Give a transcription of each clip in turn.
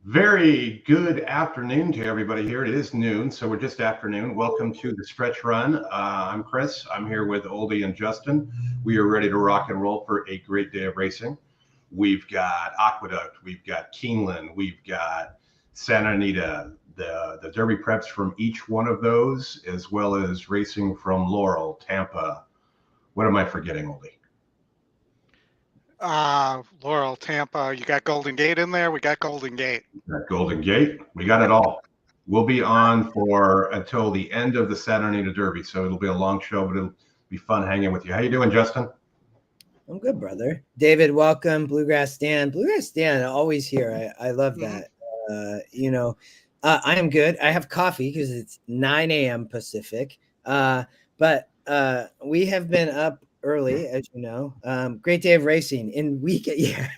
Very good afternoon to everybody here. It is noon, so we're just afternoon. Welcome to the Stretch Run. I'm Chris. I'm here with Oldy and Justin. We are ready to rock and roll for a great day of racing. We've got Aqueduct, we've got Keeneland, we've got Santa Anita, the Derby preps from each one of those, as well as racing from Laurel, Tampa. What am I forgetting, Oldy? Laurel, Tampa. You got Golden Gate in there. We got Golden Gate. Golden Gate. We got it all. We'll be on for until the end of the Santa Anita Derby, so it'll be a long show, but it'll be fun hanging with you. How you doing, Justin? I'm good, brother. David, welcome. Bluegrass Dan. Bluegrass Dan, always here. I love that. I am good. I have coffee because it's 9 a.m. Pacific. But we have been up early, as you know. Great day of racing in week. Yeah.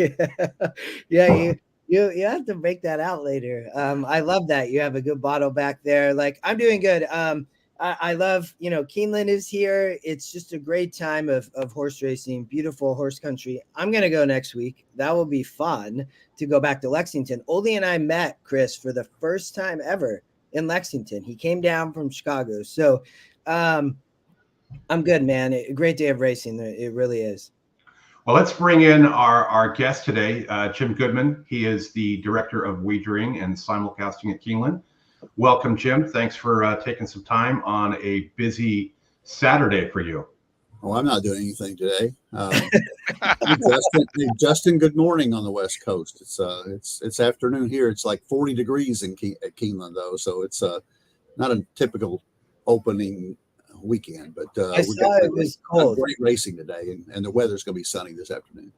You have to break that out later. I love that you have a good bottle back there. Like, I'm doing good. I love, Keeneland is here. It's just a great time of horse racing, beautiful horse country. I'm going to go next week. That will be fun to go back to Lexington. Oldy and I met Chris for the first time ever in Lexington. He came down from Chicago. So, I'm good, man. A great day of racing. It really is. Well, let's bring in our guest today, Jim Goodman. He is the director of Wagering and simulcasting at Keeneland. Welcome, Jim. Thanks for taking some time on a busy Saturday for you. Oh, I'm not doing anything today. Justin, good morning on the West Coast. It's afternoon here. It's like 40 degrees at Keeneland, though, so it's not a typical opening weekend, but I saw it was cold. Great racing today, and the weather's going to be sunny this afternoon.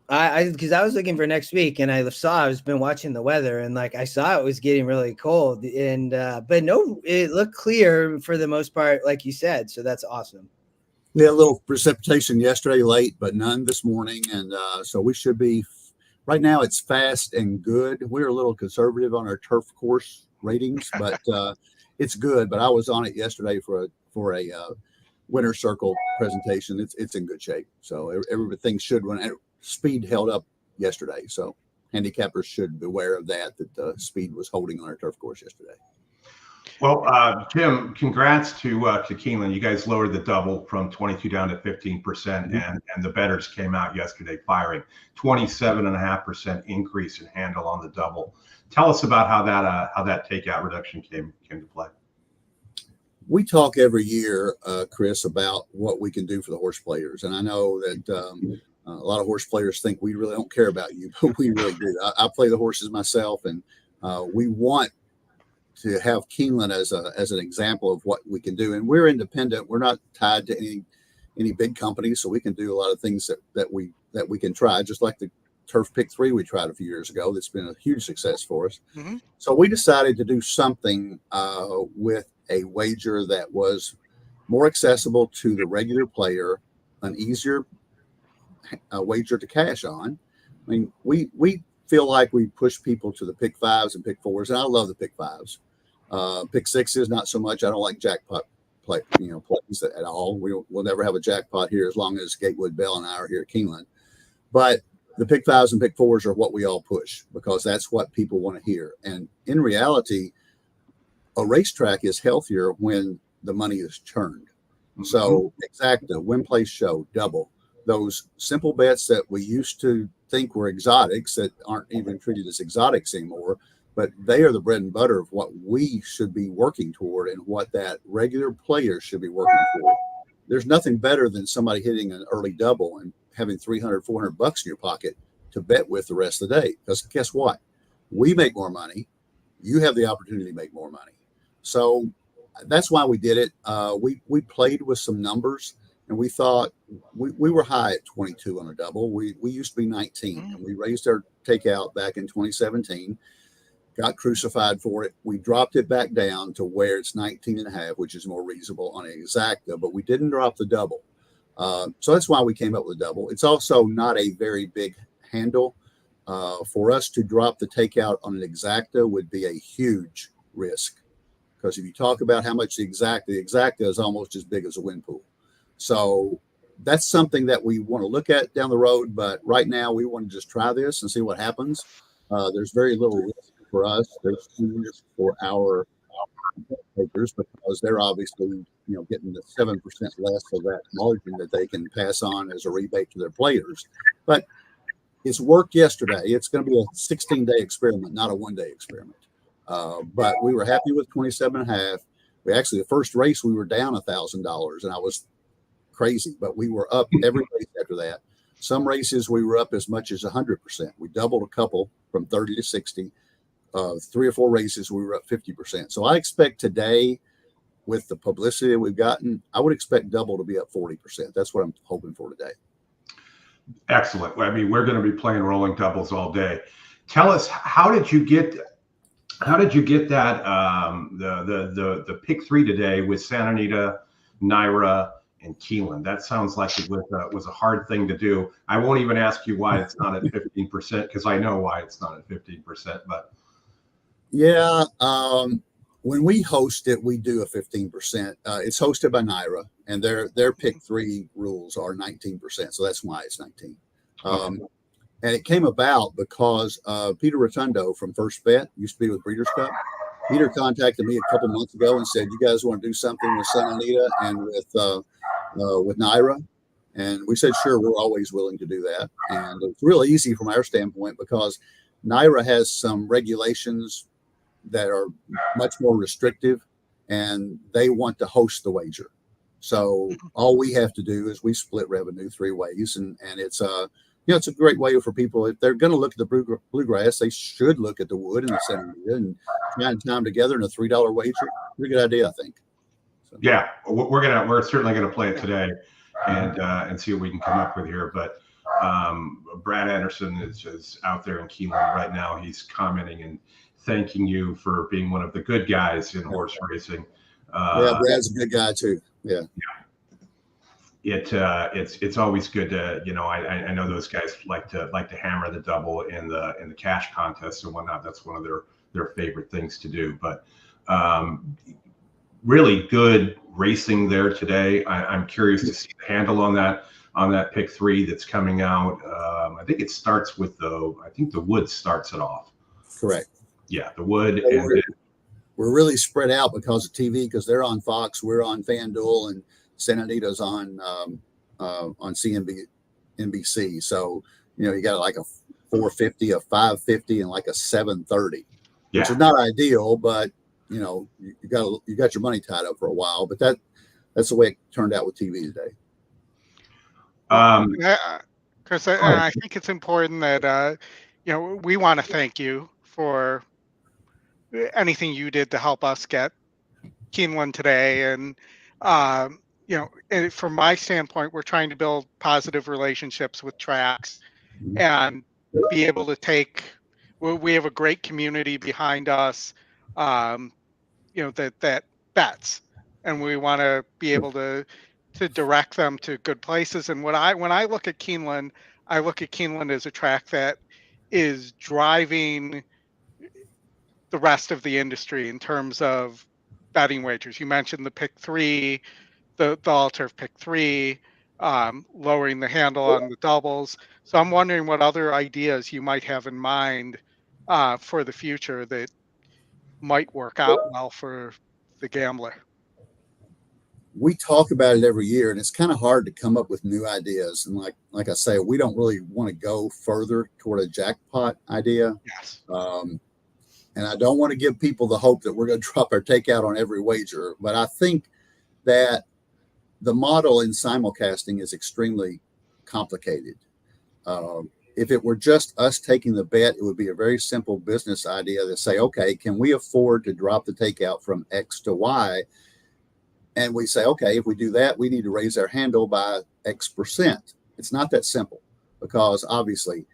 Because I was looking for next week, and I've been watching the weather, and I saw it was getting really cold, and but no, it looked clear for the most part, like you said. So that's awesome. We had a little precipitation yesterday late, but none this morning, and so we should be. Right now, it's fast and good. We're a little conservative on our turf course ratings, but it's good. But I was on it yesterday for a winter circle presentation. It's in good shape, so everything should run. Speed held up yesterday, so handicappers should beware of that the speed was holding on our turf course yesterday. Well, Jim, congrats to Keeneland. You guys lowered the double from 22 down to 15%, and the bettors came out yesterday firing. 27.5% increase in handle on the double. Tell us about how that takeout reduction came to play. We talk every year, Chris, about what we can do for the horse players. And I know that a lot of horse players think we really don't care about you, but we really do. I play the horses myself, and we want to have Keeneland as an example of what we can do. And we're independent. We're not tied to any big companies, so we can do a lot of things that we can try, just like the Turf Pick 3 we tried a few years ago. That's been a huge success for us. Mm-hmm. So we decided to do something with a wager that was more accessible to the regular player, an easier wager to cash on. I mean, we feel like we push people to the pick 5s and pick 4s, and I love the pick 5s. Pick 6s, not so much. I don't like jackpot plays at all. We'll never have a jackpot here as long as Gatewood Bell and I are here at Keeneland. But the pick 5s and pick 4s are what we all push because that's what people want to hear. And in reality, a racetrack is healthier when the money is churned. Mm-hmm. So exacta, win, place, show, double, those simple bets that we used to think were exotics that aren't even treated as exotics anymore, but they are the bread and butter of what we should be working toward and what that regular player should be working toward. There's nothing better than somebody hitting an early double and having $300, $400 in your pocket to bet with the rest of the day. Because guess what? We make more money. You have the opportunity to make more money. So that's why we did it. We played with some numbers, and we thought we were high at 22 on a double. We used to be 19, and we raised our takeout back in 2017. got crucified for it. We dropped it back down to where it's 19.5, which is more reasonable on an exacta, but we didn't drop the double. So that's why we came up with a double. It's also not a very big handle. For us to drop the takeout on an exacta would be a huge risk, because if you talk about how much the exacta is almost as big as a win pool. So that's something that we want to look at down the road. But right now, we want to just try this and see what happens. There's very little risk for us. There's risk for our takers, because they're obviously, getting the 7% less of that margin that they can pass on as a rebate to their players. But it's worked yesterday. It's going to be a 16-day experiment, not a one-day experiment. But we were happy with 27.5. We actually, the first race, we were down $1,000, and I was crazy, but we were up every race after that. Some races we were up as much as 100%. We doubled a couple from 30 to 60. 3 or 4 races we were up 50%. So I expect today, with the publicity that we've gotten, I would expect double to be up 40%. That's what I'm hoping for today. Excellent. I mean, we're going to be playing rolling doubles all day. Tell us, how did you get that the pick 3 today with Santa Anita, Naira, and Keeneland? That sounds like it was a hard thing to do. I won't even ask you why it's not at 15%, because I know why it's not at 15%. But yeah, when we host it, we do a 15%. It's hosted by Naira, and their pick 3 rules are 19%. So that's why it's 19. And it came about because Peter Rotundo from First Bet, used to be with Breeders' Cup. Peter contacted me a couple months ago and said, "You guys want to do something with Santa Anita and with Naira?" And we said, "Sure, we're always willing to do that." And it's really easy from our standpoint, because Naira has some regulations that are much more restrictive, and they want to host the wager. So all we have to do is we split revenue 3 ways, and it's it's a great way for people, if they're going to look at the Bluegrass, they should look at the Wood and the Santa Anita and try and time together in a $3 wager. Pretty good idea, I think. So. Yeah, we're certainly gonna play it today, and see what we can come up with here. But Brad Anderson is out there in Keeneland right now. He's commenting and thanking you for being one of the good guys in horse racing. Yeah, Brad's a good guy too. Yeah. It's always good to, I know those guys like to hammer the double in the cash contests and whatnot. That's one of their favorite things to do. But really good racing there today. I'm curious to see the handle on that pick 3 that's coming out. I think it starts with I think the Wood starts it off. Correct. Yeah, the Wood. We're really spread out because of TV, because they're on Fox, we're on FanDuel, and Santa Anita's on NBC. So, you got like a 450, a 550, and like a 730, which is not ideal, but you got your money tied up for a while. But that's the way it turned out with TV today. Chris, I think it's important that we want to thank you for anything you did to help us get Keeneland today, and and from my standpoint, we're trying to build positive relationships with tracks and be able to we have a great community behind us, that bets, and we want to be able to direct them to good places. And when I look at Keeneland, I look at Keeneland as a track that is driving the rest of the industry in terms of betting wagers. You mentioned the pick 3, the all-turf pick 3, lowering the handle on the doubles. So I'm wondering what other ideas you might have in mind for the future that might work out well for the gambler. We talk about it every year, and it's kind of hard to come up with new ideas. And like I say, we don't really want to go further toward a jackpot idea. Yes. And I don't want to give people the hope that we're going to drop our takeout on every wager. But I think that the model in simulcasting is extremely complicated. If it were just us taking the bet, it would be a very simple business idea to say, okay, can we afford to drop the takeout from X to Y? And we say, okay, if we do that, we need to raise our handle by X%. It's not that simple, because obviously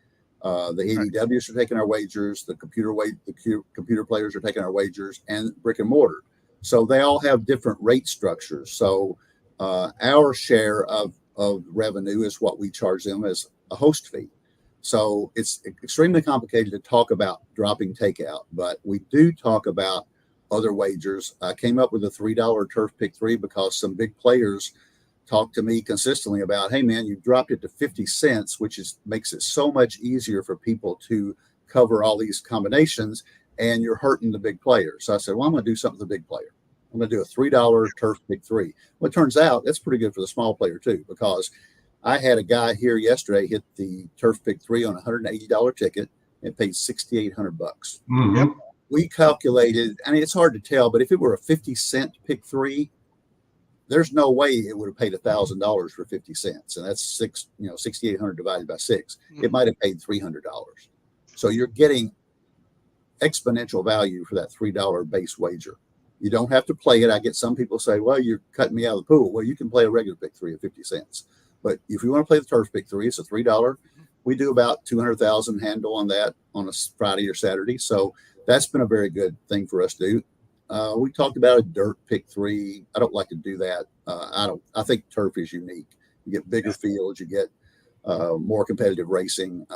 The ADWs are taking our wagers. The computer players are taking our wagers, and brick and mortar. So they all have different rate structures. So our share of revenue is what we charge them as a host fee. So it's extremely complicated to talk about dropping takeout, but we do talk about other wagers. I came up with a $3 turf pick 3 because some big players talk to me consistently about, hey man, you dropped it to 50 cents, which makes it so much easier for people to cover all these combinations, and you're hurting the big players. So I said, well, I'm going to do something with the big player. I'm going to do a $3 turf pick 3. Well, it turns out that's pretty good for the small player too, because I had a guy here yesterday hit the turf pick 3 on a $180 ticket and paid $6,800. Mm-hmm. We calculated, I mean, it's hard to tell, but if it were a 50-cent pick 3, there's no way it would have paid $1,000 for 50 cents. And that's $6,800 divided by 6. It might have paid $300. So you're getting exponential value for that $3 base wager. You don't have to play it. I get some people say, well, you're cutting me out of the pool. Well, you can play a regular pick 3 at 50 cents. But if you want to play the turf pick 3, it's a $3. We do about 200,000 handle on that on a Friday or Saturday. So that's been a very good thing for us to do. We talked about a dirt pick 3. I don't like to do that. I think turf is unique. You get bigger fields, you get more competitive racing.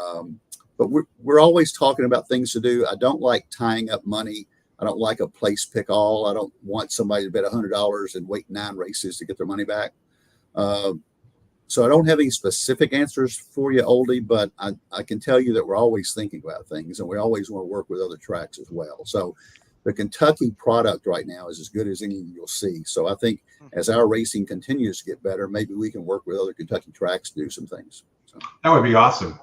But we're always talking about things to do. I don't like tying up money. I don't like a place pick all. I don't want somebody to bet $100 and wait 9 races to get their money back. So I don't have any specific answers for you, Oldie, but I can tell you that we're always thinking about things, and we always want to work with other tracks as well. So the Kentucky product right now is as good as any you'll see. So I think as our racing continues to get better, maybe we can work with other Kentucky tracks to do some things. So that would be awesome.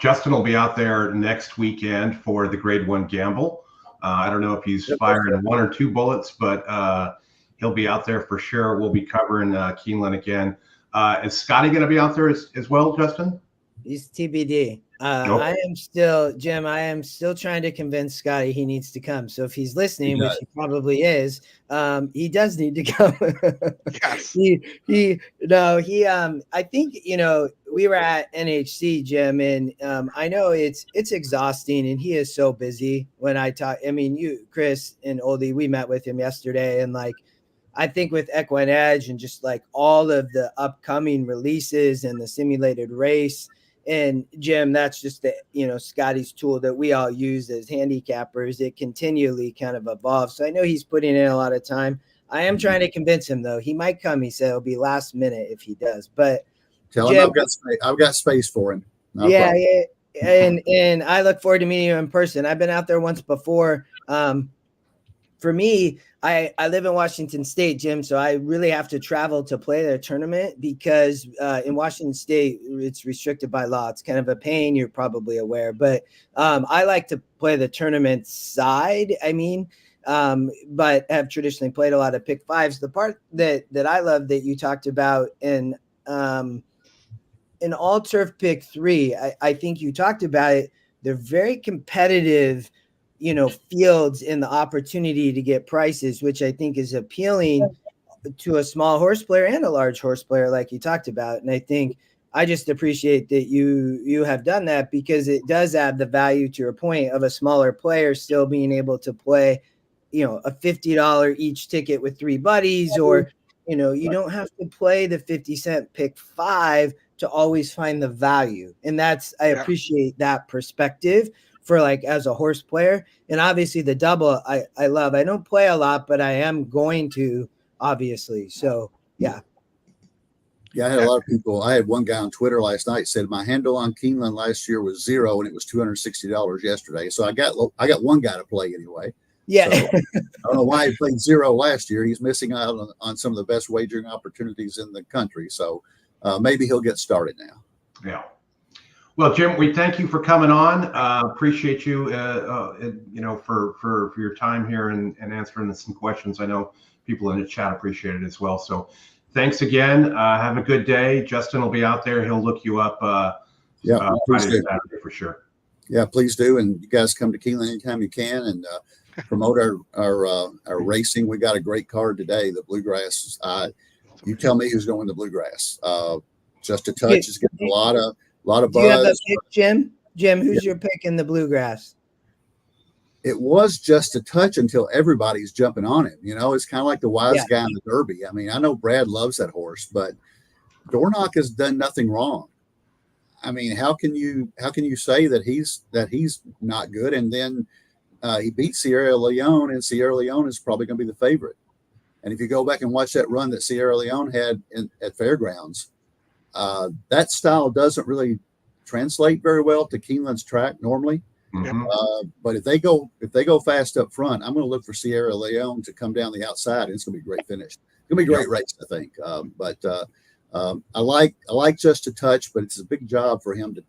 Justin will be out there next weekend for the Grade 1 Gamble. I don't know if he's firing 1 or 2 bullets, but he'll be out there for sure. We'll be covering Keeneland again. Is Scotty going to be out there as well, Justin? He's TBD. Nope. I am still trying to convince Scotty he needs to come. So if he's listening, which he probably is, he does need to come. Yes. I think, we were at NHC, Jim, and I know it's exhausting, and he is so busy when I talk. I mean, you, Chris, and Oldie, we met with him yesterday, and I think with EquinEdge and just all of the upcoming releases and the simulated race. And Jim, that's just Scotty's tool that we all use as handicappers. It continually kind of evolves. So I know he's putting in a lot of time. I am trying to convince him, though. He might come. He said it'll be last minute if he does. But tell him I've got space for him. Yeah. And I look forward to meeting you in person. I've been out there once before. For me, I live in Washington State, Jim, so I really have to travel to play their tournament because in Washington State, it's restricted by law. It's kind of a pain, you're probably aware. But I like to play the tournament side, but have traditionally played a lot of pick 5s. The part that I love that you talked about in all turf pick 3, I think you talked about it. They're very competitive fields in the opportunity to get prices, which I think is appealing to a small horse player and a large horse player, like you talked about. And I think I just appreciate that you have done that because it does add the value to your point of a smaller player still being able to play, a $50 each ticket with 3 buddies, or, you don't have to play the 50-cent pick 5 to always find the value. And I appreciate that perspective for as a horse player. And obviously the double I love. I don't play a lot, but I am going to, obviously. So yeah. Yeah, I had a lot of people. I had one guy on Twitter last night said my handle on Keeneland last year was 0 and it was $260 yesterday. So I got one guy to play anyway. Yeah. So, I don't know why he played 0 last year. He's missing out on some of the best wagering opportunities in the country. So maybe he'll get started now. Yeah. Well, Jim, we thank you for coming on. Appreciate you, for your time here and answering some questions. I know people in the chat appreciate it as well. So thanks again. Have a good day. Justin will be out there. He'll look you up Friday, Saturday for sure. Yeah, please do. And you guys come to Keeneland anytime you can and promote our racing. We got a great card today, the Bluegrass. You tell me who's going to Bluegrass. Just a Touch is getting a lot of buzz. Do you have a pick, Jim? Jim, who's your pick in the Bluegrass? It was just a touch until everybody's jumping on him. You know, it's kind of like the wise guy in the Derby. I mean, I know Brad loves that horse, but Dornoch has done nothing wrong. I mean, how can you say that he's not good? And then he beat Sierra Leone, and Sierra Leone is probably going to be the favorite. And if you go back and watch that run that Sierra Leone had at Fairgrounds, that style doesn't really translate very well to Keeneland's track normally. Mm-hmm. But if they go fast up front, I'm going to look for Sierra Leone to come down the outside, and it's going to be a great finish. It's going to be a great race, I think. I like just a touch, but it's a big job for him to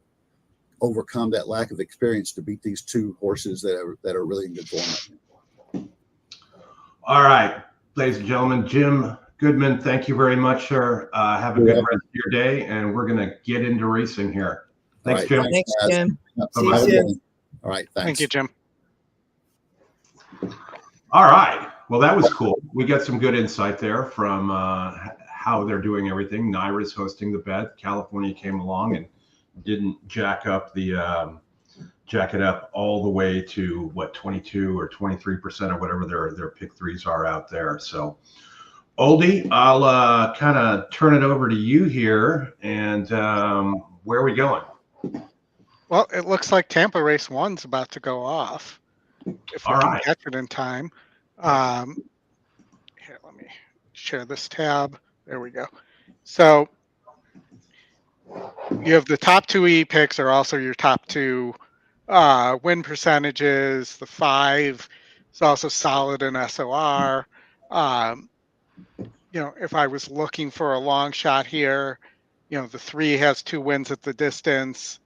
overcome that lack of experience to beat these two horses that are really in good form. All right, ladies and gentlemen, Jim Goodman, thank you very much, sir. Have a good rest of your day, and we're going to get into racing here. Thanks, Jim. Thanks, Jim. See you soon. All right, thanks. Thank you, Jim. All right. Well, that was cool. We got some good insight there from how they're doing everything. Naira's hosting the bet. California came along and didn't jack it up all the way to 22 or 23% or whatever their pick threes are out there. So, Oldy, I'll kind of turn it over to you here. And where are we going? Well, it looks like Tampa race 1's about to go off. If we can catch it in time. Here, let me share this tab. There we go. So you have the top 2 E picks are also your top 2 win percentages. The 5 is also solid in SOR. If I was looking for a long shot here, the 3 has 2 wins at the distance.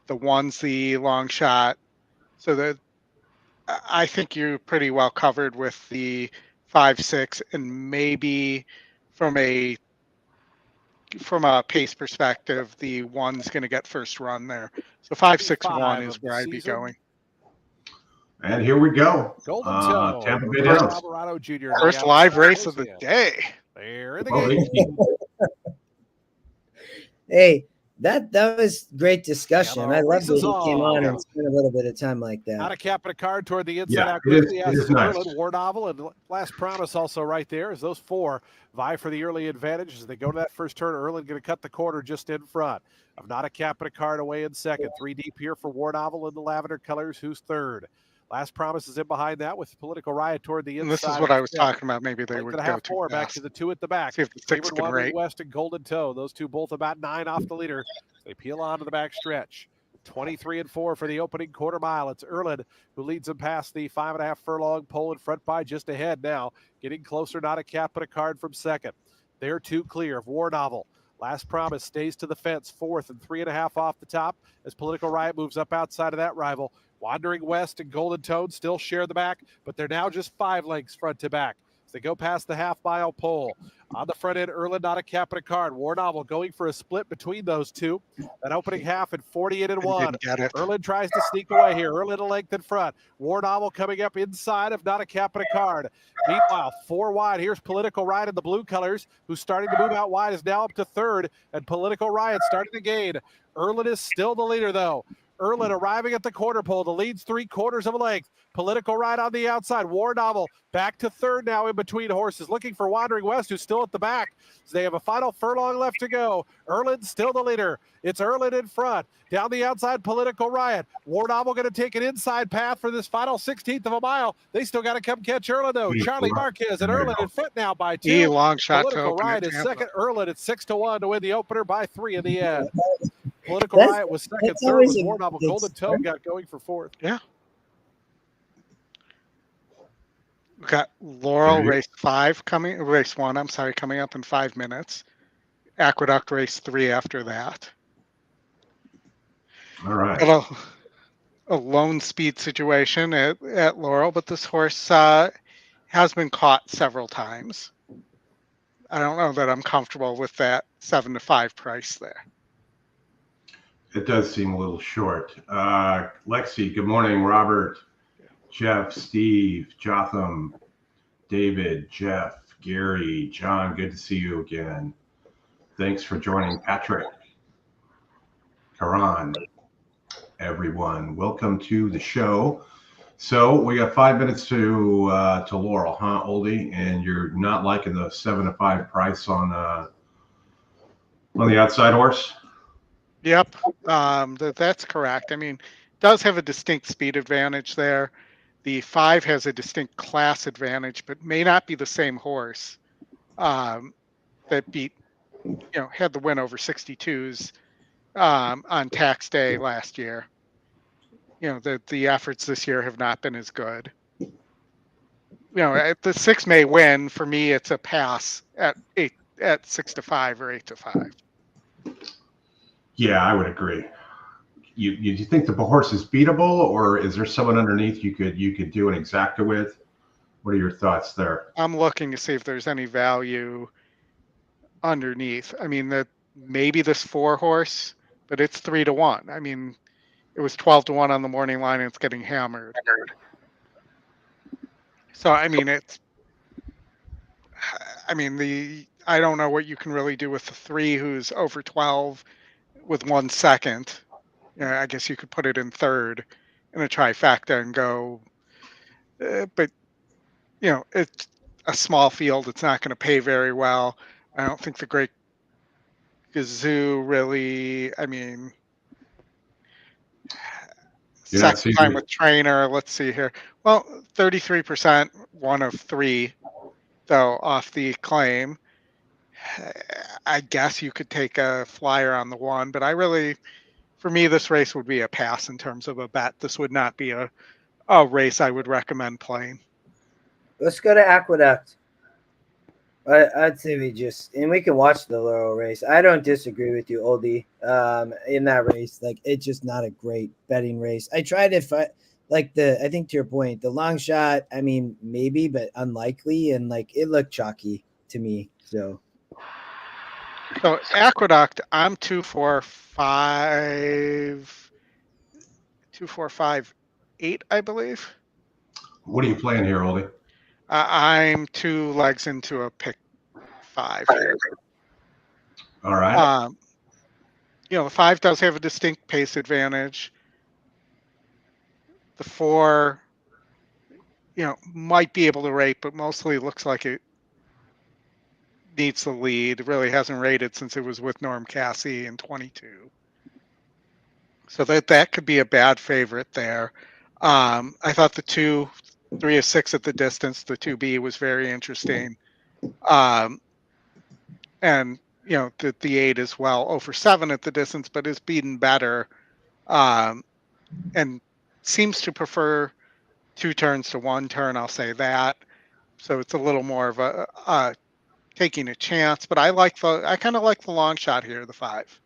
The 1's the long shot. So that I think you're pretty well covered with the 5, 6, and maybe from a pace perspective, the 1's going to get first run there. So 5, 6, 1 is where I'd be going. And here we go. Tampa Bay Downs. Alvarado Jr. First live race of the day. There in the game. Hey, that was great discsion. I love that he came on and spent a little bit of time like that. Not a cap and a card toward the inside out it quickly. is nice. War Novel and Last Promise also right there as those 4 vie for the early advantage as they go to that first turn. Erlin going to cut the corner just in front of Not a Cap and a Card away in second. 3 deep here for War Novel in the lavender colors. Who's third? Last Promise is in behind that with Political Riot toward the inside. And this is what I was talking about. Maybe they would go to 4 back to the 2 at the back. See if the 6 can rate. West and Golden Toe. Those 2 both about 9 off the leader. They peel on to the back stretch. 23-4 for the opening quarter mile. It's Erlin who leads them past the 5.5 furlong pole in front by just ahead now. Getting closer, Not a Cap but a Card from second. They're 2 clear of War Novel. Last Promise stays to the fence, 4th and 3.5 off the top as Political Riot moves up outside of that rival. Wandering West and Golden Toad still share the back, but they're now just 5 lengths front to back as they go past the half-mile pole. On the front end, Erlin, Not a Cap and a Card. War Novel going for a split between those 2. That opening half at 48-1. Erlin tries to sneak away here. Erlin a length in front. War Novel coming up inside of Not a Cap and a Card. Meanwhile, 4 wide. Here's Political Riot in the blue colors, who's starting to move out wide, is now up to 3rd, and Political Riot starting to gain. Erlin is still the leader, though. Erlin arriving at the quarter pole. The lead's 3/4 of a length. Political Riot on the outside. War Novel back to 3rd now in between horses. Looking for Wandering West, who's still at the back. So they have a final furlong left to go. Erlin's still the leader. It's Erlin in front. Down the outside, Political Riot. War Novel going to take an inside path for this final 16th of a mile. They still got to come catch Erlin, though. Charlie Marquez and Erlin in front now by 2. Long shot. Political Riot is second. Erlin at 6-1 to win the opener by 3 in the end. Political Riot was second. 3rd was War Novel. Golden Toe got going for 4th. Yeah. We've got Laurel race 1, I'm sorry, coming up in 5 minutes. Aqueduct race 3 after that. All right. Got a lone speed situation at Laurel, but this horse has been caught several times. I don't know that I'm comfortable with that 7-5 price there. It does seem a little short. Lexi, good morning. Robert, Jeff, Steve, Jotham, David, Jeff, Gary, John, good to see you again. Thanks for joining. Patrick, Karan. everyone. Welcome to the show. So we got 5 minutes to Laurel, huh, Oldie? And you're not liking the 7-5 price on the outside horse? Yep, that's correct. I mean, does have a distinct speed advantage there. The 5 has a distinct class advantage, but may not be the same horse that beat, had the win over 62s on tax day last year. The efforts this year have not been as good. The 6 may win. For me, it's a pass at 6-5 or 8-5. Yeah, I would agree. You think the horse is beatable, or is there someone underneath you could do an exacta with? What are your thoughts there? I'm looking to see if there's any value underneath. I mean, that maybe this 4 horse, but it's 3-1. I mean, it was 12-1 on the morning line, and it's getting hammered. So I mean, I don't know what you can really do with the 3 who's over 12 with 1 second. I guess you could put it in third in a trifecta and go, but it's a small field. It's not going to pay very well. I don't think the Great Gazoo really. I mean, second time with trainer. Let's see here. Well, 33%, 1 of 3, though, off the claim. I guess you could take a flyer on the 1, but for me, this race would be a pass in terms of a bet. This would not be a race I would recommend playing. Let's go to Aqueduct. I'd say we can watch the Laurel race. I don't disagree with you, Oldie. In that race, like, it's just not a great betting race. I tried it, I think to your point, the long shot. I mean, maybe, but unlikely, and it looked chalky to me. So Aqueduct, I'm 2-4-5-8, I believe. What are you playing here, Oldie? I'm 2 legs into a pick 5 here. All right. The 5 does have a distinct pace advantage. The 4, might be able to rate, but mostly looks like it needs the lead. It really hasn't rated since it was with Norm Cassie in 22. So that could be a bad favorite there. I thought the 2, 3 of 6 at the distance, the 2B was very interesting. And the 8 as well, over 7 at the distance, but is beaten better. And seems to prefer 2 turns to 1 turn. I'll say that. So it's a little more of a taking a chance, but I kind of like the long shot here, the 5.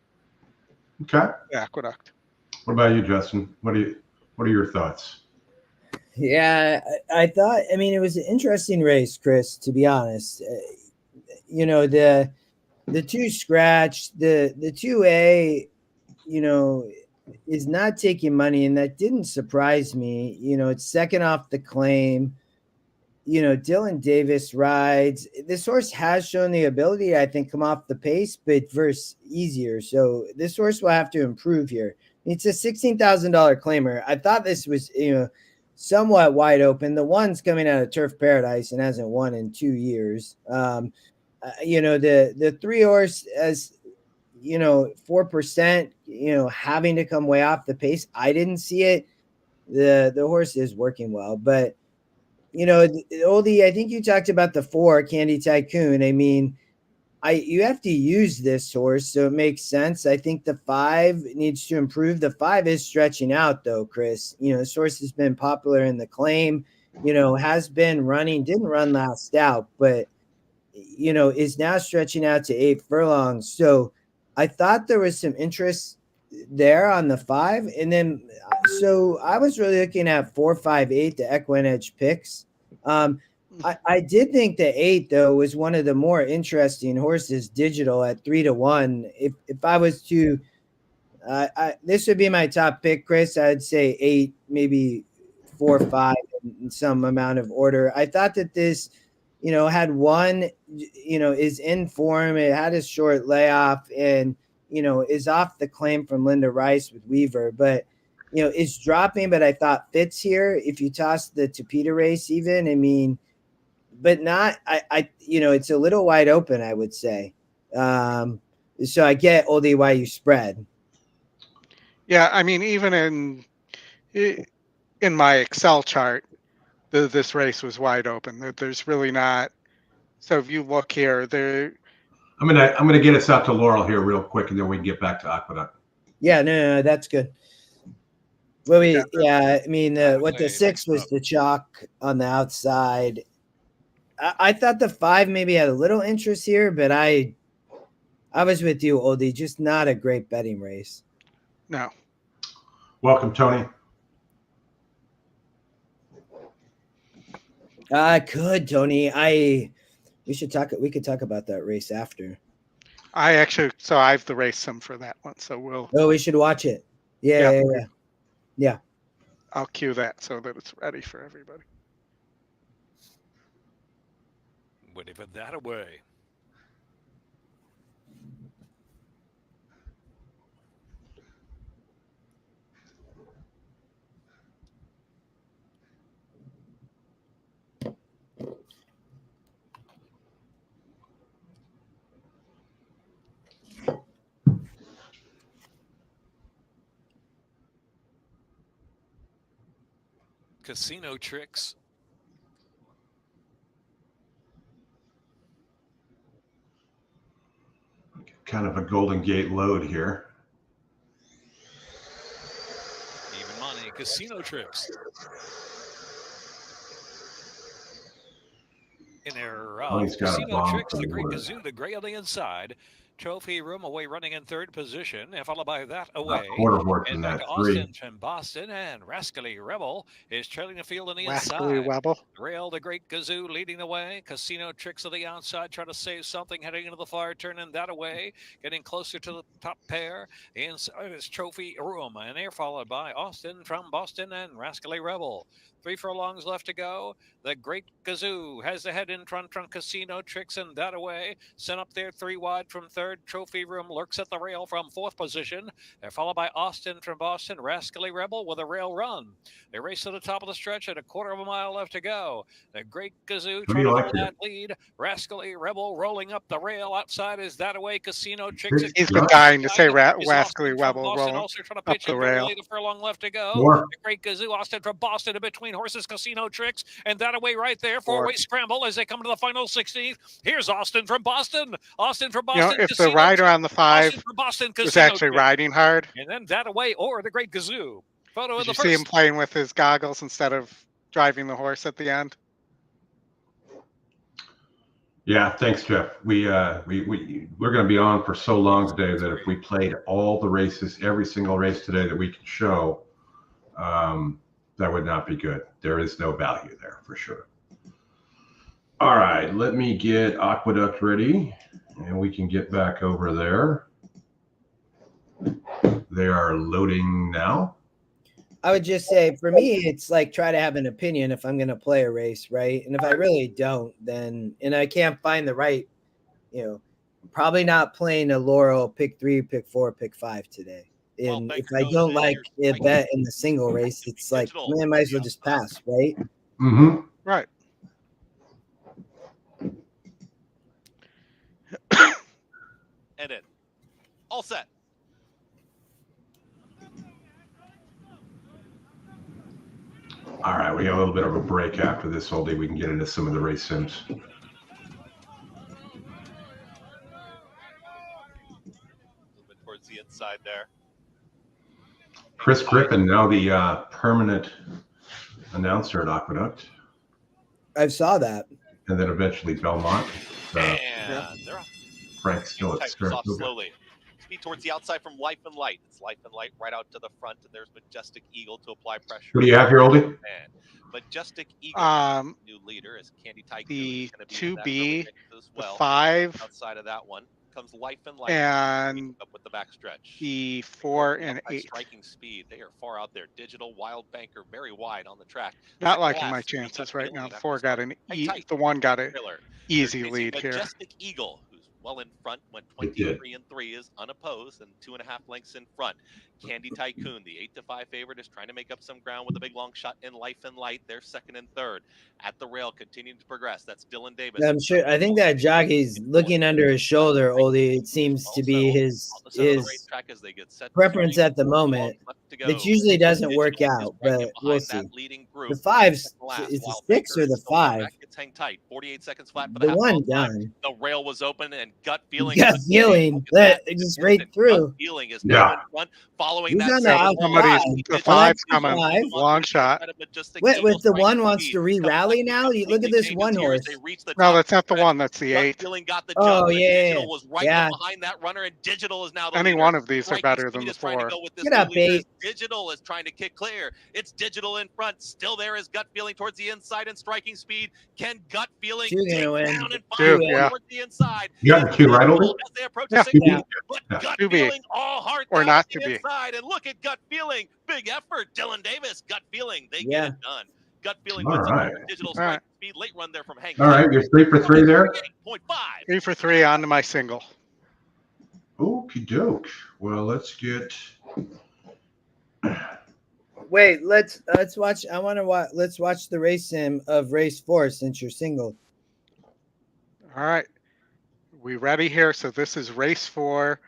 Okay. The Aqueduct. What about you, Justin? What are your thoughts? Yeah, I thought. I mean, it was an interesting race, Chris. To be honest, the 2 scratch, the 2A, is not taking money, and that didn't surprise me. It's second off the claim. Dylan Davis rides. This horse has shown the ability, I think, come off the pace, but versus easier. So this horse will have to improve here. It's a $16,000 claimer. I thought this was, somewhat wide open. The 1's coming out of Turf Paradise and hasn't won in 2 years. The 3 horse as 4%, having to come way off the pace. I didn't see it. The horse is working well, but Oldie, I think you talked about the 4 Candy Tycoon. I mean, you have to use this horse, so it makes sense. I think the 5 needs to improve. The 5 is stretching out, though, Chris. This horse has been popular in the claim, has been running, didn't run last out, but, is now stretching out to 8 furlongs. So I thought there was some interest there on the 5. And then, so I was really looking at 4, 5, 8, the EquinEdge picks. I did think the 8, though, was one of the more interesting horses digital at 3-1. If I was to, this would be my top pick, Chris. I'd say 8, maybe 4, 5 in some amount of order. I thought that this, had one, is in form. It had a short layoff and, is off the claim from Linda Rice with Weaver. But, is dropping, but I thought fits here. If you toss the Topita race, even, I mean, but not, it's a little wide open, I would say. So I get Oldie why you spread. Yeah, I mean, even in my Excel chart, this race was wide open. There's really not. So if you look here, I'm gonna get us out to Laurel here real quick, and then we can get back to Aqueduct. Yeah, no, that's good. Well, I mean, what the 6 was the chalk on the outside. I thought the 5 maybe had a little interest here, but I was with you, Oldie. Just not a great betting race. No. Welcome, Tony. Tony. We could talk about that race after. I have the race sim for that one, so we should watch it. Yeah. I'll cue that so that it's ready for everybody. Wouldn't put that away. Casino tricks. Kind of a Golden Gate load here. Even money, casino tricks. In there, casino tricks, the Great Kazoo, the gray on the inside. Trophy Room away running in third position, and followed by that away. And back to Austin from Boston, and Rascally Rebel is trailing the field on the inside. Rebel. Rail, the Great Kazoo leading the way. Casino Tricks on the outside, trying to save something, heading into the far turn and that away, getting closer to the top pair. Inside is Trophy Room, and they're followed by Austin from Boston and Rascally Rebel. 3 furlongs left to go. The Great Kazoo has the head in front from Casino Tricks and that away. Sent up there 3 wide from third. Trophy Room lurks at the rail from 4th position. They're followed by Austin from Boston, Rascally Rebel with a rail run. They race to the top of the stretch at a 1/4 mile left to go. The Great Kazoo trying to hold that lead. Rascally Rebel rolling up the rail. Outside is that away. Casino Tricks. He's been dying to say Rascally Rebel rolling also trying to pitch up the rail. The furlong left to go. More. The Great Kazoo, Austin from Boston, in between horses, Casino Tricks, and that away right there. 4-way scramble as they come to the final 16th. Here's Austin from Boston. Austin from Boston. If the rider on the 5 Boston, was actually riding hard. And then that away or the Great Kazoo. Photo of the first. You see him playing with his goggles instead of driving the horse at the end? Yeah, thanks, Jeff. We're going to be on for so long today that if we played all the races, every single race today that we can show, that would not be good. There is no value there for sure. All right, let me get Aqueduct ready, and we can get back over there. They are loading now. I would just say, for me, it's like try to have an opinion if I'm going to play a race, right? And if I really don't, then, and I can't find the right, probably not playing a Laurel pick 3, pick 4, pick 5 today. And if I don't like a bet in the single race, it's like, man, I might as well just pass, right? Mm-hmm. Right. Edit. All set. All right, we got a little bit of a break after this, Oldie. We can get into some of the race sims. Moving towards the inside there. Chris Griffin, now the permanent announcer at Aqueduct. I saw that. And then eventually Belmont. And they're off. Frank still at start. Slowly. Speed towards the outside from Life and Light. It's Life and Light right out to the front, and there's Majestic Eagle to apply pressure. What do you have here, Oldie? And Majestic Eagle, new leader, as Candy Tycoon. The is gonna be 2B, as well. the 5, outside of that one comes Life and Light, and up with the backstretch. the 4 and 8. Striking speed. They are far out there. Digital Wild Banker, very wide on the track. Not liking my chances right now. The 4 got the 1 got an easy lead here. Majestic Eagle, who's well in front, went It did. 23-3 is unopposed and 2.5 lengths in front. Candy Tycoon, the 8-5 favorite, is trying to make up some ground with a big long shot in Life and Light. They're second and third. At the rail, continuing to progress. That's Dylan Davis. I'm sure. I think that jockey's looking under his shoulder, Oldie. It seems to be his preference at the moment. It usually doesn't work out, but we'll see. The 5 is the 6 or the 5? Hang tight. 48 seconds flat for the one done. The rail was open and gut feeling. Gut feeling. Just right through. Gut feeling is now in front. Following that, the 5's coming. Long shot. With the 1 wants to re-rally now. You look at this 1 horse. No, that's not the 1. That's the 8. Oh yeah, was right behind that runner, and Digital is now the any leader. one of these are better than the 4. Get up, 8. Digital is trying to kick clear. It's Digital in front. Still there is Gut Feeling towards the inside and striking speed. Can Gut Feeling take down and find towards the inside? You got the 2 right, Oldie? As they approach the 16, but Gut To be. Feeling all heart Or down not the to be. inside. And look at Gut Feeling. Big effort. Dylan Davis. Gut Feeling. They get it done. Gut Feeling All wins right. Digital All right. speed. Late run there from Hank. All right, you're 3 for 3 there. 8.5. 3 for 3 on to my single. Okie doke. Well, let's get. Wait, let's watch. I want to watch. Let's watch the race sim of race 4 since you're single. All right. We ready here? So this is race 4,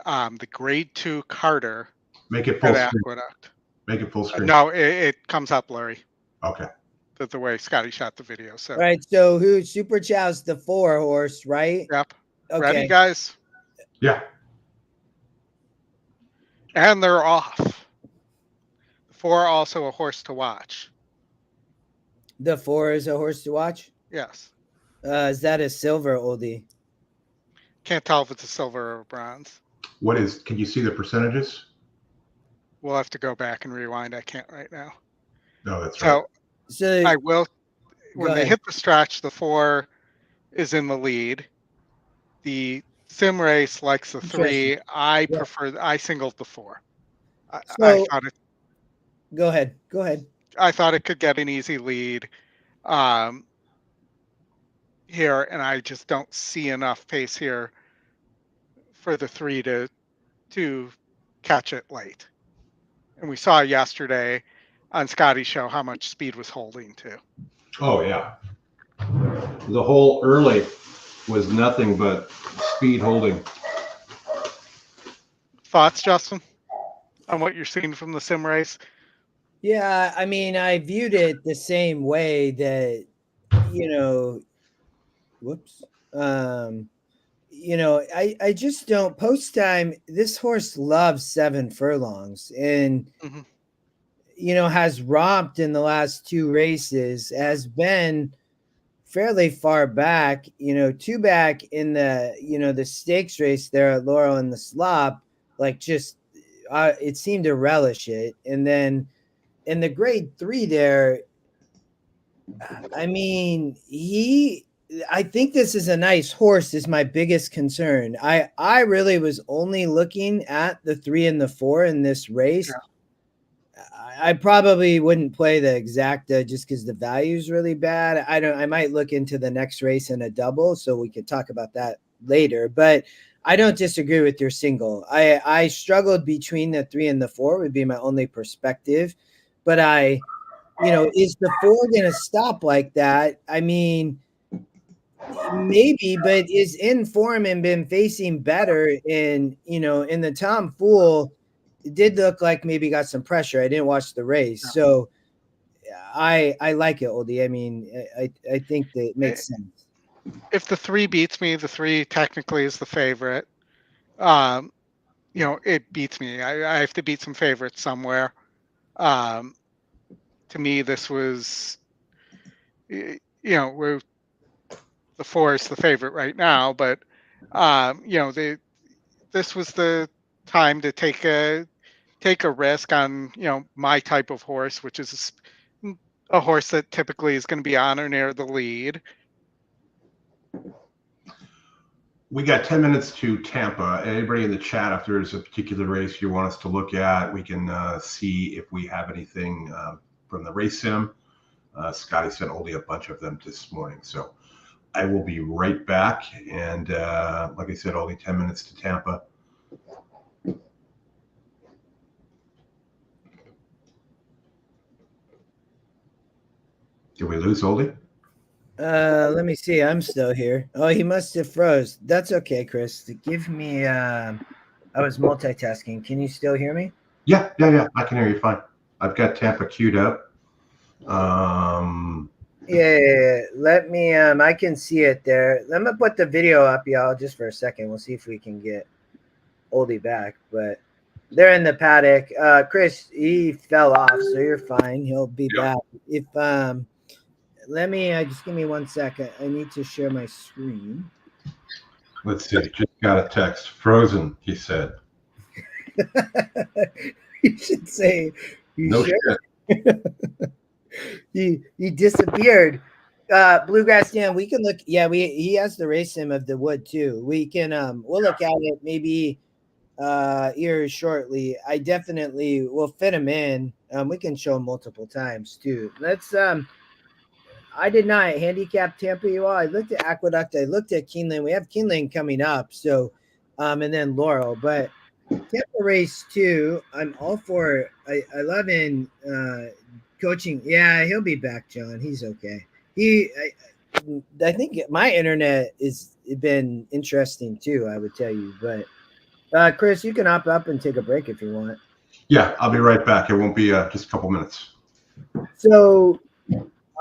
the grade 2 Carter Make it full at screen. Aqueduct. Make it full screen. No, it comes up, Larry. Okay. That's the way Scotty shot the video. So All right, so who Super Chow's the 4 horse, right? Yep. Okay. Ready, guys? Yeah. And they're off. The 4 also a horse to watch. The 4 is a horse to watch. Yes. Is that a silver, Oldie? Can't tell if it's a silver or a bronze. What is? Can you see the percentages? We'll have to go back and rewind. I can't right now. No, that's right. So I will. When Go they ahead. hit the stretch, the 4 is in the lead. The sim race likes the 3. I prefer. I singled the 4. I thought it. Go ahead. Go ahead. I thought it could get an easy lead here, and I just don't see enough pace here for the 3 to catch it late. And we saw yesterday on Scotty's show how much speed was holding too. Oh yeah. The whole early was nothing but speed holding. Thoughts, Justin, on what you're seeing from the sim race? Yeah, I mean, I viewed it the same way that, I just don't post time. This horse loves 7 furlongs and, has romped in the last 2 races, has been fairly far back, 2 back in the, the stakes race there at Laurel and the Slop, it seemed to relish it. And then in the grade 3 there, I mean, I think this is a nice horse is my biggest concern. I really was only looking at the 3 and the 4 in this race. Yeah. I probably wouldn't play the exacta just because the value is really bad. I might look into the next race in a double, so we could talk about that later. But I don't disagree with your single. I struggled between the 3 and the 4 would be my only perspective. But is the 4 going to stop like that? I mean, maybe, but is in form and been facing better in the Tom Fool. It did look like maybe got some pressure. I didn't watch the race. So I like it, Oldie. I mean, I think that it makes sense. If the 3 beats me, the 3 technically is the favorite. It beats me. I have to beat some favorites somewhere. To me, this was, the 4 is the favorite right now, but this was the time to take a risk on my type of horse, which is a horse that typically is going to be on or near the lead. We got 10 minutes to Tampa. Anybody in the chat, if there's a particular race you want us to look at, we can see if we have anything from the race sim. Scotty sent Oldie a bunch of them this morning. So I will be right back. And like I said, only 10 minutes to Tampa. Did we lose Oldy? Let me see. I'm still here. Oh, he must have froze. That's okay, Chris. Give me. I was multitasking. Can you still hear me? Yeah. I can hear you fine. I've got Tampa queued up. Yeah. Let me. I can see it there. Let me put the video up, y'all, just for a second. We'll see if we can get Oldie back. But they're in the paddock. Chris, he fell off, so you're fine. He'll be back. If let me just give me 1 second. I need to share my screen. Let's see. Just got a text. Frozen, he said. You should say. No shit. He disappeared. Bluegrass Dan, we can look. Yeah, he has the race sim of the wood too. We can we'll look at it maybe here shortly. I definitely will fit him in. We can show him multiple times too. Let's I did not handicap Tampa you all. I looked at Aqueduct, I looked at Keeneland. We have Keeneland coming up, so and then Laurel, but Tampa race 2, I'm all for it. I love in coaching. Yeah, he'll be back, John. He's okay. I think my internet has been interesting too, I would tell you. But Chris, you can opt up and take a break if you want. Yeah, I'll be right back. It won't be just a couple minutes. So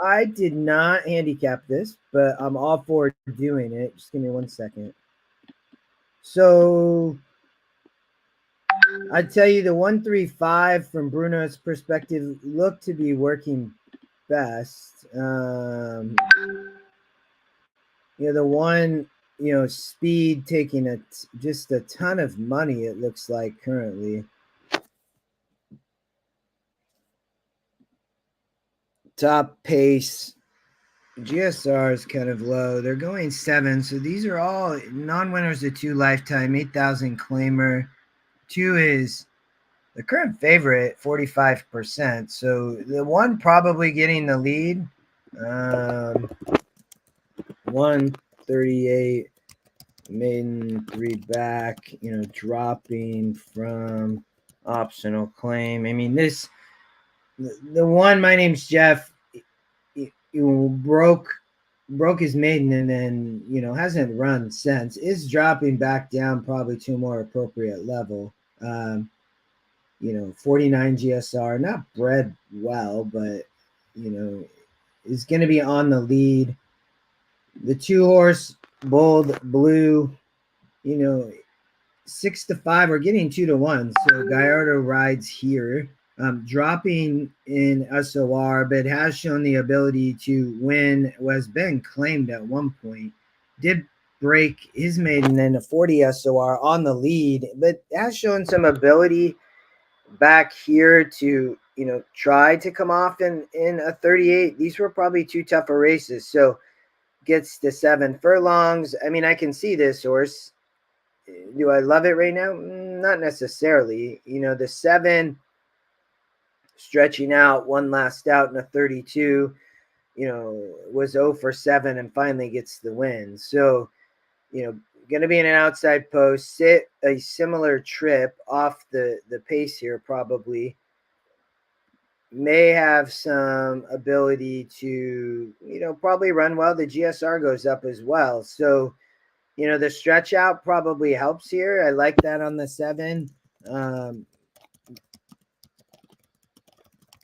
I did not handicap this, but I'm all for doing it. Just give me 1 second. So I'd tell you the 135 from Bruno's perspective looked to be working best. The one, speed taking just a ton of money, it looks like currently. Top pace. GSR is kind of low. They're going 7. So these are all non-winners of 2 lifetime, 8,000 claimer. 2 is the current favorite, 45%. So the one probably getting the lead, 138, maiden 3 back, dropping from optional claim. I mean, the one, my name's Jeff, broke his maiden and then, hasn't run since, is dropping back down probably to a more appropriate level. 49 GSR, not bred well, but, is going to be on the lead. The 2-horse, Bold Blue, 6-5, we're getting 2-1. So Gallardo rides here, dropping in SOR, but has shown the ability to win, was been claimed at one point, did break his maiden in a 40 SOR on the lead, but has shown some ability back here to, try to come off in a 38. These were probably too tough of races. So gets to 7 furlongs. I mean, I can see this horse. Do I love it right now? Not necessarily. The 7 stretching out, one last out in a 32, was 0 for 7 and finally gets the win. So, going to be in an outside post, sit a similar trip off the pace here, probably. May have some ability to, probably run well. The GSR goes up as well. So, the stretch out probably helps here. I like that on the 7.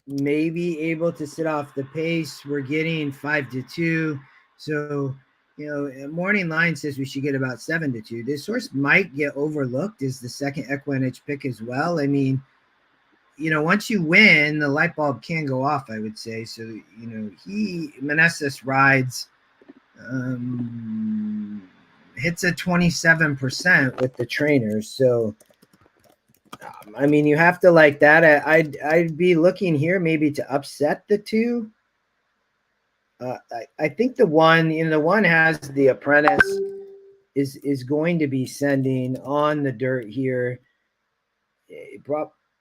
Maybe able to sit off the pace. We're getting 5-2. So, morning line says we should get about 7-2. This horse might get overlooked as the second EquinEdge pick as well. I mean, once you win, the light bulb can go off, I would say. So, Meneses rides, hits a 27% with the trainers. So, I mean, you have to like that. I'd be looking here maybe to upset the 2. I think the one, the one has the apprentice is going to be sending on the dirt here.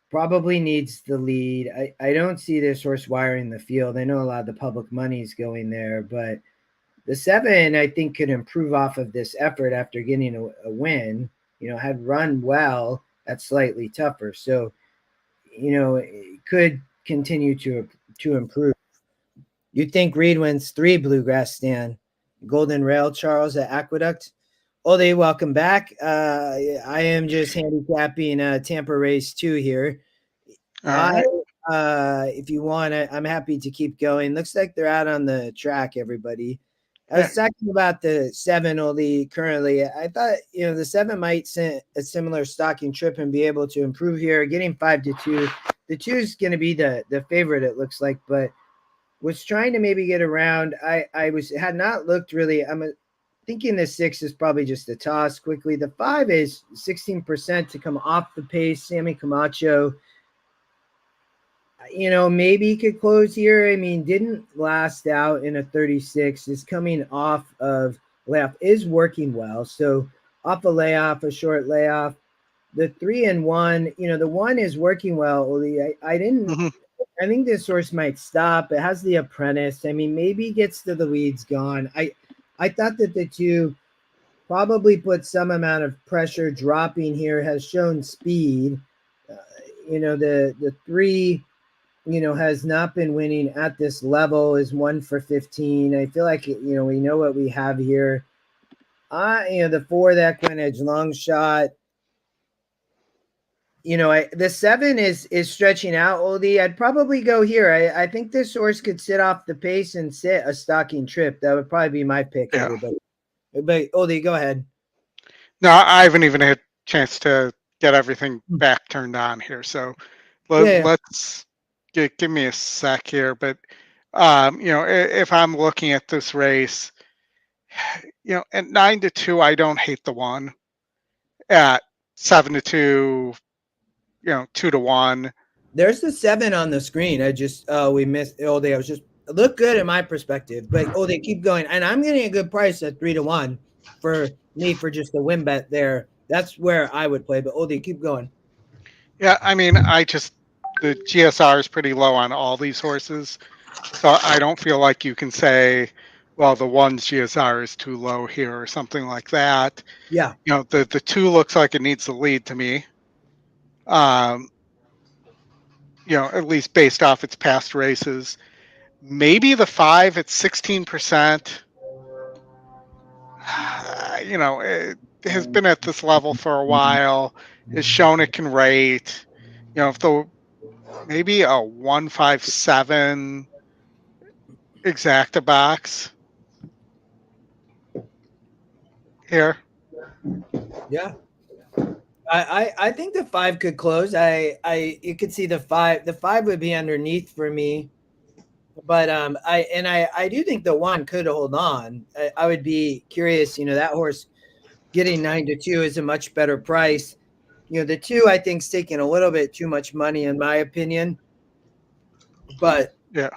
Probably needs the lead. I don't see this horse wiring the field. I know a lot of the public money is going there, but The 7, I think, could improve off of this effort after getting a win. Had run well at slightly tougher. So, it could continue to improve. You think Reed wins 3 Bluegrass, Stan? Golden Rail, Charles at Aqueduct. Oldy, welcome back. I am just handicapping Tampa race 2 here. All right. If you want, I'm happy to keep going. Looks like they're out on the track, everybody. I was talking about the 7 Oldy currently. I thought, the 7 might send a similar stocking trip and be able to improve here, getting 5-2. The 2 is going to be the favorite, it looks like, but was trying to maybe get around. I had not looked really. I'm thinking the 6 is probably just a toss quickly. The 5 is 16% to come off the pace. Sammy Camacho, maybe he could close here. I mean, didn't last out in a 36, is coming off of layoff, is working well. So off a layoff, a short layoff. The 3 and 1, the 1 is working well, Oli. I didn't, I think this horse might stop. It has the apprentice. I mean, maybe gets to the leads gone. I thought that the 2 probably put some amount of pressure dropping here, has shown speed. The 3, has not been winning at this level, is 1 for 15. I feel like, we know what we have here. The 4, the EquinEdge long shot. The 7 is stretching out, Oldie. I'd probably go here. I think this horse could sit off the pace and sit a stocking trip. That would probably be my pick, everybody. But Oldie, go ahead. No, I haven't even had a chance to get everything back turned on here. So let's give me a sec here. But, if I'm looking at this race, at 9-2, I don't hate the 1. At 7-2, 2-1. There's the 7 on the screen. We missed Oldie. I was just look good in my perspective, but Oldie, keep going. And I'm getting a good price at 3-1 for me for just a win bet there. That's where I would play. But Oldie, keep going. Yeah, I mean, the GSR is pretty low on all these horses, so I don't feel like you can say, well, the 1's GSR is too low here or something like that. Yeah. The 2 looks like it needs the lead to me. At least based off its past races. Maybe the 5 at 16%. It has been at this level for a while. Has shown it can rate. If maybe a 157 exacta box here. Yeah. I think the 5 could close. You could see the 5. The 5 would be underneath for me, but I do think the 1 could hold on. I would be curious. That horse getting 9-2 is a much better price. The 2 I think is taking a little bit too much money in my opinion, but yeah,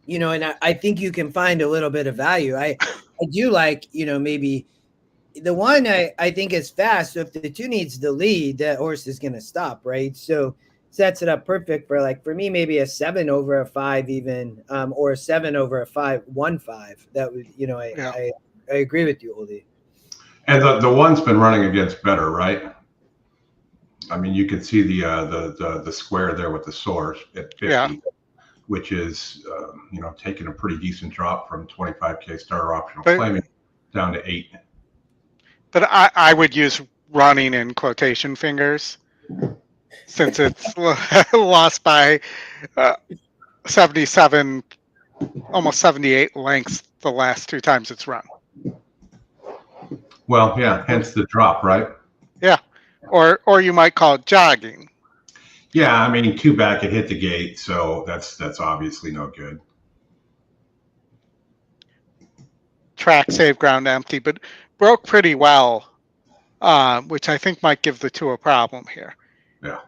and I think you can find a little bit of value. I do like maybe. The 1 I think is fast. So if the 2 needs the lead, that horse is going to stop, right? So sets it up perfect for me, maybe a 7 over a 5 even, or a 7 over a 1-5. That would, I agree with you, Oldie. And the 1's been running against better, right? I mean, you can see the square there with the source at 50, which is, taking a pretty decent drop from 25K starter optional claiming down to 8. But I would use running in quotation fingers since it's lost by 77, almost 78 lengths the last 2 times it's run. Well, yeah, hence the drop, right? Yeah. Or you might call it jogging. Yeah, I mean, 2 back, it hit the gate, so that's obviously no good. Track, save, ground, empty, but broke pretty well, which I think might give the 2 a problem here. Yeah.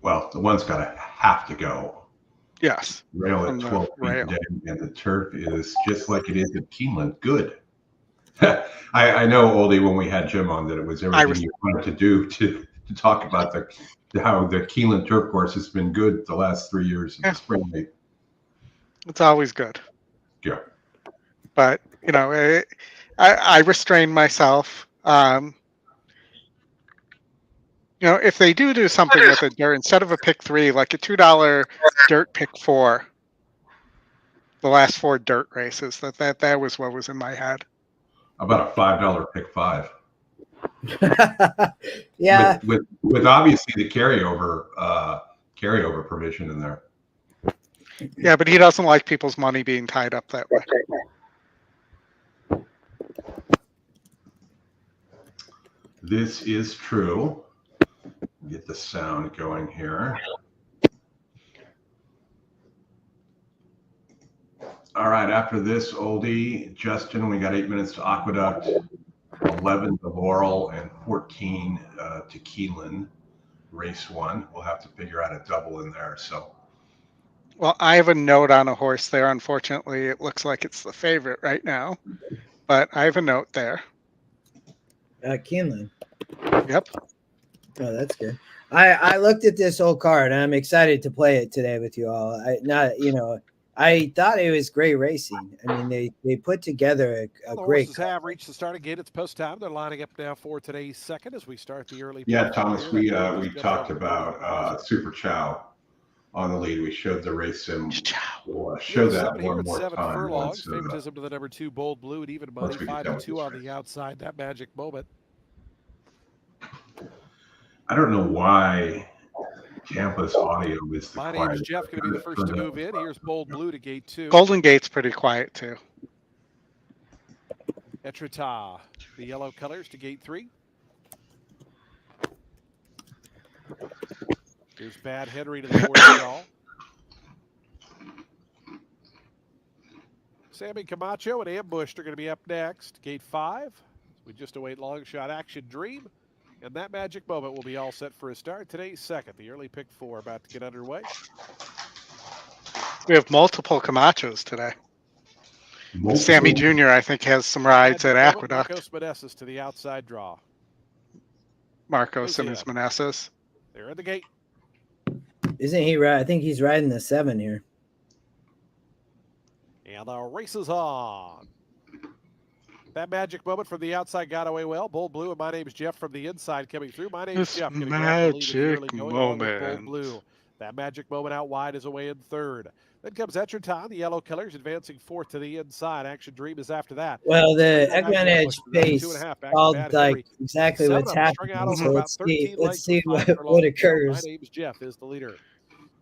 Well, the 1's got to have to go. Yes. Rail at 12 feet dead, and the turf is just like it is at Keeneland. Good. I know, Oldie, when we had Jim on, that it was everything you wanted to do to talk about how the Keeneland turf course has been good the last 3 years of the spring league. It's always good. Yeah. But you know, I restrain myself. You know, if they do something with a dirt instead of a pick 3, like a $2 dirt pick 4, the last 4 dirt races, that was what was in my head. About a $5 pick 5. Yeah. With obviously the carryover provision in there. Yeah, but he doesn't like people's money being tied up that way. This is true. Get the sound going here. All right, after this, Oldie, Justin, we got 8 minutes to Aqueduct, 11 to Laurel, and 14 to Keeneland. Race 1. We'll have to figure out a double in there. So, Well, I have a note on a horse there. Unfortunately, it looks like it's the favorite right now, but I have a note there. Keeneland. Yep. Oh, that's good. I looked at this whole card and I'm excited to play it today with you all. I thought it was great racing. I mean, they put together a The great. horses have reached the starting gate. It's post time. They're lining up now for today's second as we start the early. yeah, Thomas, we talked about Super Chow on the lead. We showed the race sim. We'll show that one more time. Furlongs, favoritism to the number 2 Bold Blue and even money, 5-2 on the outside. That magic moment. I don't know why Tampa's audio is the My quiet. name's Jeff, going to be the first to move in. Here's Bold Blue to gate 2. Golden Gate's pretty quiet too. Etretat, the yellow colors to gate 3. Here's Bad Henry to the 4th stall. Sammy Camacho and Ambushed are going to be up next. Gate 5. We just await long shot Action Dream. And that magic moment will be all set for a start. Today's second, the early pick 4 about to get underway. We have multiple Camachos today. Sammy Jr., I think, has some rides at Aqueduct. Marcos Meneses to the outside draw. Marcos and his Meneses. They're at the gate. Isn't he right? I think he's riding the 7 here. And the race is on. That magic moment from the outside got away well. Bold Blue and my name's Jeff from the inside coming through. My name's Jeff. Magic moment. Blue. That magic moment out wide is away in 3rd. Then comes Etretat, the yellow colors, advancing 4th to the inside. Action Dream is after that. Well, the EquinEdge pace called like exactly what's happening. So let's see what occurs. My name's Jeff is the leader.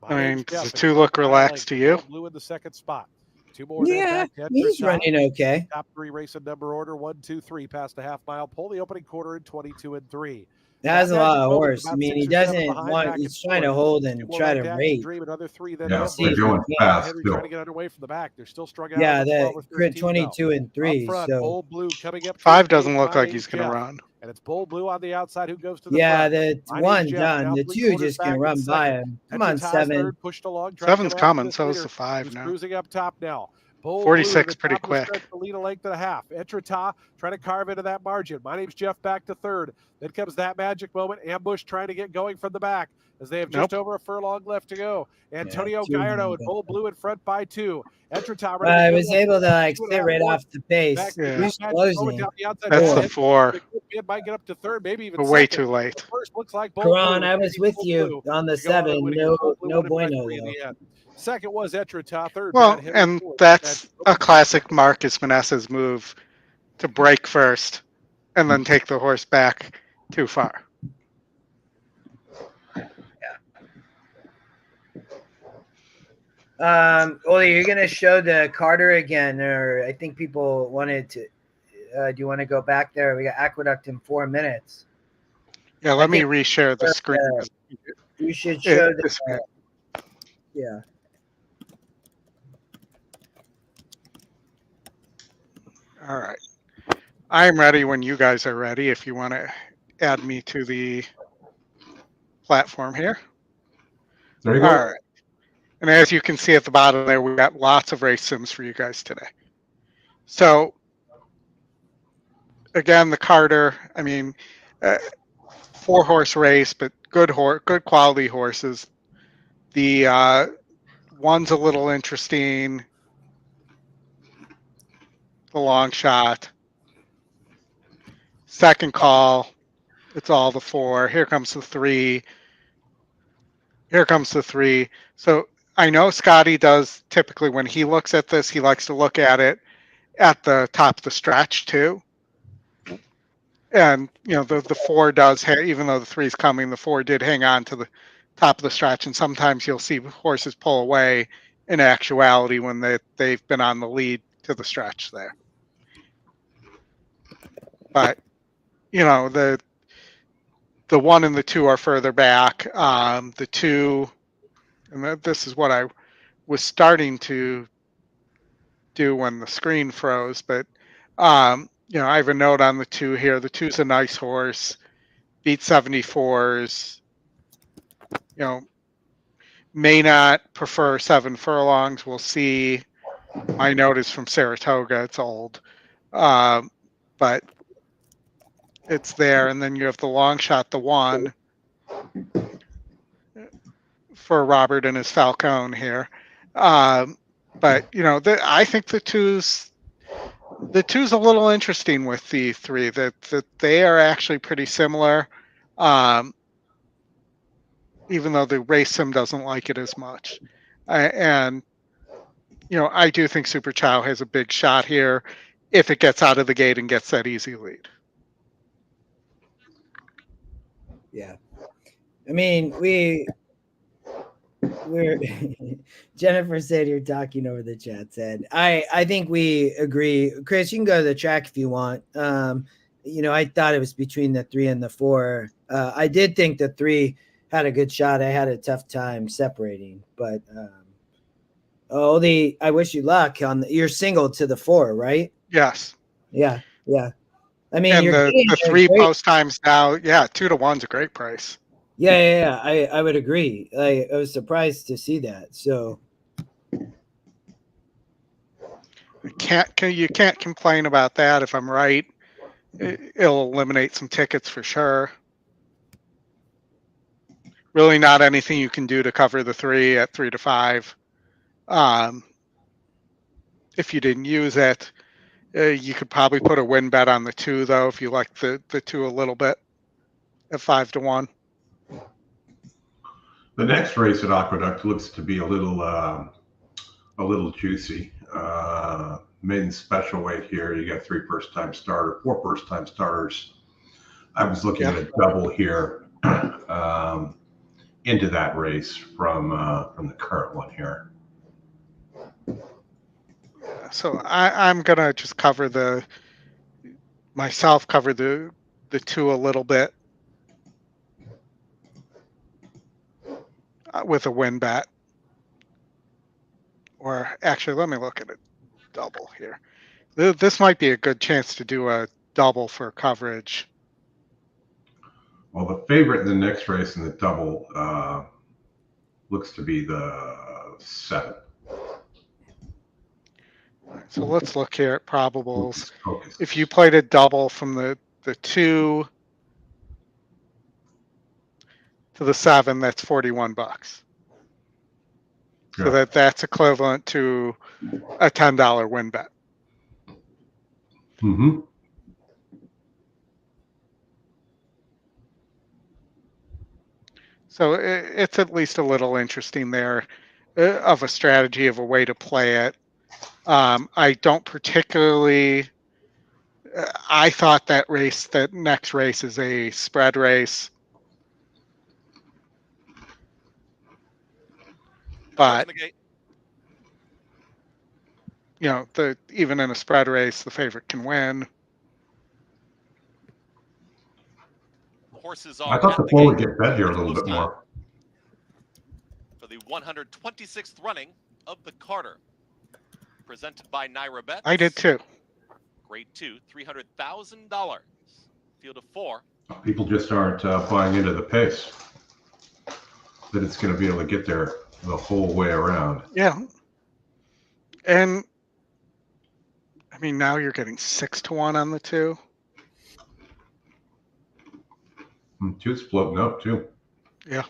I mean, does the 2 look relaxed to you? Blue in the 2nd spot. 2 more. Yeah, he's running okay. Top 3 race in number order 1, 2, 3 past the half-mile pole. The opening quarter in 22 and 3. That's a lot of horse. I mean, he doesn't want. He's trying to hold and try to rate. Another 3. Then yeah, they're going fast. Henry trying to get underway from the back. They're still struggling. Yeah, the 22 and 3. Front, so Bold Blue coming up. 5 doesn't look like he's going to run. And it's Bold Blue on the outside who goes to the front. The 1 done. The 2 just can run by him. Come on, 7. Pushed along. 7's coming. So is the 5 now. Cruising up top now. 46 pretty quick. Lead a length and a half. Etretat trying to carve into that margin. My name's Jeff back to 3rd. Then comes that magic moment. Ambush trying to get going from the back as they have just over a furlong left to go. Antonio Gallardo and Bold Blue in front by 2. Etretat. I was able to sit right off the pace. Who's closing? That's the 4. It might get up to 3rd, maybe even way too late. First looks like Karan, I was with you on the 7. No bueno though. Second was Etretat. 3rd. Well, and that's a classic Marcus Meneses move to break first and then take the horse back too far. Oli, you're going to show the Carter again, or I think people wanted to. Do you want to go back there? We got Aqueduct in 4 minutes. Yeah, let me reshare the screen. You should show this. Yeah. All right. I'm ready when you guys are ready, if you want to add me to the platform here. There you go. All right. And as you can see at the bottom there, we've got lots of race sims for you guys today. So, again, the Carter, I mean, 4-horse race, but good quality horses. The one's a little interesting. the long shot. Second call, it's all the 4. Here comes the 3. Here comes the 3. So I know Scotty does typically when he looks at this, he likes to look at it at the top of the stretch too. And the 4 does, even though the 3 is coming, the 4 did hang on to the top of the stretch. And sometimes you'll see horses pull away in actuality when they've been on the lead to the stretch there. But the 1 and the 2 are further back. The 2, and this is what I was starting to do when the screen froze, but I have a note on the 2 here. The 2's a nice horse, beat 74s. May not prefer 7 furlongs. We'll see. My note is from Saratoga. It's old, but it's there. And then you have the long shot, the 1 for Robert and his Falcone here. But I think the 2's a little interesting with the 3. That they are actually pretty similar, even though the race sim doesn't like it as much. And I do think Super Chow has a big shot here if it gets out of the gate and gets that easy lead. Yeah, I mean we're Jennifer said you're talking over the chat. Said I think we agree. Chris, you can go to the track if you want. I thought it was between the 3 and the 4. I did think the 3 had a good shot. I had a tough time separating, but I wish you luck on your single to the 4, right? Yes. Yeah. I mean, and the 3 post times now, 2 to 1's a great price. Yeah. I would agree. I was surprised to see that. So you can't complain about that. If I'm right, it'll eliminate some tickets for sure. Really not anything you can do to cover the 3 at 3 to 5. If you didn't use it, you could probably put a win bet on the 2 though, if you like the 2 a little bit at 5 to 1. The next race at Aqueduct looks to be a little juicy. Maiden special weight here. You got 3 first-time starters, 4 first-time starters. I was looking at a double here into that race from the current one here. So I'm gonna just cover the 2 a little bit with a win bet. Or actually, let me look at a double here. This might be a good chance to do a double for coverage. Well, the favorite in the next race in the double looks to be the 7. So let's look here at probables. If you played a double from the 2 to the 7, that's $41. So that's equivalent to a $10 win bet. Mm-hmm. So it's at least a little interesting there of a strategy, of a way to play it. I don't particularly. I thought that next race is a spread race. But even in a spread race, the favorite can win. Horses I are thought the 4 would get bet here a little bit more. For the 126th running of the Carter, presented by Naira Bets. I did too. Grade 2, $300,000. Field of 4. People just aren't buying into the pace that it's going to be able to get there the whole way around. Yeah. And I mean, now you're getting 6 to 1 on the 2. 2's floating up too. Yeah.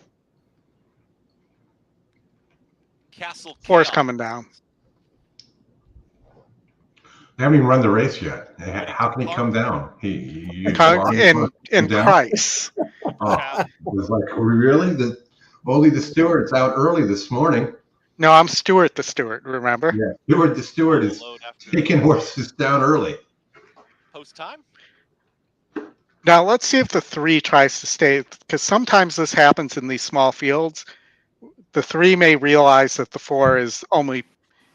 Castle 4's coming down. They haven't even run the race yet. Whittington How can he Park. come down? He In down. price. Oh, it was like, really? Only the Stewart's out early this morning. No, I'm Stuart the Stewart, remember? Yeah, the Stewart is Load after taking horses down early. post time. Now let's see if the 3 tries to stay, because sometimes this happens in these small fields. The 3 may realize that the 4 is only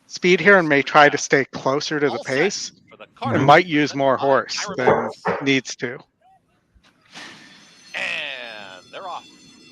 speed here and may try to stay closer to the All set pace for the and Carter might Race use more presented by horse Ira than Mills. needs to. And they're off.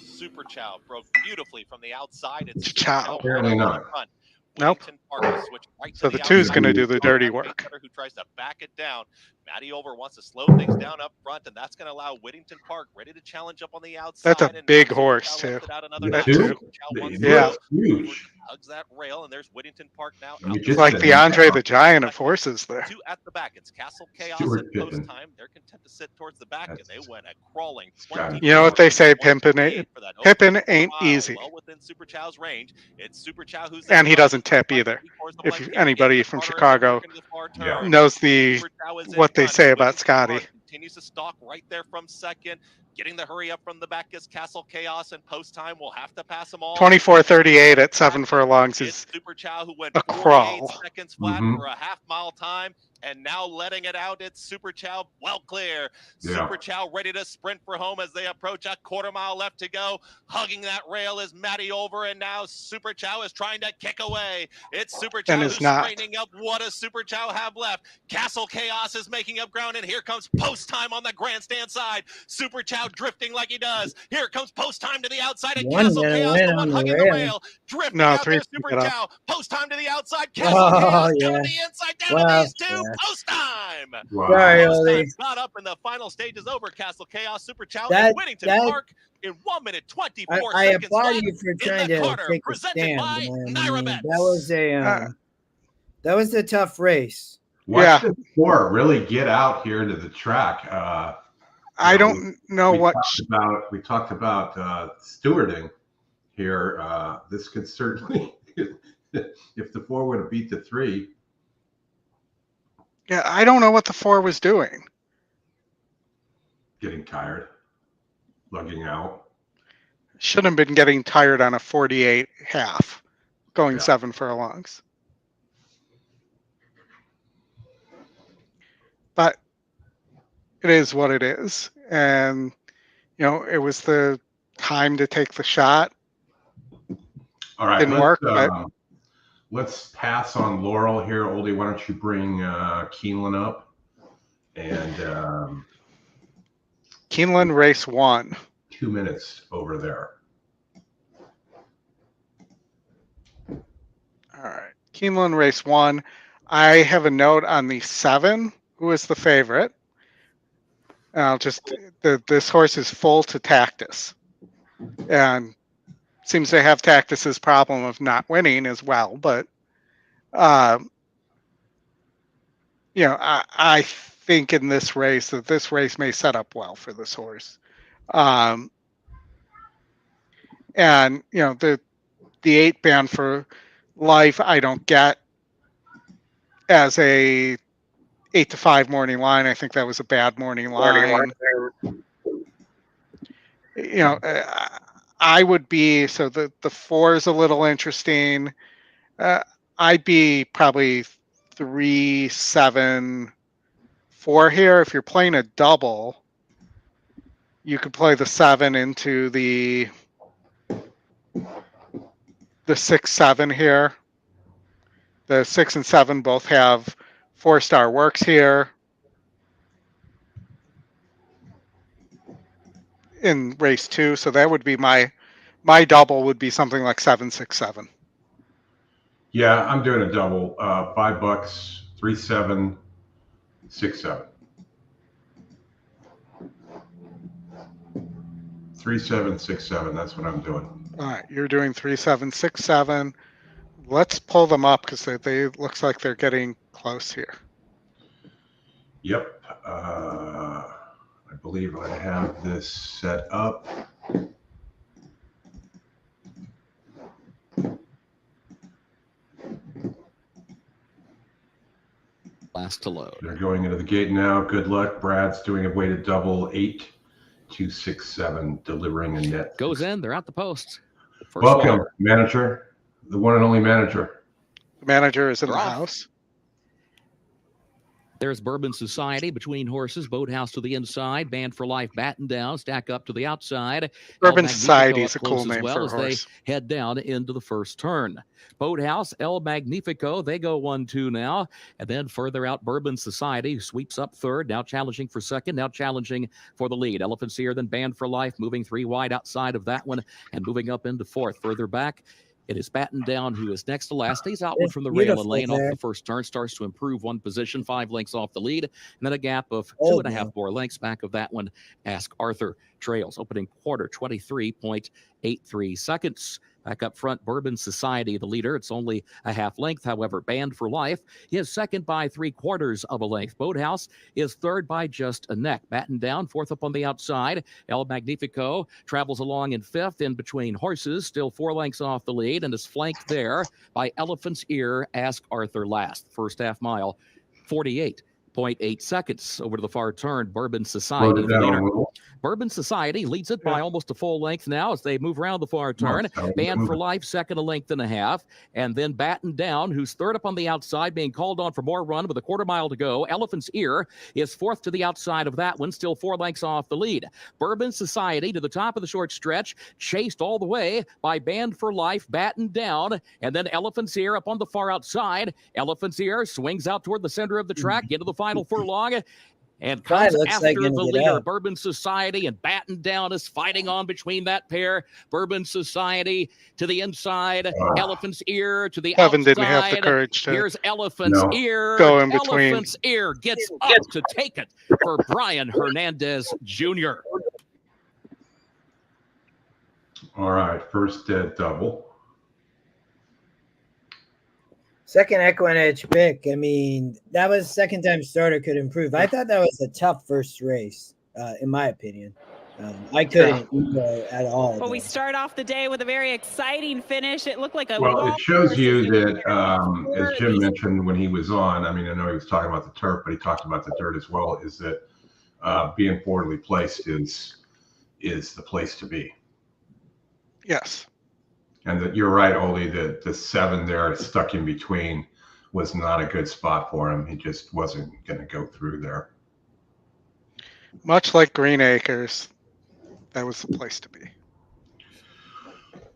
Super Chow broke beautifully from the outside. It's Super Chow. Chow Apparently right not. in front. Nope. Whittington Park will switch right So to the 2's outside. going to do the dirty Pace work. setter who tries to back it down. Matty Over wants to slow things down up front, and that's going to allow Whittington Park ready to challenge up on the outside. That's a and big now Super horse, Chow lets too. it out another That notch. too? Super Chow wants to Yeah. go. Huge. Hugs that rail, and there's Whittington Park now. I mean, out just the It's like said the Andre the Giant of horses there. 2 at the back. It's Castle Chaos Stuart and Post Pippin. Time. They're content to sit towards the back, and they That's went a crawling gotta 20. be You know what they say, 28 for that Pippin opening ain't mile, easy. well within Super Chow's range. It's Super Chow who's And in he front. doesn't tip Right either. before the If blank anybody gate, from Carter Chicago working the far Yeah. turn. knows Super Chow is in what they front. say about Whittington Scotty. Park continues to stalk right there from second. Getting the hurry up from the back is Castle Chaos, and Post Time will have to pass them all. 24:38 at 7 furlongs It's is Super Chow who went a 48 crawl. seconds flat Mhm. for a half-mile time, and now letting it out. It's Super Chow well clear. Yeah. Super Chow ready to sprint for home as they approach a quarter-mile left to go. Hugging that rail is Matty Over, and now Super Chow is trying to kick away. It's Super Chow And who's is not. straightening up. What does Super Chow have left? Castle Chaos is making up ground, and here comes Post Time on the grandstand side. Super Chow drifting like he does. Here comes Post Time to the outside, and One Castle gonna Chaos, win the one on the hugging rail. the rail. Drifting No, out 3 there, Super get up. Chow. Post Time to the outside. Castle Oh, Chaos yeah. down to the inside, down Well, to these 2. yeah. Post Time. Wow. Sorry, Post Oldy. Time's got up, and the final stage is over. Castle Chaos, Super Chow, That- and Whittington that- Park in 1 minute 24 I seconds applaud flat you for in trying the to Carter, take a presented stand, by man. Naira I mean, Bets. that was a tough race. Watch Yeah. the 4 really get out here to the track. I don't know what. We talked about stewarding here. This could certainly, if the 4 would have beat the 3. Yeah, I don't know what the 4 was doing. Getting tired, lugging out. Should have been getting tired on a 48 half, going Yeah. 7 furlongs. But it is what it is. And, you know, it was the time to take the shot. All right, Didn't work, but let's pass on Laurel here. Oldie, why don't you bring Keeneland up? And Keeneland race 1. 2 minutes over there. All right. Keeneland race 1. I have a note on the 7, who is the favorite. I'll just, this horse is full to Tactus. And seems to have Tactus's problem of not winning as well. But, you know, I think in this race that this race may set up well for this horse. And, you know, the 8 band for life, I don't get as a 8 to 5 morning line. I think that was a bad morning line. You know, I would be, so the 4 is a little interesting. I'd be probably 3, 7, 4 here. If you're playing a double, you could play the 7 into the 6, 7 here. The 6 and 7 both have 4-star works here. In race 2, so that would be my double would be something like 7, 6, 7. Yeah, I'm doing a double. $5, 3, 7, 6, 7. 3, 7, 6, 7. That's what I'm doing. All right, you're doing 3, 7, 6, 7. Let's pull them up because they looks like they're getting close here. Yep. I believe I have this set up. last to load. They're going into the gate now. Good luck. Brad's doing a weighted double 8-2-6-7, delivering a net. Goes in. They're out the post. First Welcome, swallow. manager, the one and only manager. The manager is in the They're off. house. There's Bourbon Society between horses. Boathouse to the inside. Band for Life batten down. Stack up to the outside. Bourbon El Magnifico Society is up a cool close as name well for a as horse. they head down into the first turn. Boathouse, El Magnifico, they go 1-2 now. And then further out, Bourbon Society who sweeps up third, now challenging for second, now challenging for the lead. Elephant's Ear, then Band for Life, moving 3 wide outside of that one and moving up into fourth. Further back, it is Batten Down, who is next to last. Stays outward It's from the rail and beautiful lane there. off the first turn. Starts to improve one position, 5 lengths off the lead. And then a gap of Oh, 2.5 more lengths back of that one. Ask Arthur trails. Opening quarter, 23.83 seconds. Back up front, Bourbon Society, the leader. It's only a half length. However, Band for Life is second by 3/4 of a length. Boathouse is third by just a neck. Batten Down, fourth up on the outside. El Magnifico travels along in fifth in between horses, still 4 lengths off the lead, and is flanked there by Elephant's Ear. Ask Arthur last. First half mile, 48.8 seconds. Over to the far turn, Bourbon Society, the leader. Bourbon Society leads it by almost a full length now as they move around the far turn. Band for Life, second, a length and a half. And then Batten Down, who's third up on the outside, being called on for more run with a 1/4 mile to go. Elephant's Ear is fourth to the outside of that one, still 4 lengths off the lead. Bourbon Society to the top of the short stretch, chased all the way by Band for Life, Batten Down, and then Elephant's Ear up on the far outside. Elephant's Ear swings out toward the center of the track, into the final furlong. And comes looks after like the gonna get leader, up. Bourbon Society, and Batten Down is fighting on between that pair. Bourbon Society to the inside, Elephant's Ear to the Kevin outside. didn't have the courage to Here's Elephant's Ear. go in between. Elephant's Ear gets up to take it for Brian Hernandez Jr. All right, first dead double. Second EquinEdge pick. I mean, that was second time starter could improve. I thought that was a tough first race, in my opinion. I couldn't at all. Well, we start off the day with a very exciting finish. It looked like a Well, long it shows course you as that, we as Jim mentioned when he was on, I mean, I know he was talking about the turf, but he talked about the dirt as well, is that being forwardly placed is the place to be. Yes. And that you're right, Oldie, that the 7 there stuck in between was not a good spot for him. He just wasn't going to go through there. Much like Green Acres, that was the place to be.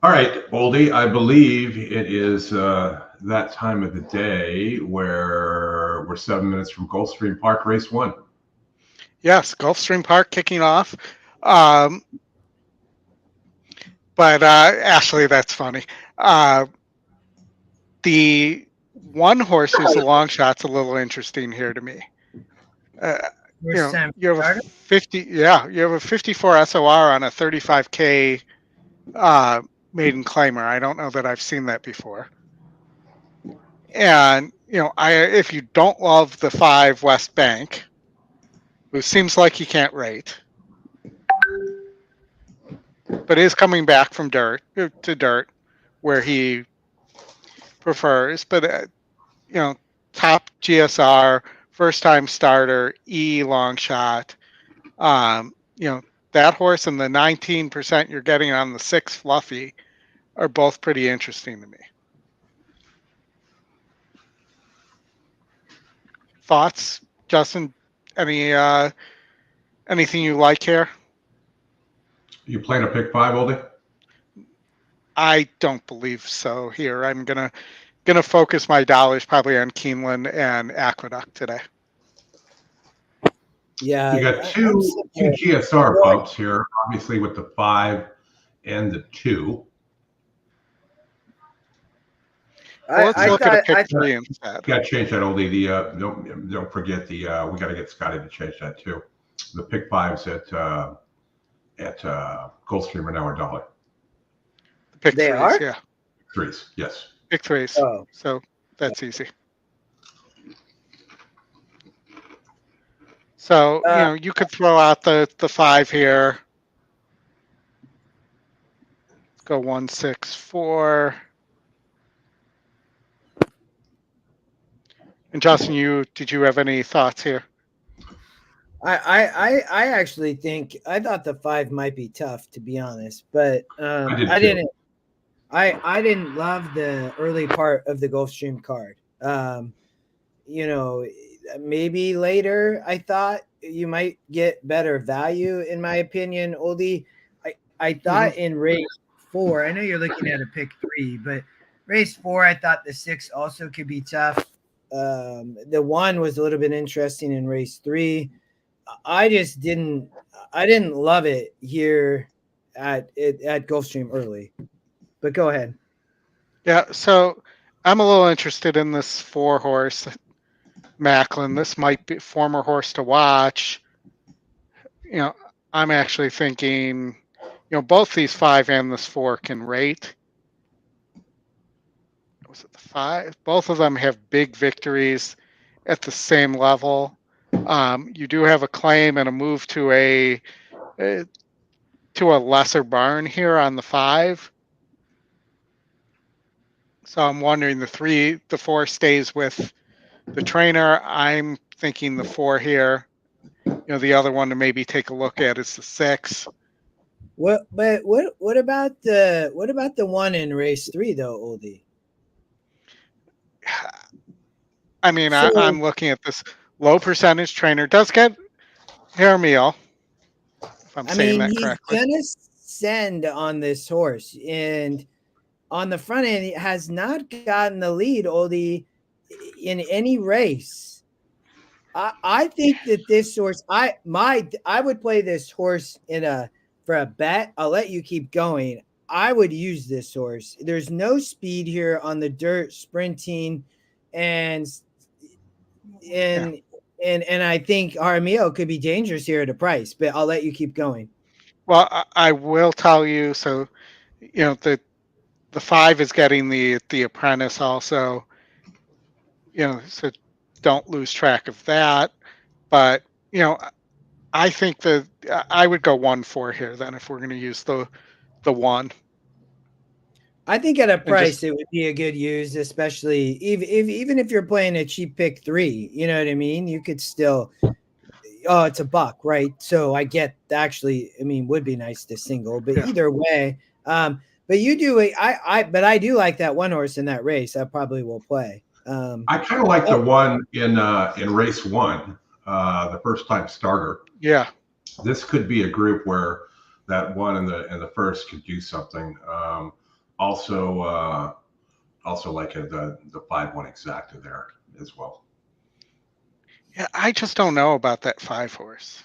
All right, Oldie, I believe it is that time of the day where we're 7 minutes from Gulfstream Park, race 1. Yes, Gulfstream Park kicking off. But actually, that's funny. The one horse who's a long shot's a little interesting here to me. You have a 54 SOR on a 35K maiden claimer. I don't know that I've seen that before. And if you don't love the 5 West Bank, who seems like he can't rate, but is coming back from dirt to dirt where he prefers. But, top GSR, first time starter, long shot. That horse and the 19% you're getting on the 6 Fluffy are both pretty interesting to me. Thoughts, Justin? Anything you like here? You playing a pick 5, Oldie? I don't believe so here. I'm gonna focus my dollars probably on Keeneland and Aqueduct today. Yeah, you got two GSR bumps here, obviously with the 5 and the 2. Let's look at a pick 3 instead. Got to change that, Oldie. Don't forget we got to get Scotty to change that too. The pick 5s at Gulfstream are now $1. Pick they 3s, are? yeah. 3s, yes. Pick 3s. Oh. So that's easy. So, you could throw out the 5 here. Let's go 1, 6, 4. And Justin, did you have any thoughts here? I actually think I thought the 5 might be tough, to be honest, but I didn't love the early part of the Gulfstream card. Maybe later I thought you might get better value, in my opinion. Oldie, I thought in race 4, I know you're looking at a pick 3, but race 4, I thought the 6 also could be tough. The 1 was a little bit interesting in race 3. I didn't love it here at Gulfstream early, but go ahead. Yeah, so I'm a little interested in this 4 horse, Macklin. This might be former horse to watch. I'm actually thinking, both these 5 and this 4 can rate. Was it the 5? Both of them have big victories at the same level. You do have a claim and a move to a lesser barn here on the 5. So I'm wondering the 4 stays with the trainer. I'm thinking the 4 here. The other one to maybe take a look at is the 6. What about the 1 in race 3 though, Oldie? I mean, I'm looking at this low percentage trainer. Does get hair meal, if I'm saying that correctly. He's gonna send on this horse, and on the front end, he has not gotten the lead, Oldie, in any race. I think that this horse, I would play this horse for a bet. I'll let you keep going. I would use this horse. There's no speed here on the dirt sprinting, and I think Armio could be dangerous here at a price, but I'll let you keep going. Well, I will tell you. So, the 5 is getting the apprentice also. So don't lose track of that. But I think that I would go 1-4 here then if we're going to use the 1. I think at a price it would be a good use, especially even if you're playing a cheap pick 3. You know what I mean? You could still. Oh, it's a buck, right? So I get would be nice to single, but either way, but you do. But I do like that 1 horse in that race. I probably will play. I kind of like the 1 in race 1, the first time starter. Yeah, this could be a group where that 1 in the first could do something. Also like the 5-1 exacta there as well. Yeah, I just don't know about that 5 horse.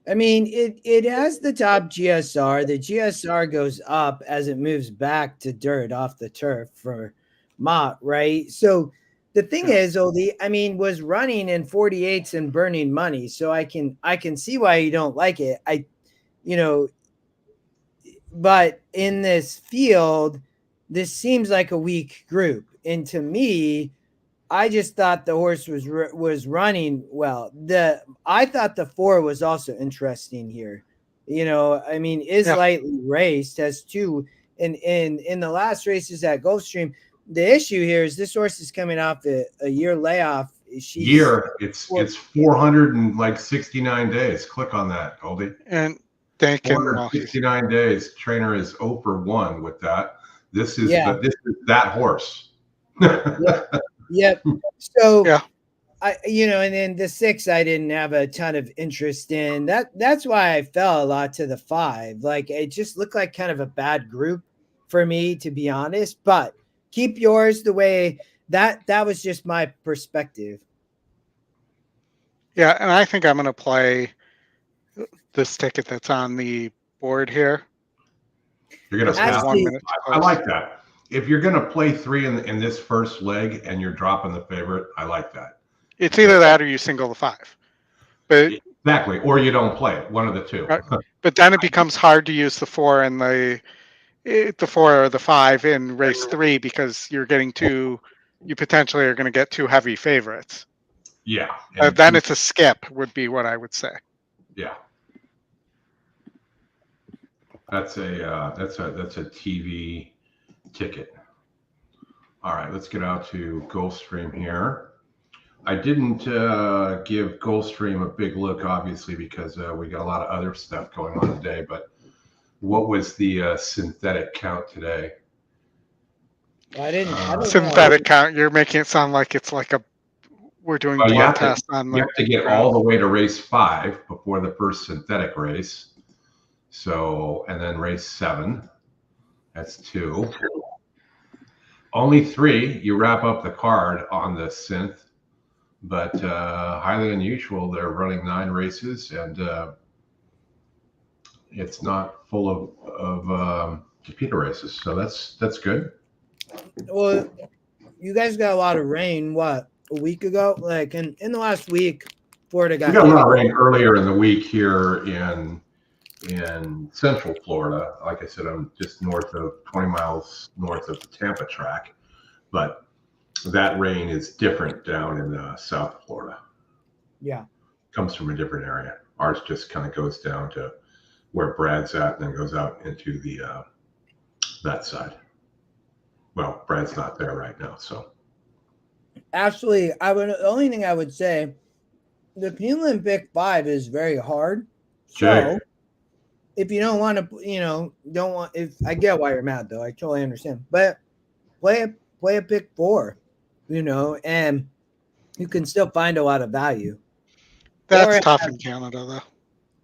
I mean, it has the top GSR. The GSR goes up as it moves back to dirt off the turf for Mott, right? So the thing is, Oldie, was running in 48s and burning money. So I can see why you don't like it. But in this field, this seems like a weak group. And to me, I just thought the horse was running well. I thought the 4 was also interesting here. Lightly raced, has 2 in the last races at Gulfstream. The issue here is this horse is coming off a year layoff. It's 469 days. Click on that, Goldie. And thank you. 469 days. Trainer is 0 for 1 with that. This is that horse. Yep. So and then the 6 I didn't have a ton of interest in. That's why I fell a lot to the 5. Like it just looked like kind of a bad group for me, to be honest. But keep yours the way that was just my perspective. Yeah, and I think I'm gonna play this ticket that's on the board here. You're gonna pass 1 minute. I like that. If you're going to play 3 in this first leg and you're dropping the favorite, I like that. It's either that or you single the 5. But exactly, or you don't play it. One of the 2. Right. But then it becomes hard to use the 4 and the 4 or the 5 in race 3 because you're getting you potentially are going to get 2 heavy favorites. Yeah. Then it's a skip would be what I would say. Yeah. That's a TV ticket. All right, let's get out to Gulfstream here. I didn't give Gulfstream a big look, obviously, because we got a lot of other stuff going on today. But what was the synthetic count today? I don't Synthetic count. You're making it sound like it's like we're doing Well, blood tests on you have to get all the way to race 5 before the first synthetic race. So, and then race 7, that's 2. Only 3, you wrap up the card on the synth, but highly unusual. They're running 9 races, and it's not full of computer races. So that's good. Well, you guys got a lot of rain, what, a week ago? Like in the last week, Florida got We got a lot of rain earlier in the week here in Central Florida. Like I said, I'm just 20 miles north of the Tampa track, but that rain is different down in South Florida. Yeah. Comes from a different area. Ours just kind of goes down to where Brad's at and then goes out into the that side. Well, Brad's not there right now, so. Actually, the only thing I would say, the Keeneland Pick 5 is very hard. So if you don't want to, if I get why you're mad though, I totally understand. But play a Pick 4, and you can still find a lot of value. That's tough in Canada though.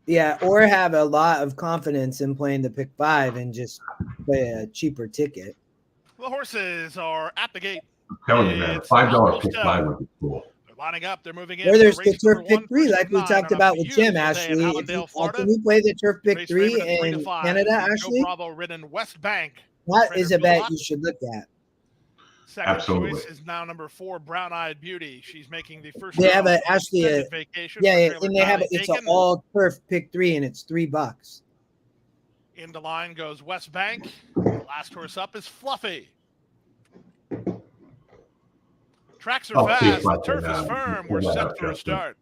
Yeah, or have a lot of confidence in playing the Pick 5 and just play a cheaper ticket. The horses are at the gate. I'm telling you, man, $5 Pick 5 would be cool. They're lining up. They're moving in. Or there's the Turf Pick 3, like we talked about with Jim, Ashley. Can you play the Turf Pick 3 in Canada, Ashley? Bravo ridden West Bank. That is a bet you should look at. Second choice is now number 4, Brown Eyed Beauty. She's making the first. They have vacation. And they have it's an all Turf Pick 3, and it's $3. Into line goes West Bank. The last horse up is Fluffy. Tracks are fast. The turf is firm. We're set for a start.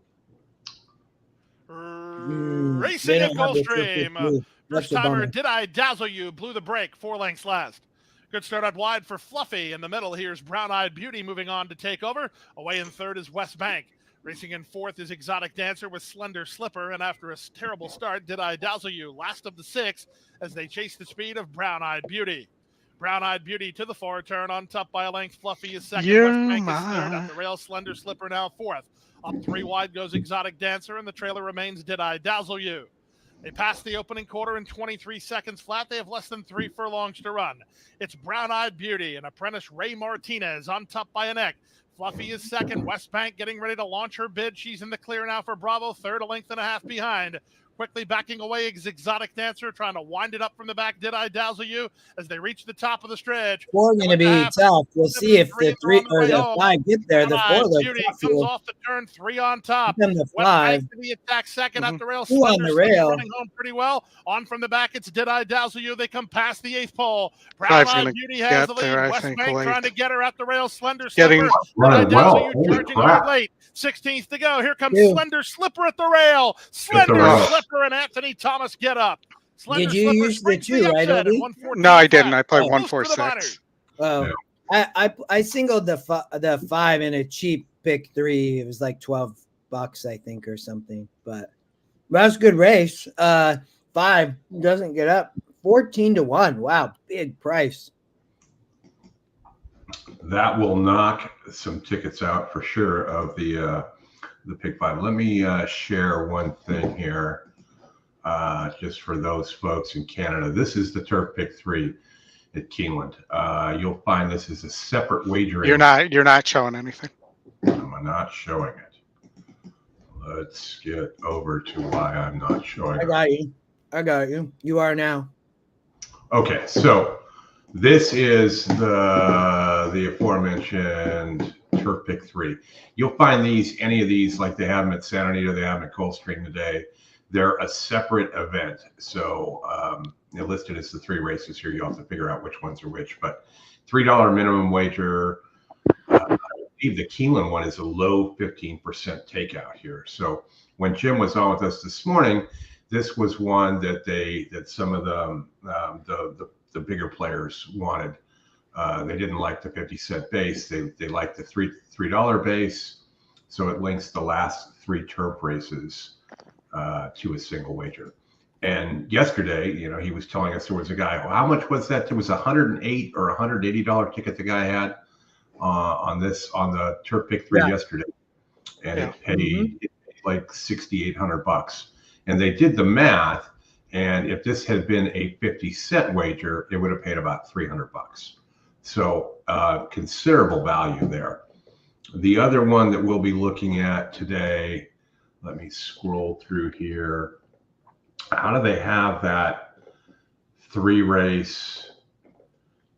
Racing at Gulfstream. First timer, Did I Dazzle You? Blew the break. 4 lengths last. Good start out wide for Fluffy. In the middle, here's Brown Eyed Beauty moving on to take over. Away in third is West Bank. Racing in fourth is Exotic Dancer with Slender Slipper. And after a terrible start, Did I Dazzle You? Last of the 6 as they chase the speed of Brown Eyed Beauty. Brown Eyed Beauty to the far turn, on top by a length. Fluffy is second. West Bank is third. At the rail, Slender Slipper now fourth. Up 3 wide goes Exotic Dancer, and the trailer remains Did I Dazzle You? They pass the opening quarter in 23 seconds flat. They have less than 3 furlongs to run. It's Brown Eyed Beauty and apprentice Ray Martinez on top by a neck. Fluffy is second. West Bank getting ready to launch her bid. She's in the clear now for Bravo. Third, a length and a half behind. Quickly backing away is Exotic Dancer, trying to wind it up from the back. Did I Dazzle You? As they reach the top of the stretch. 4 going to be tough. We'll see if the 3 or the 5 get there. The 4 looks Beauty comes off the turn, 3 on top. The 5 to the attack second up the rail. 2 on the rail. Running home pretty well. On from the back, it's Did I Dazzle You? They come past the 8th pole. Brown Eyed Beauty has the lead. West Bank trying to get her at the rail. Slender Slipper. Running well. Charging hard late. 16th to go. Here comes Slender Slipper at the rail. Slender Slipper and Anthony Thomas get up. Slender Did you Slipper use the 2, right, Odie? No, I didn't. I played 146. Oh, I singled the 5 in a cheap Pick 3. It was like $12, I think, or something. But that was a good race. 5 doesn't get up. 14-1. Wow, big price. That will knock some tickets out for sure of the Pick 5. Let me share one thing here, just for those folks in Canada. This is the Turf Pick 3 at Keeneland. You'll find this is a separate wagering. You're not showing anything. I'm not showing it. Let's get over to why I'm not showing it. I got you. You are now. Okay, so this is the aforementioned Turf Pick 3. You'll find any of these, like they have them at Santa Anita, they have them at Gulfstream today. They're a separate event. So they're listed as the 3 races here. You'll have to figure out which ones are which. But $3 minimum wager. I believe the Keeneland one is a low 15% takeout here. So when Jim was on with us this morning, this was one that some of the bigger players wanted. They didn't like the 50-cent base. They liked the $3 base. So it links the last 3 turf races to a single wager. And yesterday, he was telling us there was a guy, how much was that? It was $108 or $180 ticket the guy had on the Turf Pick 3 yesterday. And it paid like $6,800. And they did the math. And if this had been a 50-cent wager, it would have paid about $300. So considerable value there. The other one that we'll be looking at today, let me scroll through here. How do they have that 3-race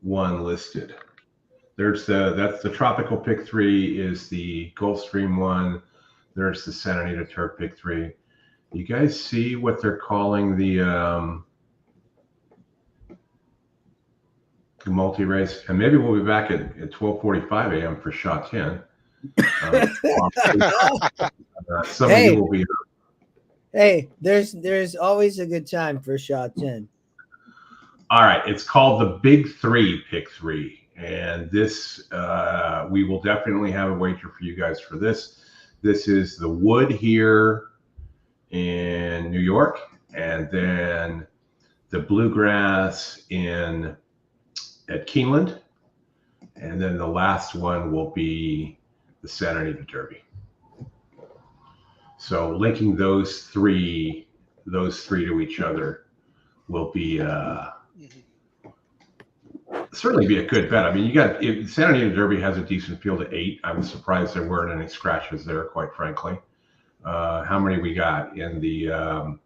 one listed? That's the Tropical Pick 3 is the Gulfstream one. There's the Santa Anita Turf Pick 3. You guys see what they're calling the multi-race? And maybe we'll be back at 12:45 a.m. for shot 10. Some of you will be. Hey, there's always a good time for shot 10. All right, it's called the Big 3 Pick 3, and this we will definitely have a wager for you guys for this. This is the Wood here in New York, and then the Bluegrass at Keeneland, and then the last one will be the Santa Anita Derby. So linking those three to each other will be certainly be a good bet. I mean, Santa Anita Derby has a decent field at 8. I'm surprised there weren't any scratches there, quite frankly. How many we got in the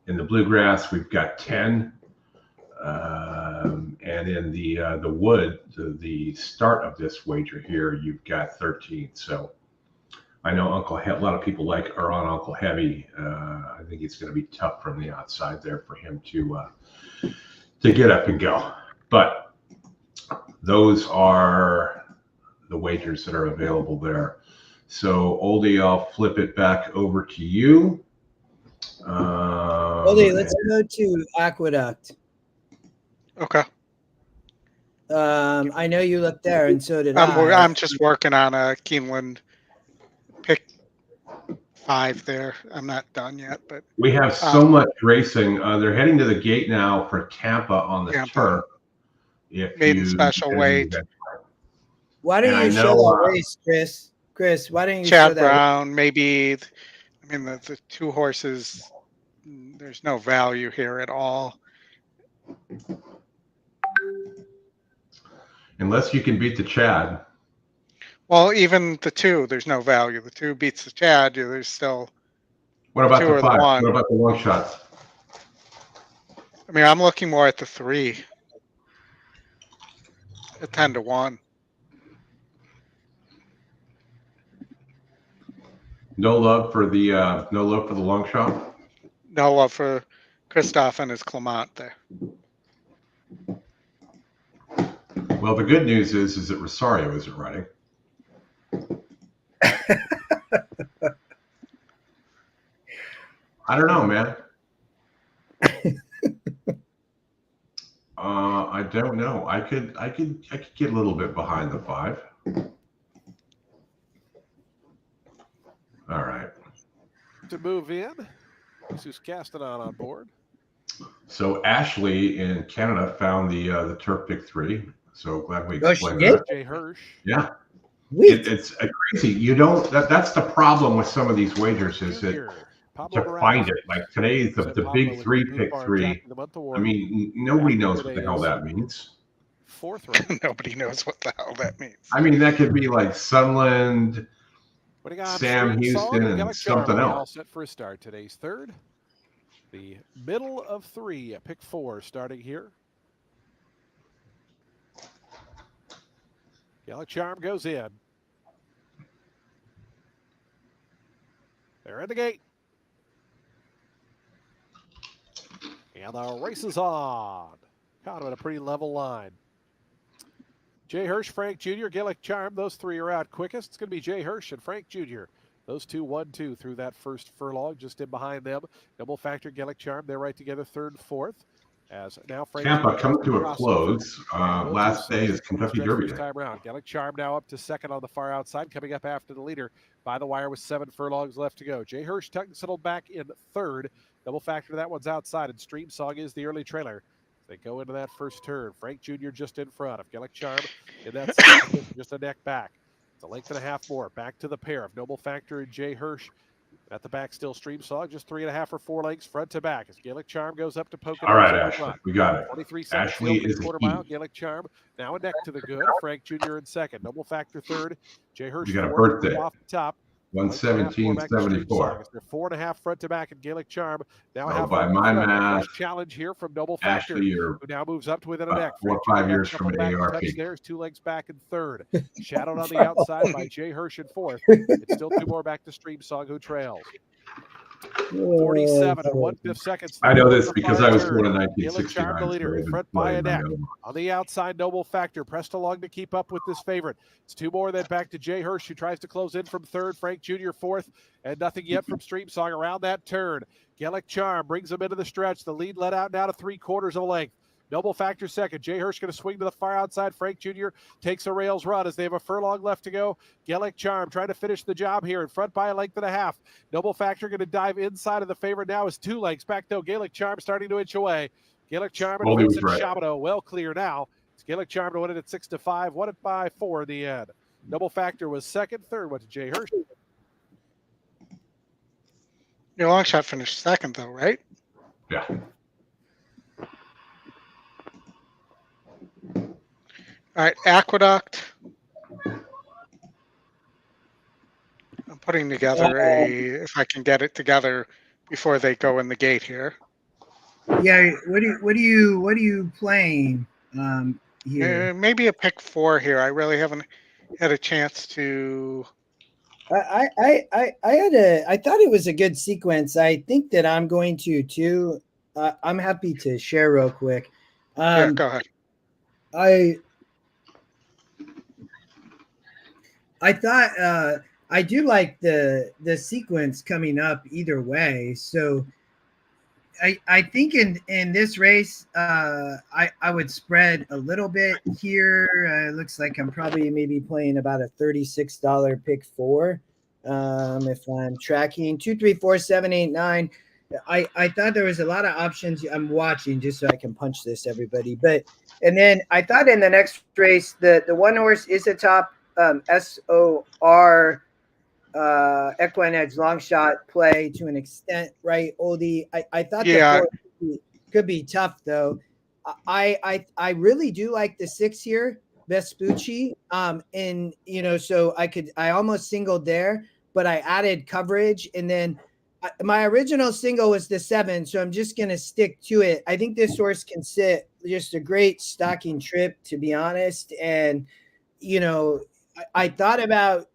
Bluegrass? We've got 10, and in the Wood, the start of this wager here, you've got 13. So I know a lot of people are on Uncle Heavy. I think it's going to be tough from the outside there for him to get up and go. But those are the wagers that are available there. So Oldie, I'll flip it back over to you. Oldie, let's go to Aqueduct. Okay. I know you looked there, and so did I. I'm just working on a Keeneland pick 5 there. I'm not done yet, but we have so much racing. They're heading to the gate now for Tampa on the turf. Maiden special weight. Why don't you show that race, Chris? Chris, why don't you show that? Chad Brown, maybe. I mean, the 2 horses, there's no value here at all. Unless you can beat the Chad. Well, even the 2, there's no value. The 2 beats the Chad. There's still. What about the 5? What about the long shots? I mean, I'm looking more at the 3. At 10-1. No love for the long shot. No love for Christophe and his Clement there. Well, the good news is that Rosario isn't riding. I don't know, man. I don't know. I could get a little bit behind the 5. All right. To move in, Jesus Castanon on board. So Ashley in Canada found the Turf Pick 3. So glad we explained that. Jay Hirsch. Yeah. It's crazy. You don't. That's the problem with some of these wagers is that to find it. Like today, the Big 3 Pick 3. I mean, nobody knows what the hell that means. 4th round. Nobody knows what the hell that means. I mean, that could be like Sunland, Sam Houston, and something else. All set for a start. Today's 3rd. The middle of 3 at Pick 4 starting here. Yellow Charm goes in. They're in the gate. And the race is on. Kind of at a pretty level line. Jay Hirsch, Frank Jr., Gaelic Charm. Those 3 are out quickest. It's going to be Jay Hirsch and Frank Jr. Those 2, 1-2 through that first furlong, just in behind them. Double Factor, Gaelic Charm, they're right together, 3rd and 4th. As now Frank Tampa coming to a across close. the Last day is Kentucky stretch Derby first Day. time round. Gallic Charm now up to second on the far outside, coming up after the leader by the wire with 7 furlongs left to go. Jay Hirsch settled back in third. Double factor, that one's outside, and Stream Song is the early trailer. They go into that first turn. Frank Jr. just in front of Gallic Charm in that second, just a neck back. It's a length and a half more. Back to the pair of Noble Factor and Jay Hirsch. At the back, still Stream Song, just 3.5 or 4 lengths front to back. As Gallic Charm goes up to Pocono. All right, Ashley, we got it. 23 seconds, Ashley is quarter key. mile. Gallic Charm now a neck to the good. Frank Jr. in second. Noble Factor third. Jay Hirsch You got a fourth, birthday. off the top. 117.74. They're 4.5 front to back in Gallic Charm. Now Oh, by my math, challenge here from Noble Factor, Ashley, you're who now moves up to within a neck. 4 or 5 years from an ARP. There's 2 legs back in third. Shadowed on the outside by Jay Hirsch in fourth. It's still 2 more back to Stream Song, who trails. 47 and 1/5 seconds. I know this because I was born in Gallic Charm, the 1969. leader, in front by a neck. On the outside, Noble Factor pressed along to keep up with this favorite. It's 2 more, then back to Jay Hirsch, who tries to close in from third. Frank Jr. fourth, and nothing yet from Stream Song around that turn. Gallic Charm brings him into the stretch. The lead let out now to 3/4 of a length. Noble Factor second. Jay Hirsch going to swing to the far outside. Frank Jr. takes a rails run as they have a furlong left to go. Gallic Charm trying to finish the job here in front by a length and a half. Noble Factor going to dive inside of the favorite now is 2 lengths back though. Gallic Charm starting to inch away. Gallic Charm and Vincent Shabano well clear now. It's Gallic Charm to win it at 6-5. Won it by 4 in the end. Noble Factor was second. Third went to Jay Hirsch. Your long shot finished second though, right? Yeah. All right, Aqueduct. I'm putting together if I can get it together before they go in the gate here. Yeah, what are you playing here? Maybe a pick 4 here. I really haven't had a chance to. I thought it was a good sequence. I think that I'm going to too. I'm happy to share real quick. Yeah, go ahead. I thought I do like the sequence coming up either way. So I think in this race I would spread a little bit here. It looks like I'm probably maybe playing about a $36 pick 4 if I'm tracking 2, 3, 4, 7, 8, 9. I thought there was a lot of options. I'm watching just so I can punch this, everybody. And then I thought in the next race the one horse is a top SOR EquinEdge long shot play to an extent, right, Oldie? I thought the 4 could be tough though. I really do like the 6 here, Vespucci. And so I almost singled there, but I added coverage, and then my original single was the 7, so I'm just gonna stick to it. I think this horse can sit just a great stocking trip, to be honest. And I thought about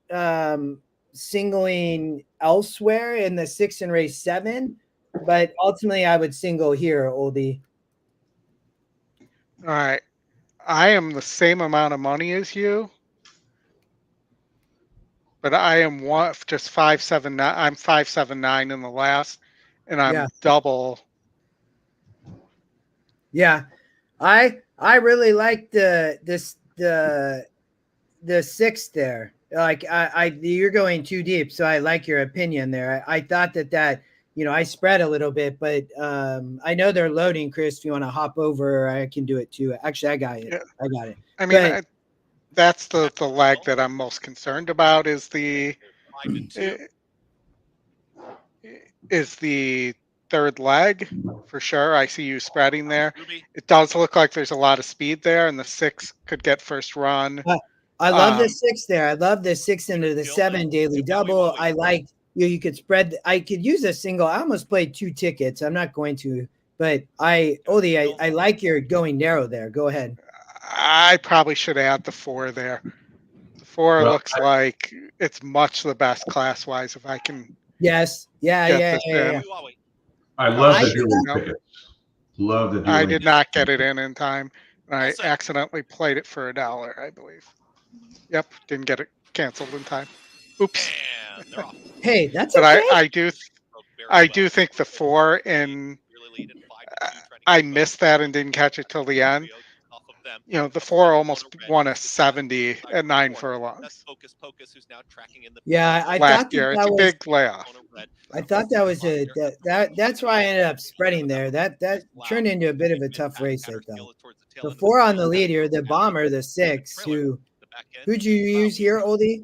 singling elsewhere in the 6 and race 7, but ultimately I would single here, Oldie. All right. I am the same amount of money as you, but I am just 5.79. I'm 5.79 in the last, and I'm double. Yeah, I really like the 6 there. Like you're going too deep, so I like your opinion there. I thought that I spread a little bit, but I know they're loading, Chris. If you want to hop over, I can do it too. Actually, I got it. Yeah. I got it. I mean, that's the leg that I'm most concerned about is the third leg for sure. I see you spreading there. It does look like there's a lot of speed there, and the 6 could get first run. I love the 6 there. I love the 6 into the 7 daily double. I like you could spread. I could use a single. I almost played 2 tickets. I'm not going to, but I like your going narrow there. Go ahead. I probably should add the 4 there. The 4 looks like it's much the best class wise. If I can. Yes. Yeah. I love the dueling tickets. Love the dueling. I did not get it in time. I accidentally played it for $1, I believe. Yep, didn't get it canceled in time. Oops. Hey, that's but okay. I do think the 4 in I missed that and didn't catch it till the end. You know, the 4 almost won a 70 at 9 furlongs. Yeah, I last thought year. that It's a was big layoff. I thought that was that's why I ended up spreading there. That turned into a bit of a tough race, I thought. The 4 on the leader, the bomber, the 6, who'd you use here, Oldie?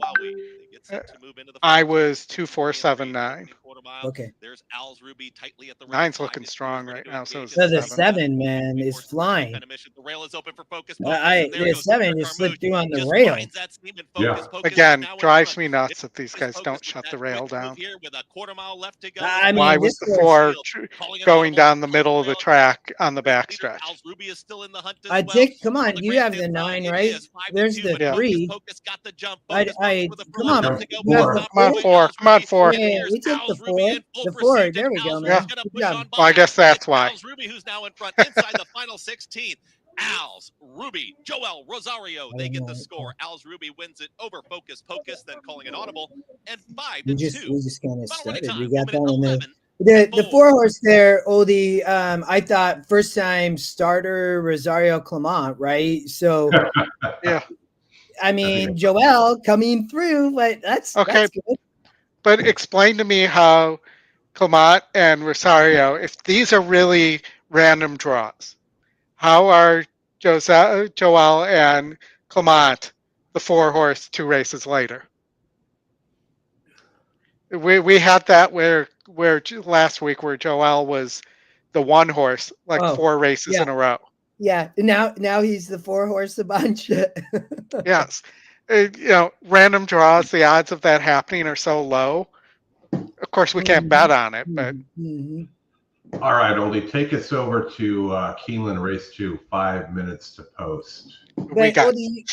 I was 2479. Okay. There's Al's Ruby tightly at the 9's looking strong right now. So So the 7, man, is flying. The rail is open for Focus. The 7 just slipped through on the rail. Yeah. Again, drives me nuts that these guys don't shut the rail down. I mean, Why was this the 4 going down the middle of the track on the backstretch? Dick, come on, you have the 9, right? There's the 3. Come on, Come on, 4. Come on, 4. Yeah, we took the 4. The 4. There we go, man. Yeah. Good job. Well, I guess that's why. Al's Ruby, who's now in front inside the final 16. Al's Ruby, Joel Rosario, they get the score. Al's Ruby wins it over Focus, then calling it audible. And 5-2. We just kind of Final running started. time, We got 1 minute that in 11. the 4 horse there, Oldie. I thought first time starter Rosario Clement, right? So Yeah. I mean, Joel coming through, but that's Okay. That's good. But explain to me how Clement and Rosario, if these are really random draws, how are Joel and Clement the 4 horse 2 races later? We had that where last week where Joel was the 1 horse, like 4 races in a row. Yeah. Now he's the 4 horse a bunch. Yes. You know, random draws, the odds of that happening are so low. Of course, we can't bet on it, but. All right, Oldie, take us over to Keeneland Race 2, 5 minutes to post. But Oldie,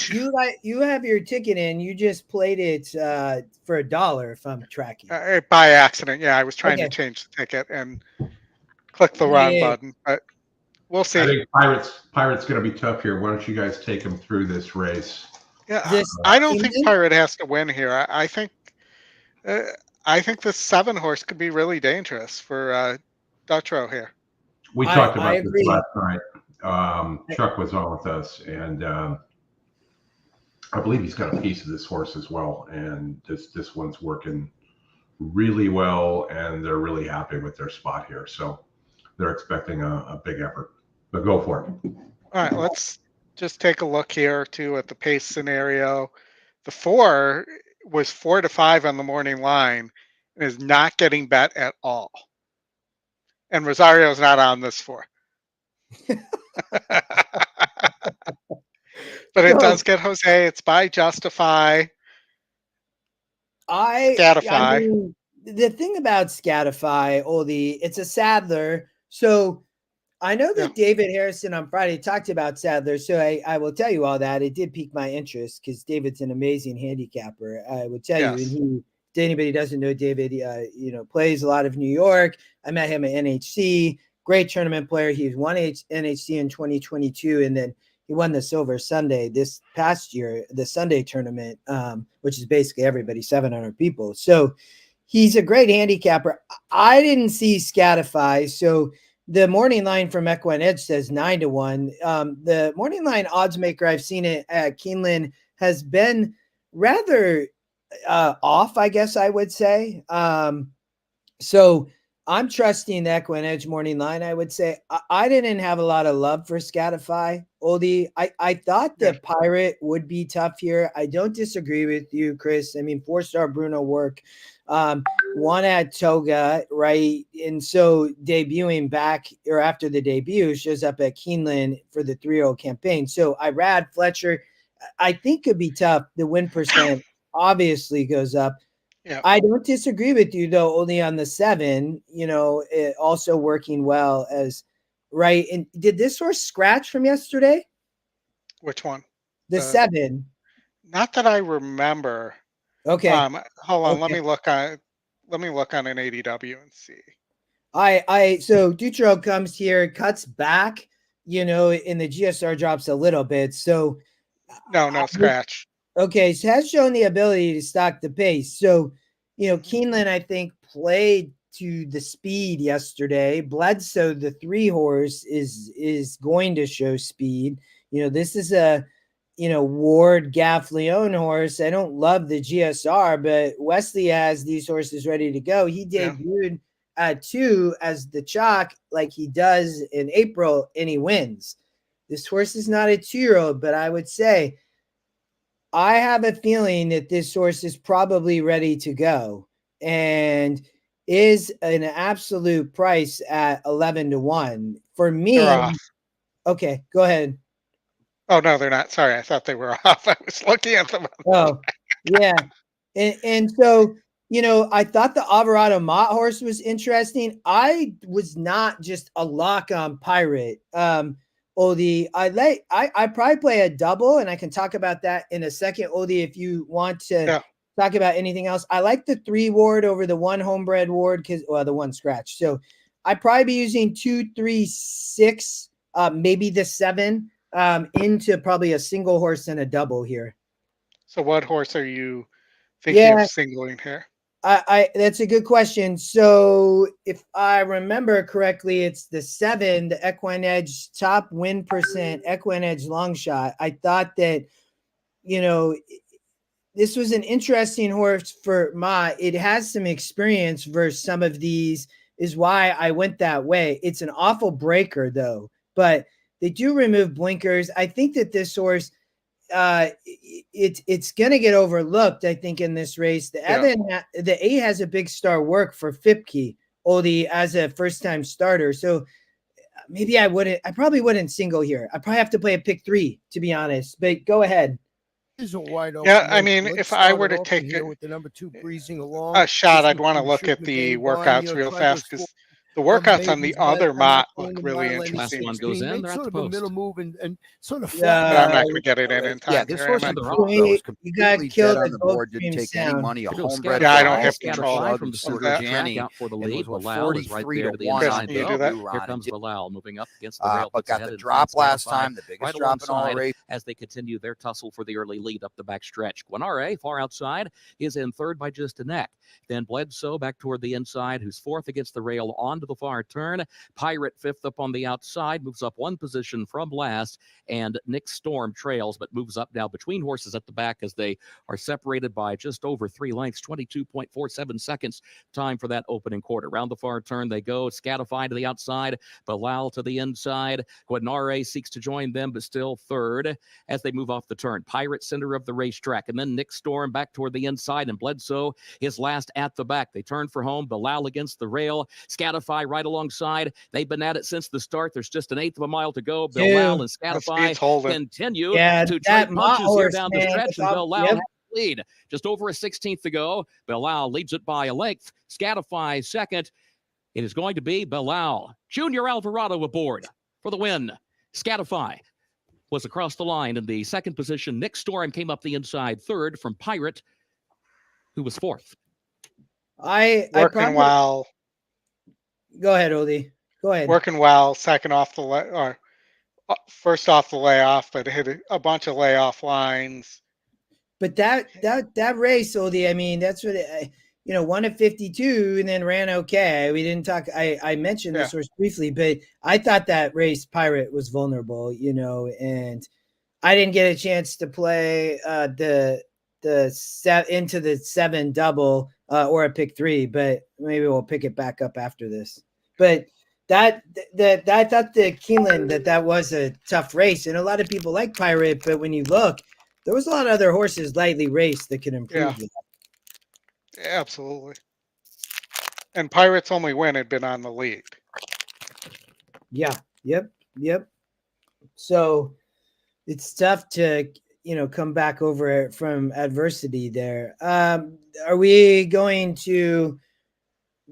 you have your ticket in. You just played it for $1, if I'm tracking. By accident, yeah. I was trying to change the ticket and click the wrong button, but we'll see. I think Pirate's going to be tough here. Why don't you guys take him through this race? Yeah, I don't think Pirate has to win here. I think the 7 horse could be really dangerous for Dutrow here. We talked about this last night. Chuck was on with us, and I believe he's got a piece of this horse as well. And this one's working really well, and they're really happy with their spot here. So they're expecting a big effort. But go for it. All right, let's just take a look here too at the pace scenario. The 4 was 4 to 5 on the morning line and is not getting bet at all. And Rosario's not on this 4. But it does get Jose. It's by Justify. I mean, the thing about Scatify, Oldie, it's a Sadler. So I know that David Harrison on Friday talked about Sadler. So I will tell you all that. It did pique my interest because David's an amazing handicapper. I would tell you, and if anybody doesn't know David, plays a lot of New York. I met him at NHC. Great tournament player. He won NHC in 2022, and then he won the Silver Sunday this past year, the Sunday tournament, which is basically everybody, 700 people. So he's a great handicapper. I didn't see Scatify. So the morning line from EquinEdge says 9-1. The morning line odds maker I've seen it at Keeneland has been rather off, I guess I would say. So I'm trusting the EquinEdge morning line. I would say I didn't have a lot of love for Scatify, Oldie. I thought that Pirate would be tough here. I don't disagree with you, Chris. I mean, 4-star Bruno work, one at Toga, right? And so debuting back or after the debut shows up at Keeneland for the 3-0 campaign. So Irad Fletcher, I think could be tough. The win percent obviously goes up. Yeah. I don't disagree with you though, only on the 7, it also working well as right. And did this horse scratch from yesterday? Which one? The 7. Not that I remember. Okay. Hold on. Okay. Let me look on an ADW and see. So Dutrow comes here, cuts back, and the GSR drops a little bit. So no scratch. Okay, so has shown the ability to stock the pace. So, Keeneland, I think, played to the speed yesterday. Bledsoe, the 3-horse, is going to show speed. This is a Ward Gaff Leone horse. I don't love the GSR, but Wesley has these horses ready to go. He debuted at 2 as the chalk like he does in April, and he wins. This horse is not a 2-year-old, but I would say I have a feeling that this horse is probably ready to go and is an absolute price at 11-1 for me. They're off. Okay, go ahead. Oh no, they're not. Sorry, I thought they were off. I was looking at them. Oh, yeah, and so I thought the Alvarado Mott horse was interesting. I was not just a lock on Pirate. Oldie, I probably play a double, and I can talk about that in a second, Oldie, if you want to talk about anything else. I like the 3 Ward over the 1 homebred Ward because the 1 scratch. So I'd probably be using 2, 3, 6, maybe the 7 into probably a single horse and a double here. So what horse are you thinking of singling here? I that's a good question. So if I remember correctly, it's the 7, the EquinEdge top win percent, EquinEdge long shot. I thought that, this was an interesting horse for Ma. It has some experience versus some of these, is why I went that way. It's an awful breaker though, but they do remove blinkers. I think that this horse, it's going to get overlooked, I think, in this race. The 8 has a big star work for Fipke, Oldie, as a first-time starter. So maybe I probably wouldn't single here. I probably have to play a pick 3, to be honest, but go ahead. Is a wide open. Yeah, I mean, if I were to take with the number 2 breezing along a shot, I'd want to look at the workouts real fast because the workouts on the other Mott look really interesting. Last one goes in, they're at the sort of a post. middle move and sort of But I'm not going to get it in time. Yeah, this here, horse am on the I? road though is You got completely killed dead on at the board. Didn't Gulfstream take any Sound. money. A Little homebred. Yeah, I don't ball, have Scatter control Fly from the Super that. Jenny. Out for the and lead. was Bilal is right 43 there to to the 1 Chris, on inside. can you the do that? blue Here run. comes Bilal moving up against the rail. But puts got ahead the in drop front, last Scatter Fly time, the biggest right drop in all alongside race. as they continue their tussle for the early lead up the back stretch. Guinare, far outside, is in third by just a neck. Then Bledsoe back toward the inside, who's 4th against the rail onto the far turn. Pirate 5th up on the outside, moves up 1 position from last, and Nick Storm trails, but moves up now between horses at the back as they are separated by just over 3 lengths, 22.47 seconds time for that opening quarter. Round the far turn they go. Scatify to the outside, Bilal to the inside. Guinare seeks to join them, but still 3rd as they move off the turn. Pirate center of the racetrack, and then Nick Storm back toward the inside, and Bledsoe is last at the back. They turn for home. Bilal against the rail. Scatify right alongside. They've been at it since the start. There's just an 1/8 of a mile to go. Bilal and Scatify continue to trade punches here down the stretch, and Bilal has the lead. Just over a 16th to go. Bilal leads it by a length. Scatify second. It is going to be Bilal. Junior Alvarado aboard for the win. Scatify was across the line in the second position. Nick Storm came up the inside 3rd from Pirate, who was 4th. Working well. Go ahead, Oldie. Go ahead. Working well. Second off the or first off the layoff, but hit a bunch of layoff lines. But that race, Oldie, I mean, that's what won at 52 and then ran okay. We didn't talk. I mentioned this horse briefly, but I thought that race Pirate was vulnerable, and I didn't get a chance to play into the 7 double or a pick 3, but maybe we'll pick it back up after this. But I thought the Keeneland that was a tough race, and a lot of people like Pirate, but when you look, there was a lot of other horses lightly raced that could improve that. Yeah, absolutely. And Pirate's only win had been on the lead. Yeah. Yep. So it's tough to come back over it from adversity there. Are we going to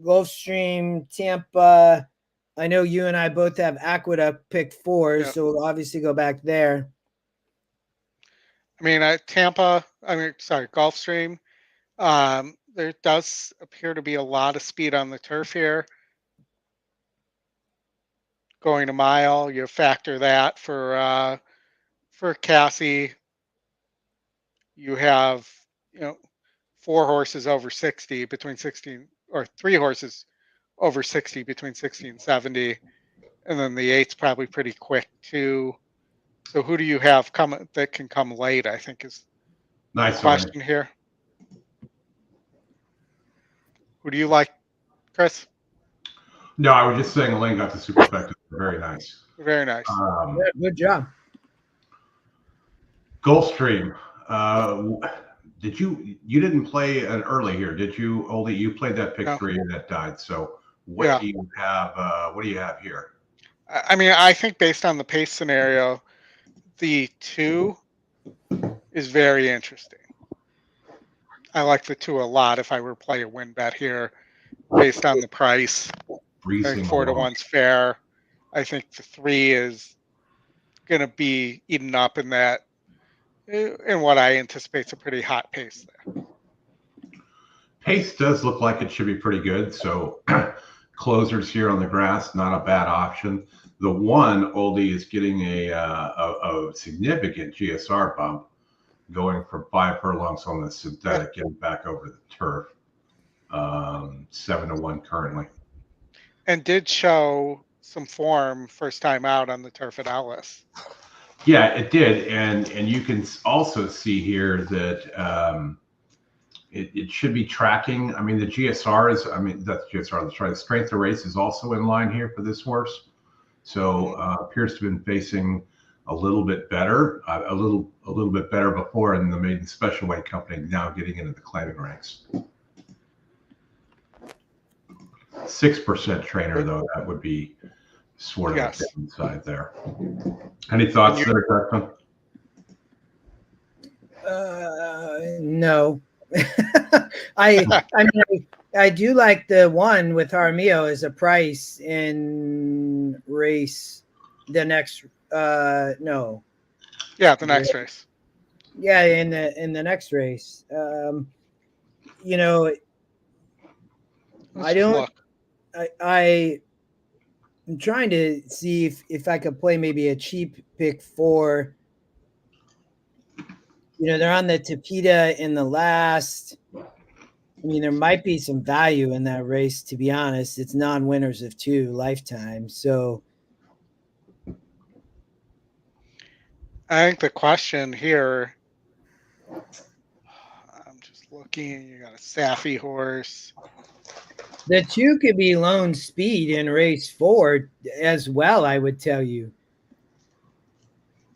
Gulfstream, Tampa? I know you and I both have Aqueduct pick 4, so we'll obviously go back there. I mean, Gulfstream. There does appear to be a lot of speed on the turf here. Going a mile, you factor that for Cassie. You have 4 horses over 60, between 60 or 3 horses over 60, between 60 and 70. And then the 8's probably pretty quick too. So who do you have come that can come late, I think is the Nice. question here. Who do you like, Chris? No, I was just saying Elaine got the superspectus. Very nice. Very nice. Good job. Gulfstream. You didn't play an early here, did you, Oldie? You played that pick 3 that died. So what do you have? What do you have here? I mean, I think based on the pace scenario, the 2 is very interesting. I like the 2 a lot. If I were to play a win bet here, based on the price, I think 4 to 1's fair. I think the 3 is going to be eaten up in that, in what I anticipate is a pretty hot pace there. Pace does look like it should be pretty good. So closers here on the grass, not a bad option. The 1, Oldie, is getting a significant GSR bump, going from 5 furlongs on the synthetic, getting back over the turf. 7 to 1 currently. And did show some form first time out on the turf at Alice. Yeah, it did. And you can also see here that it should be tracking. I mean, the GSR is, that's GSR, that's right. The strength of race is also in line here for this horse. So appears to have been facing a little bit better, a little bit better before in the maiden special weight company, now getting into the claiming ranks. 6% trainer, though, that would be sort of a downside there. Any thoughts there, Justin? No. I do like the 1 with Jaramillo as a price in race. The next, no. Yeah, the next race. Yeah, in the next race. You know, I don't. I'm trying to see if I could play maybe a cheap pick 4. You know, they're on the Tapeta in the last. I mean, there might be some value in that race, to be honest. It's non-winners of 2 lifetime. So I think the question here, I'm just looking, you got a Saffy horse. The 2 could be lone speed in race 4 as well, I would tell you.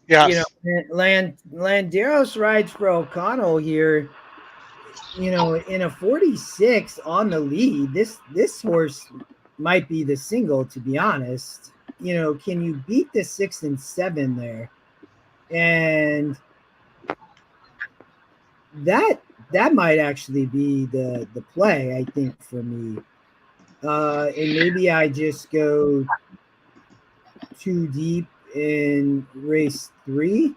Yes. You know, Landeros rides for O'Connell here, you know, in a 46 on the lead. This horse might be the single, to be honest. You know, can you beat the 6 and 7 there? And that might actually be the play, I think, for me. And maybe I just go too deep in race 3.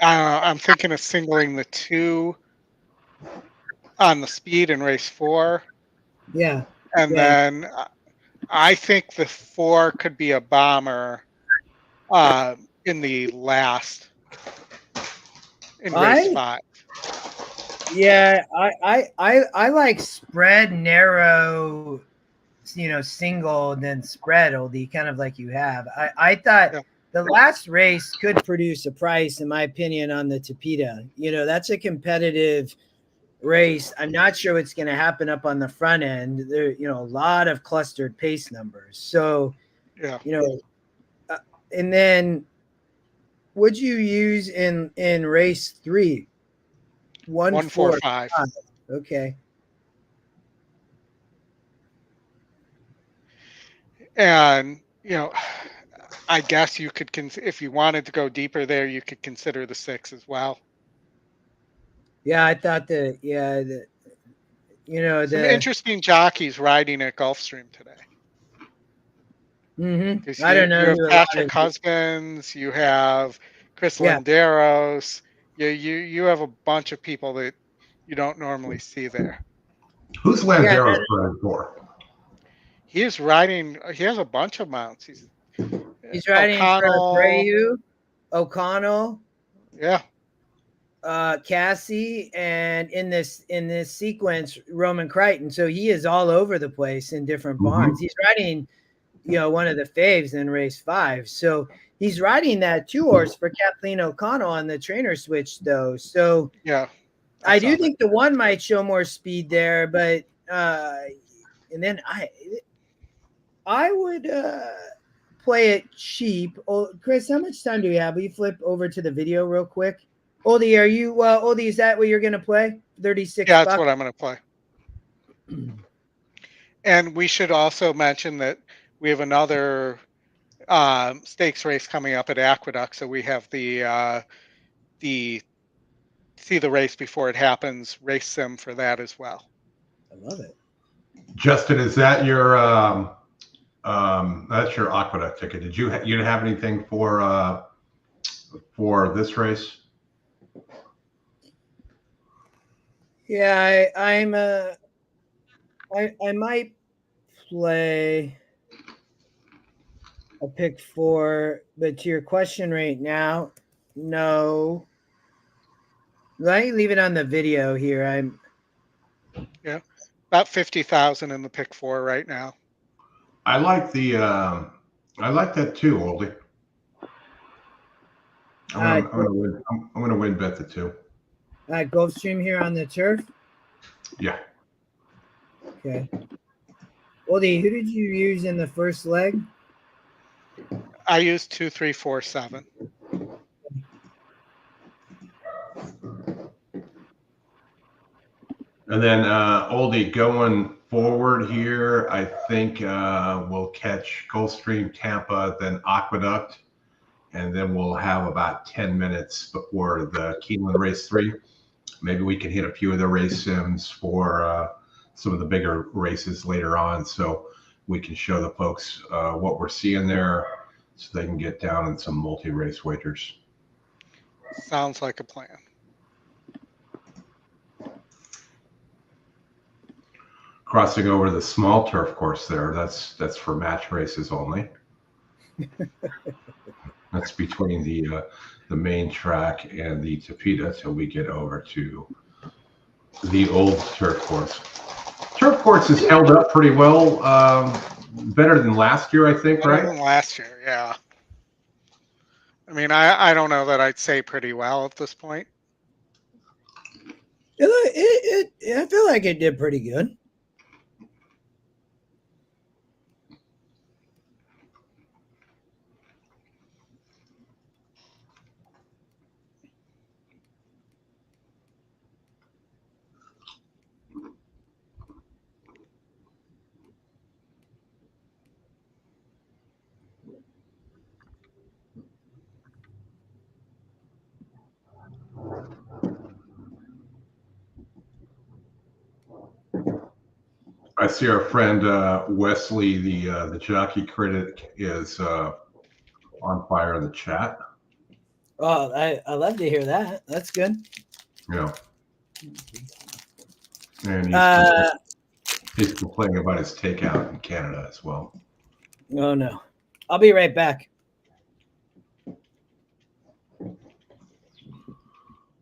I'm thinking of singling the 2 on the speed in race 4. Yeah. And then I think the 4 could be a bomber in the last, in race 5. Yeah, I like spread narrow, you know, single, then spread, Oldie, kind of like you have. I thought the last race could produce a price, in my opinion, on the Tapeta. You know, that's a competitive race. I'm not sure what's going to happen up on the front end. There, you know, a lot of clustered pace numbers. So, you know, and then would you use in race 3? 1, 4, 5. Okay. And, you know, I guess you could, if you wanted to go deeper there, you could consider the 6 as well. Yeah, I thought you know, some interesting jockeys riding at Gulfstream today. Mm-hmm. I don't know. You have Patrick Husbands, you have Chris Landeros, you have a bunch of people that you don't normally see there. Who's Landeros riding for? He is riding. He has a bunch of mounts. He's riding for Abreu, O'Connell. Yeah. Cassie, and in this sequence, Roman Crichton. So he is all over the place in different barns. He's riding, one of the faves in race 5. So he's riding that 2-horse for Kathleen O'Connell on the trainer switch, though. So yeah, I do think the 1 might show more speed there, but and then I would play it cheap. Oh, Chris, how much time do we have? Will you flip over to the video real quick? Oldie, are you Oldie, is that what you're gonna play? 36 Yeah, bucks? that's what I'm gonna play. And we should also mention that we have another stakes race coming up at Aqueduct. So we have the see the race before it happens, race sim for that as well. I love it. Justin, is that your that's your Aqueduct ticket? Did you you didn't have anything for this race? Yeah, I might play a pick 4, but to your question right now, no. Let me leave it on the video here. Yeah, about 50,000 in the pick 4 right now. I like the I like that too, Oldie. I'm gonna win bet the 2. Gulfstream here on the turf. Yeah. Okay. Oldie, who did you use in the first leg? I used 2, 3, 4, 7. And then Oldie, going forward here, I think we'll catch Gulfstream, Tampa, then Aqueduct, and then we'll have about 10 minutes before the Keeneland race 3. Maybe we can hit a few of the race sims for some of the bigger races later on, so we can show the folks what we're seeing there, so they can get down in some multi-race wagers. Sounds like a plan. Crossing over the small turf course there, that's for match races only. That's between the main track and the Tapeta till we get over to the old turf course. Turf course has held up pretty well, better than last year, I think, Better right? than last year, yeah. I mean, I don't know that I'd say pretty well at this point. I feel like it did pretty good. I see our friend Wesley, the jockey critic, is on fire in the chat. Oh, I love to hear that. That's good. Yeah. And he's complaining about his takeout in Canada as well. Oh no. I'll be right back.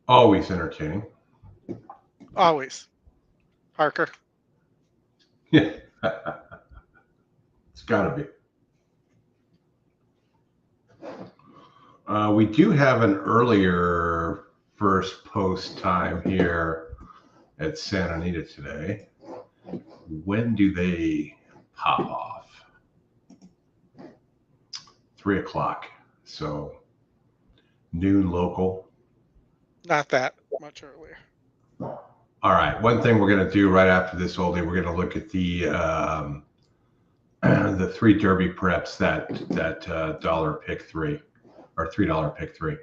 Always entertaining. Always. Parker. Yeah. It's got to be. We do have an earlier first post time here at Santa Anita today. When do they pop off? 3 o'clock. So noon local. Not that much earlier. All right. One thing we're going to do right after this, Oldie, we're going to look at the 3 Derby preps that dollar pick 3 or $3 pick 3.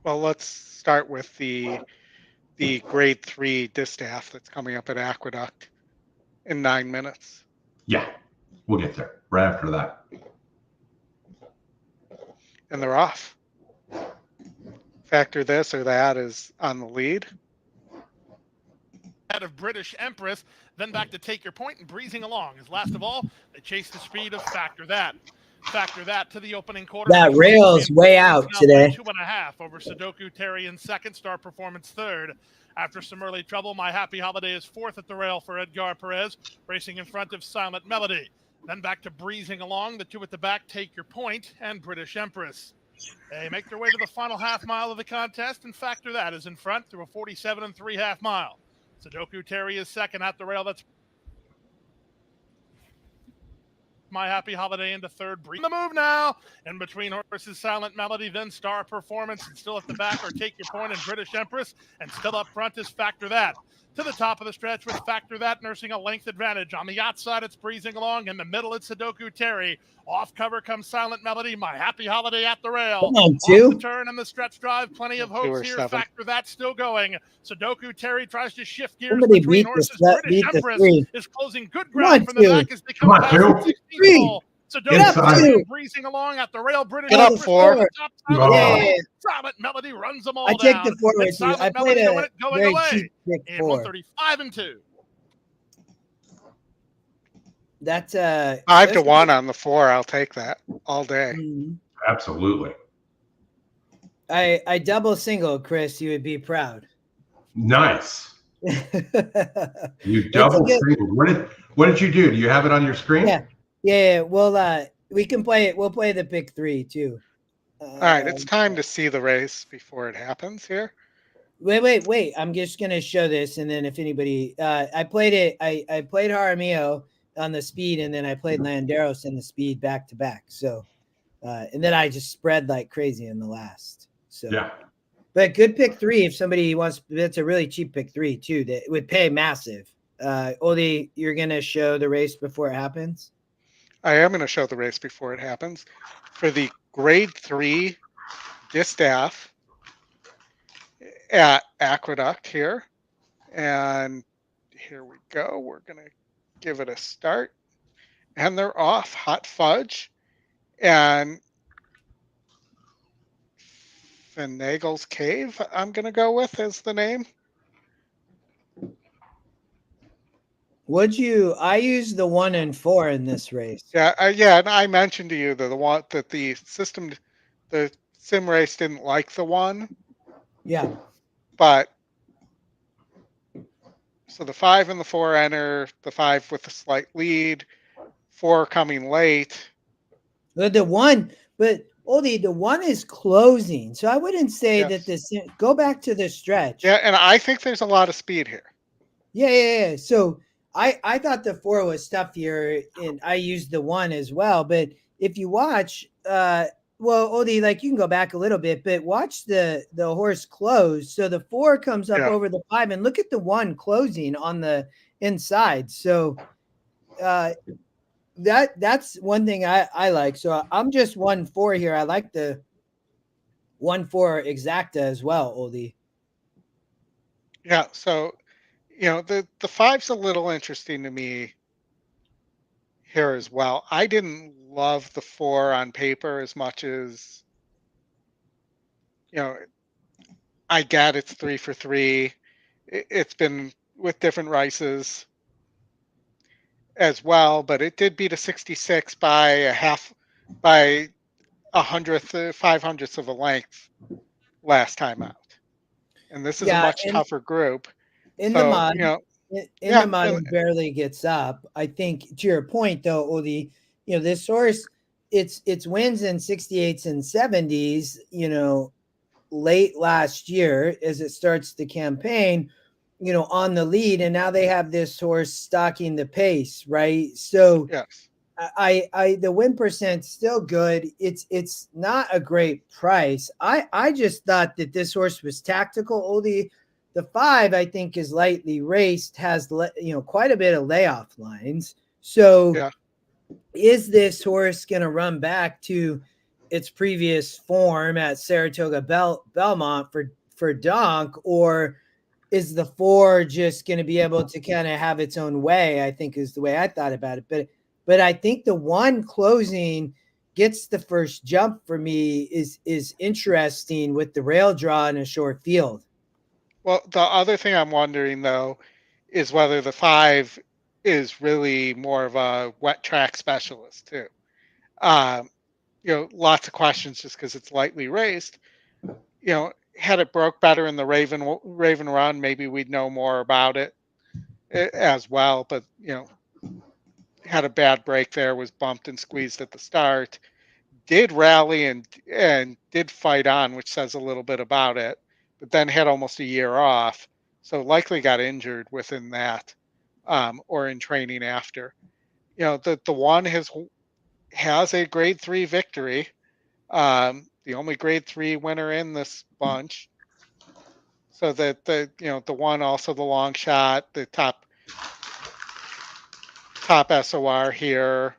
Well, let's start with the grade 3 distaff that's coming up at Aqueduct in 9 minutes. Yeah, we'll get there right after that. And they're off. Factor this or that is on the lead. Out of British Empress, then back to Take Your Point and breezing along. As last of all, they chase the speed of Factor That. Factor that to the opening quarter. That rail's way out today. 2.5 over Sudoku Terry in second, Star Performance third. After some early trouble, My Happy Holiday is fourth at the rail for Edgar Perez, racing in front of Silent Melody. Then back to breezing along, the two at the back, Take Your Point and British Empress. They make their way to the final half mile of the contest, and Factor that is in front through a 47 3/2 mile. Sudoku Terry is second at the rail. That's My Happy Holiday into third. Bring the move now. In between horses, Silent Melody, then Star Performance. And still at the back are Take Your Point and British Empress. And still up front is Factor That. To the top of the stretch with Factor That nursing a length advantage. On the outside, it's breezing along. In the middle, it's Sudoku Terry. Off cover comes Silent Melody. My Happy Holiday at the rail. Come on, Off two. the turn and the stretch drive. Plenty of hopes here. 7. Factor That still going. Sudoku Terry tries to shift gears Somebody between beat horses. the British beat the Empress 3. is closing good Come on, ground from the two. back as they Come come on, past two. the 16th 3. hole. Get up, Sudoku two. breezing along at the rail. British Get up, Empress 4. over the top. Oh. Yeah. Silent Melody runs them all I down. take the 4 with It's you. Silent I played Melody a going very away cheap pick in 4. 135 and 2. That's 5 to 1 on the 4. I'll take that all day. Absolutely. I double single, Chris. You would be proud. Nice. You It's double good. single. What did you do? Do you have it on your screen? Yeah. Well, we can play it. We'll play the pick 3 too. All right, it's time to see the race before it happens here. Wait. I'm just gonna show this, and then if anybody, I played it. I played Jaramillo on the speed, and then I played Landeros in the speed back to back. So, and then I just spread like crazy in the last. So Yeah. But good pick 3 if somebody wants. That's a really cheap pick 3 too. That would pay massive. Oldy, you're gonna show the race before it happens. I am going to show the race before it happens for the grade 3 distaff at Aqueduct here. And here we go. We're going to give it a start. And they're off. Hot Fudge and Finagle's Cave, I'm going to go with as the name. I used the 1 and 4 in this race. Yeah. And I mentioned to you that the sim race didn't like the 1. Yeah. But so the 5 and the 4 enter, the 5 with a slight lead, 4 coming late. But the 1 is closing. So I wouldn't say that this. Go back to the stretch. Yeah, and I think there's a lot of speed here. Yeah. So I thought the 4 was stuffier, and I used the 1 as well. But if you watch, Oldy, like you can go back a little bit, but watch the horse close. So the 4 comes up over the 5, and look at the 1 closing on the inside. So that's one thing I like. So I'm just 1-4 here. I like the 1-4 exacta as well, Oldy. Yeah. So, the 5's a little interesting to me here as well. I didn't love the 4 on paper as much as, I get it's 3 for 3. It's been with different races as well, but it did beat a 66 by a 500ths of a length last time out. And this is a much tougher group. In the mud, the mud, it barely gets up. I think to your point though, Oldy, this horse, it's wins in 68s and 70s, late last year as it starts the campaign, on the lead, and now they have this horse stalking the pace, right? So yes, I the win percent still good. It's not a great price. I just thought that this horse was tactical, Oldy. The 5, I think, is lightly raced, has quite a bit of layoff lines. So is this horse going to run back to its previous form at Saratoga Belmont for Donk, or is the 4 just going to be able to kind of have its own way? I think is the way I thought about it. But I think the 1 closing gets the first jump for me is interesting with the rail draw in a short field. Well, the other thing I'm wondering, though, is whether the 5 is really more of a wet track specialist, too. lots of questions just because it's lightly raced. Had it broke better in the Raven run, maybe we'd know more about it as well. But had a bad break there, was bumped and squeezed at the start. Did rally and did fight on, which says a little bit about it. But then had almost a year off, so likely got injured within that, or in training after. The one has a grade 3 victory. The only grade 3 winner in this bunch. So that the one, also the long shot, the top SOR here,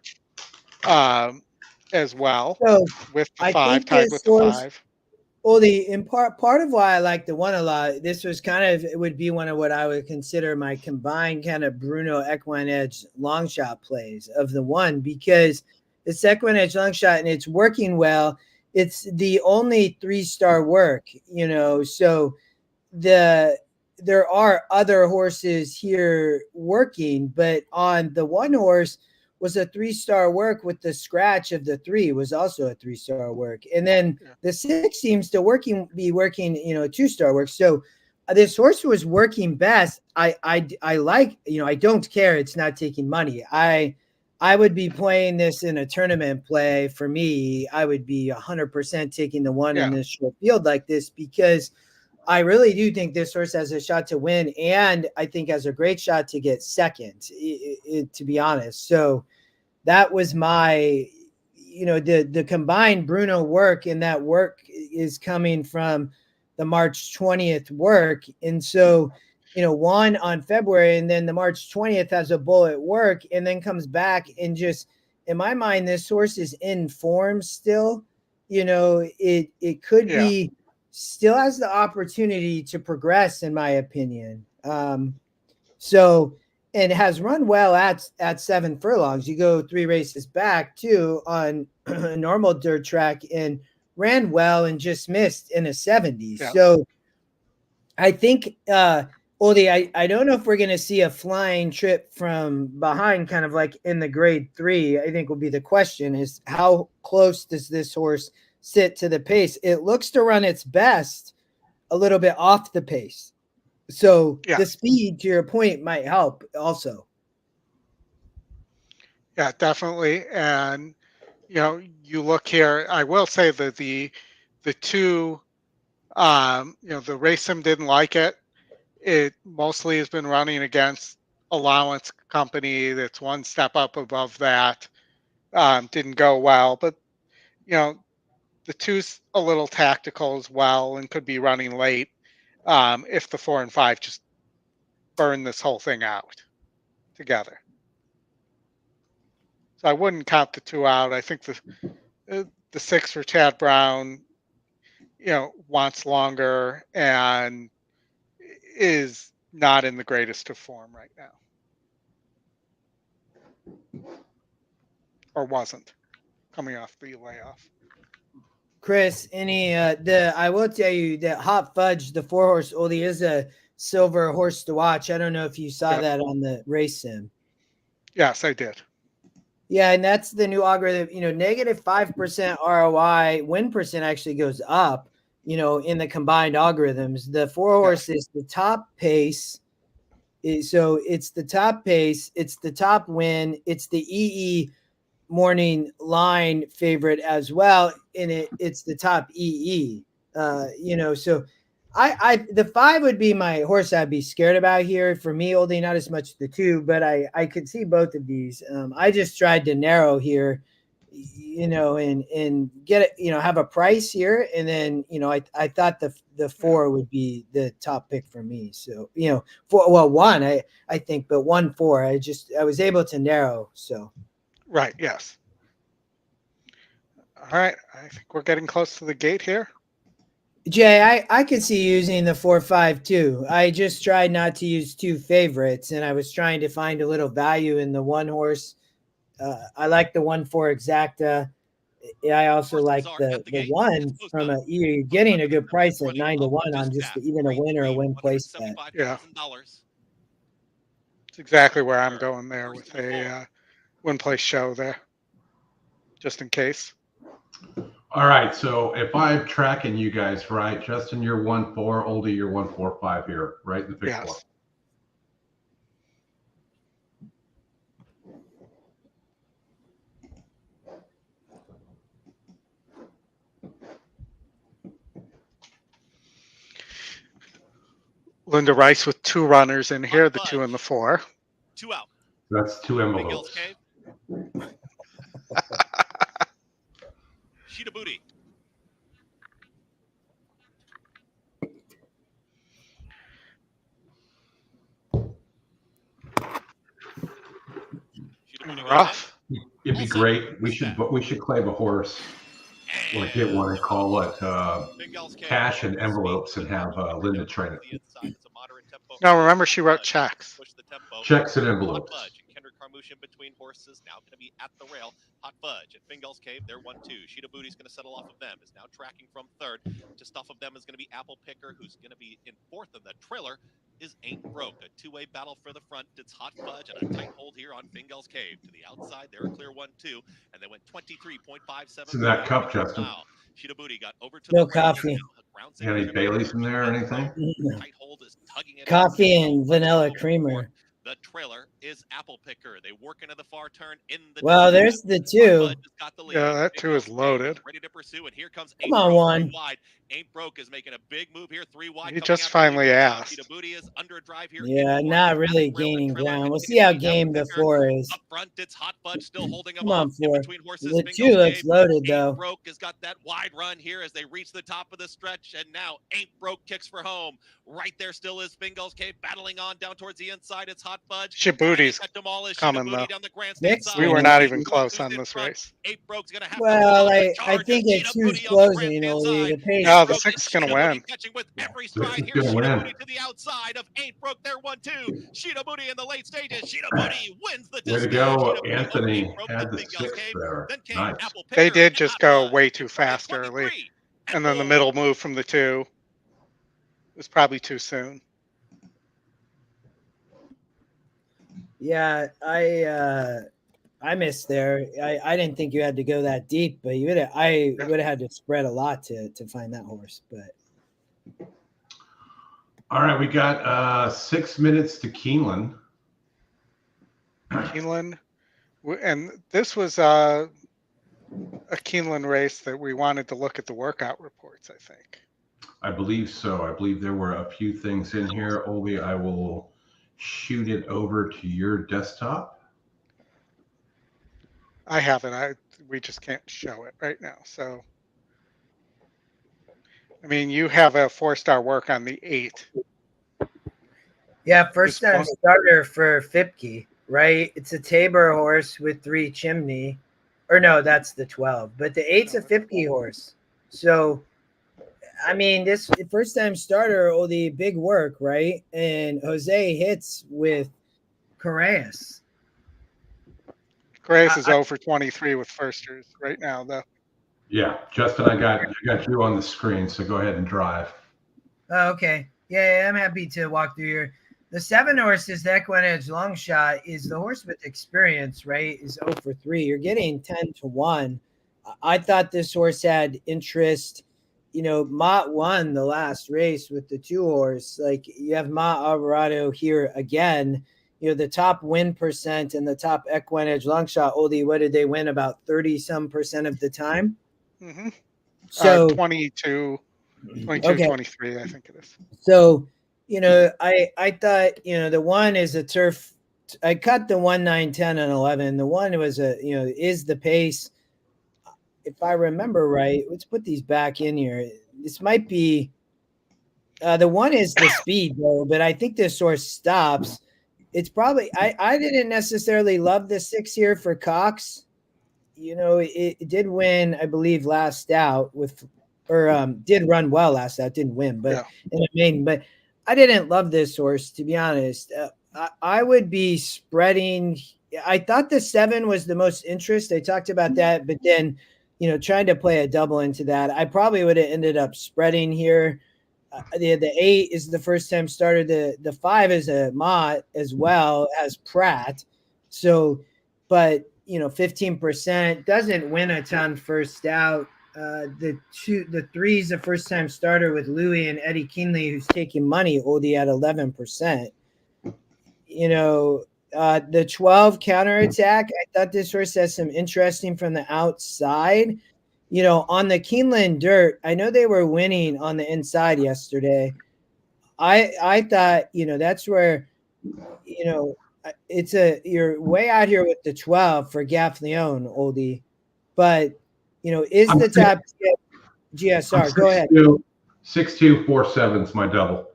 as well, So with the I 5, think tied this with the horse, 5. well, in part of why I like the one a lot, this was it would be one of what I would consider my combined kind of Bruno EquinEdge long shot plays of the one, because it's EquinEdge long shot and it's working well. It's the only 3-star work, so there are other horses here working, but on the one horse was a 3-star work with the scratch of the 3 was also a 3-star work. And then the 6 seems to be working, a 2-star work. So this horse was working best. I like, I don't care. It's not taking money. I would be playing this in a tournament play. For me, I would be 100% taking the one in this short field like this, because I really do think this horse has a shot to win, and I think has a great shot to get second, to be honest. So that was my, the combined Bruno work, and that work is coming from the March 20th work. And so, one on February, and then the March 20th has a bullet work, and then comes back and just, in my mind, this horse is in form still. It could be, still has the opportunity to progress, in my opinion. So, and has run well at 7 furlongs. You go 3 races back too on a normal dirt track and ran well and just missed in a 70. So I think, Oldie, I don't know if we're going to see a flying trip from behind, kind of like in the grade 3. I think will be the question, is how close does this horse sit to the pace? It looks to run its best a little bit off the pace. So the speed, to your point, might help also. Yeah, definitely. And, you look here, I will say that the 2, the race sim didn't like it. It mostly has been running against allowance company that's one step up above that. Didn't go well, but, the 2's a little tactical as well and could be running late, if the 4 and 5 just burn this whole thing out together. So I wouldn't count the 2 out. I think the 6 for Chad Brown, wants longer and is not in the greatest of form right now, or wasn't coming off the layoff. Chris, I will tell you that Hot Fudge, the 4-horse Oldie, is a silver horse to watch. I don't know if you saw that on the race sim. Yes, I did. Yeah, and that's the new algorithm. Negative 5% ROI, win percent actually goes up, in the combined algorithms. The 4-horse is the top pace. So it's the top pace, it's the top win, it's the EE morning line favorite as well, and it's the top EE. So the 5 would be my horse I'd be scared about here. For me, Oldie, not as much the 2, but I could see both of these. I just tried to narrow here, and get it, have a price here, and then I thought the 4 would be the top pick for me. So 1 I think, but 1-4 I was able to narrow. So. Right. Yes. All right. I think we're getting close to the gate here. Jay, I could see using the 4-5 too. I just tried not to use 2 favorites, and I was trying to find a little value in the 1 horse. I like the 1-4 exacta. I also like the 1 from you're getting a good price at 9-1 on just even a win or a win place bet. Yeah. It's exactly where I'm going there with a win place show there, just in case. All right. So if I'm tracking you guys right, Justin, you're 1-4, Oldie, you're 1-4-5 here, right? In the big four. Yes. Linda Rice with 2 runners in here, the 2 and the 4. 2 out. That's 2 Big envelopes. Hills Cave. Sheeta Booty. Sheeta Booty goes Rough. It'd be great. We should claim a horse, or get one and call it Big Hills Cave. cash and envelopes and have Linda train it. The inside, it's a moderate tempo. No, remember she wrote checks. Push the tempo. Checks and Hot envelopes. Fudge and Kendrick Carmouche in between horses. Now going to be at the rail. Hot Fudge at Fingal's Cave. They're 1-2. Sheeta Booty's going to settle off of them. Is now tracking from third. Just off of them is going to be Apple Picker, who's going to be in fourth. And the trailer is Ain't Broke. A two-way battle for the front. It's Hot Fudge and a tight hold here on Fingal's Cave. To the outside, they're a clear 1-2. And they went 23.57. It's in that cup, Justin. Wow. Sheeta Booty got over to No the rail. coffee. You got any Baileys in there or anything? Tight hold is tugging it Coffee out. and vanilla creamer. The trailer is Apple Picker. They work into the far turn in the. Well, there's the 2. Yeah, that 2 is loaded. Ready to pursue, and here comes Come on, 1. wide. Ain't Broke is making a big move here, 3 wide. You just finally asked. Sheeta Booty is under a drive here. Yeah, not really gaining ground. We'll see how game the 4 is. Up front, it's Hot Fudge still holding him Come on, off. In 4. between horses, The Fingal's 2 looks Cave. loaded, Ain't though. Broke has got that wide run here as they reach the top of the stretch, and now Ain't Broke kicks for home. Right there still is Fingal's Cave battling on down towards the inside. It's Hot Fudge. Shibuti's coming, though. We were not even close on this race. Well, I think it's who's closing, you know, the pace. No, the 6 is going to win. Every stride here, Sheeta Booty to the outside of Ain't Broke. They're 1-2. Sheeta Booty in the late stages. Sheeta Booty wins the Way to distance. go, Sheeta Booty Anthony. over Ain't Broke, Had then the Fingal's 6 Cave. there. Then came Nice. Apple They Picker did and just Hot go Fudge. way too fast 23. early. And then the middle move from the 2 was probably too soon. Yeah, I missed there. I didn't think you had to go that deep, but I would have had to spread a lot to find that horse. But All right, we got 6 minutes to Keeneland. Keeneland, and this was a Keeneland race that we wanted to look at the workout reports, I think. I believe so. I believe there were a few things in here. Oldie, I will shoot it over to your desktop. I have it. We just can't show it right now. So, I mean, you have a 4-star work on the 8. yeah, first time starter for Fipke, right? It's a Tabor horse with 3 chimney, or no, that's the 12. But the 8's a Fipke horse. So, I mean, this first time starter, the big work, right? And Jose hits with Correas. Grace is 0 for 23 with firsters right now, though. Yeah, Justin, I got you on the screen, so go ahead and drive. Oh, okay. Yeah, I'm happy to walk through here. The 7 horse is the EquinEdge long shot, is the horse with experience, right? Is 0 for 3. You're getting 10-1. I thought this horse had interest. You know, Mott won the last race with the 2 horse. Like, you have Mott Alvarado here again. You know, the top win percent and the top EquinEdge long shot, Oldie, what did they win? About 30-some% of the time? Mm-hmm. So 22, okay. 23, I think it is. So, you know, I thought, you know, the 1 is a turf. I cut the 1, 9, 10, and 11. The 1 was is the pace. If I remember right, let's put these back in here. This might be the 1 is the speed, though, but I think this horse stops. It's probably I didn't necessarily love the 6 here for Cox. You know, it did win, I believe, last out did run well last out, didn't win, but in a maiden. But I didn't love this horse, to be honest. I would be spreading. I thought the 7 was the most interest. I talked about that, but then, you know, trying to play a double into that, I probably would have ended up spreading here. The 8 is the first time starter. The 5 is a Mott as well as Pratt. So, but 15%, doesn't win a ton first out. The 3's a first time starter with Louis and Eddie Keeneland, who's taking money. Oldie at 11%. The 12 counterattack. I thought this horse has some interesting from the outside. On the Keeneland dirt, I know they were winning on the inside yesterday. I thought, that's where, you're way out here with the 12 for Gaffleon, Oldie, but is the top GSR? Go ahead. 6247 is my double.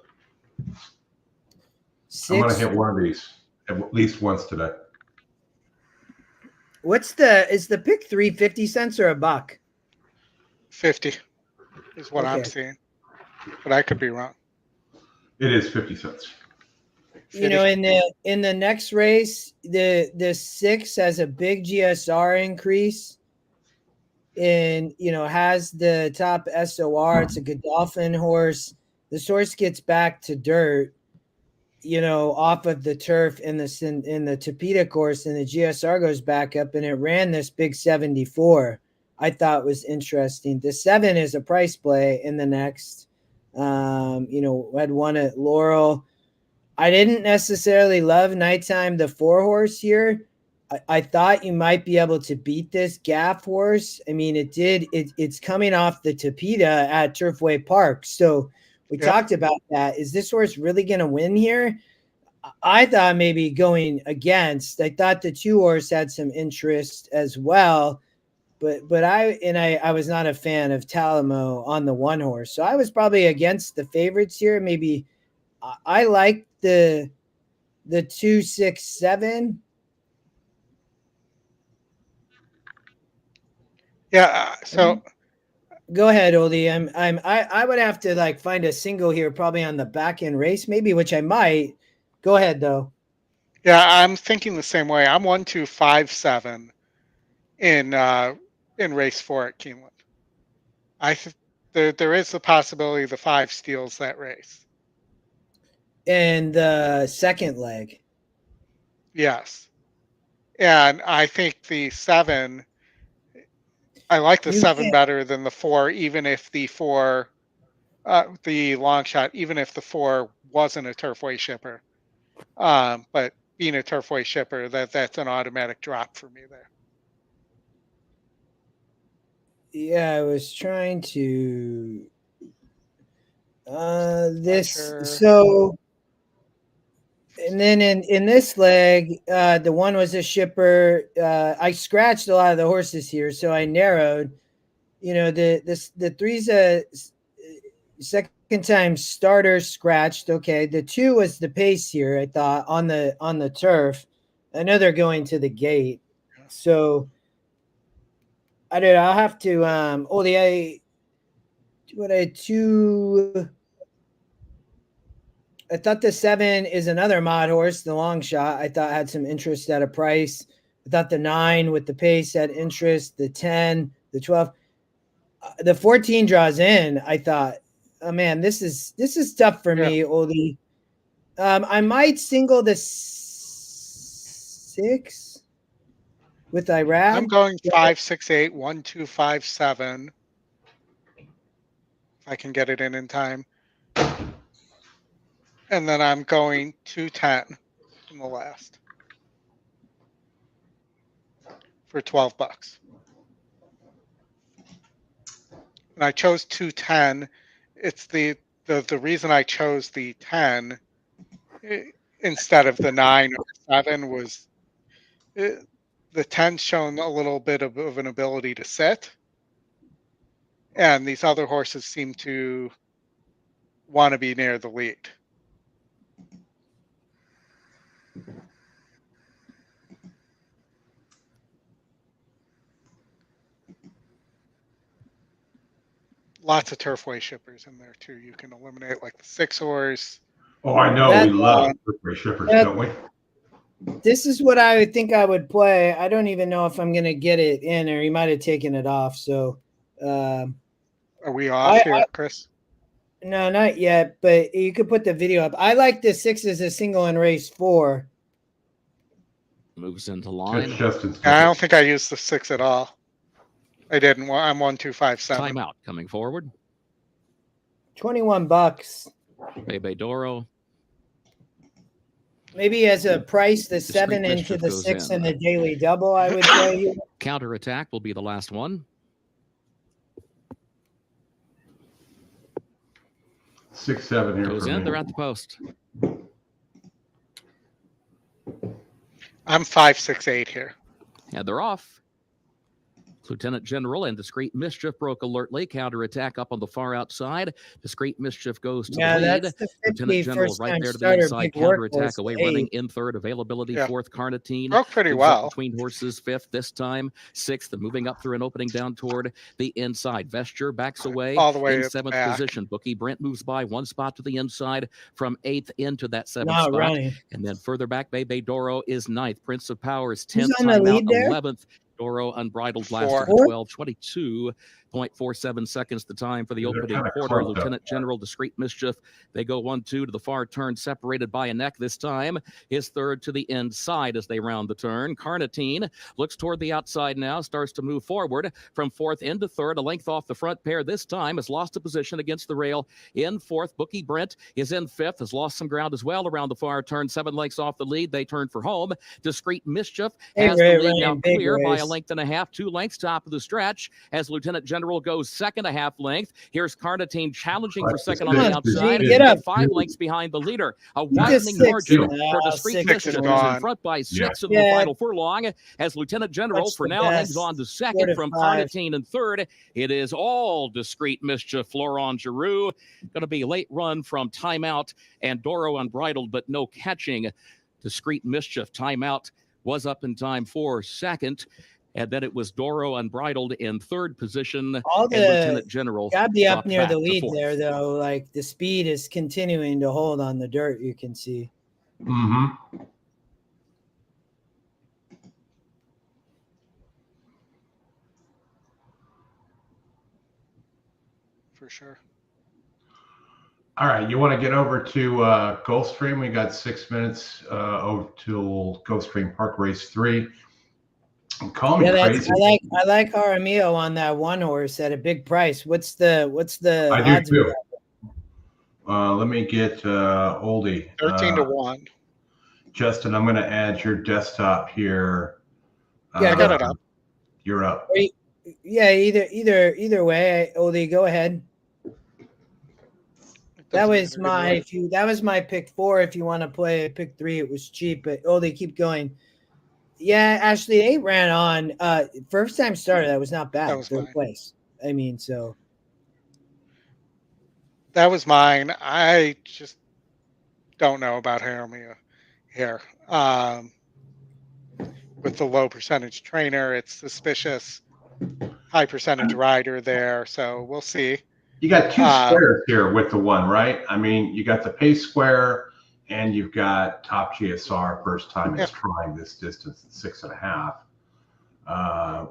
I'm going to hit one of these at least once today. Is the pick 350 cents or a buck? 50 is what I'm seeing, but I could be wrong. It is 50 cents. In the next race, the 6 has a big GSR increase and has the top SOR. It's a Godolphin horse. This horse gets back to dirt, off of the turf in the Topeka course, and the GSR goes back up, and it ran this big 74. I thought was interesting. The 7 is a price play in the next. Had one at Laurel. I didn't necessarily love Nighttime, the 4 horse here. I thought you might be able to beat this Gaff horse. I mean, it's coming off the Topeka at Turfway Park. So we talked about that. Is this horse really going to win here? I thought maybe going against. I thought the 2 horse had some interest as well. But I was not a fan of Talamo on the 1 horse. So I was probably against the favorites here. Maybe I like the 2, 6, 7. Yeah. So go ahead, Oldie. I would have to find a single here, probably on the back end race, maybe, which I might. Go ahead though. Yeah, I'm thinking the same way. I'm 1, 2, 5, 7 in race 4 at Keeneland. There is the possibility the 5 steals that race. And the second leg. Yes. And I think the 7, I like the 7 better than the 4, even if the 4, the long shot, even if the 4 wasn't a Turfway shipper. But being a Turfway shipper, that's an automatic drop for me there. Yeah, I was trying to so, and then in this leg, the 1 was a shipper. I scratched a lot of the horses here, so I narrowed. The 3's a second time starter, scratched. Okay, the 2 was the pace here. I thought on the turf. I know they're going to the gate, so. I'll have to I thought the 7 is another mod horse, the long shot. I thought had some interest at a price. I thought the 9 with the pace had interest, the 10, the 12. The 14 draws in. I thought, oh man, this is tough for me, Oldie. I might single the 6. With Iraq, I'm going 5, 6, 8, 1, 2, 5, 7. If I can get it in time. And then I'm going 2, 10 in the last for $12. And I chose 2, 10. It's the reason I chose the 10 instead of the 9 or 7 was. The 10's shown a little bit of an ability to sit. And these other horses seem to want to be near the lead. Lots of Turfway shippers in there too. You can eliminate like the 6 horse. Oh, I know. We love Turfway shippers, don't we? This is what I would think I would play. I don't even know if I'm going to get it in, or he might have taken it off. So, are we off here, Chris? No, not yet. But you could put the video up. I like the 6 as a single in race 4. moves into It's line. Justin's I ticket. don't think I used the 6 at all. I didn't. I'm 1-2-5-7. Timeout coming forward. $21. Bebe Doro. Maybe as a price, the Discreet 7 into Mischief the goes 6 in. and the daily double, I would say. Counterattack will be the last one. 6-7 here Goes for in. me. They're at the post. I'm 5-6-8 here. And they're off. Lieutenant General and Discreet Mischief broke alertly. Counterattack up on the far outside. Discreet Mischief goes to Yeah, the lead. that's the 50 Lieutenant General first right time there to the starter, inside. big Counterattack workhorse, away 8. running in third. Availability Yeah. fourth. Carnitine Broke pretty moves up well. between horses. Fifth this time. Sixth and moving up through an opening down toward the inside. Vesture backs away All the way in at the seventh back. position. Bookie Brent moves by one spot to the inside from eighth into that seventh Not spot. running. And then further back, Bebe Doro is ninth. Prince of Power is Who's 10th. on the lead Timeout there? 11th. Doro Unbridled last Four. of the 12, 22.47 seconds the time for the They're opening kinda quarter. close up Lieutenant there. General Discreet Mischief, they go 1-2 to the far turn, separated by a neck this time. His third to the inside as they round the turn. Carnitine looks toward the outside now, starts to move forward from fourth into third, a length off the front pair this time, has lost a position against the rail in fourth. Bookie Brent is in fifth, has lost some ground as well around the far turn, 7 lengths off the lead. They turn for home. Discreet Mischief has the lead now clear by a length and a half, 2 lengths top of the stretch as Lieutenant General goes second, a half length. Here's Carnitine challenging for second on the outside. Get up. 5 lengths behind the leader. A You just widening 6. margin for Ah, Discreet 6 Mischief, is who's gone. in front by 6 in Yeah. the final furlong as Lieutenant General Much for the now hangs best. on to 4 second to from 5. Carnitine in third. It is all Discreet Mischief. Florent Giroux going to be late run from Timeout and Doro Unbridled, but no catching. Discreet Mischief. Timeout was up in time for second. And then it was Doro Unbridled in third position. All And the Lieutenant General gotta be up dropped near back the to lead fourth. there, though. Like the speed is continuing to hold on the dirt. You can see. Mm-hmm. For sure. All right, you want to get over to Gulfstream? We got 6 minutes over till Gulfstream Park Race 3. Call me crazy. I like Jaramillo on that one horse at a big price. What's the I odds? do too. Let me get Oldie. 13-1. Justin, I'm going to add your desktop here. Yeah, I got it up. You're up. Yeah, either way, Oldie, go ahead. That was my pick 4. If you want to play pick 3, it was cheap, but Oldie, keep going. Yeah, Ashley, they ran on first time starter. That was not bad. That was third mine. place. I mean, so That was mine. I just don't know about Jaramillo here. With the low percentage trainer, it's suspicious. High percentage rider there, so we'll see. You got 2 squares here with the one, right? I mean, you got the pace square and you've got top GSR first time it's trying this distance at 6.5.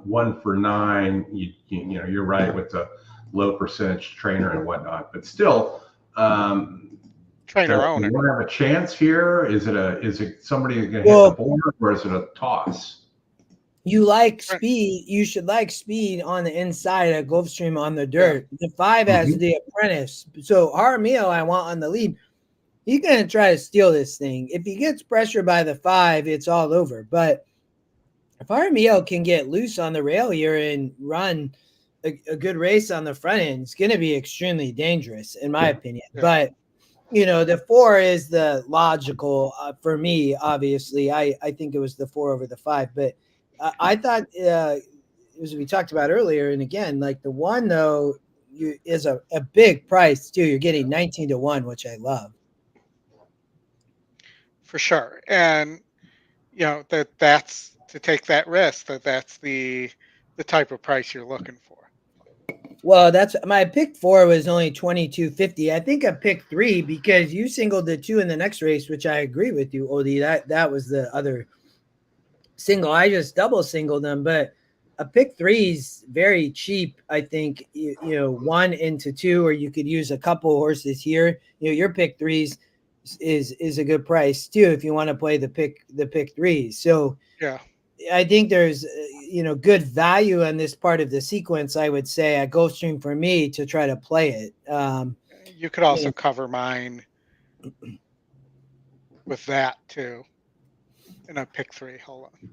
1 for 9. You know, you're right with the low percentage trainer and whatnot, but still, trainer owner. You want to have a chance here? Is it somebody going to hit the board, or is it a toss? you like speed. You should like speed on the inside of Gulfstream on the dirt. The 5 has the apprentice. So Jaramillo, I want on the lead. He's going to try to steal this thing. If he gets pressure by the 5, it's all over. But if Jaramillo can get loose on the rail here and run a good race on the front end, it's going to be extremely dangerous, in my opinion. But, you know, the 4 is the logical for me, obviously. I think it was the 4 over the 5. But I thought, as we talked about earlier, and again, like the 1, though, is a big price, too. You're getting 19-1, which I love. For sure. And, you know, that's to take that risk, that's the type of price you're looking for. Well, that's my pick 4 was only 22.50. I think I picked 3 because you singled the 2 in the next race, which I agree with you, Odie. That was the other single. I just double singled them, but a pick 3 is very cheap. I think you know 1 into 2, or you could use a couple horses here. You know, your pick 3s is a good price too if you want to play the pick 3s. So Yeah. I think there's good value on this part of the sequence. I would say at Gulfstream for me to try to play it. You could also cover mine with that too. And a pick 3. Hold on.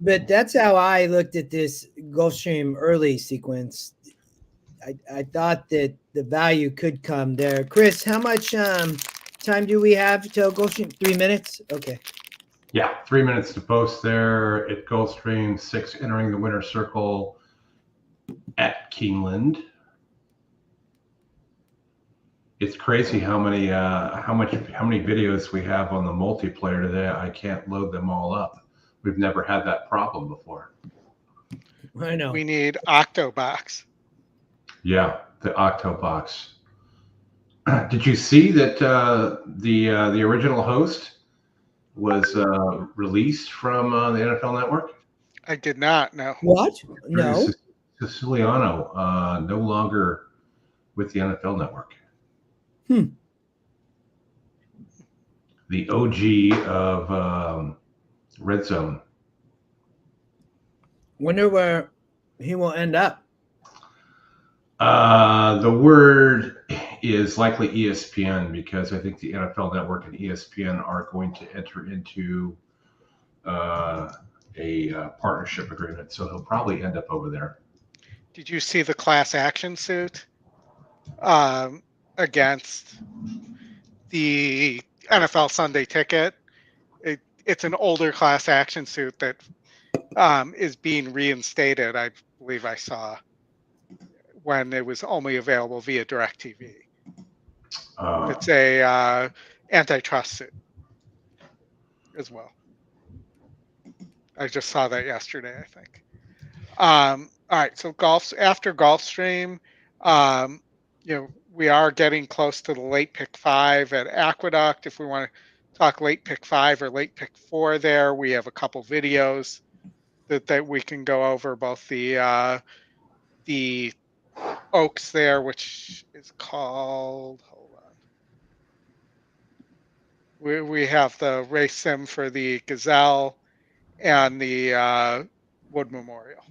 But that's how I looked at this Gulfstream early sequence. I thought that the value could come there. Chris, how much time do we have till Gulfstream? 3 minutes? Okay. Yeah, 3 minutes to post there at Gulfstream, 6 entering the winner's circle at Keeneland. It's crazy how many videos we have on the multiplayer today. I can't load them all up. We've never had that problem before. I know. We need Octobox. Yeah, the Octobox. Did you see that the original host was released from the NFL Network? I did not know. What? No. Siciliano, no longer with the NFL Network. The OG of Red Zone. Wonder where he will end up. The word is likely ESPN because I think the NFL Network and ESPN are going to enter into a partnership agreement. So he'll probably end up over there. Did you see the class action suit against the NFL Sunday Ticket? It's an older class action suit that is being reinstated. I believe I saw when it was only available via DirecTV. It's a antitrust suit as well. I just saw that yesterday, I think. All right, so after Gulfstream, we are getting close to the late pick 5 at Aqueduct. If we want to talk late pick 5 or late pick 4 there, we have a couple videos that we can go over, both the Oaks there, which is called, hold on. We have the race sim for the Gazelle and the Wood Memorial.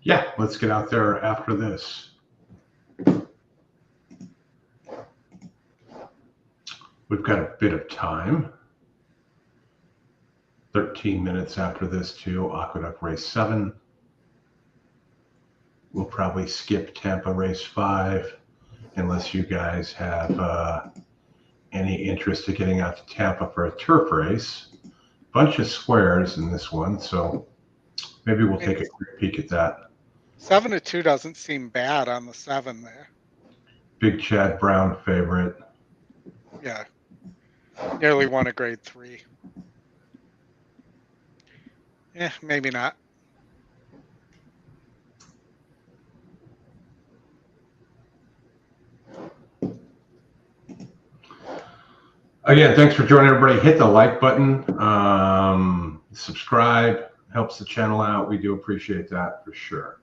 Yeah, let's get out there after this. We've got a bit of time. 13 minutes after this to Aqueduct race 7. We'll probably skip Tampa race 5 unless you guys have any interest in getting out to Tampa for a turf race. Bunch of squares in this one, so maybe we'll take a quick peek at that. 7-2 doesn't seem bad on the 7 there. Big Chad Brown favorite. Yeah, nearly won a grade 3. Yeah, maybe not. Again, thanks for joining, everybody. Hit the like button. Subscribe. Helps the channel out. We do appreciate that for sure.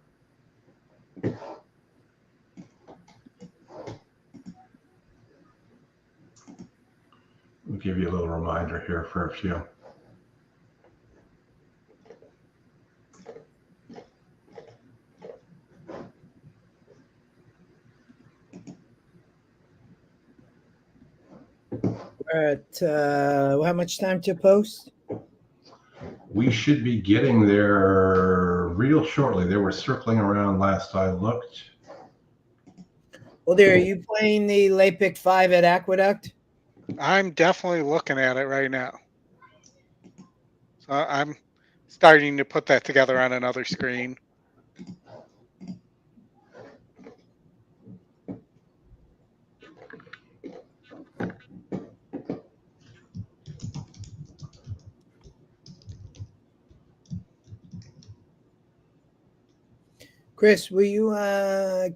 We'll give you a little reminder here for a few. We're at how much time to post? We should be getting there real shortly. They were circling around last I looked. Well, there, are you playing the late pick 5 at Aqueduct? I'm definitely looking at it right now. So I'm starting to put that together on another screen. Chris, will you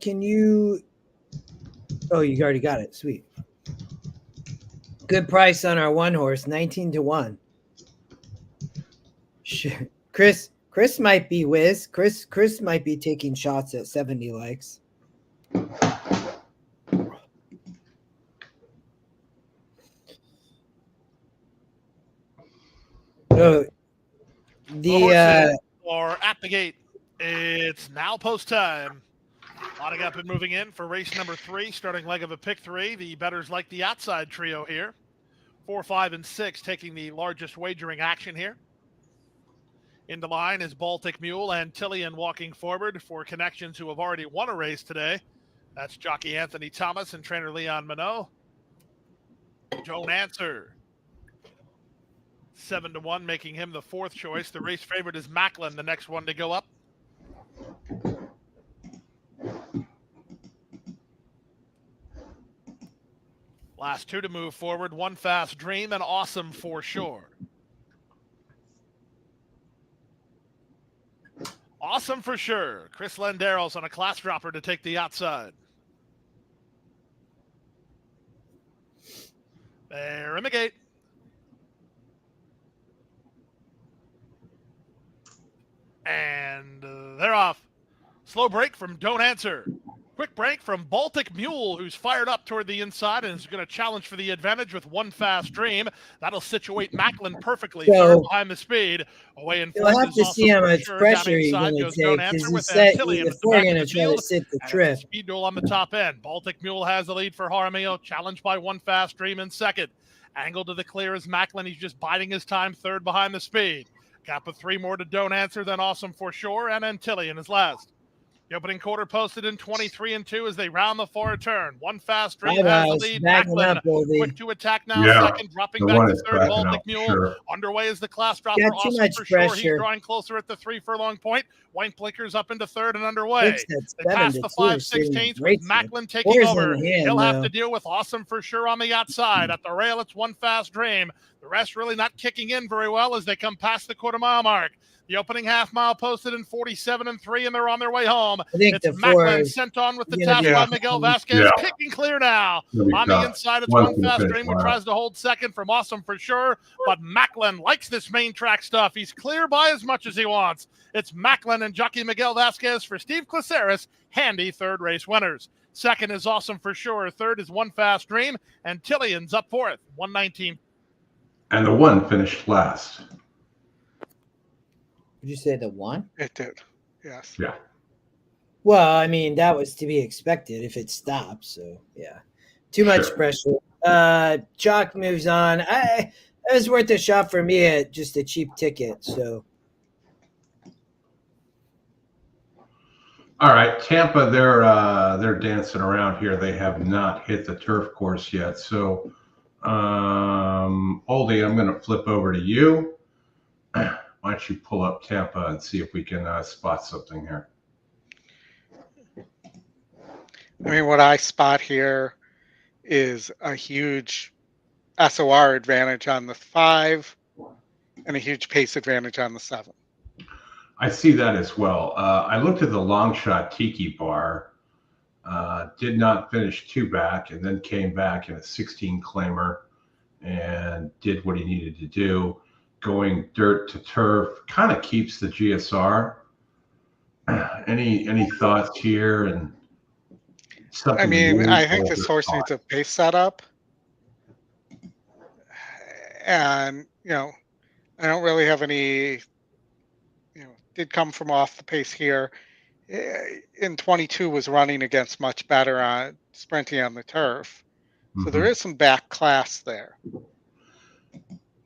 can you oh, you already got it. Sweet. Good price on our 1 horse, 19-1. Chris might be whiz. Chris might be taking shots at 70 likes. So The horses are at the gate. It's now post time. Lotting up and moving in for race number 3, starting leg of a pick 3. The bettors like the outside trio here. 4, 5, and 6 taking the largest wagering action here. Into line is Baltic Mule and Tillian walking forward for connections who have already won a race today. That's jockey Anthony Thomas and trainer Leon Minot. Don't Answer. 7-1, making him the 4th choice. The race favorite is Macklin, the next one to go up. Last 2 to move forward, One Fast Dream and Awesome for Sure. Awesome for Sure. Chris Lenderos on a class dropper to take the outside. They're in the gate. And they're off. Slow break from Don't Answer. Quick break from Baltic Mule, who's fired up toward the inside and is going to challenge for the advantage with One Fast Dream. That'll situate Macklin perfectly third behind the speed. Away in you'll have to see how much pressure he's going to take because the 4 going to try to sit the trip. Speed duel on the top end. Baltic Mule has the lead for Jaramillo, challenged by One Fast Dream in second. Angle to the clear is Macklin. He's just biding his time third behind the speed. Gap of 3 more to Don't Answer, then Awesome for Sure, and Antillian is last. The opening quarter posted in 23-2 as they round the far turn. One Fast Dream has the lead. Macklin quick to attack now. Second, dropping back to third. Baltic Mule. Sure. Underway is the class dropper. Got too Awesome much for pressure. Sure. He's drawing closer at the 3 furlong point. White blinkers up into third and underway. They pass the 5/16 with Macklin taking over. He'll have to deal with Awesome for Sure on the outside. At the rail, it's One Fast Dream. The rest really not kicking in very well as they come past the quarter-mile mark. The opening half-mile posted in 47-3, and they're on their way home. It's Macklin sent on with the tap by Miguel Vasquez. Kicking clear now. On the inside, it's One Fast Dream who tries to hold second from Awesome for Sure, but Macklin likes this main track stuff. He's clear by as much as he wants. It's Macklin and jockey Miguel Vasquez for Steve Claceris, handy third race winners. Second is Awesome for Sure. Third is One Fast Dream, and Tillian's up fourth, 119. And the 1 finished last. Did you say the 1? It did. Yes. Yeah. Well, I mean, that was to be expected if it stops. So, yeah. Too much pressure. Jock moves on. It was worth a shot for me at just a cheap ticket. So. All right, Tampa, they're dancing around here. They have not hit the turf course yet. So, Oldy, I'm going to flip over to you. Why don't you pull up Tampa and see if we can spot something here? I mean, what I spot here is a huge SOR advantage on the 5 and a huge pace advantage on the 7. I see that as well. I looked at the long shot Tiki Bar, did not finish 2 back, and then came back in a 16 claimer and did what he needed to do. Going dirt to turf kind of keeps the GSR. Any thoughts here? And I mean, I think this horse needs a pace setup, and I don't really have any. Did come from off the pace here. In 22 was running against much better on sprinting on the turf, so there is some back class there.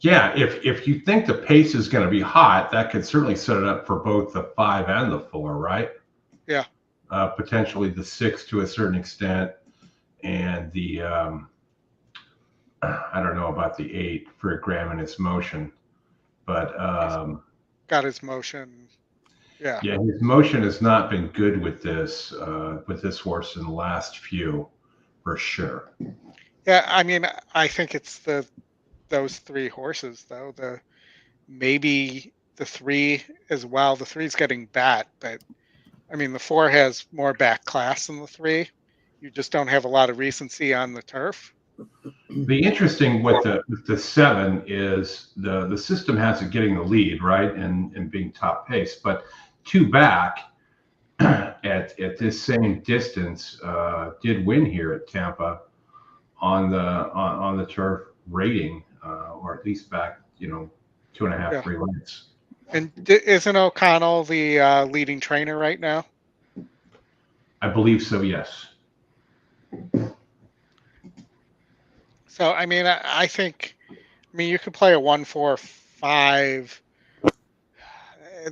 Yeah, if you think the pace is going to be hot, that could certainly set it up for both the 5 and the 4, right? Yeah. Potentially the 6 to a certain extent, and the I don't know about the 8 for Graham and his motion, but got his motion. Yeah. Yeah, his motion has not been good with this horse in the last few, for sure. Yeah, I mean, I think it's those 3 horses though. Maybe the 3 as well. The 3's getting bat, but I mean the 4 has more back class than the 3. You just don't have a lot of recency on the turf. The interesting with the 7 is the system has it getting the lead, right, and being top pace, but 2 back at this same distance did win here at Tampa on the turf rating, or at least back 2.5, Yeah. 3 lengths. And isn't O'Connell the leading trainer right now? I believe so, yes. So, I mean, I think, you could play a 1-4-5.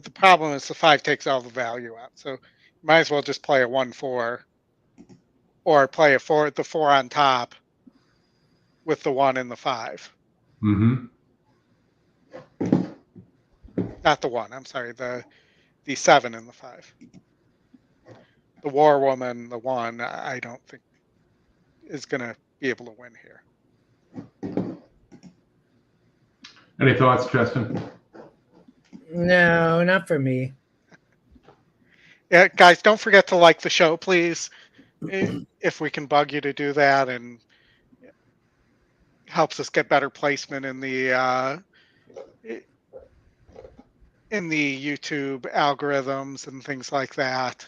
The problem is the 5 takes all the value out. So, you might as well just play a 1-4 or play the 4 on top with the 1 and the 5. Mm-hmm. Not the 1, I'm sorry, the 7 and the 5. The War Woman, the 1, I don't think is going to be able to win here. Any thoughts, Justin? No, not for me. Yeah, guys, don't forget to like the show, please. If we can bug you to do that, and helps us get better placement in the YouTube algorithms and things like that.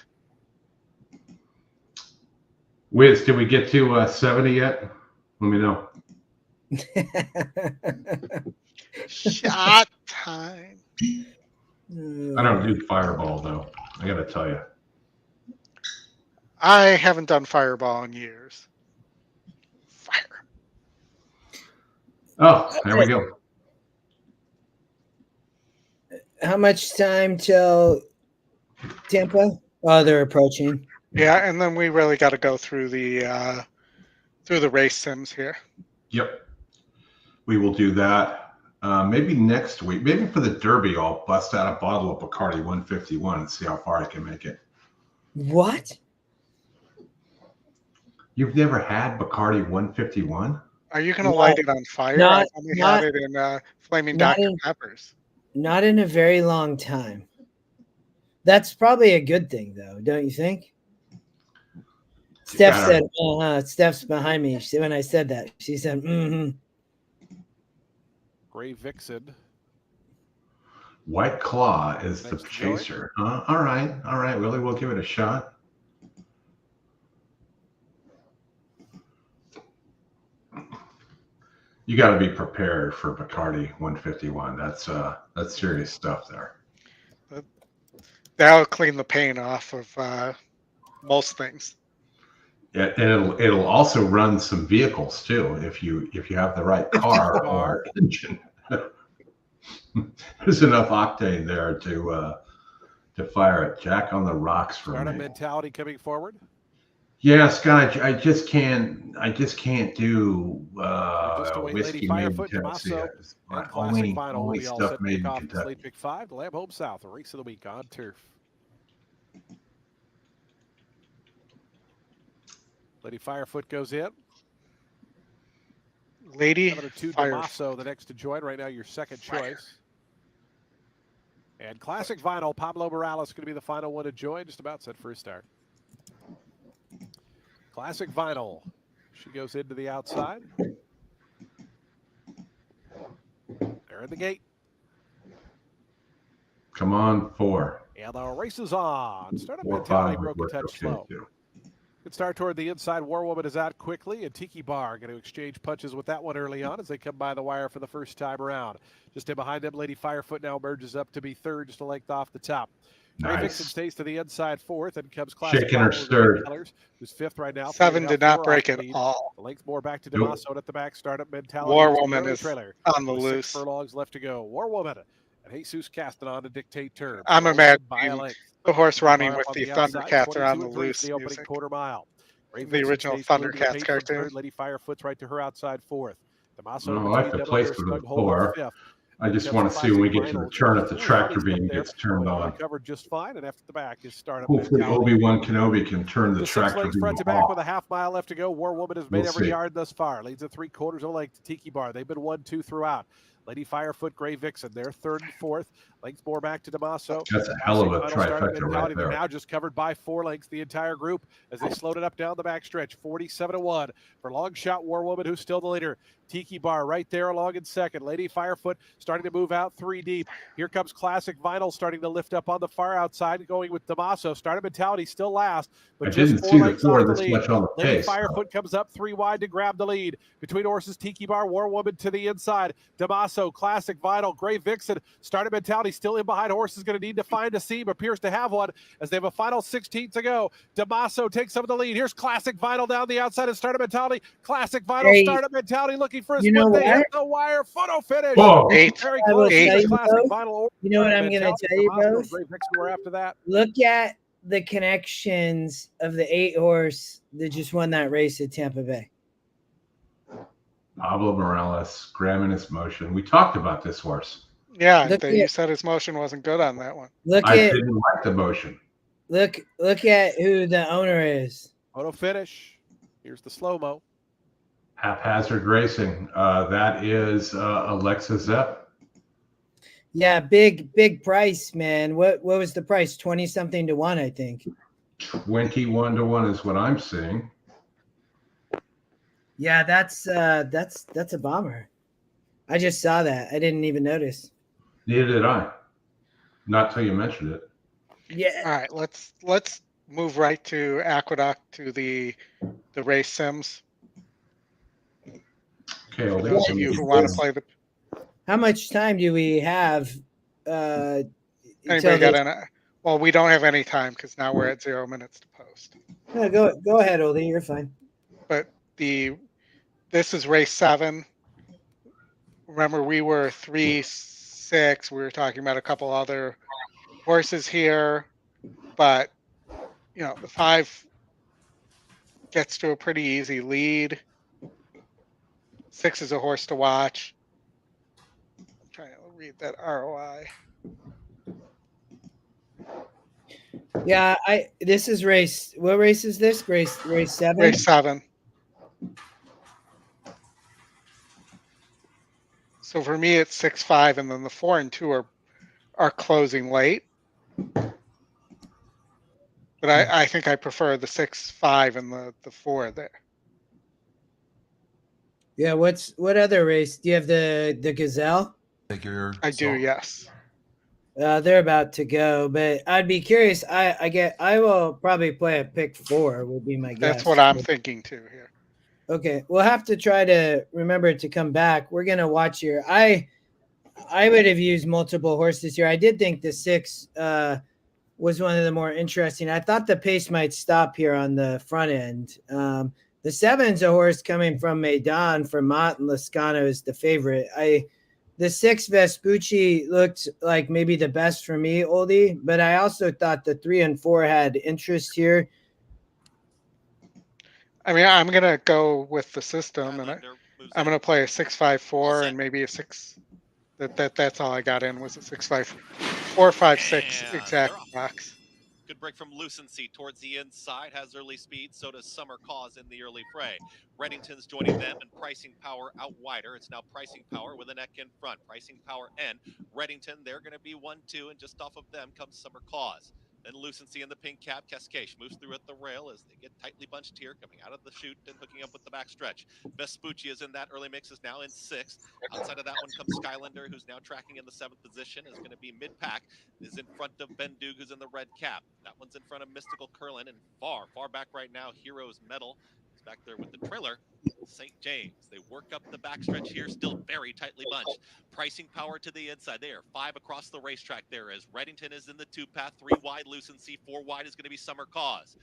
Wiz, did we get to 70 yet? Let me know. Shot time. I don't do Fireball, though. I got to tell you. I haven't done Fireball in years. Fire. Oh, there we go. How much time till Tampa? Oh, they're approaching. Yeah, and then we really got to go through the race sims here. Yep. We will do that. Maybe next week. Maybe for the Derby, I'll bust out a bottle of Bacardi 151 and see how far I can make it. What? You've never had Bacardi 151? Are you going to light it on fire? I've only had it in Flaming Dr. Peppers. Not in a very long time. That's probably a good thing, though, don't you think? Steph said, Steph's behind me. When I said that, she said, mm-hmm. Gray Vixen. White Claw is the chaser. All right, Willie, we'll give it a shot. You got to be prepared for Bacardi 151. That's serious stuff there. That'll clean the paint off of most things. Yeah, and it'll also run some vehicles too if you have the right car or engine. There's enough octane there to fire it. Jack on the rocks for Startup me. mentality coming forward. Yeah, Scott, I just can't do whiskey made in Tennessee. Only stuff made in Kentucky. Pick 5, the Lamb Home South, the race of the week on turf. Lady Firefoot goes in. Lady Damaso, the next to join. Right now, your second choice. And Classic Vinyl, Pablo Morales going to be the final one to join. Just about set for a start. Classic Vinyl. She goes into the outside. They're in the gate. Come on, 4. And the race is on. Startup 4, mentality 5 broke a touch slow. too. Good start toward the inside. War Woman is out quickly, and Tiki Bar going to exchange punches with that one early on as they come by the wire for the first time around. Just in behind them, Lady Firefoot now merges up to be third, just a length off the top. Nice. Vixen stays to the inside fourth, and comes Classic shaking her stirred. Who's fifth right now. 7 did not break at all. The length more back to Damaso at the back. Startup mentality. War Woman is trailer. on the loose. 6 furlongs left to go. War Woman and Jesus Castanon to dictate terms. I'm imagining the horse running with the Thundercats are on the loose. The opening quarter mile. The original Thundercats cartoon. Lady Firefoot's right to her outside fourth. Damaso, I like the placement of the 4. I just want to see when we get to the turn if the tractor beam gets turned on. Covered just fine, and after the back is Startup. Hopefully, Obi-Wan Kenobi can turn the tractor beam front to back with a half mile left to go. War Woman has made every yard thus far. Leads at 3/4 of a length to Tiki Bar. They've been 1-2 throughout. Lady Firefoot, Gray Vixen, they're third and fourth. Lengths more back to Damaso. That's a hell of a trifecta right there. Now just covered by 4 lengths, the entire group, as they slowed it up down the back stretch. 47-1 for long shot War Woman, who's still the leader. Tiki Bar right there along in second. Lady Firefoot starting to move out 3 deep. Here comes Classic Vinyl starting to lift up on the far outside, going with Damaso. Startup Mentality still last, but I just didn't 4 see the lengths four off the this lead. much on the Lady pace. Firefoot comes up 3 wide to grab the lead. Between horses, Tiki Bar, War Woman to the inside. Damaso, Classic Vinyl, Gray Vixen. Startup Mentality still in behind. Horse is going to need to find a seam. Appears to have one as they have a final 16 to go. Damaso takes some of the lead. Here's Classic Vinyl down the outside of Startup Mentality. Classic Vinyl, Startup Mentality looking for a you know split. They what? hit the wire. Photo finish. Whoa. Very close. Eight. Classic Vinyl. You know what I'm going to tell you, both? Gray Vixen were after that. Look at the connections of the 8 horse that just won that race at Tampa Bay. Pablo Morales, Graminous Motion. We talked about this horse. Yeah, you said his motion wasn't good on that one. I didn't like the motion. Look at who the owner is. Photo finish. Here's the slow-mo. Haphazard Racing. That is Alexa Zepp. Yeah, big price, man. What was the price? 20 something to 1, I think. 21 to 1 is what I'm seeing. Yeah, that's a bomber. I just saw that. I didn't even notice. Neither did I. Not till you mentioned it. Yeah. All right, let's move right to Aqueduct, to the race sims. Okay, For those of you who want to play the. How much time do we have? Anybody got any? Well, we don't have any time because now we're at 0 minutes to post. No, go ahead, Oldie. You're fine. But this is race 7. Remember, we were 3-6. We were talking about a couple other horses here, but the 5 gets to a pretty easy lead. 6 is a horse to watch. I'm trying to read that ROI. Yeah, this is race. What race is this? Race 7? Race 7. So for me, it's 6-5, and then the 4 and 2 are closing late. But I think I prefer the 6-5 and the 4 there. Yeah, what other race? Do you have the Gazelle? I do, yes. They're about to go, but I'd be curious. I will probably play a pick 4 would be my guess. That's what I'm thinking too here. Okay, we'll have to try to remember to come back. We're gonna watch here. I would have used multiple horses here. I did think the 6 was one of the more interesting. I thought the pace might stop here on the front end. The 7's a horse coming from Maidan from Mott, and Lascano is the favorite. The 6 Vespucci looked like maybe the best for me, Oldie, but I also thought the 3 and 4 had interest here. I mean, I'm gonna go with the system, and I'm gonna play a 6-5-4 and maybe a 6. That's all I got in was a 6-5-4-5-6 exact box. Good break from Lucency towards the inside, has early speed, so does Summer Cause in the early fray. Reddington's joining them, and Pricing Power out wider. It's now Pricing Power with a neck in front. Pricing Power and Reddington, they're going to be 1-2, and just off of them comes Summer Cause. Then Lucency in the pink cap. Cascade moves through at the rail as they get tightly bunched here, coming out of the chute and hooking up with the backstretch. Vespucci is in that early mix, is now in 6th. Outside of that one comes Skylander, who's now tracking in the 7th position, is going to be mid-pack, is in front of Ben Duke, who's in the red cap. That one's in front of Mystical Curlin, and far back right now, Heroes Medal is back there with the trailer. St. James. They work up the backstretch here, still very tightly bunched. Pricing Power to the inside. They are 5 across the racetrack there as Reddington is in the 2 path, 3 wide Lucency, 4 wide is going to be Summer Cause.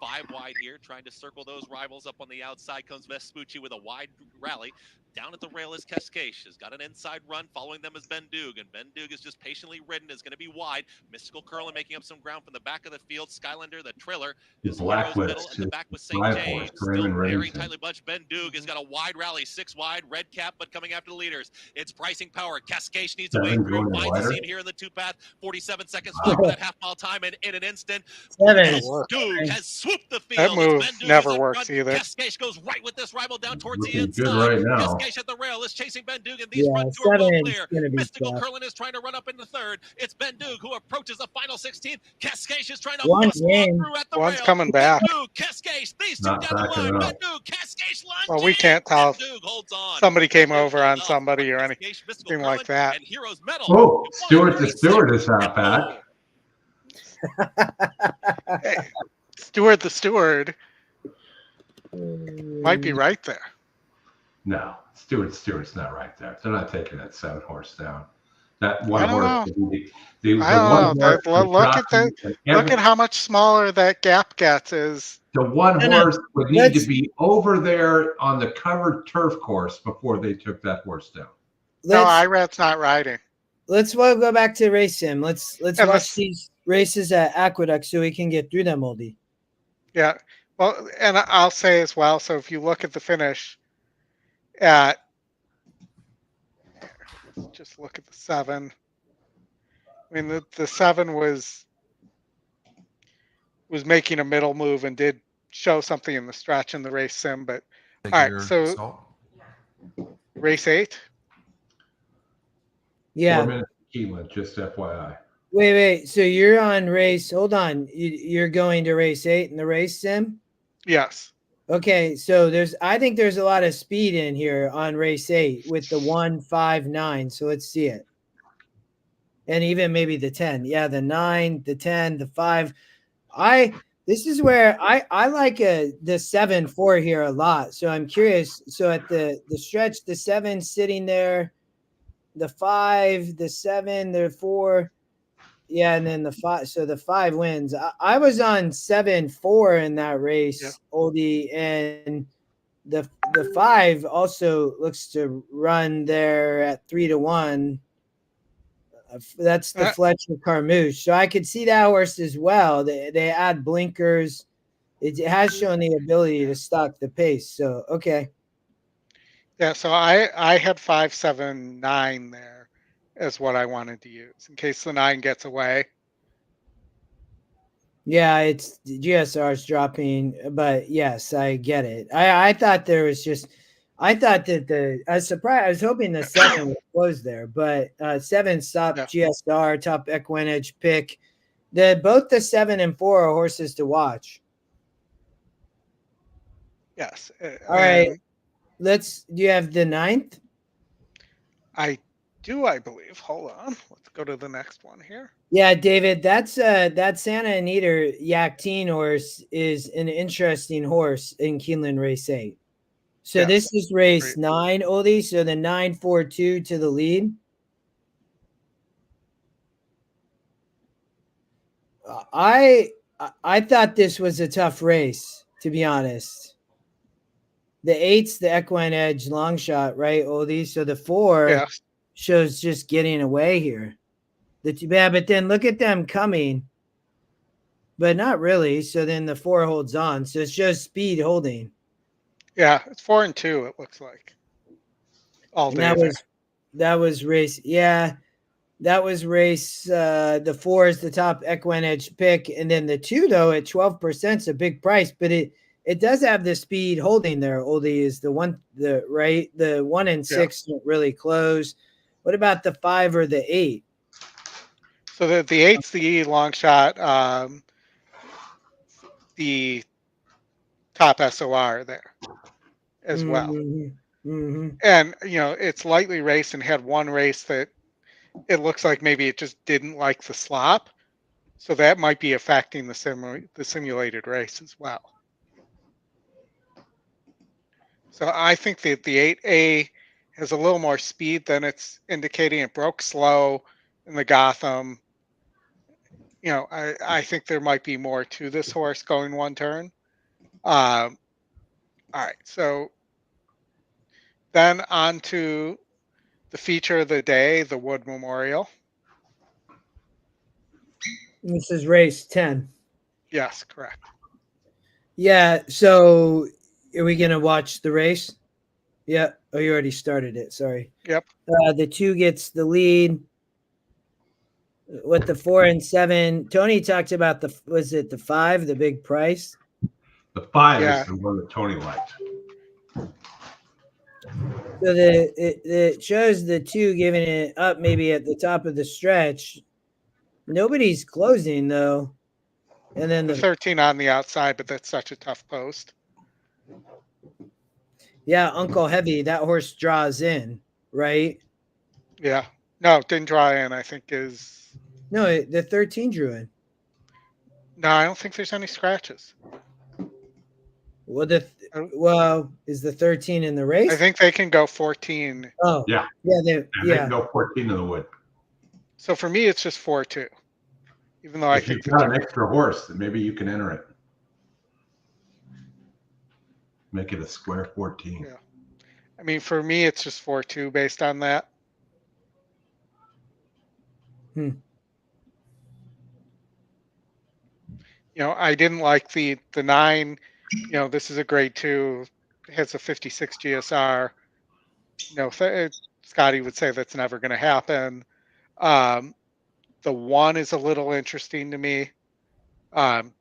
5 wide here, trying to circle those rivals. Up on the outside comes Vespucci with a wide rally. Down at the rail is Cascade. Has got an inside run. Following them is Ben Duke, and Ben Duke is just patiently ridden, is going to be wide. Mystical Curlin making up some ground from the back of the field. Skylander, the trailer, is Heroes Middle, and the back with St. James. Still very tightly bunched. Ben Duke has got a wide rally, 6 wide, red cap, but coming after the leaders. It's Pricing Power. Cascade needs a way through. Finds the seam here in the 2 path. 47 seconds left for that half-mile time, and in an instant, Duke has swooped the field. That move never works either. Cascade goes right with this rival down towards the Looking inside. good right now. Cascade Cascade at the rail is chasing Ben Dugan. These Yeah, front two are well 7's clear. gonna be Mystical tough. Curlin is trying to run up into third. It's Ben Dugan who approaches the final 16. Cascade is trying to One muscle on game. through at the One's rail. coming back. Ben Dugan, Cascade, these two Not down the backing line. up. Ben Dugan, Cascade lunging. Well, we can't tell Ben Dugan holds on. somebody came There's over no on love. somebody or Cascade, Mystical anything like Curlin, that. And Heroes Medal. Oh, Stewart the 136. Steward is out back. Hey, Stewart the Steward might be right there. No, Stewart's not right there. They're not taking that 7 horse down. That one I don't horse. The I don't know. one horse Look at the look at how much smaller that gap gets. Is the one No, no, horse would need to let's- be over there on the covered turf course before they took that horse down. no, Let's Irad's not riding. go back to race sim. Let's And watch let's- these races at Aqueduct so we can get through them, Oldie. Yeah. Well, and I'll say as well. So if you look at the finish at, just look at the 7. I mean, the 7 was making a middle move and did show something in the stretch in the race sim. But all right, so race 8. Yeah. 4 minutes Keeneland, just FYI. Wait. So you're on race. Hold on. You're going to race 8 in the race sim? Yes. Okay. So I think there's a lot of speed in here on race 8 with the 1, 5, 9. So let's see it. And even maybe the 10. Yeah, the 9, the 10, the 5. This is where I like the 7-4 here a lot. So I'm curious. So at the stretch, the 7 sitting there, the 5, the 7, the 4. Yeah, and then the 5. So the 5 wins. I was on 7-4 in that race, Yeah. Oldie, and the 5 also looks to run there at 3-1. That's the Fletcher Carmouche. So I could see that horse as well. They add blinkers. It has shown the ability to stalk the pace. So okay. Yeah. So I had 5, 7, 9 there as what I wanted to use in case the 9 gets away. Yeah, it's GSR's dropping, but yes, I get it. I thought there was just, I thought that I was surprised. I was hoping the 7 would close there, but 7 stopped GSR, top EquinEdge pick. Both the 7 and 4 are horses to watch. Yes. All right. Do you have the 9th? I do, I believe. Hold on. Let's go to the next one here. Yeah, David, that Santa Anita Yakteen horse is an interesting horse in Keeneland race 8. So Yes, this is race great. 9, Oldie. So the 9-4-2 to the lead. I thought this was a tough race, to be honest. The 8's the EquinEdge long shot, right, Oldie? So the 4 shows just getting away here. But then look at them coming, but not really. So then the 4 holds on. So it's just speed holding. Yeah, it's 4 and 2. It looks like all day. That was race. Yeah, that was race. The 4 is the top EquinEdge pick, and then the 2 though at 12% is a big price, but it does have the speed holding there. Oldie is the 1 and 6 don't really close. What about the 5 or the 8? So the 8's the long shot, the top SOR there as well. Mm-hmm. And, it's lightly raced and had one race that it looks like maybe it just didn't like the slop. So that might be affecting the simulated race as well. So I think that the 8A has a little more speed than it's indicating. It broke slow in the Gotham. I think there might be more to this horse going one turn. All right, so then on to the feature of the day, the Wood Memorial. This is race 10. Yes, correct. Yeah, so are we going to watch the race? Yeah. Oh, you already started it. Sorry. Yep. The 2 gets the lead. With the 4 and 7, Tony talked about was it the 5, the big price? The 5 is the one that Tony liked. So it shows the 2 giving it up maybe at the top of the stretch. Nobody's closing though. And then The 13 on the outside, but that's such a tough post. yeah, Uncle Heavy, that horse draws in, right? Yeah. No, didn't draw in, I think is. No, the 13 drew in. No, I don't think there's any scratches. Well, is the 13 in the race? I think they can go 14. Oh, Yeah. Yeah, They can go 14 in the wood. So for me, it's just 4-2. Even though I If think you've got an extra horse, then maybe you can enter it. Make it a square 14. Yeah. I mean, for me, it's just 4-2 based on that. Hmm. You know, I didn't like the 9. You know, this is a grade 2. It has a 56 GSR. You know, Scotty would say that's never going to happen. The 1 is a little interesting to me.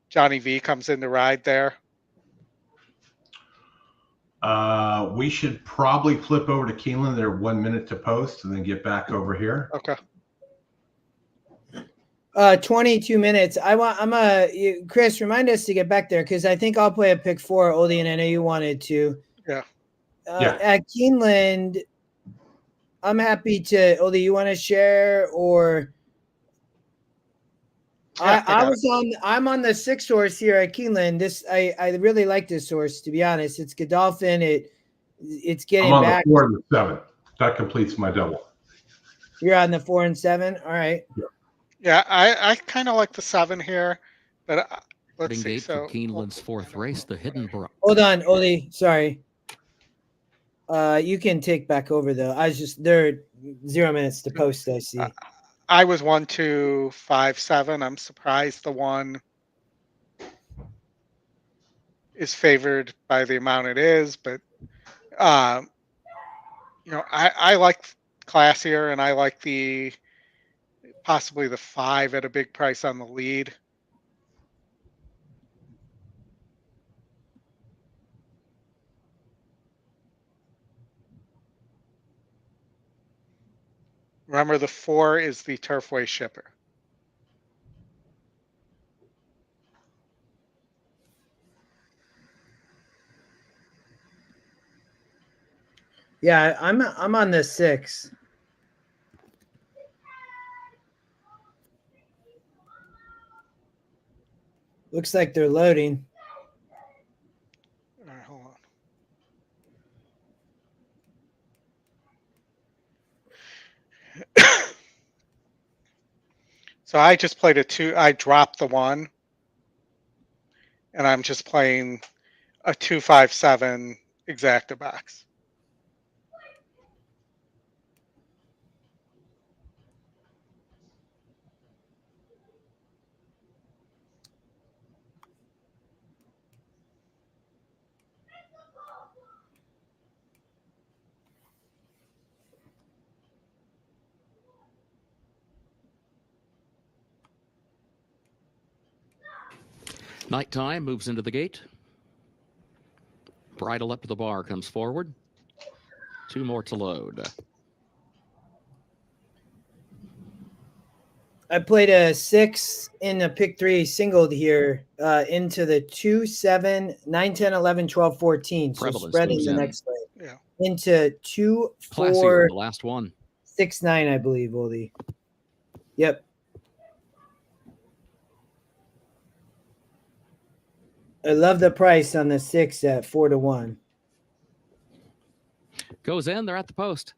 Johnny V comes in to ride there. We should probably flip over to Keeneland. They're 1 minute to post and then get back over here. Okay. 22 minutes. Chris, remind us to get back there because I think I'll play a pick 4, Oldie, and I know you wanted to. Yeah. At Keeneland, I'm happy to. Oldie, you want to share or? Yeah, I'm on the 6 horse here at Keeneland. I really like this horse, to be honest. It's Godolphin. It's getting I'm on back. the 4 and the 7. That completes my double. You're on the 4 and 7. All right. Yeah, I kind of like the 7 here, but let's see. Gate So for Keeneland's 4th race, the Hidden Brook. Hold on, Oldie. Sorry. You can take back over though. There are 0 minutes to post. I see. I was 1, 2, 5, 7. I'm surprised the 1 is favored by the amount it is, but you know, I like classier, and I like possibly the 5 at a big price on the lead. Remember, the 4 is the Turfway shipper. Yeah, I'm on the 6. Looks like they're loading. All right, hold on. So I just played a 2. I dropped the 1, and I'm just playing a 2-5-7 exacta box. Nighttime moves into the gate. Bridle up to the bar comes forward. 2 more to load. I played a 6 in a pick 3 singled here into the 2, 7, 9, 10, 11, 12, 14. So Prevalence spread is goes the in. next play. Yeah. Into 2, Classier, 4, the last one. 6, 9, I believe, Oldie. Yep. I love the price on the 6 at 4-1. Goes in. They're at the post.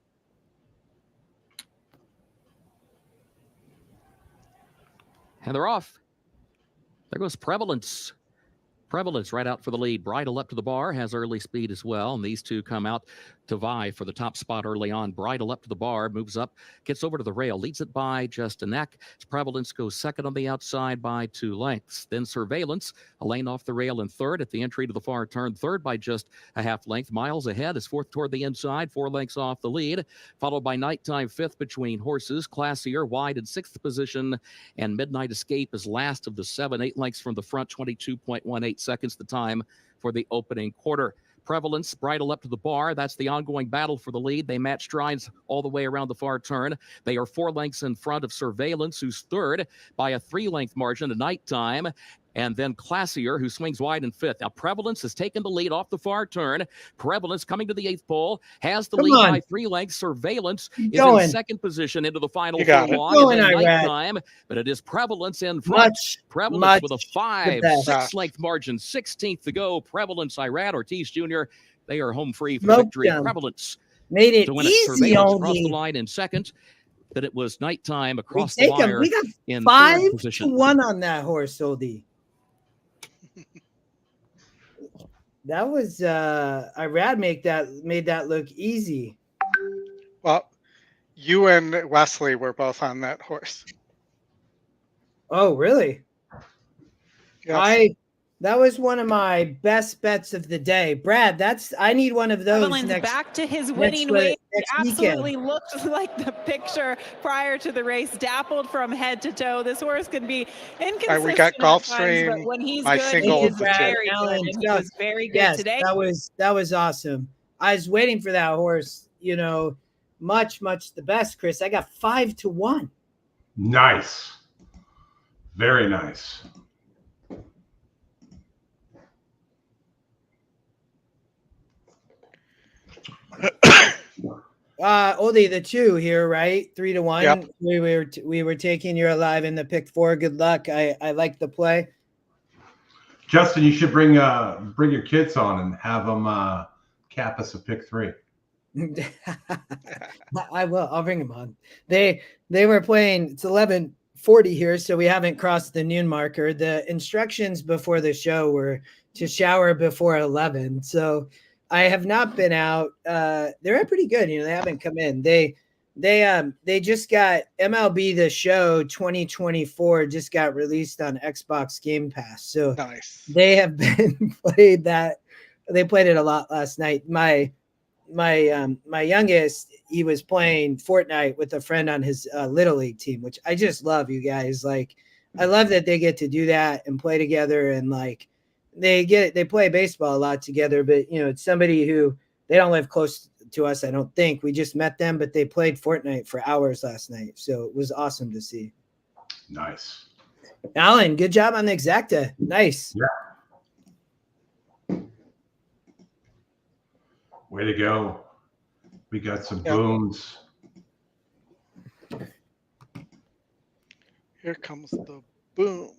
And they're off. There goes Prevalence. Prevalence right out for the lead. Bridle up to the bar, has early speed as well. And these two come out to vie for the top spot early on. Bridle up to the bar, moves up, gets over to the rail, leads it by just a neck. Prevalence goes second on the outside by 2 lengths. Then Surveillance, a lane off the rail in third at the entry to the far turn. Third by just a half length. Miles ahead is fourth toward the inside, 4 lengths off the lead. Followed by Nighttime fifth between horses. Classier wide in 6th position. And Midnight Escape is last of the 7, 8 lengths from the front, 22.18 seconds the time for the opening quarter. Prevalence, Bridle up to the bar. That's the ongoing battle for the lead. They match strides all the way around the far turn. They are 4 lengths in front of Surveillance, who's third by a 3-length margin at nighttime. And then Classier, who swings wide in 5th. Now, Prevalence has taken the lead off the far turn. Prevalence coming to the 8th pole, has the lead by 3 lengths. Surveillance is in 2nd position into the final furlong. And then nighttime, but it is Prevalence in front. Prevalence with a 5-6-length margin, 16th to go. Prevalence, Irad Ortiz Jr., they are home free for victory. Prevalence made it to win easy. Surveillance across the line in 2nd. But it was nighttime across the wire. We got in 5-1 on that horse, Oldie. That was Irad made that look easy. Well, you and Wesley were both on that horse. Oh, really? Yes. That was one of my best bets of the day. Brad, I need one of those. Back to his winning ways. Absolutely looked like the picture prior to the race, dappled from head to toe. This horse can be inconsistent. We got Gulfstream. But when he's my good, single he is very good. And he was very good today. That was awesome. I was waiting for that horse. Much the best, Chris. I got 5-1. Nice. Very nice. Oldie, the 2 here, right? 3-1. Yep. We were taking you're alive in the pick 4. Good luck. I like the play. Justin, you should bring your kids on and have them cap us a pick 3. I will. I'll bring them on. They were playing. It's 11:40 here, so we haven't crossed the noon marker. The instructions before the show were to shower before 11. So I have not been out. They're pretty good. They haven't come in. They just got MLB The Show 2024 just got released on Xbox Game Pass. So nice. They have been played that. They played it a lot last night. My youngest, he was playing Fortnite with a friend on his Little League team, which I just love, you guys. Like, I love that they get to do that and play together, and like they play baseball a lot together. But it's somebody who they don't live close to us, I don't think. We just met them, but they played Fortnite for hours last night, so it was awesome to see. Nice. Alan, good job on the exacta. Nice. Yeah. Way to go. We got some booms. Here comes the boom.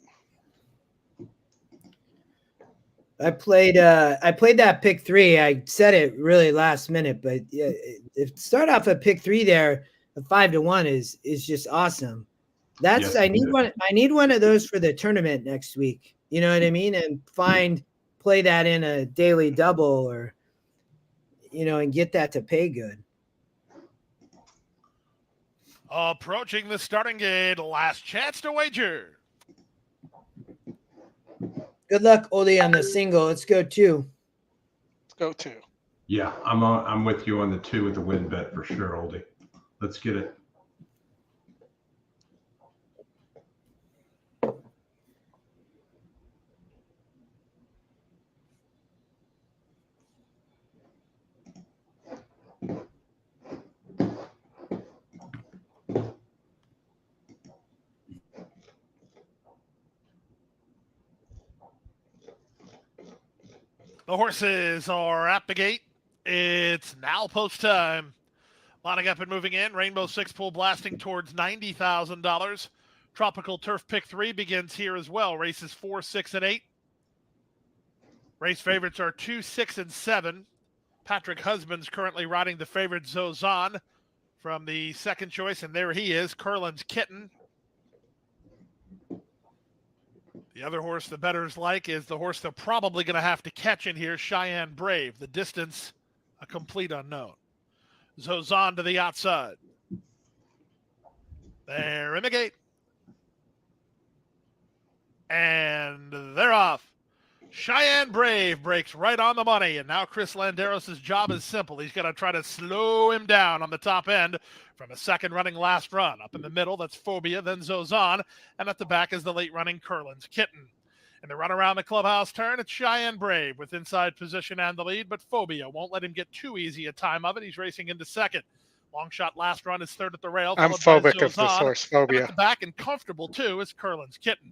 I played that pick 3. I said it really last minute, but if start off a pick 3 there, a 5-1 is just awesome. Yes, I need one of those for the tournament next week. You know what I mean? And play that in a daily double or and get that to pay good. Approaching the starting gate, last chance to wager. Good luck, Oldie, on the single. Let's go 2. Let's go 2. Yeah, I'm with you on the 2 with the win bet for sure, Oldie. Let's get it. The horses are at the gate. It's now post time. Lining up and moving in. Rainbow 6-pool blasting towards $90,000. Tropical Turf Pick 3 begins here as well. Races 4, 6, and 8. Race favorites are 2, 6, and 7. Patrick Husband's currently riding the favorite Zozan from the second choice, and there he is, Curlin's Kitten. The other horse the bettors like is the horse they're probably going to have to catch in here, Cheyenne Brave. The distance, a complete unknown. Zozan to the outside. They're in the gate. And they're off. Cheyenne Brave breaks right on the money, and now Chris Landeros' job is simple. He's going to try to slow him down on the top end from a second running last run. Up in the middle, that's Phobia, then Zozan, and at the back is the late running Curlin's Kitten. In the run around the clubhouse turn, it's Cheyenne Brave with inside position and the lead, but Phobia won't let him get too easy a time of it. He's racing into second. Long shot last run is third at the rail. I'm phobic of this horse, Phobia. At the back and comfortable too is Curlin's Kitten.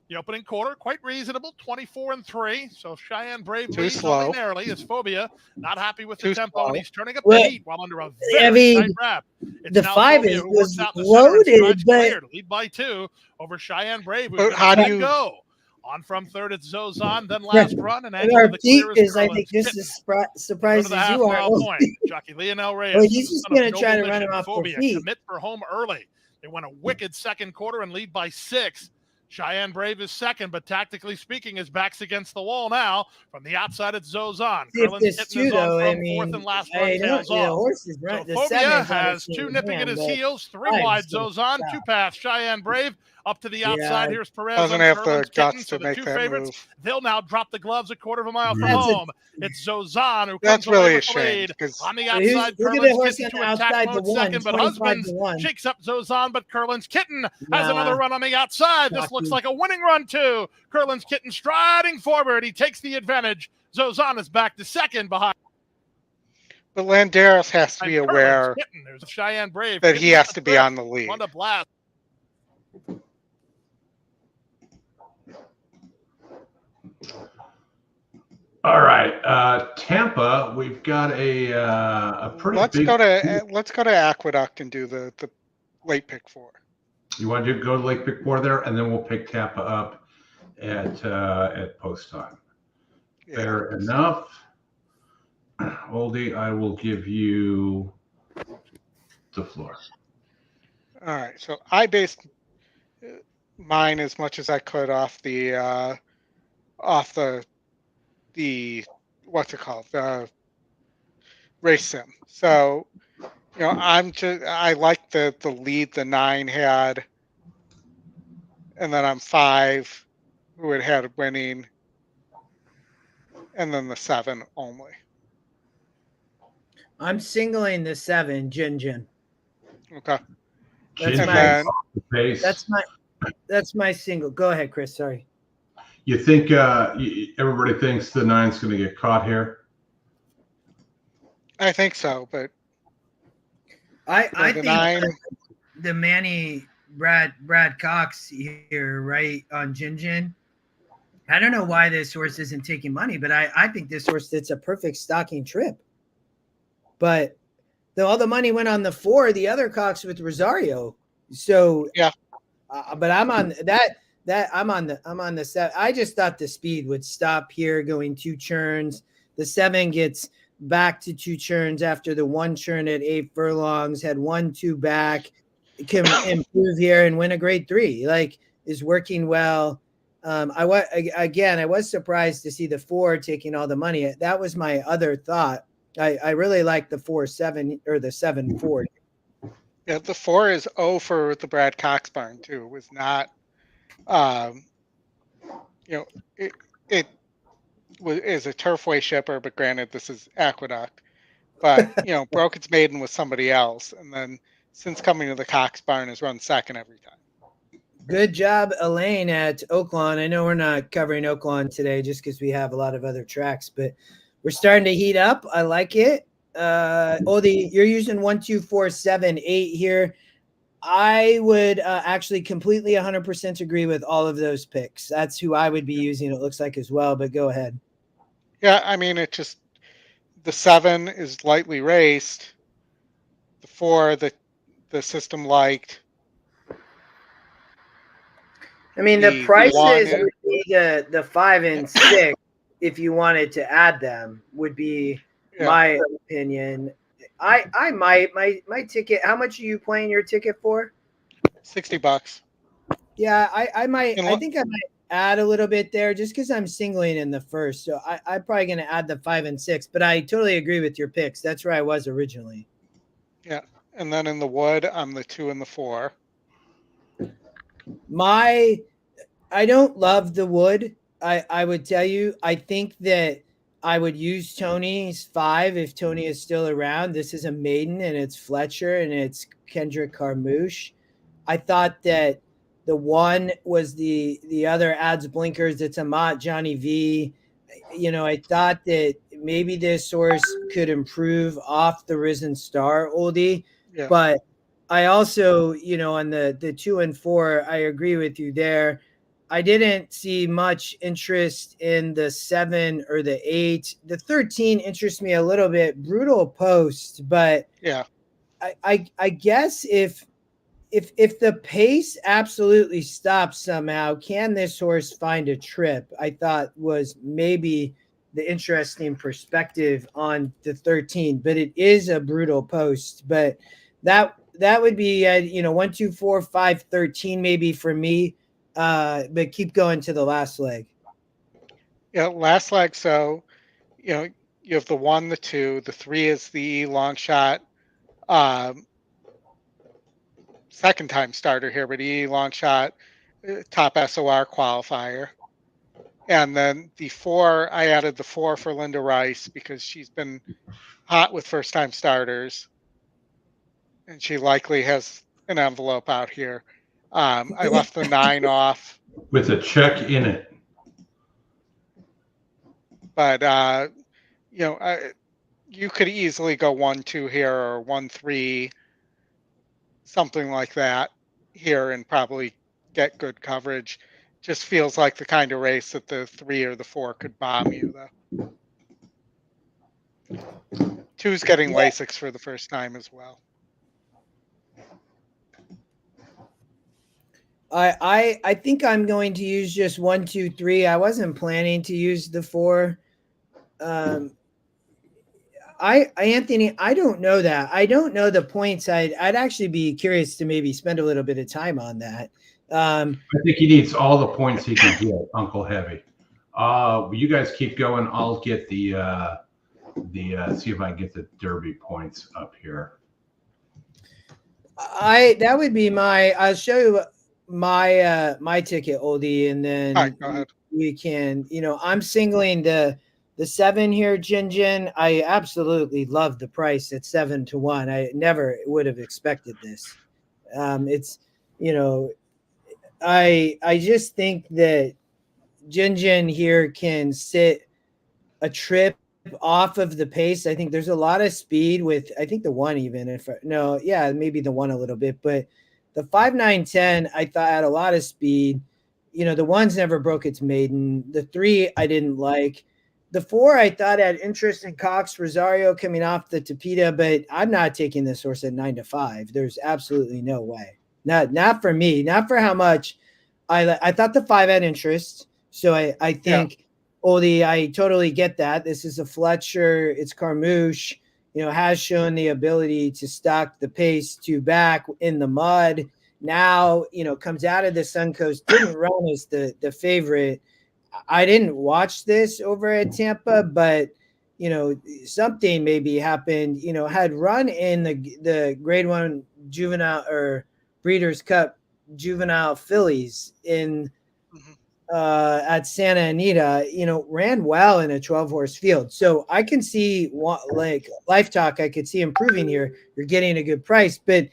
The opening quarter, quite reasonable, 24-3. So Cheyenne Brave leads only narrowly as Phobia not happy with the tempo, and he's turning up the heat while under a very tight wrap. The 5 was loaded, but lead by 2 over Cheyenne Brave. But how do you go? On from third, it's Zozan, then last run, and our Pete is, I think, just as surprised as you are. Jockey Leonel Reyes. Well, he's just going to try to run him off the feet. Commit for home early. They won a wicked second quarter and lead by 6. Cheyenne Brave is second, but tactically speaking, his back's against the wall now. From the outside, it's Zozan. Curlin's Kitten is on from fourth and last run, tails off. So Phobia has 2 nipping at his heels, 3 wide Zozan, 2 past Cheyenne Brave. Up to the outside, here's Perez. Doesn't have the guts to make that favorites. move. They'll now drop the gloves a quarter of a mile from home. It's Zozan who That's comes really away a with the shame. lead. On the outside, Curlin's Kitten to attack mode second, but Husbands shakes up Zozan, but Curlin's Kitten has another run on the outside. This looks like a winning run, too. Curlin's Kitten striding forward. He takes the advantage. Zozan is back to second behind. But Landeros has to be aware There's a Cheyenne Brave that he has to be on the lead. On the blast. All right, Tampa. We've got a pretty. Let's big... go to Aqueduct and do the late pick 4. You want to go to late pick 4 there, and then we'll pick Tampa up at post time. Yeah. Fair enough. Oldie, I will give you the floor. All right, so I based mine as much as I could off the what's it called, the race sim. So I like the lead the 9 had, and then I'm 5 who it had winning, and then the 7 only. I'm singling the 7, Jin. Okay. That's my single. Go ahead, Chris. Sorry. You think everybody thinks the 9's going to get caught here? I think so, but I think the Manny Brad Cox here, right, on Jin. I don't know why this horse isn't taking money, but I think this horse it's a perfect stocking trip. But all the money went on the 4, the other Cox with Rosario. So yeah, but I'm on that. I'm on the 7. I just thought the speed would stop here, going 2 churns. The 7 gets back to 2 churns after the 1 churn at 8 furlongs. Had 1-2 back, can improve here and win a grade 3. Like, is working well. I was surprised to see the 4 taking all the money. That was my other thought. I really like the 4-7 or the 7-4. Yeah, the 4 is 0 for the Brad Cox barn too. It was not. It is a Turfway shipper, but granted, this is Aqueduct. But broke its maiden with somebody else, and then since coming to the Cox barn, has run second every time. Good job, Elaine at Oaklawn. I know we're not covering Oaklawn today just because we have a lot of other tracks, but we're starting to heat up. I like it. Oldie, you're using 1, 2, 4, 7, 8 here. I would actually completely 100% agree with all of those picks. That's who I would be using, it looks like, as well, but go ahead. Yeah, I mean, it just, the 7 is lightly raced. The 4, the system liked. I mean, the prices would be the 5 and 6, if you wanted to add them, would be my opinion. I might my ticket. How much are you playing your ticket for? $60. Yeah, I might. I think I might add a little bit there just because I'm singling in the first. So I'm probably going to add the 5 and 6. But I totally agree with your picks. That's where I was originally. Yeah, and then in the wood, I'm the 2 and the 4. I don't love the wood. I would tell you. I think that I would use Tony's 5 if Tony is still around. This is a maiden, and it's Fletcher, and it's Kendrick Carmouche. I thought that The one was the other adds blinkers. It's a Mott Johnny V. I thought that maybe this horse could improve off the Risen Star Oldie, but I also, on the 2 and 4, I agree with you there. I didn't see much interest in the 7 or the 8. The 13 interests me a little bit. Brutal Post, but I guess if the pace absolutely stops somehow, can this horse find a trip? I thought was maybe the interesting perspective on the 13, but it is a Brutal Post. But that would be 1, 2, 4, 5, 13 maybe for me. But keep going to the last leg. Yeah, last leg. So you have the 1, the 2, the 3 is the long shot. Second time starter here, but long shot, top SOR qualifier. And then the 4, I added the 4 for Linda Rice because she's been hot with first time starters. And she likely has an envelope out here. I left the 9 off. With a check in it. But, you could easily go 1, 2 here or 1, 3. Something like that here and probably get good coverage. Just feels like the kind of race that the 3 or the 4 could bomb you, though. 2's getting Lasix for the first time as well. I think I'm going to use just 1, 2, 3. I wasn't planning to use the 4. Anthony, I don't know that. I don't know the points. I'd actually be curious to maybe spend a little bit of time on that. I think he needs all the points he can get, Uncle Heavy. You guys keep going. I'll get the see if I can get the Derby points up here. That would be I'll show you my ticket, Oldie, and then all right, go ahead. We can, I'm singling the 7 here, Jin. I absolutely love the price at 7 to 1. I never would have expected this. It's, I just think that Jin here can sit a trip off of the pace. I think there's a lot of speed with, I think the 1 even, maybe the 1 a little bit, but the 5, 9, 10, I thought had a lot of speed. The 1's never broke its maiden. The 3 I didn't like. The 4 I thought had interest in Cox Rosario coming off the Tapeta, but I'm not taking this horse at 9 to 5. There's absolutely no way. Not for me. Not for how much I thought the 5 had interest. So I think, Oldie, I totally get that. This is a Fletcher. It's Carmouche. Has shown the ability to stock the pace 2 back in the mud. Now, comes out of the Suncoast, didn't run as the favorite. I didn't watch this over at Tampa, but, something maybe happened, had run in the grade 1 juvenile or Breeders' Cup juvenile fillies in at Santa Anita, ran well in a 12-horse field. So I can see like Life Talk, I could see improving here. You're getting a good price, but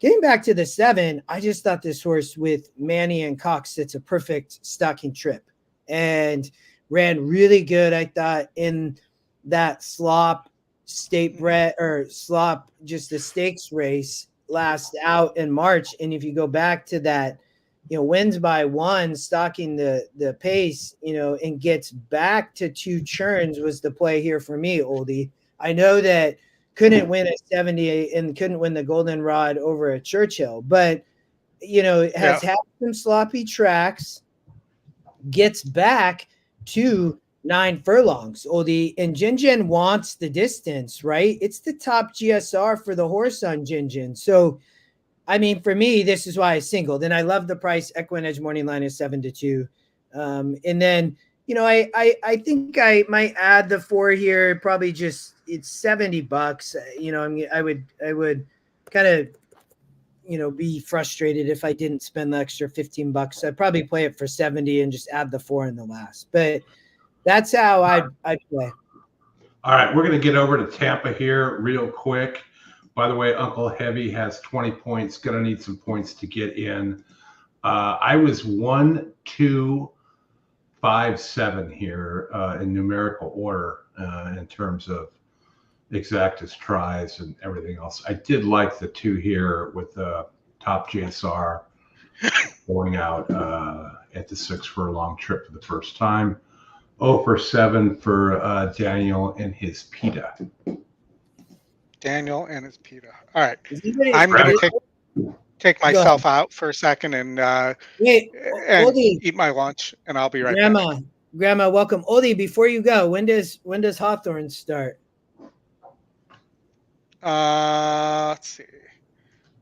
getting back to the 7, I just thought this horse with Manny and Cox, it's a perfect stocking trip and ran really good. I thought in that slop state bred or slop, just the stakes race last out in March. And if you go back to that, wins by 1, stocking the pace, and gets back to 2 churns was the play here for me, Oldie. I know that couldn't win at 78 and couldn't win the Goldenrod over at Churchill, but, has had some sloppy tracks, gets back to 9 furlongs, Oldie, and Jin wants the distance, right? It's the top GSR for the horse on Jin. So, I mean, for me, this is why I singled, and I love the price. EquinEdge morning line is 7 to 2. And then, I think I might add the 4 here. Probably just it's $70. I would kind of, be frustrated if I didn't spend the extra $15. I'd probably play it for 70 and just add the 4 in the last. But that's how I'd play. All right, we're going to get over to Tampa here real quick. By the way, Uncle Heavy has 20 points. Going to need some points to get in. I was 1, 2, 5, 7 here in numerical order in terms of exactus tries and everything else. I did like the 2 here with the top GSR going out at the 6 furlong trip for the first time. 0 for 7 for Daniel and his PETA. Daniel and his PETA. All right. Anybody- I'm going to take myself out for a second and Wait, and Oldie, eat my lunch, and I'll be right back. Grandma, welcome. Oldie, before you go, when does Hawthorne start? Let's see.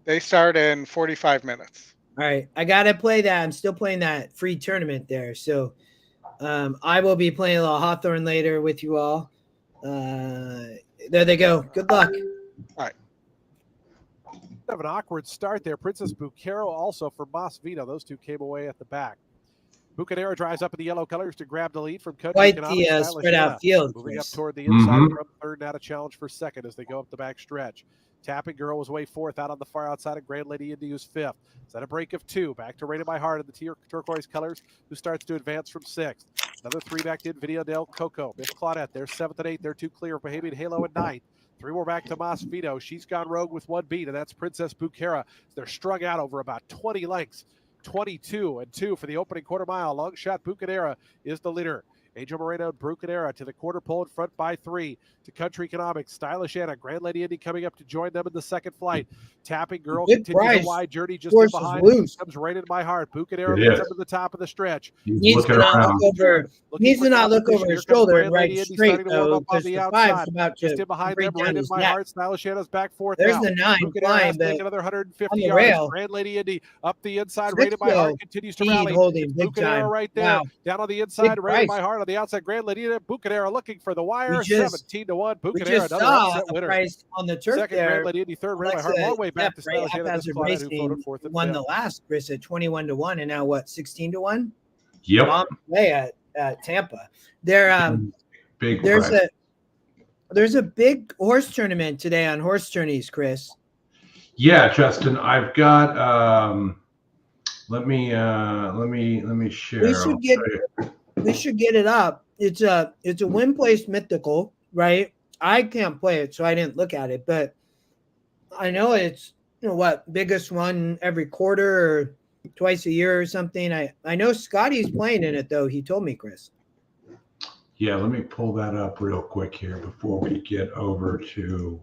They start in 45 minutes. All right, I gotta play that. I'm still playing that free tournament there, so I will be playing a little Hawthorne later with you all. There they go. Good luck. All right. Have an awkward start there. Princess Bucaro also for Mas Vito. Those two came away at the back. Bucanero drives up in the yellow colors to grab the lead from Country Quite Economics. the spread out field. Moving up Chris. toward the inside from third, now to challenge for second as they go up the back stretch. Tapping Girl was way fourth out on the far outside, and Grand Lady Indy was fifth. Is that a break of 2? Back to Rated by Heart in the turquoise colors, who starts to advance from 6th. Another 3 back in Video Del Coco. Miss Claudette, they're 7th and 8th. They're 2 clear of Bohemian Halo at 9th. 3 more back to Mas Vito. She's gone rogue with 1 beat, and that's Princess Bucara. They're strung out over about 20 lengths. 22 and 2 for the opening quarter mile. Long shot Bucanera is the leader. Angel Moreno and Bucanera to the quarter pole in front by 3 to Country Economics. Stylish Anna, Grand Lady Indy coming up to join them in the second flight. Tapping Girl Good continues price. a wide journey just Horse in is behind. loose. Comes right in my heart. Bucanera It leads is. up to the top of the stretch. Needs to not look over. Looking Needs for to not look competition. over his Here comes shoulder Grand and ride Lady Indy straight starting to warm though, up on because the the outside. 5's about Just to in behind break them, right down in his my neck. heart. Stylish Anna's back fourth There's now. the 9 Bucanera flying, has to make but another 150 on the yards. rail, Grand Lady Indy up the inside. Rated by Heart continues to speed rally. holding big Bucanera time. right there. Wow. Down on the inside, Big Rated price. by Heart on the outside. Grand Lady Indy. Bucanera looking for the wire. We just 17-1. We Bucanera, just another saw upset a winner. price on the turf Second, Grand there. Lady Indy. Third, Rated by Heart. Alexa Long way back to Steph, right? Stylish Anna. Miss Haphazard Claudette, who Racing floated fourth and won fifth. the last, Chris, at 21-1, and now what, 16-1? Yep. Bomb play at Tampa. There, Big there's price. there's a big horse tournament today on Horse Tourneys, Chris. Yeah, Justin, I've got let me share. We should get it up. It's a win place mythical, right? I can't play it, so I didn't look at it, but I know it's biggest one every quarter or twice a year or something. I know Scotty's playing in it though. He told me, Chris. Yeah, let me pull that up real quick here before we get over to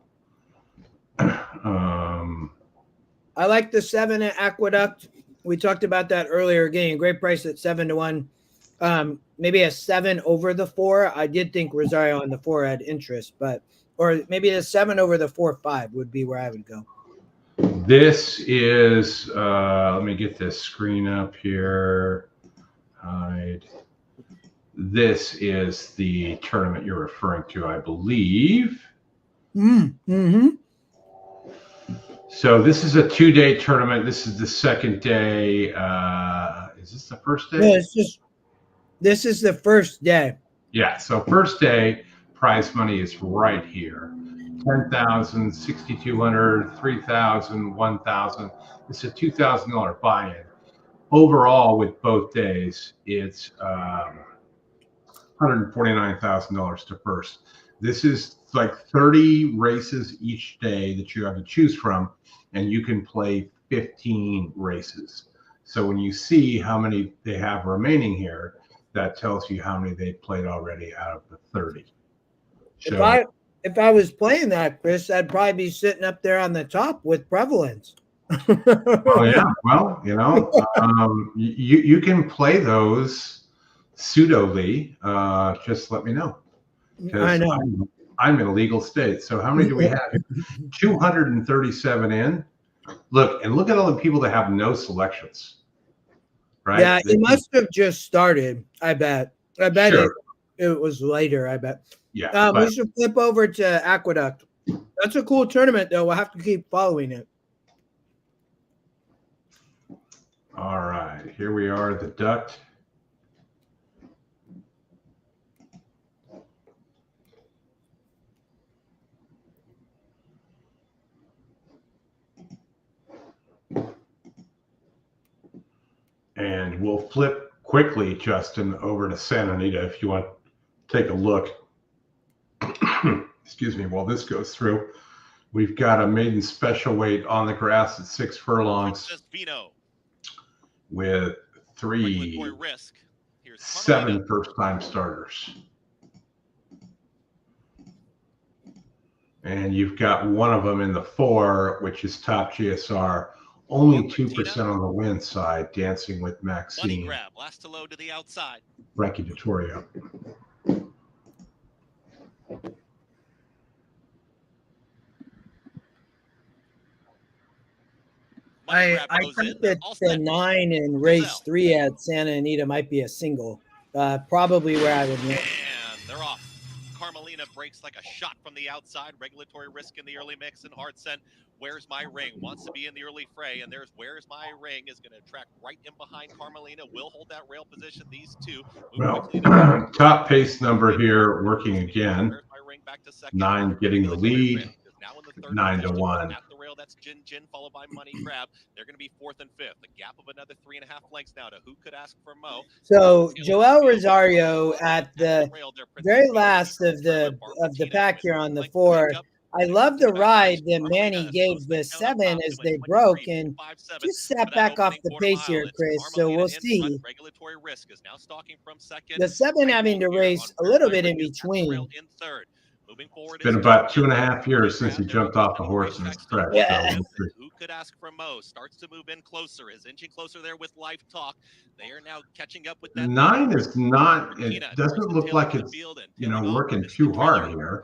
I like the 7 at Aqueduct. We talked about that earlier, getting a great price at 7-1. Maybe a 7 over the 4. I did think Rosario on the 4 had interest, or maybe a 7 over the 4-5 would be where I would go. This is let me get this screen up here. Hide. This is the tournament you're referring to, I believe. Mm-hmm. So this is a 2-day tournament. This is the second day. Is this the first day? No, this is the first day. Yeah. So first day prize money is right here. 10,000, 6,200, 3,000, 1,000. It's a $2,000 buy-in. Overall, with both days, it's $149,000 to first. This is like 30 races each day that you have to choose from, and you can play 15 races. So when you see how many they have remaining here, that tells you how many they've played already out of the 30. So, if I was playing that, Chris, I'd probably be sitting up there on the top with prevalence. oh yeah, well, you can play those pseudo-ly. Just let me know. I know. I'm in a legal state. So how many do we have? 237 in. Look at all the people that have no selections. Right? Yeah, it must have just started. I bet Sure. it was later. I bet. Yeah. We should flip over to Aqueduct. That's a cool tournament, though. We'll have to keep following it. All right, here we are, the duct. And we'll flip quickly, Justin, over to Santa Anita if you want to take a look. Excuse me, while this goes through. We've got a maiden special weight on the grass at 6 furlongs with 7 first-time starters. And you've got one of them in the 4, which is Top GSR. Only 2% on the win side, Dancing with Maxine. Money grab, last to load to the outside. Frankie Dettorio. I think that the 9 in race 3 at Santa Anita might be a single. Probably where I would win. And they're off. Carmelina breaks like a shot from the outside. Regulatory Risk in the early mix, and Hard Scent. Where's My Ring wants to be in the early fray, and there's Where's My Ring is going to track right in behind Carmelina. Will hold that rail position. These two. Well, top pace number here working again. 9 getting the lead. 9-1. At the rail, that's Jin Jin followed by Money Grab. They're going to be 4th and 5th. The gap of another 3.5 lengths now to Who Could Ask for Mo. So Joel Rosario at the very last of the pack here on the 4. I love the ride that Manny gave the 7 as they broke and just sat back off the pace here, Chris. So we'll see. The 7 having to race a little bit in between. It's been about 2.5 years since he jumped off the horse in the stretch. Yeah. So Who Could Ask for Mo starts to move in closer, is inching closer there with Life Talk. They are now catching up with that. 9 is not, it doesn't look like it's, working too hard here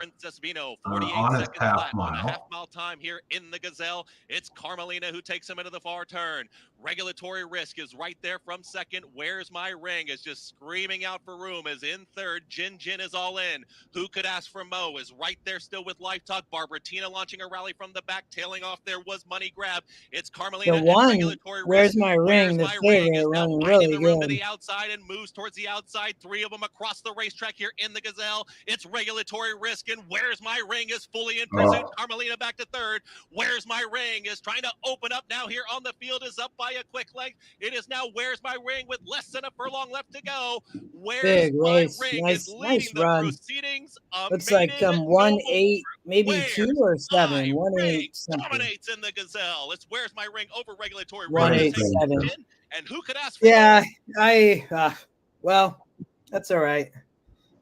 on its half mile. Half-mile time here in the Gazelle. It's Carmelina who takes him into the far turn. Regulatory Risk is right there from 2nd. Where's My Ring is just screaming out for room, is in 3rd. Jin Jin is all in. Who Could Ask for Mo is right there still with Life Talk. Barbara Tina launching a rally from the back. Tailing off there was Money Grab. It's Carmelina. The 1, Where's My Ring, the favorite, running really good. To the outside and moves towards the outside. 3 of them across the racetrack here in the Gazelle. It's Regulatory Risk, and Where's My Ring is fully in pursuit. Carmelina back to 3rd. Where's My Ring is trying to open up now here on the field, is up by a quick length. It is now Where's My Ring with less than a furlong left to go. Where's My Ring is leading the proceedings. Looks like 1-8, maybe 2 or 7. 1-8 something. Dominates in the Gazelle. It's Where's My Ring over Regulatory Risk. 1-8-7. And Who Could Ask for Yeah, well, that's all right.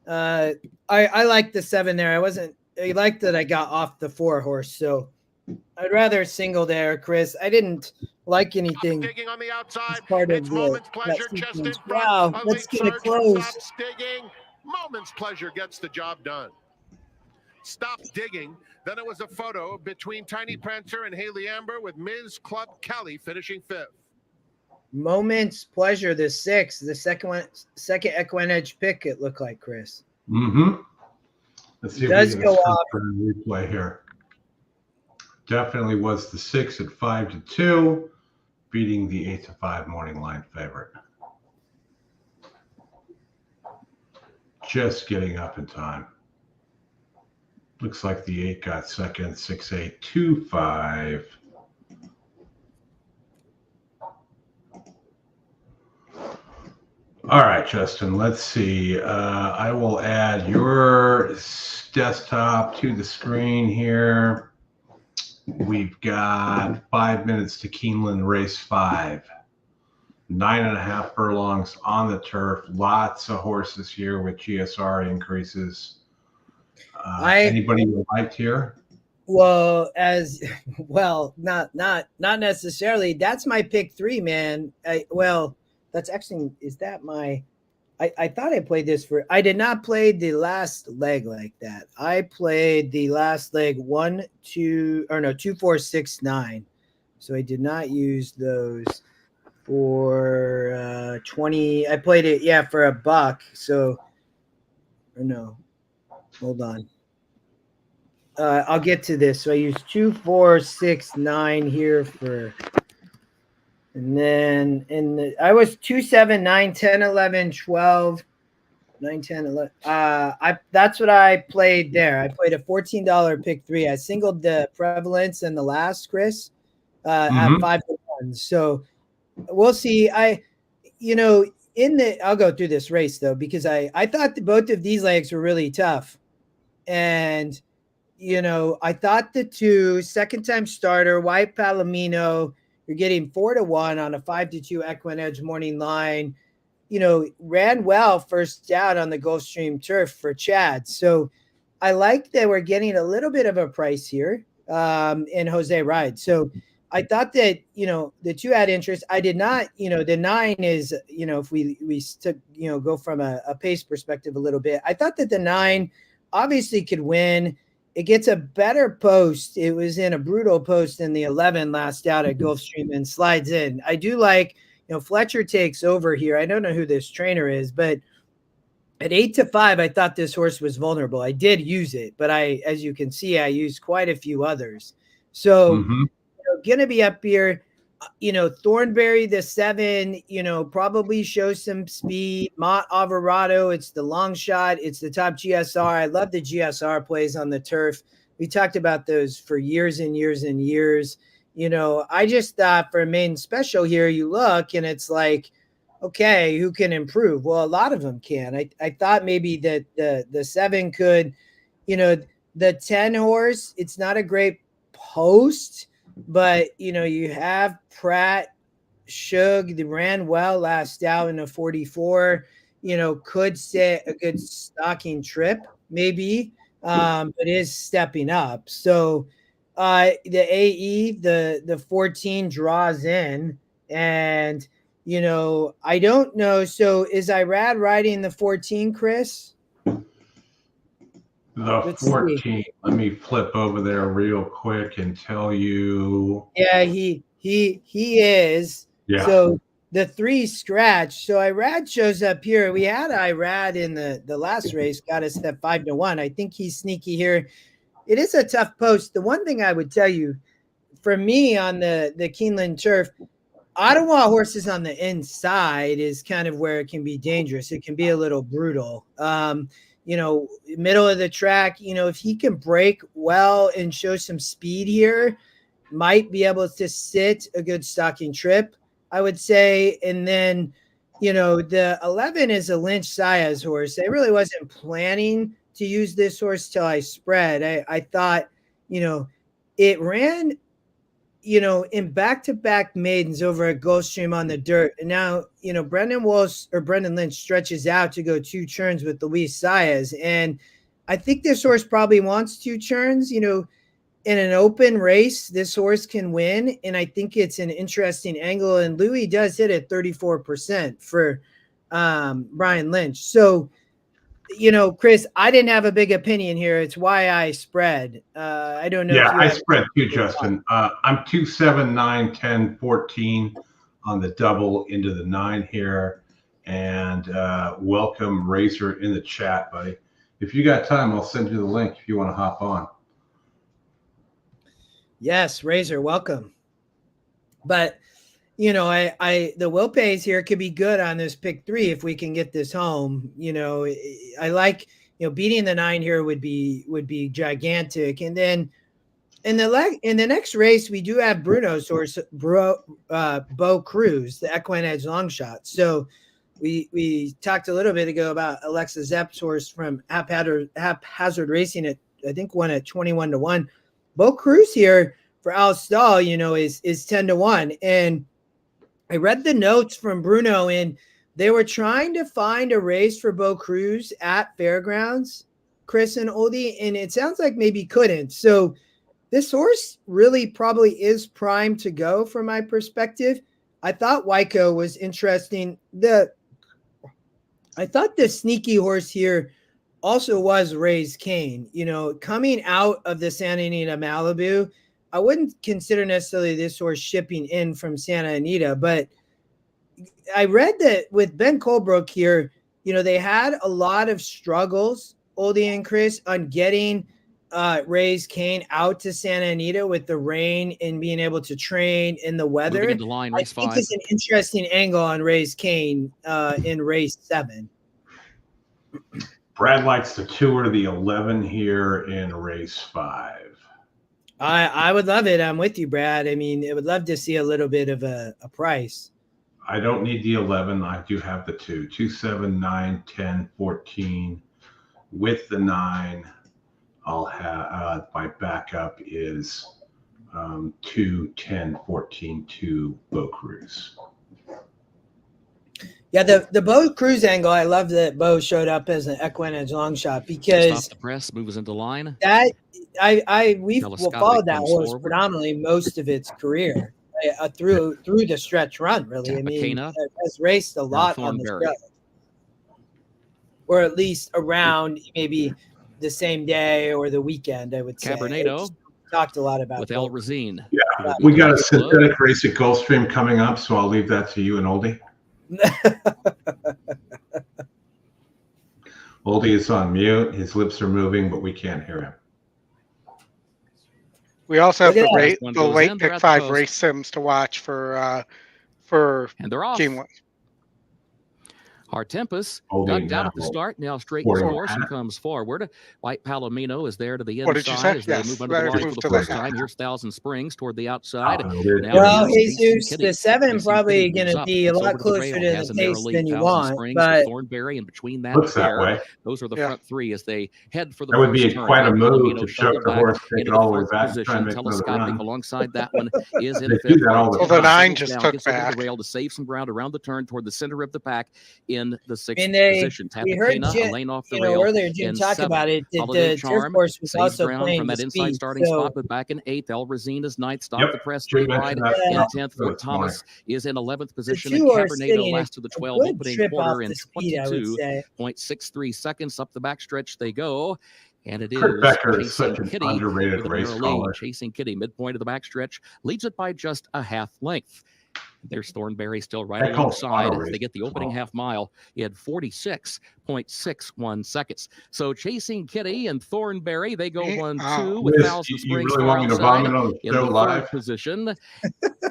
I like the 7 there. I liked that I got off the 4 horse, so I'd rather single there, Chris. I didn't like anything. Digging on the outside. Part it's of Moment's Pleasure just in front. Wow, let's get it close. Stops digging. Moment's Pleasure gets the job done. Stops digging. Then it was a photo between Tiny Prancer and Haley Amber with Ms. Club Kelly finishing 5th. Moment's Pleasure, the 6th, the second EquinEdge pick, it looked like, Chris. Mm-hmm. Let's see if we can replay here. Definitely was the 6 at 5-2, beating the 8-5 morning line favorite. Just getting up in time. Looks like the 8 got second, 6-8, 2-5. All right, Justin, let's see. I will add your desktop to the screen here. We've got 5 minutes to Keeneland race 5. 9.5 furlongs on the turf. Lots of horses here with GSR increases. Anybody you liked here? Well, not necessarily. That's my pick 3, man. That's actually, is that my, I thought I played this I did not play the last leg like that. I played the last leg 1, 2, 4, 6, 9. So I did not use those for 20. I played it, for $1. So, or no, hold on. I'll get to this. So I used 2, 4, 6, 9 here for. And then I was 2, 7, 9, 10, 11, 12, 9, 10, 11. That's what I played there. I played a $14 pick 3. I singled the prevalence and the last, Chris, at 5-1. So we'll see. I'll go through this race though, because I thought that both of these legs were really tough. And, I thought the 2 second time starter, White Palomino, you're getting 4-1 on a 5-2 EquinEdge morning line, ran well first out on the Gulfstream turf for Chad. So I like that we're getting a little bit of a price here in Jose Ride. So I thought that, the 2 had interest. I did not, the 9 is, if we took, go from a pace perspective a little bit, I thought that the 9 obviously could win. It gets a better post. It was in a brutal post in the 11 last out at Gulfstream and slides in. I do like, Fletcher takes over here. I don't know who this trainer is, but at 8-5, I thought this horse was vulnerable. I did use it, but as you can see, I used quite a few others. So, going to be up here. Thornberry, the 7, probably shows some speed. Mott Alvarado, it's the long shot. It's the top GSR. I love the GSR plays on the turf. We talked about those for years and years and years. I just thought for a main special here, you look and it's like, okay, who can improve? Well, a lot of them can. I thought maybe that the 7 could, the 10 horse, it's not a great post, but, you have Pratt, Shug, they ran well last out in a 44, could set a good stocking trip, maybe, but is stepping up. So the AE, the 14 draws in, and, I don't know. So is Irad riding the 14, Chris? Let's 14. See. Let me flip over there real quick and tell you. Yeah, he is. Yeah. So the 3 scratch. So Irad shows up here. We had Irad in the last race, got us that 5-1. I think he's sneaky here. It is a tough post. The one thing I would tell you, for me on the Keeneland turf, I don't want horses on the inside is kind of where it can be dangerous. It can be a little brutal. Middle of the track, if he can break well and show some speed here, might be able to sit a good stocking trip, I would say. And then, the 11 is a Lynch Saez horse. I really wasn't planning to use this horse till I spread. I thought, it ran, in back-to-back maidens over at Gulfstream on the dirt. And now, Brendan Lynch stretches out to go 2 turns with Luis Saez. And I think this horse probably wants 2 turns. In an open race, this horse can win. And I think it's an interesting angle. And Louis does hit at 34% for Brian Lynch. So, Chris, I didn't have a big opinion here. It's why I spread. I don't know. Yeah, I spread too, Justin. I'm 2, 7, 9, 10, 14 on the double into the 9 here. And welcome Razor in the chat, buddy. If you got time, I'll send you the link if you want to hop on. Yes, Razor, welcome. But the will pays here could be good on this pick 3 if we can get this home. I like, beating the 9 here would be gigantic. And then in the next race, we do have Bruno's horse, Bo Cruz, the EquinEdge long shot. So we talked a little bit ago about Alexa Zepp's horse from Haphazard Racing at, I think, won at 21-1. Bo Cruz here for Al Stahl, is 10-1. And I read the notes from Bruno, and they were trying to find a race for Bo Cruz at Fairgrounds, Chris and Oldie, and it sounds like maybe couldn't. So this horse really probably is primed to go from my perspective. I thought Wyco was interesting. I thought the sneaky horse here also was Ray's Cane. Coming out of the Santa Anita Malibu, I wouldn't consider necessarily this horse shipping in from Santa Anita, but I read that with Ben Colebrook here, they had a lot of struggles, Oldie and Chris, on getting Ray's Cane out to Santa Anita with the rain and being able to train in the weather. Moving into line, race 5. I think it's an interesting angle on Ray's Cane in race 7. Brad likes to tour the 11 here in race 5. I would love it. I'm with you, Brad. I mean, I would love to see a little bit of a price. I don't need the 11. I do have the 2. 2, 7, 9, 10, 14. With the 9, I'll have my backup is 2, 10, 14, 2 Bow Cruise. Yeah, the Bo cruise angle, I love that Bo showed up as an EquinEdge long shot because Stop the press, moves into line. that we've followed that horse forward. Predominantly most of its career through the stretch run. Really, Tampa I mean, Bay has raced a lot on the stretch, or at least around maybe the same day or the weekend. I would say. Cabernado Talked a lot about with El Razine. Yeah, we got a synthetic race at Gulfstream coming up, so I'll leave that to you and Oldie. Oldie is on mute. His lips are moving, but we can't hear him. We also have the late pick 5 race sims to watch for and they're off. Keeneland. Our Tempest got down at the start. Now straight course and comes forward. White Palomino is there to the inside. What did you say? As they move under the lights for the first time. Here's Thousand Springs toward the outside. Well, Jesus, the 7 probably going to be a lot closer to the pace than you want. But Thornberry in between that. Looks that way. Those are the front 3 as they head for the that would be quite a move to shove the horse, take it all the way back, position. Telescopic alongside that one is in fifth. Well, the 9 just took back. The rail to save some ground around the turn toward the center of the pack in the 6th position. We heard Jim, off the rail earlier Jim talk about it. The turf course was also playing from that inside starting spot, but back in 8th. El Razine is 9th. Stop the press 3 wide. In 10th, Fort Thomas is in 11th position. And Cabernado last to the 12 opening quarter in 22.63 seconds. Up the backstretch they go. And it is Chasing Kitty, underrated race caller. Chasing Kitty, midpoint of the backstretch, leads it by just a half length. There's Thornberry still right alongside. They get the opening half mile in 46.61 seconds. So Chasing Kitty and Thornberry, they go 1-2 with Thousand Springs outside in the 3rd position.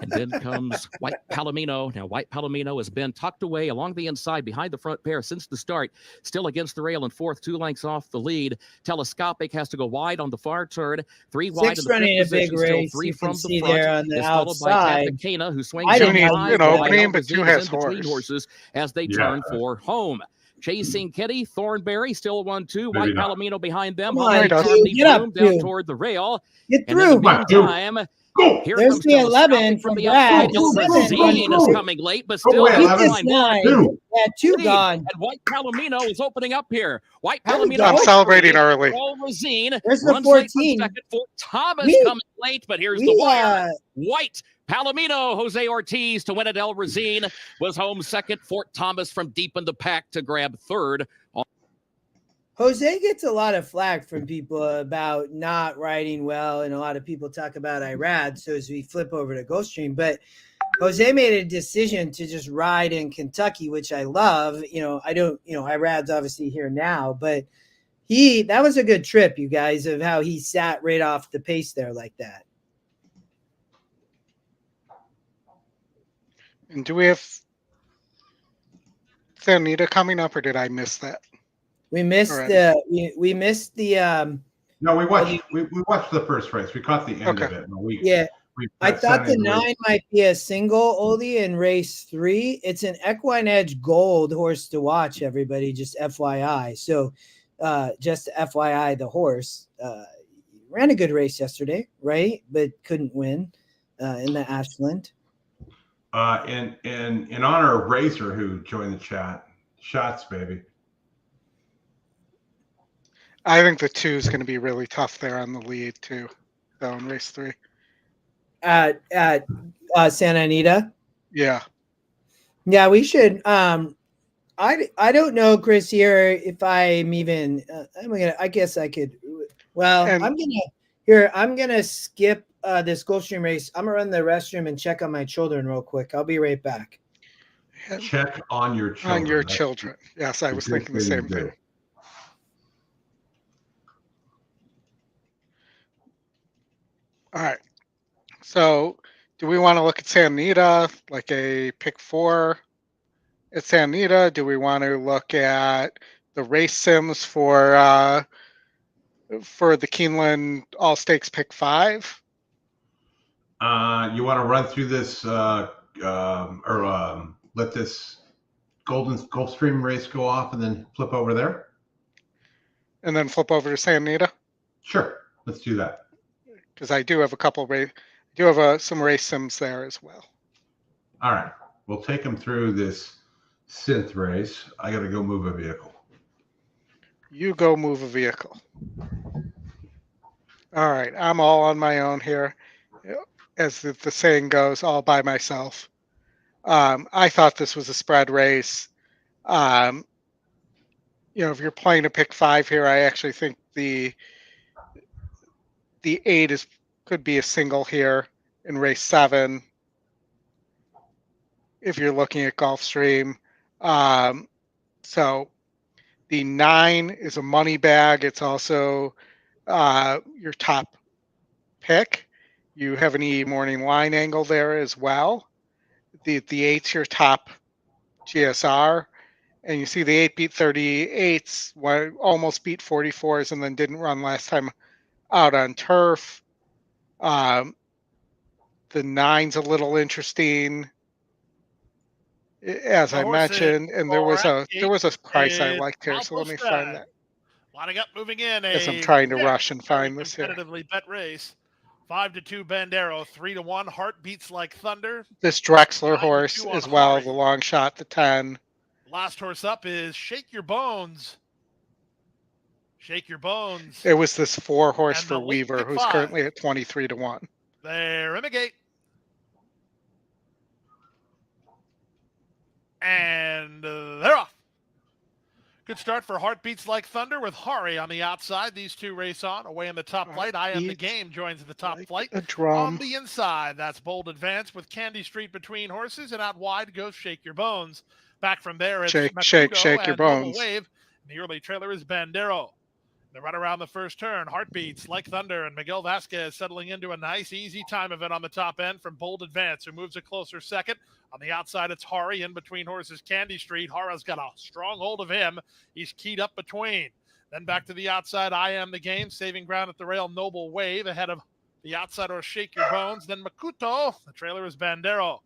And then comes White Palomino. Now, White Palomino has been tucked away along the inside behind the front pair since the start. Still against the rail in 4th, 2 lengths off the lead. Telescopic has to go wide on the far turn. 3 wide in the 5th position, still 3 from the front. It's followed by Tapacana, who swings an opening, but 2 has horses as they turn for home. Chasing Kitty, Thornberry still 1-2. White Palomino behind them. Get up, down toward the rail. Get through. Here there's the 11 from the outside. Razine is coming late, but still Yeah, 2 gone. And White Palomino is opening up here. White Palomino. I'm celebrating early. Razine. There's the 14. Fort Thomas coming late, but here's the wire. White Palomino, Jose Ortiz to win at El Razine was home 2nd. Fort Thomas from deep in the pack to grab 3rd. Jose gets a lot of flack from people about not riding well, and a lot of people talk about Irad. So as we flip over to Gulfstream, but Jose made a decision to just ride in Kentucky, which I love. Irad's obviously here now, but that was a good trip, you guys, of how he sat right off the pace there like that. And do we have Anita coming up, or did I miss that? We missed we missed the No, we watched the first race. We caught the end of it. I thought the 9 might be a single, Oldie, in race 3. It's an EquinEdge Gold horse to watch, everybody, just FYI. So just FYI, the horse ran a good race yesterday, right? But couldn't win in the Ashland. In honor of Razor, who joined the chat, shots, baby. I think the 2 is going to be really tough there on the lead too, though, in race 3. At Santa Anita. Yeah, we should. I don't know, Chris, here if I'm even. I guess I could. Well, I'm gonna skip this Gulfstream race. I'm gonna run the restroom and check on my children real quick. I'll be right back. Check on your children. On your children. Yes, I was thinking the same thing. All right. So do we want to look at Santa Anita, like a pick 4 at Santa Anita? Do we want to look at the race sims for the Keeneland All Stakes pick 5? You want to run through this let this Gulfstream race go off and then flip over there? And then flip over to Santa Anita? Sure, let's do that. Because I do have some race sims there as well. All right, we'll take them through this synth race. I got to go move a vehicle. You go move a vehicle. All right, I'm all on my own here. As the saying goes, all by myself. I thought this was a spread race. If you're playing a pick 5 here, I actually think the 8 could be a single here in race 7. If you're looking at Gulfstream, so the 9 is a money bag. It's also your top pick. You have an E morning line angle there as well. The 8's your top GSR, and you see the 8 beat 38s, almost beat 44s, and then didn't run last time out on turf. The 9's a little interesting, as I mentioned, and there was a price I liked here, so let me find that. Lining up, moving in. As I'm trying to rush and find this here. Competitively bet race. 5-2 Bandero, 3-1 Heartbeats Like Thunder. This Drexler horse as well, the long shot, the 10. Last horse up is Shake Your Bones. Shake Your Bones. It was this 4 horse for Weaver, who's currently at 23-1. There, Imigate. And they're off. Good start for Heartbeats Like Thunder with Hari on the outside. These two race on. Away in the top flight. I Am the Game joins the top flight. A drum. On the inside, that's Bold Advance with Candy Street between horses. And out wide goes Shake Your Bones. Back from there, it's Shake Your Bones. Wave. The early trailer is Bandero. They run around the first turn. Heartbeats Like Thunder and Miguel Vasquez settling into a nice, easy time event on the top end from Bold Advance, who moves a closer second. On the outside, it's Hari. In between horses, Candy Street. Hara's got a strong hold of him. He's keyed up between. Then back to the outside, I Am the Game, saving ground at the rail, Noble Wave, ahead of the outside or Shake Your Bones. Then Makuto. The trailer is Bandero.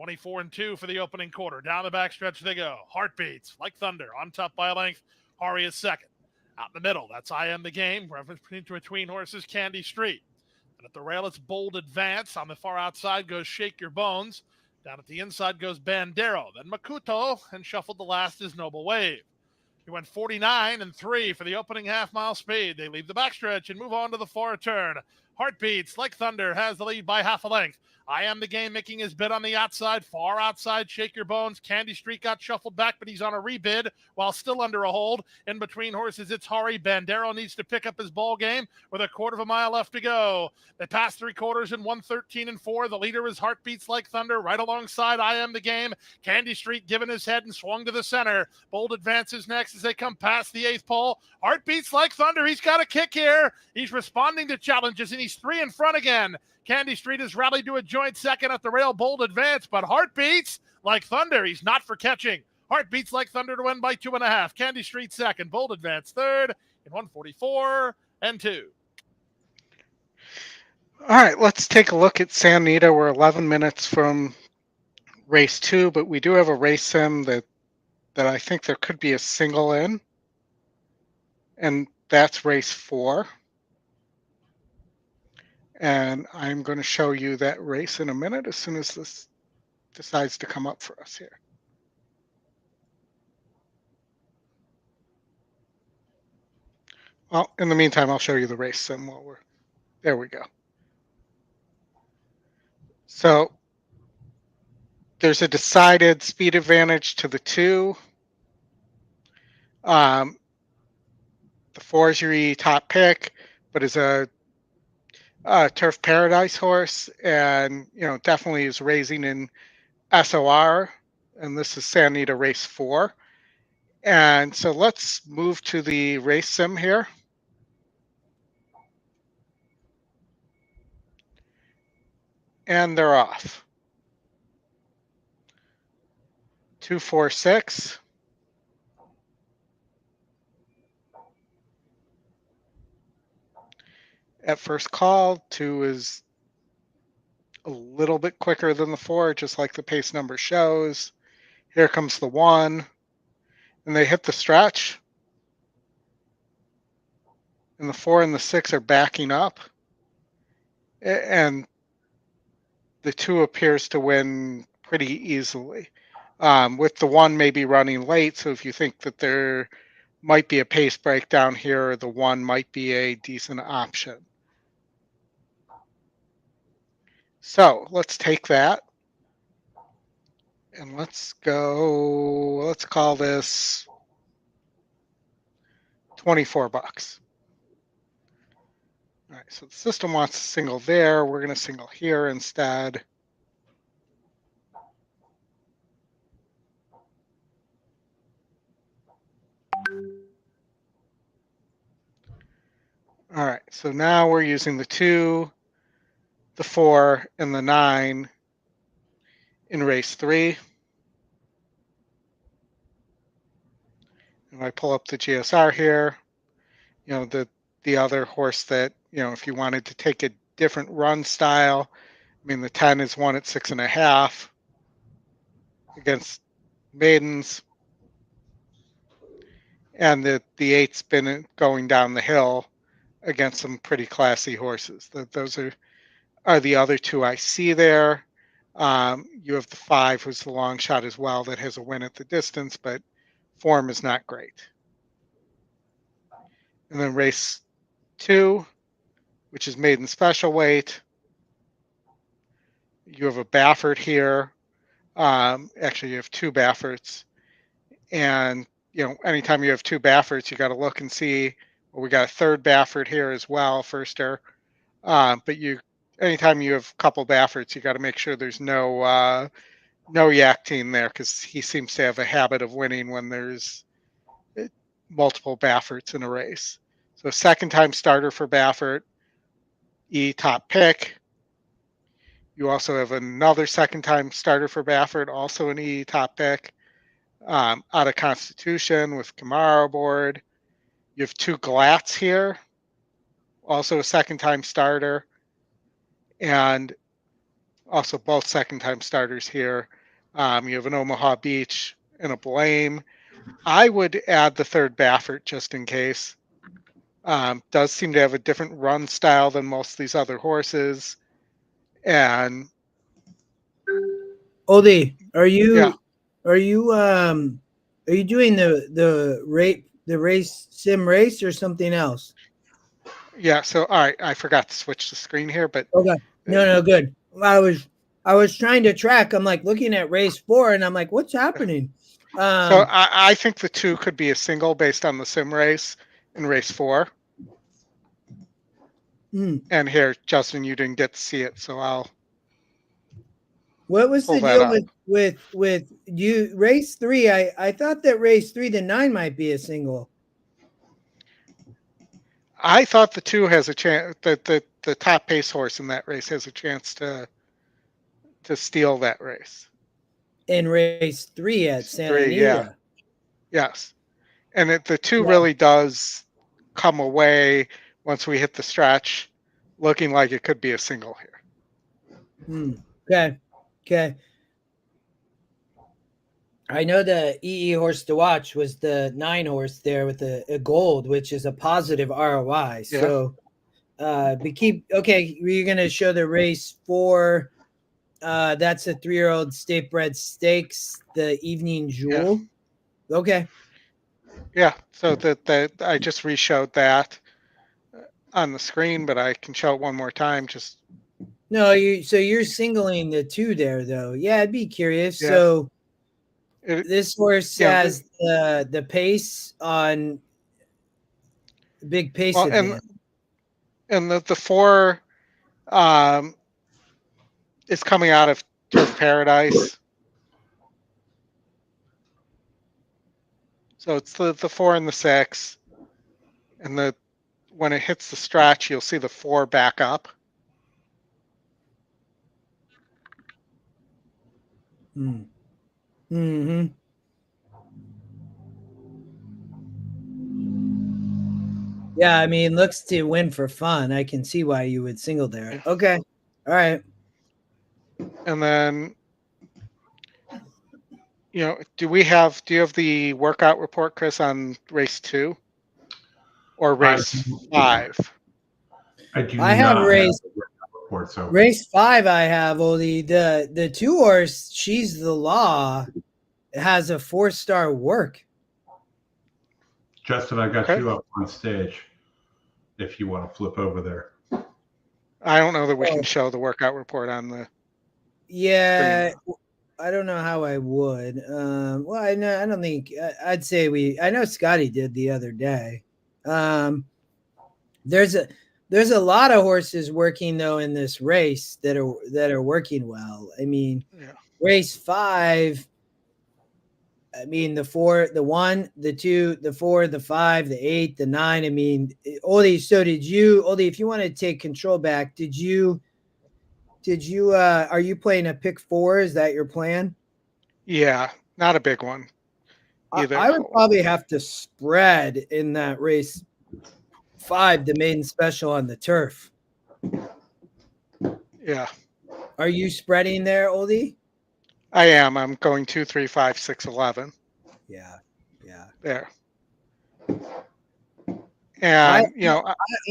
24-2 for the opening quarter. Down the backstretch they go. Heartbeats Like Thunder on top by a length. Hari is second. Out in the middle, that's I Am the Game. Reference between horses, Candy Street. And at the rail, it's Bold Advance. On the far outside goes Shake Your Bones. Down at the inside goes Bandero. Then Makuto, and shuffled the last is Noble Wave. He went 49-3 for the opening half-mile speed. They leave the backstretch and move on to the far turn. Heartbeats Like Thunder has the lead by half a length. I Am the Game making his bid on the outside, far outside, Shake Your Bones. Candy Street got shuffled back, but he's on a rebid while still under a hold. In between horses, it's Hari. Bandero needs to pick up his ball game with a quarter of a mile left to go. They pass 3 quarters in 1:13-4. The leader is Heartbeats Like Thunder right alongside I Am the Game. Candy Street given his head and swung to the center. Bold Advances next as they come past the 8th pole. Heartbeats Like Thunder. He's got a kick here. He's responding to challenges, and he's 3 in front again. Candy Street has rallied to a joint second at the rail, Bold Advance, but Heartbeats Like Thunder, he's not for catching. Heartbeats Like Thunder to win by 2.5. Candy Street second, Bold Advance third in 1:44-2. All right, let's take a look at Santa Anita. We're 11 minutes from race 2, but we do have a race sim that I think there could be a single in, and that's race 4. And I'm going to show you that race in a minute as soon as this decides to come up for us here. Well, in the meantime, I'll show you the race sim while there we go. So there's a decided speed advantage to the 2. The 4 is your top pick, but is a Turf Paradise horse, and definitely is raising in SOR, and this is Santa Anita race 4. And so let's move to the race sim here. And they're off. 2, 4, 6. At first call, 2 is a little bit quicker than the 4, just like the pace number shows. Here comes the 1, and they hit the stretch. And the 4 and the 6 are backing up. And the 2 appears to win pretty easily. With the 1 maybe running late, so if you think that there might be a pace breakdown here, the 1 might be a decent option. So let's take that. And let's call this $24. All right, so the system wants to single there. We're going to single here instead. All right, so now we're using the 2, the 4, and the 9 in race 3. And I pull up the GSR here, you know, the other horse that, you know, if you wanted to take a different run style, I mean, the 10 is won at 6.5 against maidens. And the 8's been going down the hill against some pretty classy horses. Those are the other 2 I see there. You have the 5, who's the long shot as well, that has a win at the distance, but form is not great. And then race 2, which is maiden special weight. You have a Baffert here. Actually, you have 2 Bafferts. And, you know, anytime you have 2 Bafferts, you got to look and see, well, we got a 3rd Baffert here as well, firster. But anytime you have a couple Bafferts, you got to make sure there's no yak team there, because he seems to have a habit of winning when there's multiple Bafferts in a race. So 2nd time starter for Baffert, top pick. You also have another 2nd time starter for Baffert, also an top pick, out of Constitution with Kamara aboard. You have 2 Glatts here, also a 2nd time starter, and also both 2nd time starters here. You have an Omaha Beach and a Blame. I would add the 3rd Baffert just in case. Does seem to have a different run style than most of these other horses. And Oldy, are you doing the race sim race or something else? Yeah, so all right, I forgot to switch the screen here, but okay. No, good. I was trying to track. I'm like looking at race 4 and I'm like, what's happening? So I think the 2 could be a single based on the sim race in race 4. And here, Justin, you didn't get to see it, so I'll. What was the deal with you race 3? I thought that race 3, the 9 might be a single. I thought the 2 has a chance, that the top pace horse in that race has a chance to steal that race. In race 3 at Santa Anita. Yeah. Yes. And the 2 really does come away once we hit the stretch looking like it could be a single here. Okay. I know the EE horse to watch was the 9 horse there with a gold, which is a positive ROI. Yeah. So we're going to show the race 4. That's a 3-year-old state bred stakes, the Evening Jewel. Yeah. Okay. Yeah, so that I just re-showed that on the screen, but I can show it one more time. You're singling the 2 there though. Yeah, I'd be curious. Yeah. So this horse has the pace on big pace. Well, and the 4 is coming out of Turf Paradise. So it's the 4 and the 6, and when it hits the stretch, you'll see the 4 back up. Mm-hmm. Yeah, I mean, looks to win for fun. I can see why you would single there. Okay. All right. And then Do you have the workout report, Chris, on race 2 or race 5? I do I have not race have the report, so race 5. I have only the 2 horse. She's the law. It has a 4-star work. Justin, I got Okay. you up on stage. If you want to flip over there. I don't know that we can show the workout report on the. Yeah, I don't know how I would. Well, I don't think. I'd say I know Scotty did the other day. There's a lot of horses working though in this race that are working well. I mean, race 5. I mean, the 4, the 1, the 2, the 4, the 5, the 8, the 9. I mean, Oldy. So did you, Oldy? If you want to take control back, did you? Are you playing a pick 4? Is that your plan? Yeah, not a big one either. I would probably have to spread in that race 5, the maiden special on the turf. Yeah. Are you spreading there, Oldie? I am. I'm going 2, 3, 5, 6, 11. Yeah. There. And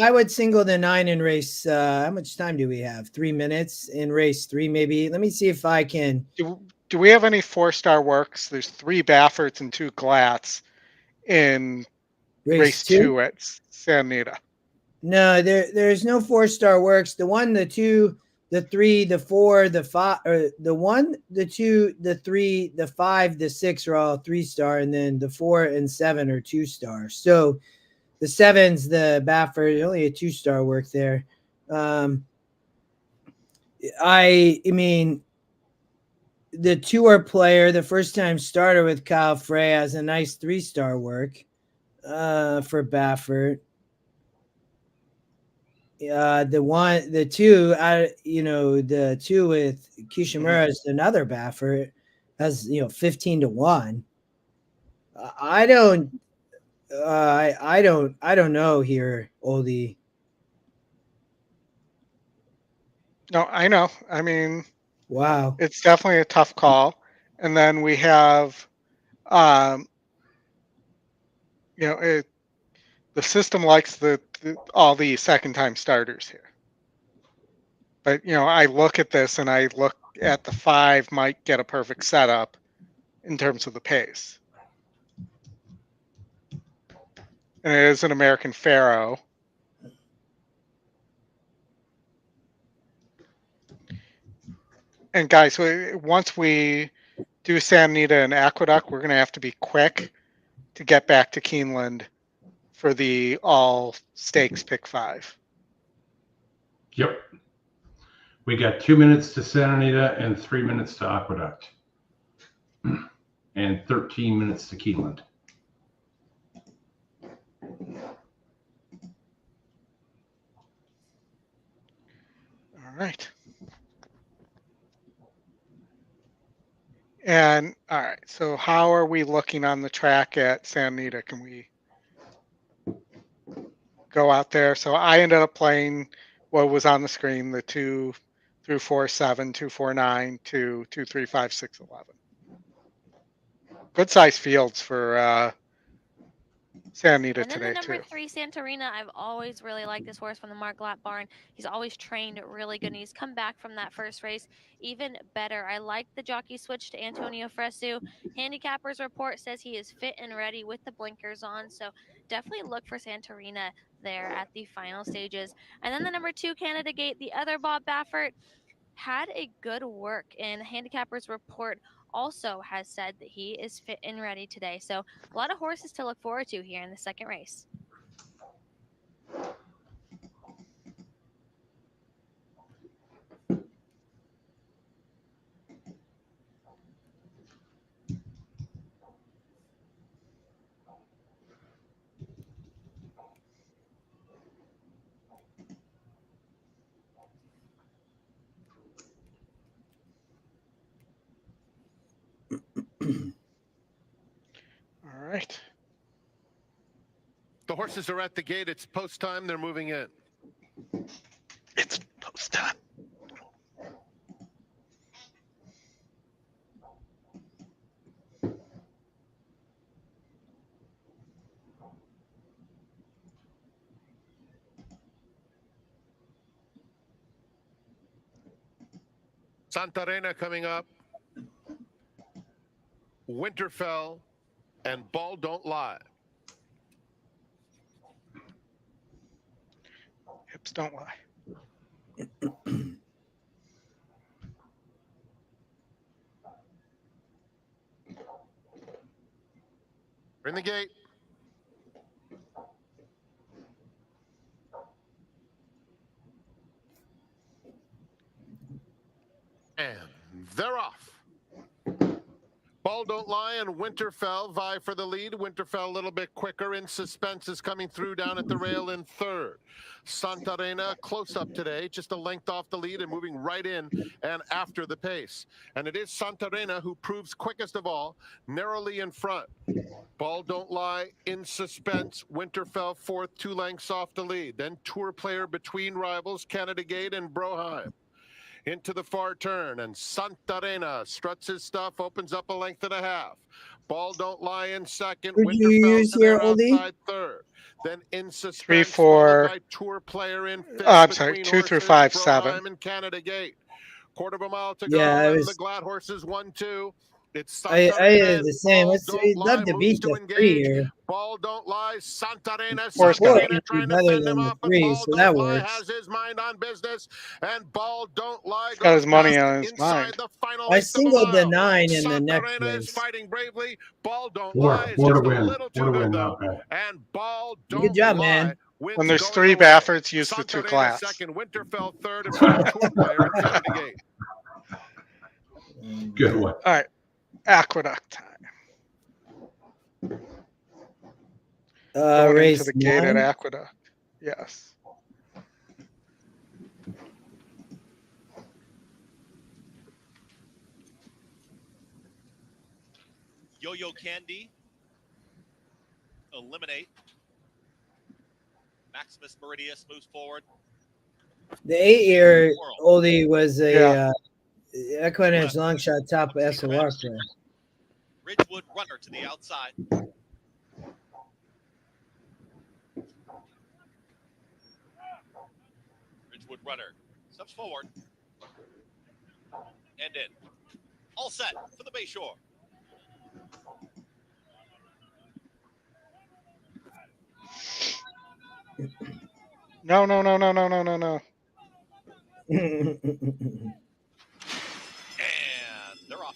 I would single the 9 in race. How much time do we have? 3 minutes in race 3, maybe. Let me see if I can. Do we have any 4-star works? There's 3 Baffords and 2 Glatts in race 2 at Santa Anita. No, there's no 4-star works. The 1, the 2, the 3, the 4, the 5, or the 1, the 2, the 3, the 5, the 6 are all 3-star, and then the 4 and 7 are 2-star. So the 7's the Baffert, only a 2-star work there. I mean, the tour player, the first-time starter with Kyle Frey, has a nice 3-star work for Baffert. The 2, the 2 with Kishimura is another Baffert, has 15-1. I don't know here, Oldie. No, I know. I mean, wow, it's definitely a tough call. And then we have, the system likes all the second-time starters here. But I look at this and I look at the 5 might get a perfect setup in terms of the pace. And it is an American Pharaoh. And guys, once we do Santa Anita and Aqueduct, we're going to have to be quick to get back to Keeneland for the all stakes pick 5. Yep. We got 2 minutes to Santa Anita and 3 minutes to Aqueduct. And 13 minutes to Keeneland. All right. And all right, so how are we looking on the track at Santa Anita? Can we go out there? So I ended up playing what was on the screen, the 2 through 4, 7, 2, 4, 9, 2, 2, 3, 5, 6, 11. Good size fields for Santa Anita and then today, the number too. 3, Santorina, I've always really liked this horse from the Mark Lapp barn. He's always trained really good, and he's come back from that first race even better. I like the jockey switch to Antonio Fresu. Handicapper's report says he is fit and ready with the blinkers on, so definitely look for Santorina there at the final stages. And then the number 2, Canada Gate, the other Bob Baffert, had a good work, and Handicapper's report also has said that he is fit and ready today. So a lot of horses to look forward to here in the second race. All right. The horses are at the gate. It's post time. They're moving in. It's post time. Santarena coming up. Winterfell and Ball Don't Lie. Hips don't lie. In the gate. And they're off. Ball Don't Lie and Winterfell vie for the lead. Winterfell a little bit quicker. In Suspense is coming through down at the rail in third. Santarena close up today, just a length off the lead and moving right in and after the pace. And it is Santarena who proves quickest of all, narrowly in front. Ball Don't Lie in Suspense. Winterfell fourth, 2 lengths off the lead. Then Tour Player between rivals, Canada Gate and Broheim. Into the far turn, and Santarena struts his stuff, opens up a length and a half. Ball Don't Lie in second. Who'd you use here, Oldie? Outside third. Then in Suspense, 3, 4. by Tour Player in fifth. I'm sorry, between 2 through horses, 5, 7. Broheim and Canada Gate. Quarter of a mile to Yeah, go. it And was- the Glad Horses 1-2. It's I Santarena. the same. Ball We'd Don't Lie love to moves beat to the engage. 3 here. Ball Don't Lie, Santarena, Four's Four got Santarena can't be trying to better fend than him the off, but 3, Ball so Don't that Lie works. has his mind on business, and Ball Don't Lie got his goes money past on his inside mind. the final I eighth of a singled the mile. 9 in the next Santarena is race. fighting bravely. Ball Don't Four Lie is to just a win. little 4 too to win, good, not though. bad. And Ball Good Don't job, Lie man. wins When there's going 3 away. Baffords, use the 2 Santarena glass. second, Winterfell third, in front of Tour Player and Canada Gate. Good one. All right, Aqueduct time. Going Race into the gate at 9. Aqueduct. Yes. Yo-Yo Candy. Eliminate. Maximus Meridius moves forward. The 8-year Oldie was a EquinEdge long shot top SOR player. Ridgewood Runner to the outside. Ridgewood Runner steps forward and in. All set for the Bayshore. No. And they're off.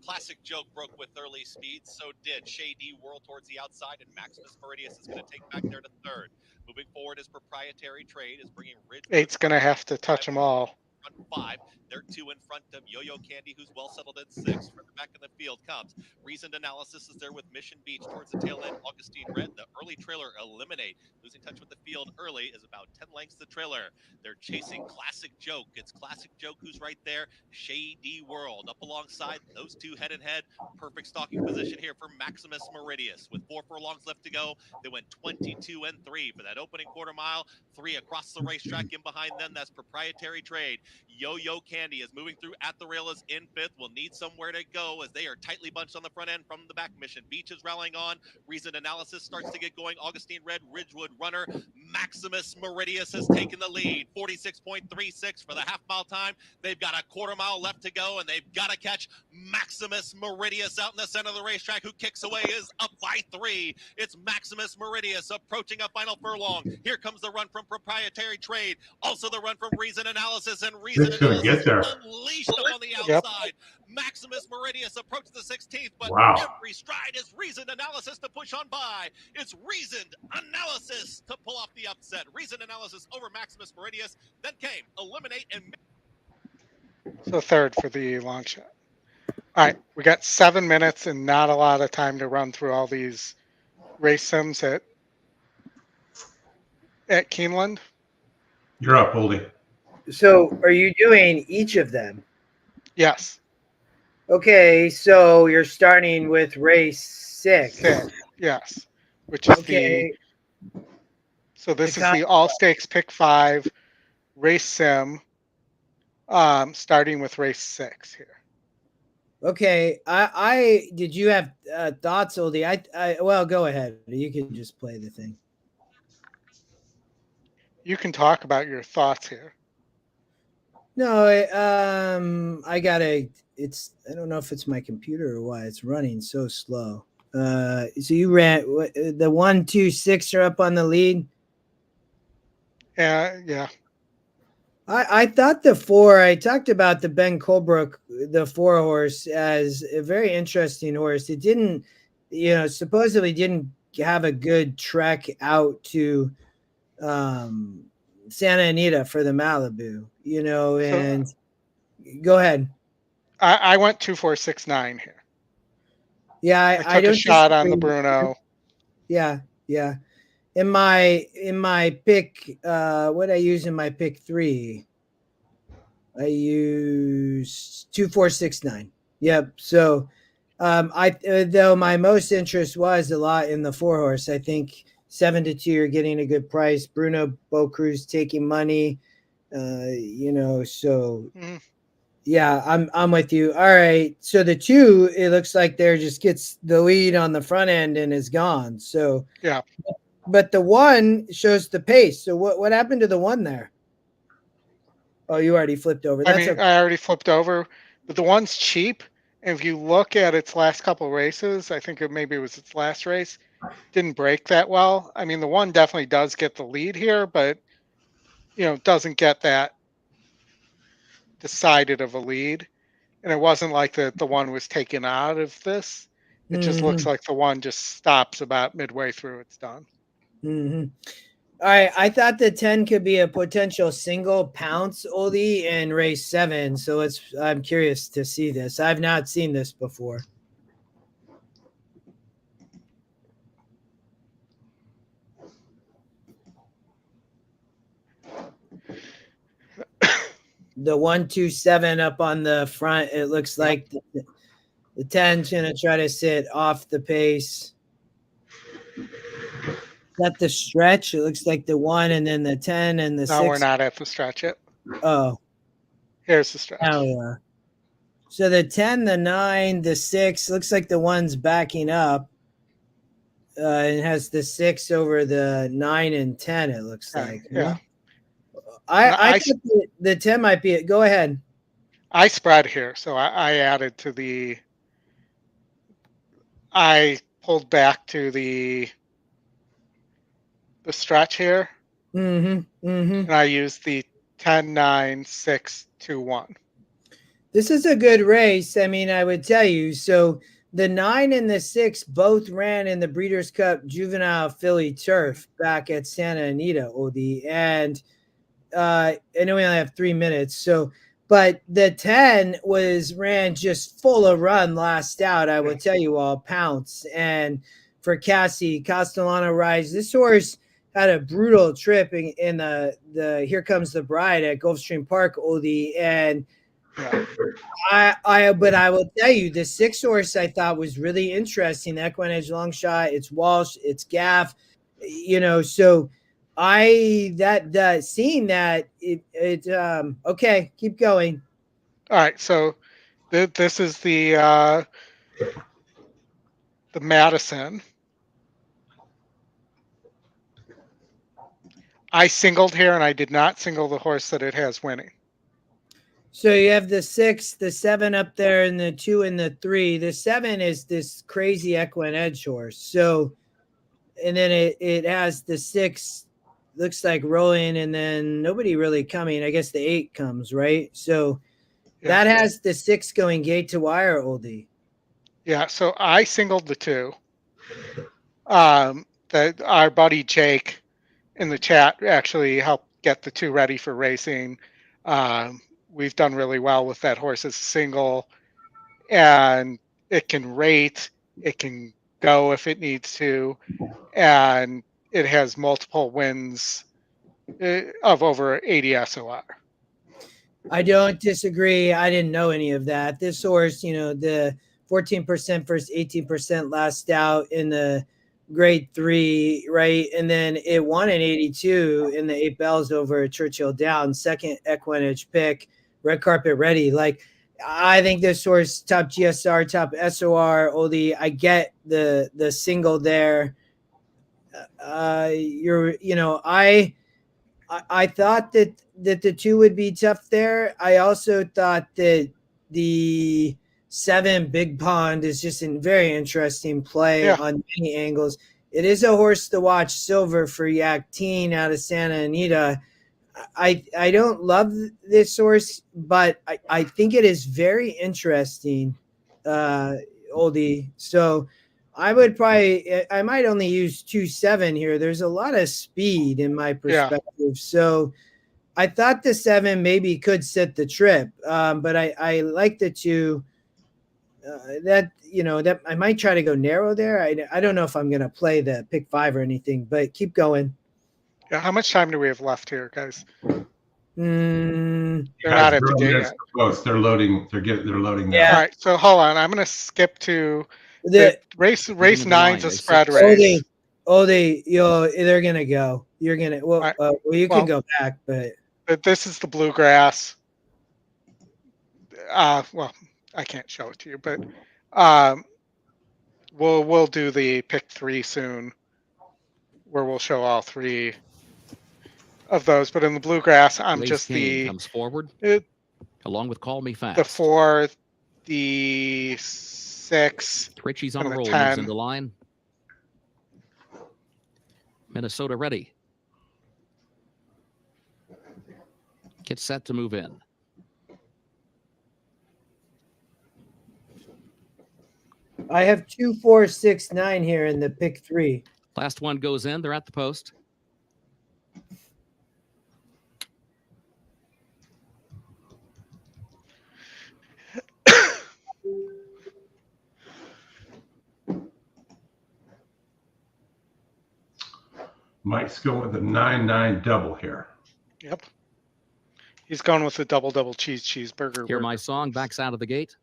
Classic Joke broke with early speed. So did Shady Whirl towards the outside, and Maximus Meridius is going to take back there to third. Moving forward, his proprietary trade is bringing Ridgewood. 8's going to have to touch them all. Front 5. They're 2 in front of Yo-Yo Candy, who's well settled at 6. From the back of the field comes Reasoned Analysis is there with Mission Beach towards the tail end. Augustine Red, the early trailer, Eliminate. Losing touch with the field early is about 10 lengths the trailer. They're chasing Classic Joke. It's Classic Joke who's right there. Shady World up alongside those 2 head and head. Perfect stalking position here for Maximus Meridius. With 4 furlongs left to go, they went 22 and 3 for that opening quarter mile. 3 across the racetrack. In behind them, that's Proprietary Trade. Yo-Yo Candy is moving through at the rail, is in 5th. Will need somewhere to go as they are tightly bunched on the front end from the back. Mission Beach is rallying on. Reasoned Analysis starts to get going. Augustine Red, Ridgewood Runner. Maximus Meridius has taken the lead. 46.36 for the half mile time. They've got a quarter mile left to go, and they've got to catch Maximus Meridius out in the center of the racetrack, who kicks away, is up by 3. It's Maximus Meridius approaching a final furlong. Here comes the run from Proprietary Trade. Also the run from Reasoned Analysis, and Reasoned It's gonna Analysis get there. unleashed up on the Yep. outside. Maximus Meridius approaches the 16th, but Wow. every stride is Reasoned Analysis to push on by. It's Reasoned Analysis to pull off the upset. Reasoned Analysis over Maximus Meridius. Then came Eliminate and So third for the long shot. All right, we got 7 minutes and not a lot of time to run through all these race sims at Keeneland. You're up, Oldie. So are you doing each of them? Yes. Okay, so you're starting with race 6. 6. Yes. Which is Okay. So this is the all stakes pick 5 race sim. Starting with race 6 here. Okay, I did you have thoughts, Oldie? I well, go ahead. You can just play the thing. You can talk about your thoughts here. No, I don't know if it's my computer or why it's running so slow. So you ran the 1, 2, 6 are up on the lead. Yeah. I thought the 4, I talked about the Ben Colebrook, the 4 horse, as a very interesting horse. It didn't, supposedly didn't have a good trek out to Santa Anita for the Malibu, and go ahead. I went 2, 4, 6, 9 here. Yeah, I took a shot on the Bruno. Yeah. In my pick, what I use in my pick 3, I use 2, 4, 6, 9. Yep. So, though my most interest was a lot in the 4 horse. I think 7-2, you're getting a good price. Bruno Beaucruz taking money, So, yeah, I'm with you. All right. So the 2, it looks like there just gets the lead on the front end and is gone. So yeah. But the 1 shows the pace. So what happened to the 1 there? Oh, you already flipped over. I already flipped over, but the 1's cheap. And if you look at its last couple races, I think maybe it was its last race, didn't break that well. I mean, the 1 definitely does get the lead here, but doesn't get that decided of a lead. And it wasn't like the 1 was taken out of this. It just looks like the 1 just stops about midway through. It's done. All right, I thought the 10 could be a potential single pounce oldie in race 7. So I'm curious to see this. I've not seen this before. The 1, 2, 7 up on the front. It looks like the 10's gonna try to sit off the pace. At the stretch, it looks like the 1 and then the 10 and the 6. No, we're not at the stretch yet. Oh, here's the stretch. Now we are. So the 10, the 9, the 6 looks like the 1's backing up. It has the 6 over the 9 and 10. It looks like. Yeah. I think the 10 might be it. Go ahead. I spread here, so I added to the. I pulled back to the stretch here. And I used the 10, 9, 6, 2, 1. This is a good race. I mean, I would tell you. So the 9 and the 6 both ran in the Breeders' Cup Juvenile Filly Turf back at Santa Anita, Odie. And I know we only have 3 minutes. So, but the 10 ran just full of run last out. I will tell you all, pounce. And for Cassie Castellano Rise, this horse had a brutal trip in the Here Comes the Bride at Gulfstream Park, Oldie. And but I will tell you, the 6 horse I thought was really interesting. The EquinEdge long shot, it's Walsh, it's Gaff, so seeing that okay, keep going. All right, so this is the Madison. I singled here, and I did not single the horse that it has winning. So you have the 6, the 7 up there, and the 2 and the 3. The 7 is this crazy EquinEdge horse. So, and then it has the 6, looks like rolling, and then nobody really coming. I guess the 8 comes, right? So that has the 6 going gate to wire, Oldie. Yeah, so I singled the 2. Our buddy Jake in the chat actually helped get the 2 ready for racing. We've done really well with that horse as a single, and it can rate, it can go if it needs to, and it has multiple wins of over 80 SOR. I don't disagree. I didn't know any of that. This horse, the 14% versus 18% last out in the grade 3, right? And then it won in 82 in the 8 bells over Churchill Downs, second EquinEdge pick, red carpet ready. Like, I think this horse top GSR, top SOR, Oldie. I get the I thought that the 2 would be tough there. I also thought that the 7 Big Pond is just a very interesting play on many angles. It is a horse to watch, Silver for Yak Teen out of Santa Anita. I don't love this horse, but I think it is very interesting, Oldie. So I might only use 2-7 here. There's a lot of speed in my perspective. So I thought the 7 maybe could sit the trip, but I like the 2. That I might try to go narrow there. I don't know if I'm going to play the pick 5 or anything, but keep going. Yeah, how much time do we have left here, guys? They're not at the gate yet. They're loading. They're loading now. Yeah. All right, so hold on. I'm going to skip to the race 9's a spread race. They're going to go. You're going to you can go back, but this is the Bluegrass. Well, I can't show it to you, but we'll do the pick 3 soon, where we'll show all 3 of those. But in the Bluegrass, I'm Race just King comes forward along with Call Me Fast. The 4, the 6, Richie's on and a the roll. 10. Moves into line. Minnesota ready. Get set to move in. I have 2, 4, 6, 9 here in the pick 3. Last one goes in. They're at the post. Mike's going with a 9-9 double here. Yep. He's going with the double cheeseburger. Hear my song. Backs out of the gate.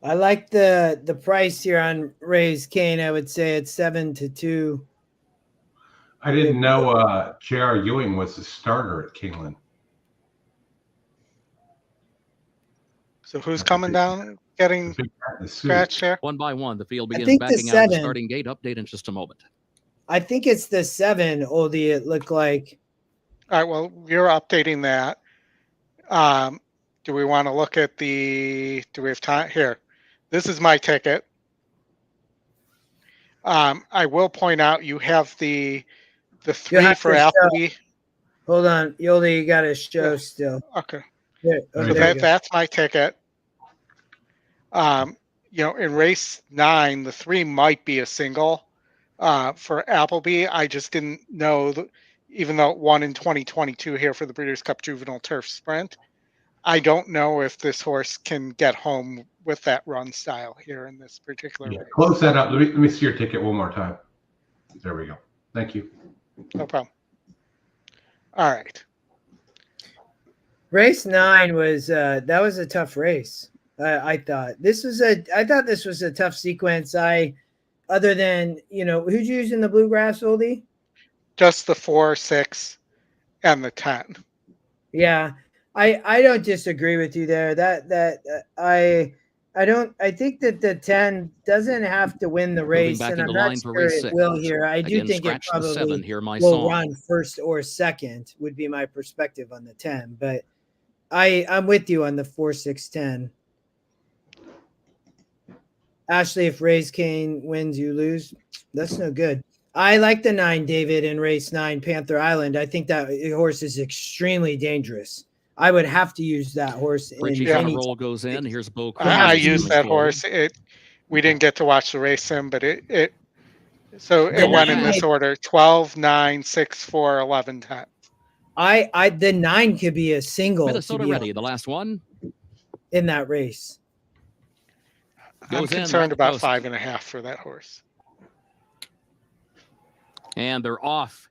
I like the price here on Raise Cane. I would say it's 7-2. I didn't know J.R. Ewing was the starter at Keeneland. So who's coming down, getting scratched here? One by one, the field begins backing out of the starting gate. Update in just a moment. I think it's the 7, Oldie, it looked like. All right, well, you're updating that. Do we want to look at do we have time? Here, this is my ticket. I will point out you have the 3 for Appleby. Hold on, Oldie, you got to show still. Okay. Yeah, so that's my ticket. In race 9, the 3 might be a single for Appleby. I just didn't know, even though it won in 2022 here for the Breeders' Cup Juvenile Turf Sprint, I don't know if this horse can get home with that run style here in this particular race. Close that up. Let me see your ticket one more time. There we go. Thank you. No problem. All right. Race 9 was that was a tough race. I thought this was a tough sequence. Other than who'd you use in the Bluegrass, Oldie? Just the 4, 6, and the 10. Yeah, I don't disagree with you there. I think that the 10 doesn't have to win the race, and I'm not sure it will here. I do think it probably will run first or second, would be my perspective on the 10. But I'm with you on the 4, 6, 10. Ashley, if Raise Cane wins, you lose. That's no good. I like the 9, David, in race 9, Panther Island. I think that horse is extremely dangerous. I would have to use that horse. Richie on a roll goes in. Here's Bo. I used that horse. We didn't get to watch the race sim, but it went in this order: 12, 9, 6, 4, 11, 10. The 9 could be a single. Minnesota ready. The last one in that race. I'm concerned about 5.5 for that horse. And they're off.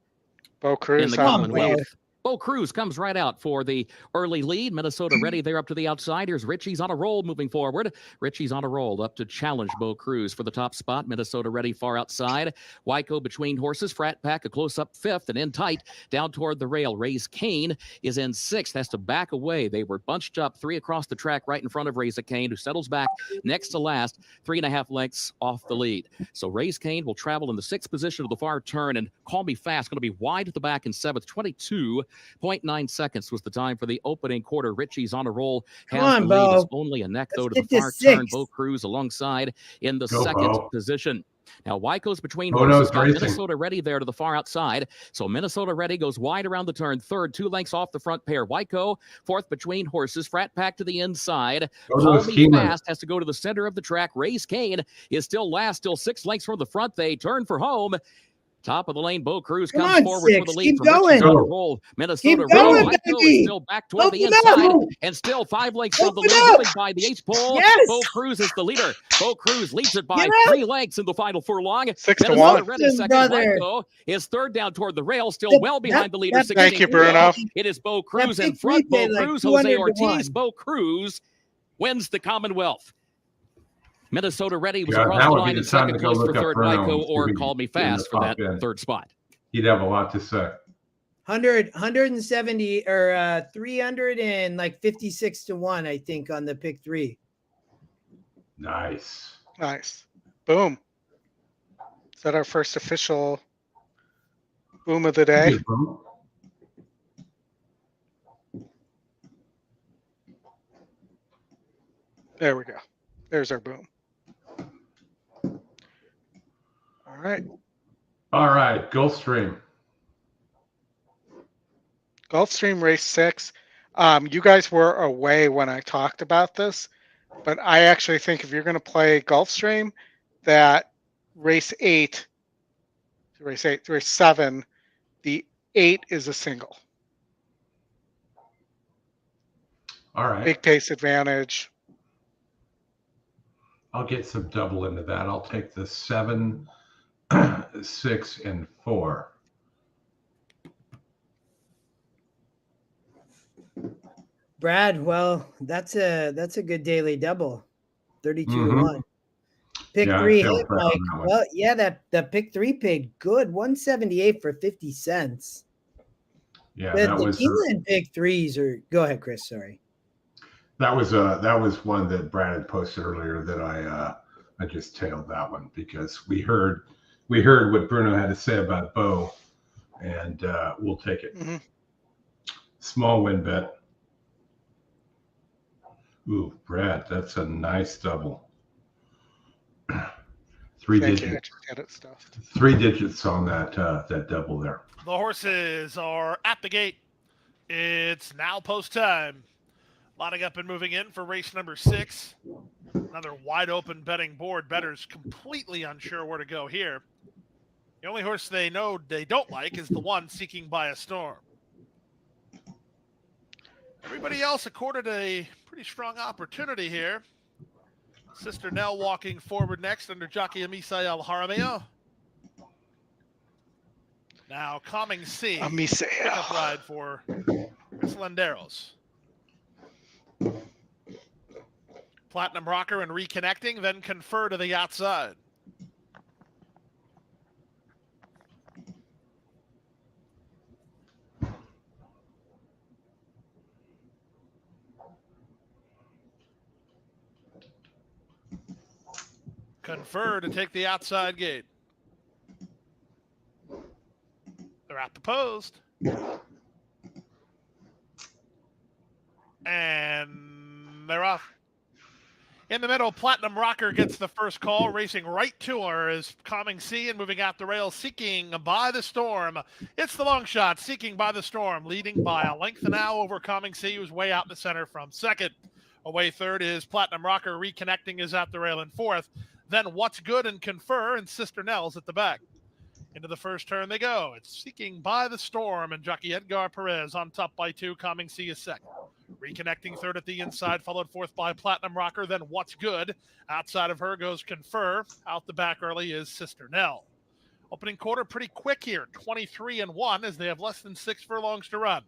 Bo Cruz in the Commonwealth. Bo Cruz comes right out for the early lead. Minnesota ready there up to the outside. Here's Richie's on a roll moving forward. Richie's on a roll up to challenge Bo Cruz for the top spot. Minnesota ready far outside. Wyco between horses. Frat Pack a close-up fifth and in tight down toward the rail. Raise Cane is in sixth. Has to back away. They were bunched up 3 across the track right in front of Raise Cane, who settles back next to last, 3.5 lengths off the lead. So Raise Cane will travel in the 6th position of the far turn, and Call Me Fast going to be wide at the back in 7th. 22.9 seconds was the time for the opening quarter. Richie's on a roll. Come on, the lead. Bo. It's only a neck, though, to Let's the get far to turn. 6th. Bo Cruz alongside in the Go, 2nd Bo. position. Now, Wyco's between Bo horses. knows Got racing. Minnesota ready there to the far outside. So Minnesota ready goes wide around the turn. 3rd, 2 lengths off the front pair. Wyco, 4th between horses. Frat Pack to the inside. Bo Call knows Me Keeneland. Fast has to go to the center of the track. Raise Cane is still last, still 6 lengths from the front. They turn for home. Top of the lane, Bo Cruz Come comes on, forward for the 6. lead Keep from Richie's going. on a roll. Minnesota Keep going, ready. Wyco baby. is still back toward the Open up. inside and still 5 lengths from the Open lead, up. moving by the 8th pole. Yes. Bo Cruz is the leader. Bo Cruz leads it by Get up. 3 lengths in the final furlong. 6 to Minnesota 1. ready second. Brother. Wyco is 3rd down toward the rail, still Yep, well behind the leader. yep. Thank you, 16 Bruno. It is Bo Cruz That in big front. Bo prepaid, like Cruz, 200 Jose to Ortiz. 1. Bo Cruz wins the Commonwealth. Minnesota ready was Yeah, across that the would be line the in time second, to go close for look up 3rd. Bruno Wyco and see or if he Call Me can get in the Fast for that top 10. 3rd spot. He'd have a lot to say. 170 or 356 to 1, I think, on the pick 3. Nice. Nice. Boom. Is that our first official boom of the day? There we go. There's our boom. All right. All right, Gulfstream. Gulfstream race 6. You guys were away when I talked about this, but I actually think if you're going to play Gulfstream, that race 7, the 8 is a single. All right. Big pace advantage. I'll get some double into that. I'll take the 7, 6, and 4. Brad, well, that's a good daily double. 32 to Mhm. 1. Pick Yeah, I 3 feel hit, bad on Mike. that one. Well, yeah, that pick 3 paid good. 178 for 50 cents. Yeah, The that was Keeneland pick 3s are. Go ahead, Chris. Sorry. that was one that Brad had posted earlier that I just tailed that one because we heard what Bruno had to say about Bo, and we'll take it. Mhm. Small win bet. Ooh, Brad, that's a nice double. Three Thank you. I digits. just had it stuffed. 3 digits on that double there. The horses are at the gate. It's now post time. Lining up and moving in for race number 6. Another wide open betting board. Bettors completely unsure where to go here. The only horse they know they don't like is the one Seeking by a Storm. Everybody else accorded a pretty strong opportunity here. Sister Nell walking forward next under jockey Amisael Jaramillo. Now Calming Sea. Pickup ride for Chris Landeros. Platinum Rocker and Reconnecting, then Confer to the outside. Confer to take the outside gate. They're at the post. And they're off. In the middle, Platinum Rocker gets the first call, racing right to her is Calming Sea and moving out the rail, Seeking by the Storm. It's the long shot, Seeking by the Storm, leading by a length now over Calming Sea, who's way out in the center from second. Away third is Platinum Rocker, Reconnecting is at the rail in fourth. Then What's Good and Confer and Sister Nell's at the back. Into the first turn they go. It's Seeking by the Storm and jockey Edgar Perez on top by 2. Calming Sea is second. Reconnecting third at the inside, followed fourth by Platinum Rocker. Then What's Good. Outside of her goes Confer. Out the back early is Sister Nell. Opening quarter pretty quick here. 23-1 as they have less than 6 furlongs to run.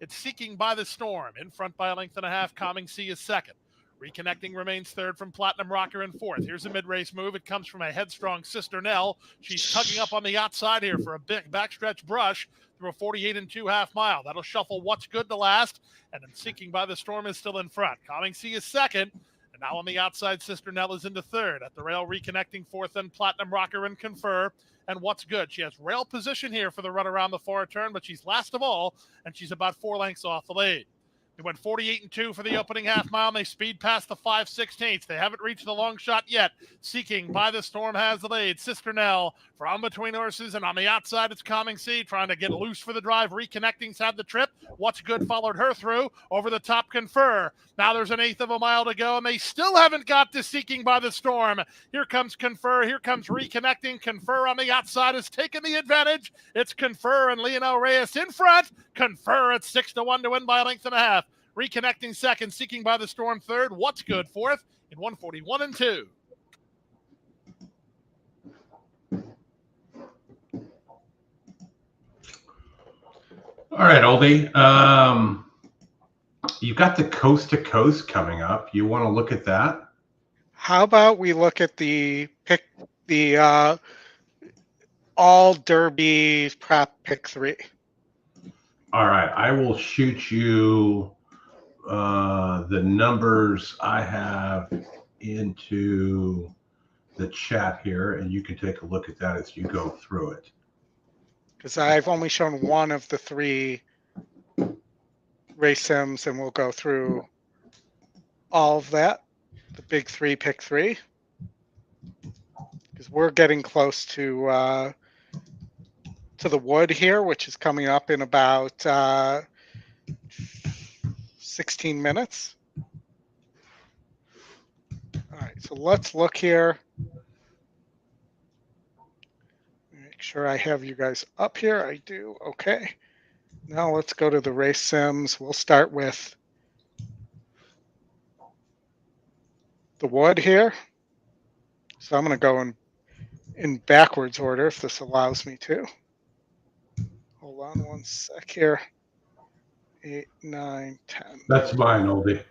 It's Seeking by the Storm. In front by a length and a half. Calming Sea is second. Reconnecting remains third from Platinum Rocker in fourth. Here's a mid-race move. It comes from a headstrong Sister Nell. She's tugging up on the outside here for a big backstretch brush through a 48 2/2 mile. That'll shuffle What's Good to last, and then Seeking by the Storm is still in front. Calming Sea is second, and now on the outside, Sister Nell is into third. At the rail, reconnecting fourth, then Platinum Rocker and Confer. And What's Good? She has rail position here for the run around the far turn, but she's last of all, and she's about 4 lengths off the lead. They went 48 2 for the opening half mile, and they speed past the 5/16. They haven't reached the long shot yet. Seeking by the Storm has the lead. Sister Nell from between horses, and on the outside, it's Calming Sea trying to get loose for the drive. Reconnecting's had the trip. What's Good followed her through. Over the top, Confer. Now there's an 1/8 of a mile to go, and they still haven't got to Seeking by the Storm. Here comes Confer. Here comes Reconnecting. Confer on the outside has taken the advantage. It's Confer and Leonel Reyes in front. Confer at 6-1 to win by a length and a half. Reconnecting second, Seeking by the Storm third. What's Good fourth in 141 2. All right, Oldie. You've got the Coast to Coast coming up. You want to look at that? How about we look at all Derby prep pick 3? All right, I will shoot you the numbers I have into the chat here, and you can take a look at that as you go through it. Because I've only shown one of the 3 race sims, and we'll go through all of that. The big 3 pick 3, because we're getting close to the Wood here, which is coming up in about 16 minutes. All right, so let's look here. Make sure I have you guys up here. I do. Okay. Now let's go to the race sims. We'll start with the Wood here. So I'm going to go in backwards order if this allows me to. Hold on one sec here. 8, 9, 10. That's mine, Oldie.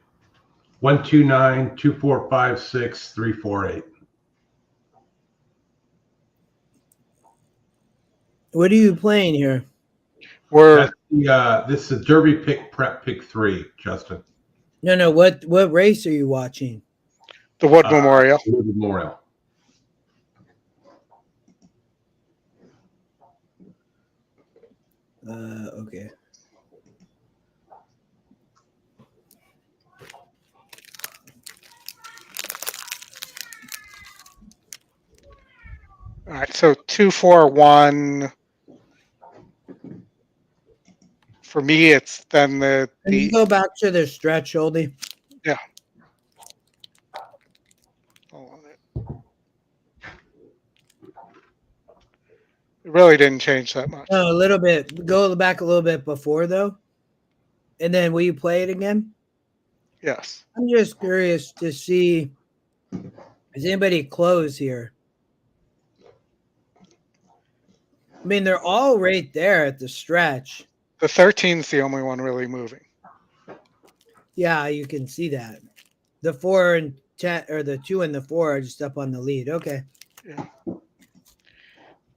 129 2456 348. What are you playing here? This is Derby pick prep pick 3, Justin. No. What race are you watching? The Wood Memorial. Wood Memorial. Okay. All right, so 2, 4, 1. For me, it's then the. Can you go back to the stretch, Oldie? Yeah. Hold on. It really didn't change that much. No, a little bit. Go back a little bit before though, and then will you play it again? Yes. I'm just curious to see, is anybody close here? I mean, they're all right there at the stretch. The 13's the only one really moving. Yeah, you can see that. The 4 and 10, or the 2 and the 4 are just up on the lead. Okay. Yeah. All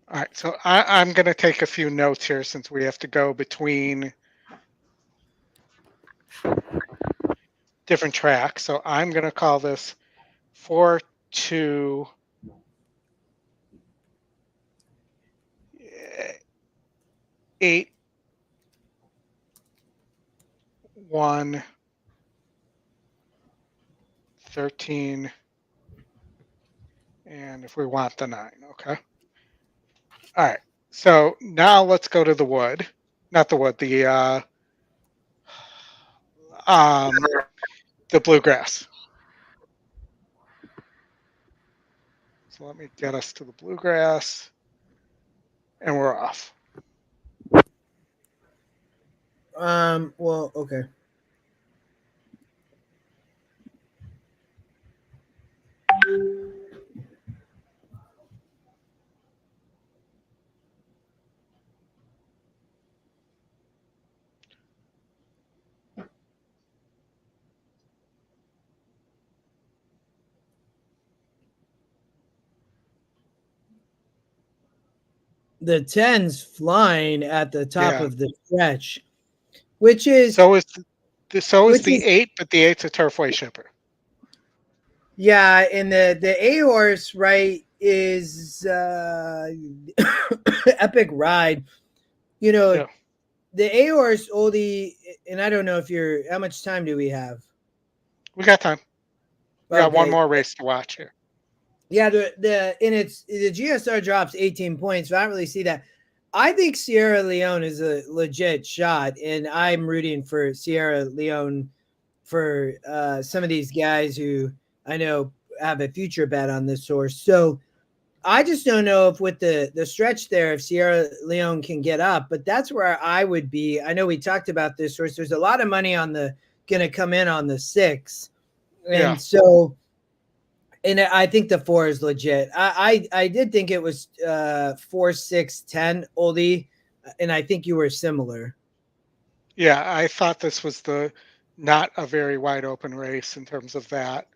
right, so I'm going to take a few notes here since we have to go between different tracks. So I'm going to call this 4, 2, 8, 1, 13, and if we want the 9, okay? All right, so now let's go to the Wood. Not the Wood, the Bluegrass. So let me get us to the Bluegrass, and we're off. Well, okay. the 10's flying at the top of the stretch, which is so is the 8, but the 8's a turfway shipper. Yeah, and the A horse, right, is Epic Ride. You know, the A horse, Oldie, and I don't know if how much time do we have? We got time. We got one more race to watch here. Yeah, the GSR drops 18 points, so I don't really see that. I think Sierra Leone is a legit shot, and I'm rooting for Sierra Leone for some of these guys who I know have a future bet on this horse. So I just don't know if with the stretch there, if Sierra Leone can get up, but that's where I would be. I know we talked about this horse. There's a lot of money on going to come in on the 6. And so, and I think the 4 is legit. I did think it was 4, 6, 10, Oldie, and I think you were similar. Yeah, I thought this was not a very wide open race in terms of that.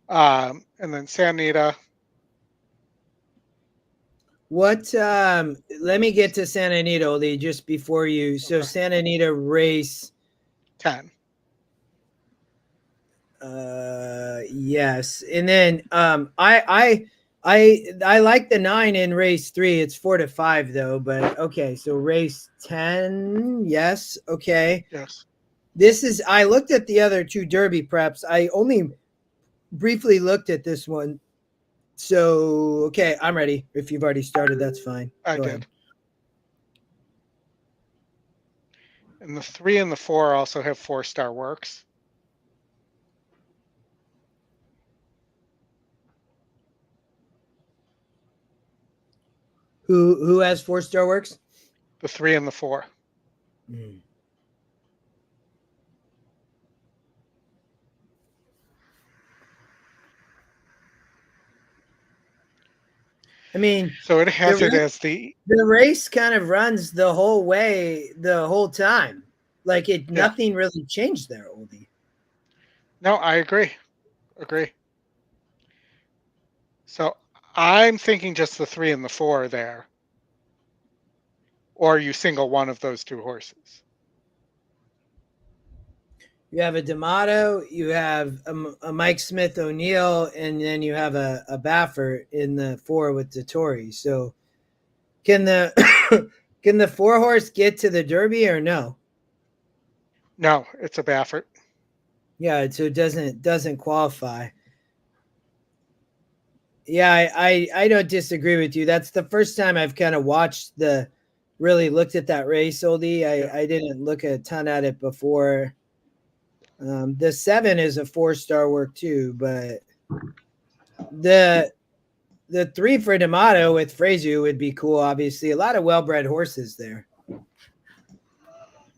And then Santa Anita. Let me get to Santa Anita, Oldie, just before you. So Santa Anita race 10. Yes. And then I like the 9 in race 3. It's 4 to 5 though, but okay. So race 10. Yes. Okay. Yes. I looked at the other 2 Derby preps. I only briefly looked at this one. So, okay, I'm ready. If you've already started, that's fine. I did. And the 3 and the 4 also have 4-star works. Who has 4-star works? The 3 and the 4. I mean, so it has it as the race kind of runs the whole way, the whole time. Like nothing really changed there, Oldie. No, I agree. So I'm thinking just the 3 and the 4 there. Or you single one of those 2 horses. You have a D'Amato, you have a Mike Smith O'Neill, and then you have a Baffert in the 4 with Dettori. So can the 4 horse get to the Derby or no? No, it's a Baffert. Yeah, so it doesn't qualify. Yeah, I don't disagree with you. That's the first time I've kind of really looked at that race, Oldie. I didn't look a ton at it before. The 7 is a 4-star work too, but the 3 for D'Amato with Frazu would be cool. Obviously, a lot of well-bred horses there.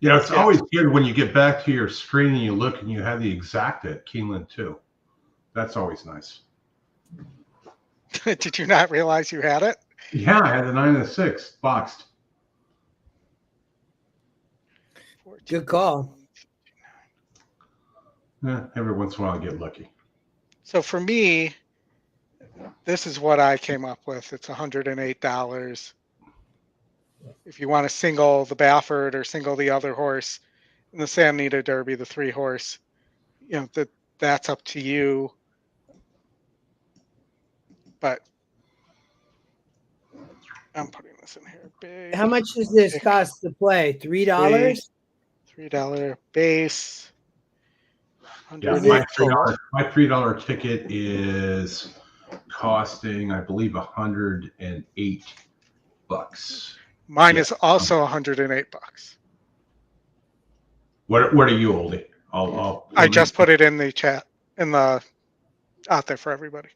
It's always good when you get back to your screen and you look and you have the exact at Keeneland too. That's always nice. Did you not realize you had it? Yeah, I had the 9 and the 6 boxed. Good call. Every once in a while I get lucky. So for me, this is what I came up with. It's $108. If you want to single the Baffert or single the other horse in the Santa Anita Derby, the 3 horse, that's up to you. But I'm putting this in here. Big. How much does this cost to play? $3? $3 base. Yeah, my $3 ticket is costing, I believe, $108. Mine is also $108. What are you, Oldie? I just put it in the chat, out there for everybody.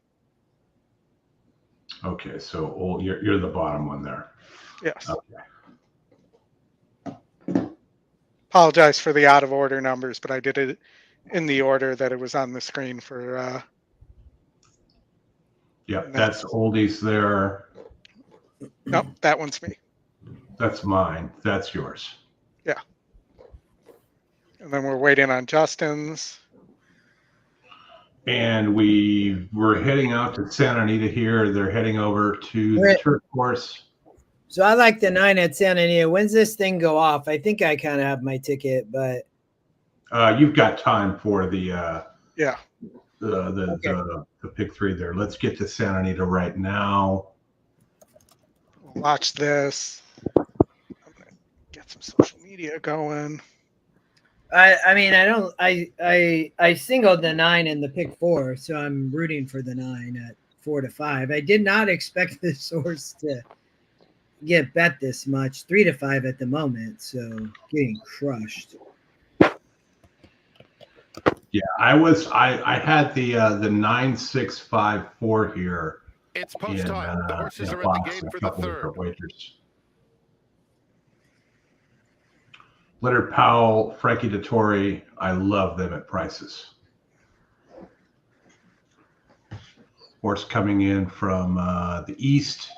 Okay, so you're the bottom one there. Yes. Okay. Apologize for the out of order numbers, but I did it in the order that it was on the screen for. Yeah, that's Oldie's there. Nope, that one's me. That's mine. That's yours. Yeah. And then we're waiting on Justin's. And we're heading out to Santa Anita here. They're heading over to the turf course. So I like the 9 at Santa Anita. When's this thing go off? I think I kind of have my ticket, but you've got time for the Yeah. the pick 3 there. Let's get to Santa Anita right now. Watch this. I'm gonna get some social media going. I mean, I singled the 9 in the pick 4, so I'm rooting for the 9 at 4 to 5. I did not expect this horse to get bet this much, 3 to 5 at the moment, so getting crushed. Yeah, I had the 9-6-5-4 here. It's post time. The horses are at the gate for the third. Wagers. Leonard Powell, Frankie Dettori, I love them at prices. Horse coming in from the east.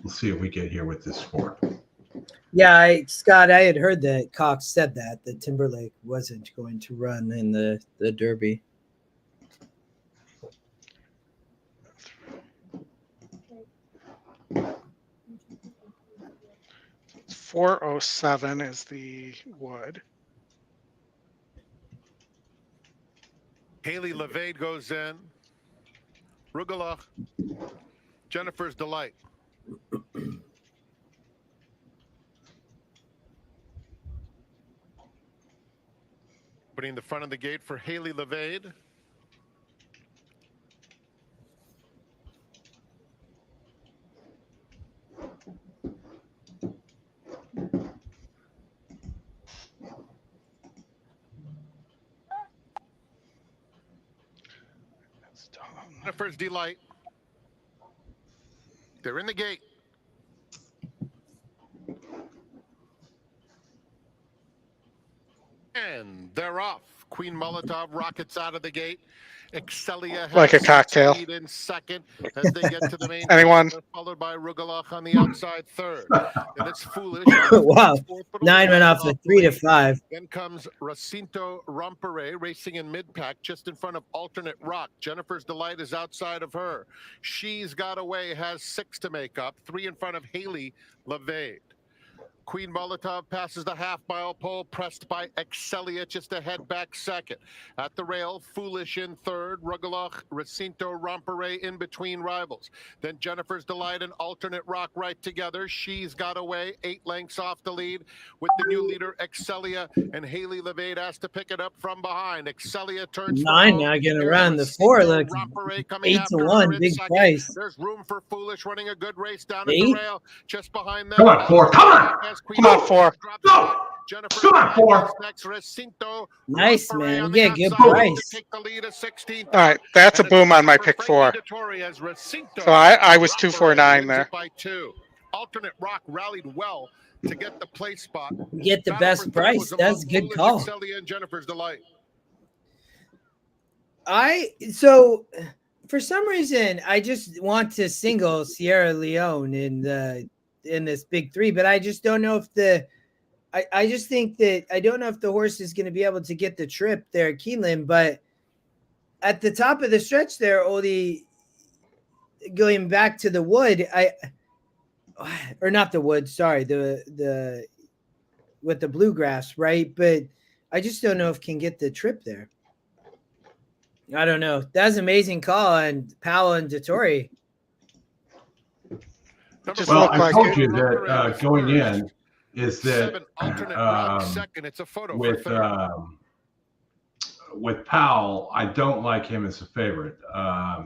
We'll see if we get here with this sport. Yeah, Scott, I had heard that Cox said that Timberlake wasn't going to run in the Derby. It's 407 is the wood. Haley Levade goes in. Rugala, Jennifer's Delight. Putting the front of the gate for Haley Levade. Jennifer's Delight. They're in the gate. And they're off. Queen Molotov rockets out of the gate. Excelia Like a cocktail. lead in second as they get to the main. Anyone? Followed by Rugalach on the outside third. And it's Foolish. Wow. 9 went off the 3 to 5. Then comes Recinto Rompere racing in mid-pack just in front of Alternate Rock. Jennifer's Delight is outside of her. She's Got Away has 6 to make up. 3 in front of Haley Levade. Queen Molotov passes the half-mile pole, pressed by Excelia, just a head back second. At the rail, Foolish in third, Rugalach, Recinto, Rompere in between rivals. Then Jennifer's Delight and Alternate Rock right together. She's Got Away, 8 lengths off the lead with the new leader, Excelia, and Haley Levade has to pick it up from behind. Excelia turns 9 now going to run. The 4 looks 8 to 1, big price. There's room for Foolish running a good race down at the rail. Just behind them. Come on, 4. Come on. Come on, 4. Go. Come on, 4. Nice, man. Yeah, good price. All right, that's a boom on my pick 4. So I was 249 there. Alternate Rock rallied well to get the place spot. Get the best price. That's a good call. Jennifer's Delight. So for some reason I just want to single Sierra Leone in this big 3, but I just don't know if I just think that I don't know if the horse is going to be able to get the trip there at Keeneland, but at the top of the stretch there, Oldie, going back to the wood, or not the wood, sorry, the with the bluegrass, right? But I just don't know if can get the trip there. I don't know. That's an amazing call on Powell and Dettori. Well, I told you that going in is that with Powell, I don't like him as a favorite.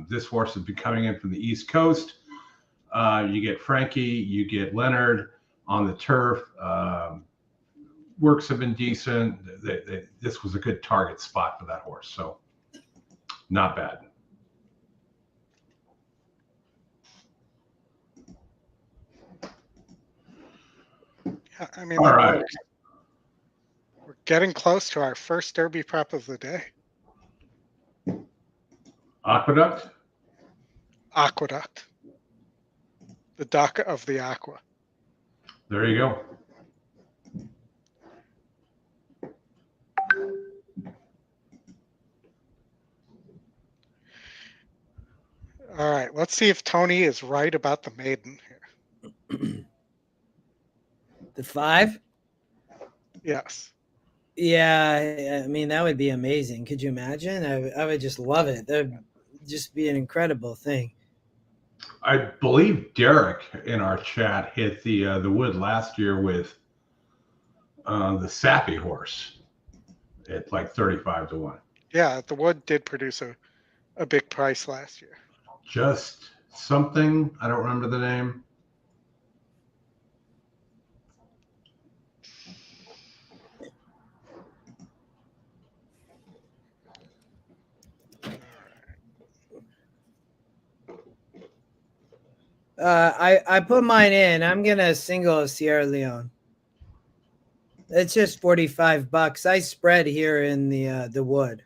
This horse has been coming in from the East Coast. You get Frankie, you get Leonard on the turf. Works have been decent. This was a good target spot for that horse, so not bad. I mean, all right. We're getting close to our first Derby prep of the day. Aqueduct? Aqueduct. The dock of the Aqua. There you go. All right, let's see if Tony is right about the maiden here. The 5? Yes. Yeah, I mean that would be amazing. Could you imagine? I would just love it. That would just be an incredible thing. I believe Derek in our chat hit the wood last year with the Sappy horse at like 35 to 1. Yeah, the wood did produce a big price last year. Just something, I don't remember the name. I put mine in. I'm gonna single Sierra Leone. It's just $45. I spread here in the wood.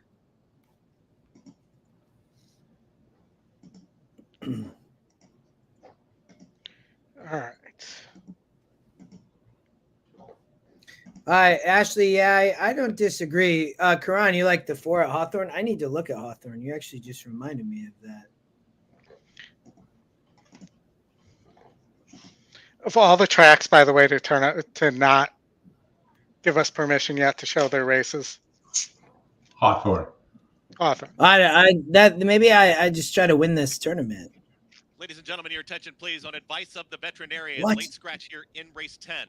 All right. Ashley, yeah, I don't disagree. Karan, you like the 4 at Hawthorne? I need to look at Hawthorne. You actually just reminded me of that. Of all the tracks, by the way, to turn out to not give us permission yet to show their races. Hawthorne. Hawthorne. Maybe I just try to win this tournament. Ladies and gentlemen, your attention, please, on advice of the veterinarian. What? Late scratch here in race 10.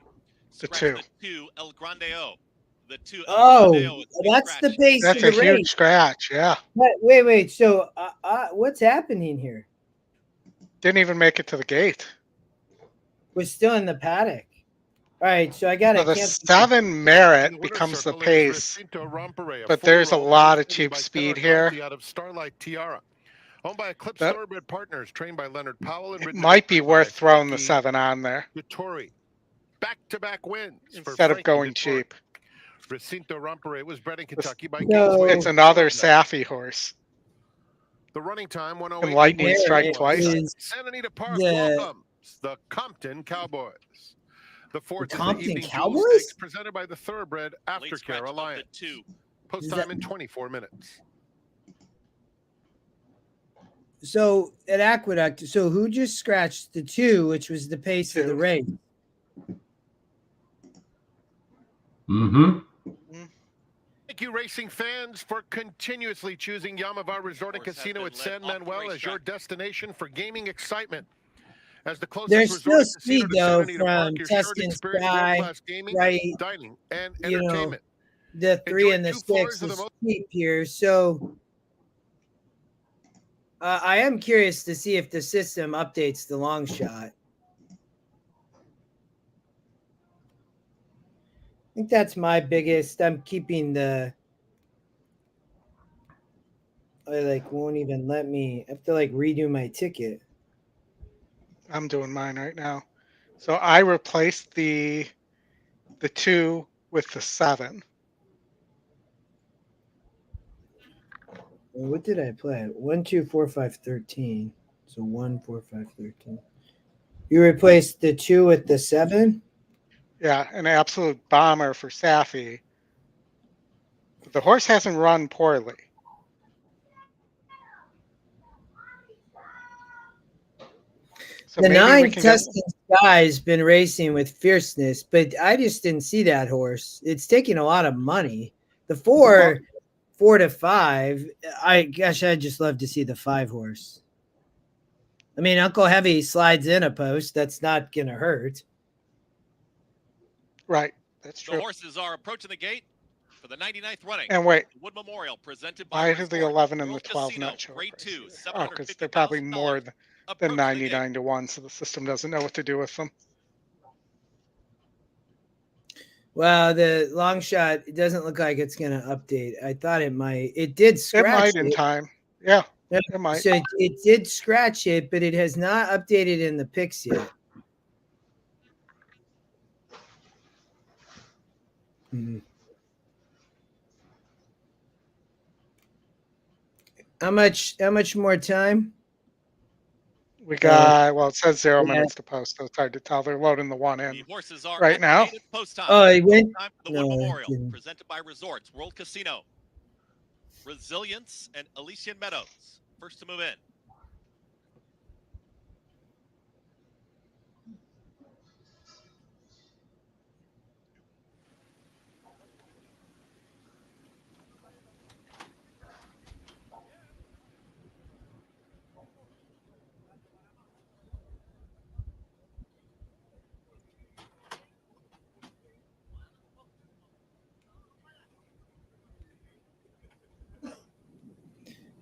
The Scratch 2. The 2 El Grandeo. The 2 El Oh, Grandeo is late that's scratch. the pace That's of a the race. huge scratch. Yeah. Wait. So, what's happening here? Didn't even make it to the gate. We're still in the paddock. All right, so I got to So the cancel. 7 Merit In the winner's becomes the circle is pace, Recinto Rompere, but there's a 4-year-old lot of trained cheap by speed Fenner here. Conti out of Starlight Tiara. Owned by Eclipse That- Thoroughbred Partners, trained by Leonard Powell and It ridden might be by worth throwing the Frankie 7 on there Dettori. Back-to-back wins for instead of Frankie going Dettori. cheap. Recinto Rompere was bred in Kentucky by No. Gateway. It's another Safi horse. The running time, 108. And lightning There strike it twice. is. Santa Anita Park The- welcomes the Compton Cowboys. The fourth is Compton the Evening Jewel Cowboys? Stakes presented by the Thoroughbred Late scratch Aftercare of the Alliance. 2. Post Is time that- in 24 minutes. So at Aqueduct, so who just scratched the 2, which was the pace of the 2. race? Mm-hmm. Thank you, racing fans, for continuously choosing Yamava Resort and Horse has Casino been at led San off the Manuel as your racetrack. destination for gaming excitement. As the closest There's resort still and casino speed to Santa though Anita Park, from you're sure to Tuscan experience Sky, world-class gaming, right? dining, and You know, entertainment. the 3 Enjoy and the 2 floors 6 of the is most cheap here. So I am curious to see if the system updates the long shot. I think that's my biggest. I'm keeping the. I won't even let me. I have to redo my ticket. I'm doing mine right now. So I replaced the 2 with the 7. What did I play? 1, 2, 4, 5, 13. So 1, 4, 5, 13. You replaced the 2 with the 7? Yeah, an absolute bomber for Safi. The horse hasn't run poorly. So The maybe 9 we can get, Tuscan Sky's been racing with fierceness, but I just didn't see that horse. It's taking a lot of money. The 4 to 5, I'd just love to see the 5 horse. I mean, Uncle Heavy slides in a post. That's not going to hurt. right. That's The true. horses are approaching the gate for the 99th running. And wait, Wood Memorial presented why by do the Resort 11 and the World 12 Casino, not show? Grade 2, Oh, because they're probably more $750,000 than approaching the gate. 99 to 1, so the system doesn't know what to do with them. Well, the long shot, it doesn't look like it's going to update. I thought it might. It did It scratch might in time. Yeah, Yep. it might. So it did scratch it, but it has not updated in the picks yet. Hmm. How much more time? We got, well, it says 0 yeah. minutes to post, so it's hard to tell. They're loading the 1 in The horses are right at now. the gate at post time. Oh, he Post went. time for the No, Wood he Memorial, didn't. presented by Resorts World Casino. Resilience and Elysian Meadows, first to move in.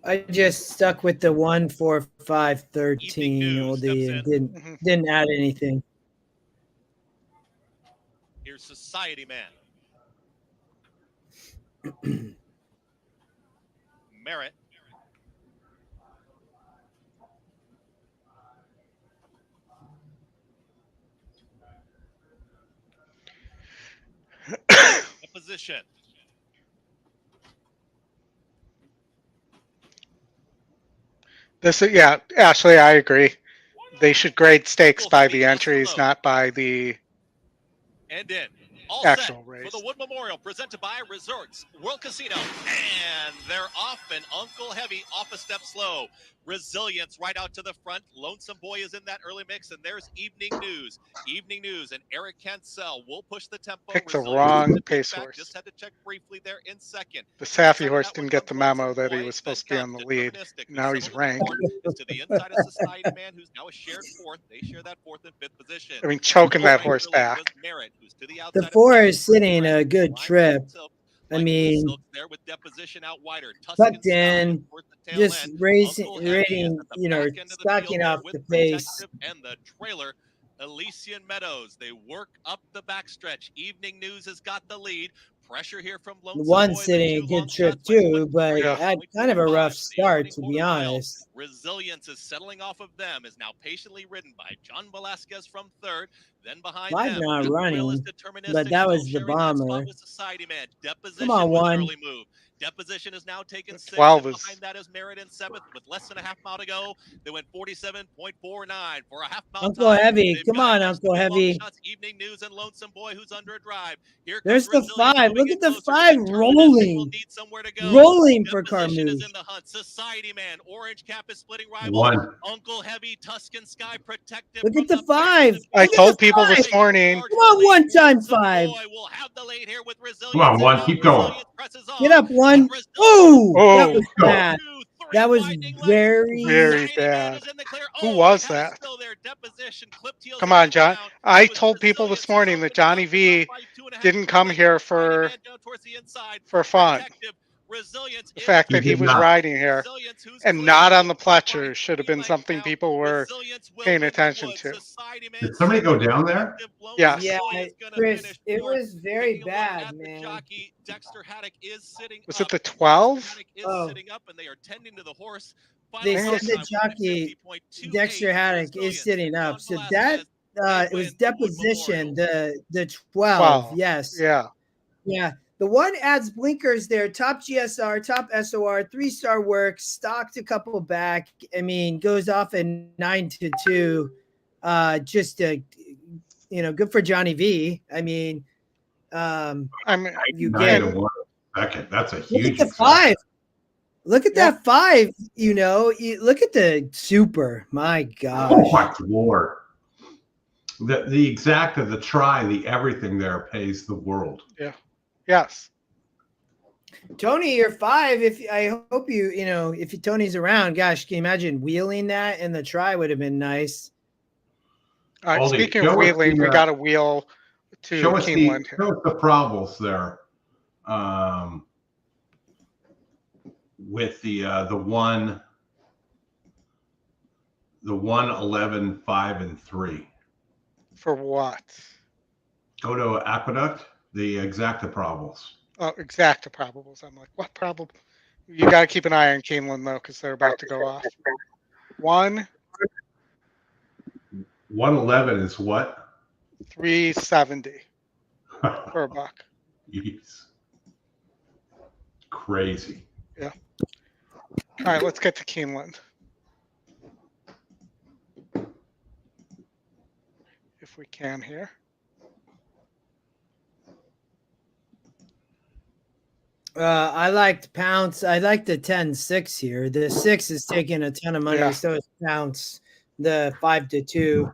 I just stuck with the 1, 4, 5, 13 Oldie and didn't add anything. Here's Society Man. Merritt. Position. This is, yeah, Ashley, I agree. They should grade stakes by the entries, not by the And in. All actual set race. for the Wood Memorial, presented by Resorts World Casino. And they're off, and Uncle Heavy off a step slow. Resilience right out to the front. Lonesome Boy is in that early mix, and there's Evening News. Evening News and Eric Cancel will push the tempo. Picked the Resilience wrong pace back. horse. Just had to check briefly there in second. The Saffy horse didn't get the memo that he was supposed to be on the lead. Now he's ranked. Is to the inside of Society Man, who's now a shared fourth. They share that fourth and fifth position. I mean, choking that horse back. Merritt, who's to the The 4 is sitting a good trip. I mean, there with deposition out wider. tucked in, just rating, stocking off the pace. And the trailer, Elysian Meadows. They work up the backstretch. Evening News has got the lead. Pressure here from Lonesome One Boy, sitting a good trip too, but had kind of a rough start, to be honest. Resilience is settling off of them, is now patiently ridden by John Velasquez from third. Then behind Five them, not Good Thrill running, is deterministic, but that was still the sharing that spot bomber. with Society Man. Deposition Come on, with an one. early move. Deposition is now taken 6th. 12 and is- behind that is Merritt in 7th with less than a half mile to go. They went 47.49 for a half mile Uncle time. Heavy, They've come got on, just Uncle two long Heavy. shots, Evening News and Lonesome Boy, who's under a drive. Here There's comes the Resilience 5. moving Look in at the closer. 5 Deterministic will rolling. need somewhere to go. Rolling for Deposition is Carmouche. in the hunt. Society Man, Orange Cap is splitting rivals. 1. Uncle Heavy, Tuscan Sky, Protective. Look from at the back. 5. I Look at told the people 5. this morning. Come on, 1 time 5. Boy will have the lead here with Resilience. Come on, 1. Keep going. Resilience presses on. Get up, 1. But Ooh, Oh. that was Go. bad. That was very, Very bad. Who was that? Come on, John. I told people this morning that Johnny V didn't come here for fun. The fact that he was riding here and not on the Pletcher should have been something people were paying attention to. Did somebody go down there? Yes. Yeah, Chris, it was very bad, man. Dexter Haddock is sitting Was it the 12? Haddock is Oh. sitting up, and they are tending to the horse. They Final said time, the jockey 50.28 Dexter Haddock is sitting up. So John that Velasquez, it was win the Wood deposition, Memorial. the 12. Yes. Yeah. Yeah. The 1 adds blinkers there, top GSR, top SOR, 3-star work, stocked a couple back. I mean, goes off at 9-2. Just good for Johnny V. I mean, I mean, you 9 get to 1 second. That's a look huge. at the 5. Look at that 5. Look at the super. My gosh. Oh my lord. The exact of the try, the everything there pays the world. yeah. Yes. Tony, you're 5. I hope if Tony's around, gosh, can you imagine wheeling that and the try would have been nice. All right. Oldy, Speaking show of us wheeling, the, we got a wheel to Show us Keeneland. the problems there. With the 1, 11, 5, and 3. For what? Go to Aqueduct, the exacta probables. Oh, exacta probables. I'm like, what probable? You got to keep an eye on Keeneland though, because they're about to go off. 111 is what? 370 for a buck. Jeez. Crazy. Yeah. All right, let's get to Keeneland. If we can here. I liked Pounce. I like the 10-6 here. The 6 is taking a ton of money, Yeah. so is Pounce. The 5-2.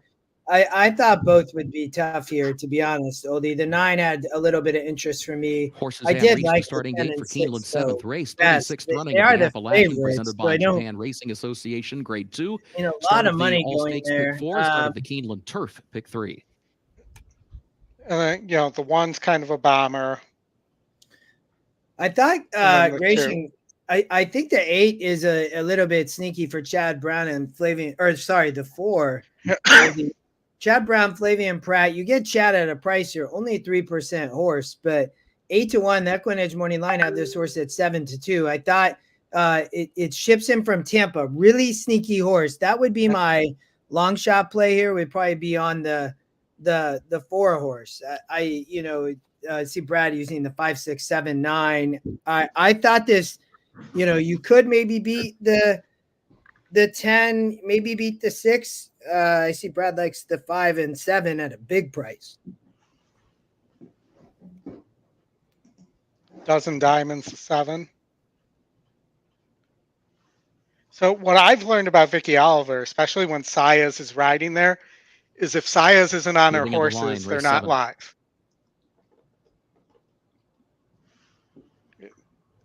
I thought both would be tough here, to be honest. Oldie, the 9 had a little bit of interest for me. Horses I have did reached like the starting the 10 gate for and 6, Keeneland's 7th so race, best. 36th running They of are the the Appalachian, favorites, presented so by I don't. Japan Racing Association, Grade 2. A lot Start of the money All going Stakes there. Pick 4, start of the Keeneland Turf, Pick 3. And then, the 1's kind of a bomber. I thought And then the racing. I think the 8 is a little bit sneaky for Chad Brown and Flavian, or sorry, the 4. Chad Brown, Flavian Pratt. You get Chad at a price, you're only 3% horse, but 8-1, the EquinEdge morning line had this horse at 7-2. I thought it ships him from Tampa. Really sneaky horse. That would be my long shot play here. Would probably be on the 4 horse. I see Brad using the 5, 6, 7, 9. I thought this, you could maybe beat the 10, maybe beat the 6. I see Brad likes the 5 and 7 at a big price. Dozen Diamonds 7. So what I've learned about Vicky Oliver, especially when Saez is riding there, is if Saez isn't on her horses, they're not live.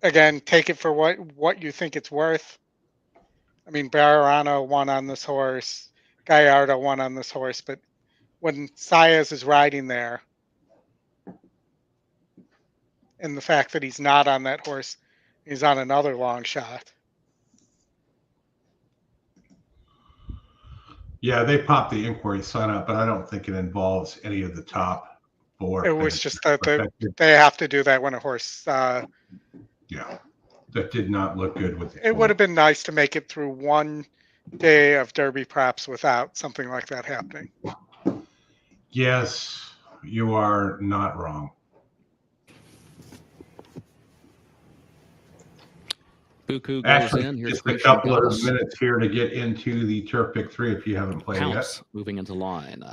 Again, take it for what you think it's worth. I mean, Bararano won on this horse, Gallardo won on this horse, but when Saez is riding there, and the fact that he's not on that horse, he's on another long shot. Yeah, they popped the inquiry sign up, but I don't think it involves any of the top 4. It was just that they have to do that when a horse. Yeah, that did not look good with it. Would have been nice to make it through one day of Derby perhaps without something like that happening. Yes, you are not wrong. Buku goes Actually, in. Here's just a couple of minutes here to get into the Turf Pick 3 if you haven't played yet. Moving into line.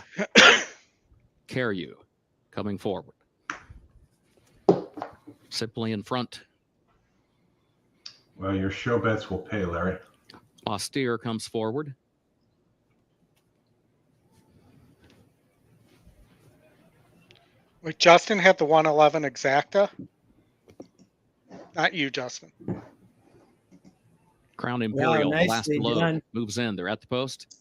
Caryu coming forward. Simply in front. Well, your show bets will pay, Larry. Austere comes forward. Wait, Justin had the 111 exacta? Not you, Justin. Crown Imperial, last low, moves in. They're at the post.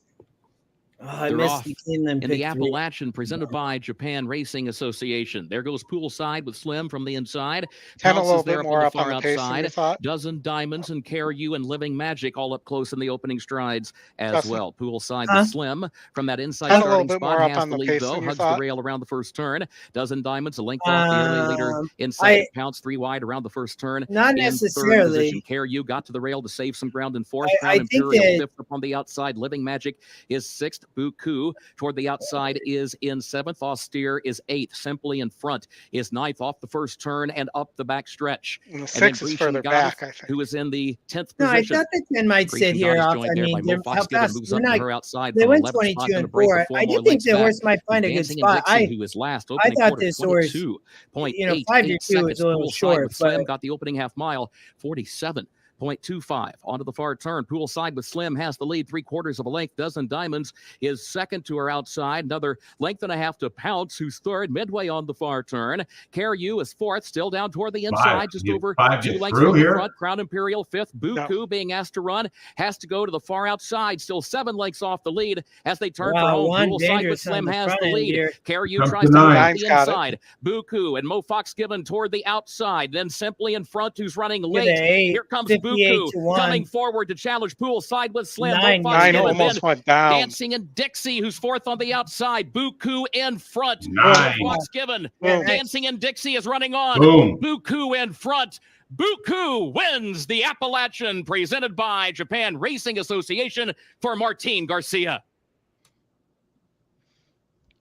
They're off in the Appalachian, presented by Japan Racing Association. There goes Poolside with Slim from the inside. A little bit more up on the outside. Dozen Diamonds and Caryu and Living Magic all up close in the opening strides as well. Poolside with Slim from that inside starting spot has the lead though. Hugs the rail around the first turn. Dozen Diamonds a length off the early leader inside. Pounce 3 wide around the first turn. Not necessarily. Caryu got to the rail to save some ground in fourth. Crown Imperial fifth up on the outside. Living Magic is sixth. Buku toward the outside is in seventh. Austere is eighth. Simply in front is ninth off the first turn and up the back stretch. And the sixth is further back, I think. Who is in the 10th position. No, I thought the 10 might sit here. I mean, how fast? Moves up to her outside. They went 22 and 4. I did think the horse might find a good spot. I thought this horse, 5-2 is a little short. Slim got the opening half mile, 47.25 onto the far turn. Poolside with Slim has the lead 3/4 of a length. Dozen Diamonds is second to her outside. Another length and a half to Pounce, who's third midway on the far turn. Caryu is fourth, still down toward the inside, just over 2 lengths from the front. Crown Imperial fifth. Buku being asked to run has to go to the far outside, still 7 lengths off the lead as they turn for home. Poolside with Slim has the lead. Caryu tries to move out the inside. Buku and Mo Fox given toward the outside. Then Simply in front, who's running late. Here comes Buku coming forward to challenge Poolside with Slim. Nine almost went down. Dancing and Dixie, who's fourth on the outside. Buku in front. Fox given. Dancing and Dixie is running on. Boom. Buku in front. Buku wins the Appalachian, presented by Japan Racing Association for Martin Garcia.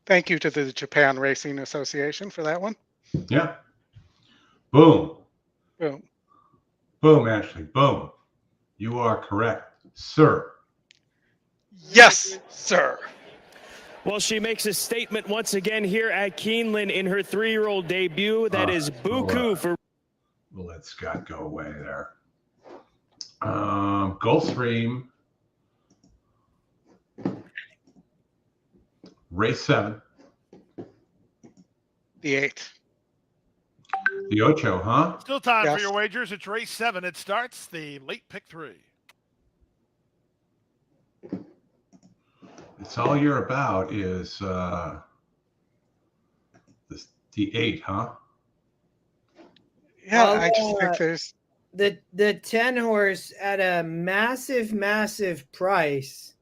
Thank you to the Japan Racing Association for that one. Yeah. Boom. Boom. Boom, Ashley. Boom. You are correct, sir. Yes, sir. Well, she makes a statement once again here at Keeneland in her 3-year-old debut. That is Buku for. We'll let Scott go away there. Gulfstream. Race 7. The 8. The Ocho, huh? Still time for your wagers. It's race 7. It starts the late pick 3. It's all you're about is the 8, huh? Yeah, I just think the 10 horse at a massive price,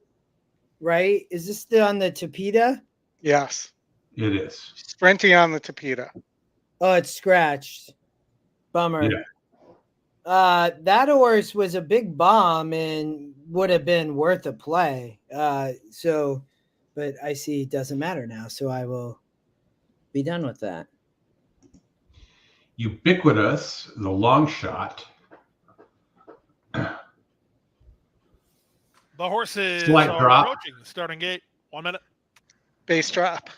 right? Is this still on the Tapeta? Yes. It is. Sprinting on the Tapeta. Oh, it's scratched. Bummer. Yeah. That horse was a big bomb and would have been worth a play. But I see it doesn't matter now, so I will be done with that. Ubiquitous, the long shot. The horses Slight are drop. approaching the starting gate. 1 minute. Base drop.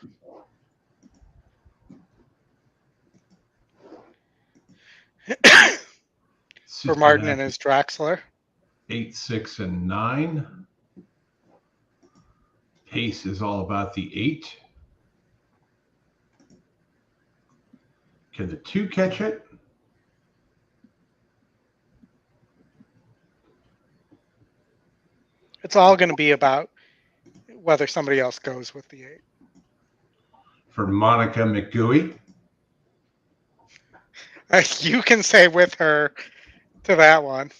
For Martin and his Draxler. 8, 6, and 9. Pace is all about the 8. Can the 2 catch it? It's all going to be about whether somebody else goes with the 8. For Monica McGooey. You can say with her to that one.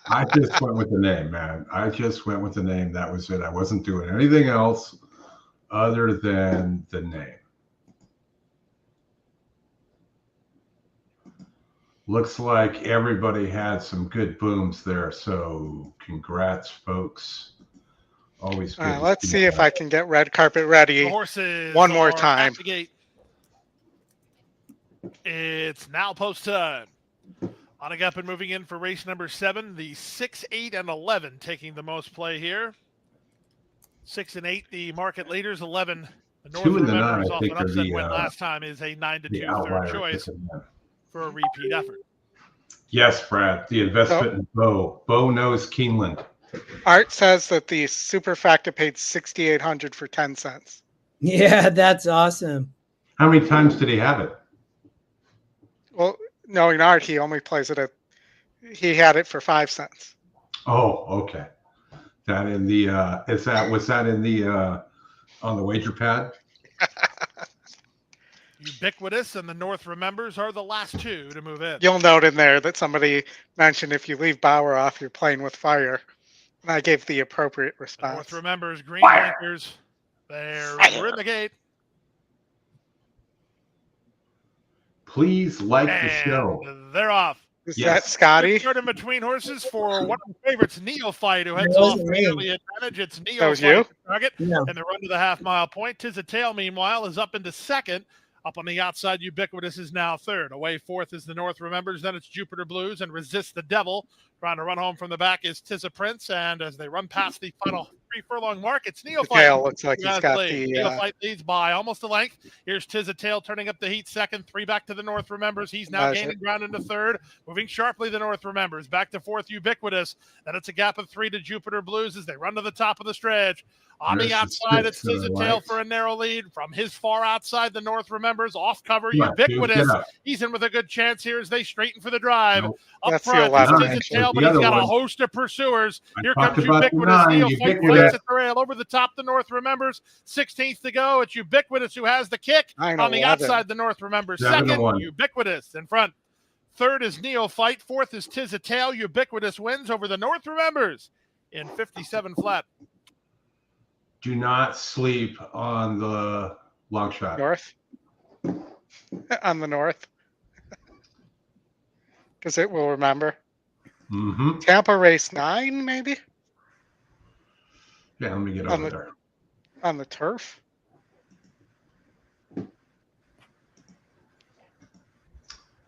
I just went with the name, man. I just went with the name. That was it. I wasn't doing anything else other than the name. Looks like everybody had some good booms there. So congrats, folks. Always good. Let's see if I can get red carpet ready The horses one more are time. at the gate. It's now post time. Handicapping moving in for race number 7. The 6, 8, and 11 taking the most play here. 6 and 8, the market leaders. 11, the North 2 and the 9, Remembers I off think, an are upset the, win last time, is a 9 to 2 third outliers. choice for a repeat effort. Yes, Brad. The investment in Bo. Bo knows Keeneland. Art says that the superfecta paid $6,800 for 10 cents. Yeah, that's awesome. How many times did he have it? Well, knowing Art, he only plays it at. He had it for 5 cents. Oh, okay. That in the was that in the on the wager pad? Ubiquitous and the North Remembers are the last 2 to move in. You'll note in there that somebody mentioned if you leave Bauer off, you're playing with fire. And I gave the appropriate response. North Remembers, green blinkers. We're in the gate. Please like the show. They're off. Is that Scotty? Start in between horses for one of the favorites, Neophyte, who heads off for the early advantage. It's That was you? Neophyte target, and the run to the half-mile point. Tis a Tail, meanwhile, is up into second. Up on the outside, Ubiquitous is now third. Away fourth is the North Remembers. Then it's Jupiter Blues and Resist the Devil. Trying to run home from the back is Tis a Prince. And as they run past the final 3 furlong mark, it's Neophyte. Tail looks like he's got the Neophyte leads by almost a length. Here's Tis a Tail turning up the heat second. 3 back to the North Remembers. He's now gaining ground into third. Moving sharply, the North Remembers. Back to fourth, Ubiquitous. Then it's a gap of 3 to Jupiter Blues as they run to the top of the stretch. On the outside, it's Tis a Tail for a narrow lead. From his far outside, the North Remembers. Off cover, Ubiquitous. He's in with a good chance here as they straighten for the drive. Up front, it's Tis a Tail, but he's got a host of pursuers. Here comes Ubiquitous. Neophyte fights at the rail. Over the top, the North Remembers. 16th to go. It's Ubiquitous who has the kick. On the outside, the North Remembers. Second, Ubiquitous in front. Third is Neophyte. Fourth is Tis a Tail. Ubiquitous wins over the North Remembers in 57 flat. Do not sleep on the long shot. North? On the North? Because it will remember. Mm-hmm. Tampa race 9, maybe? Yeah, let me get over there. On the turf?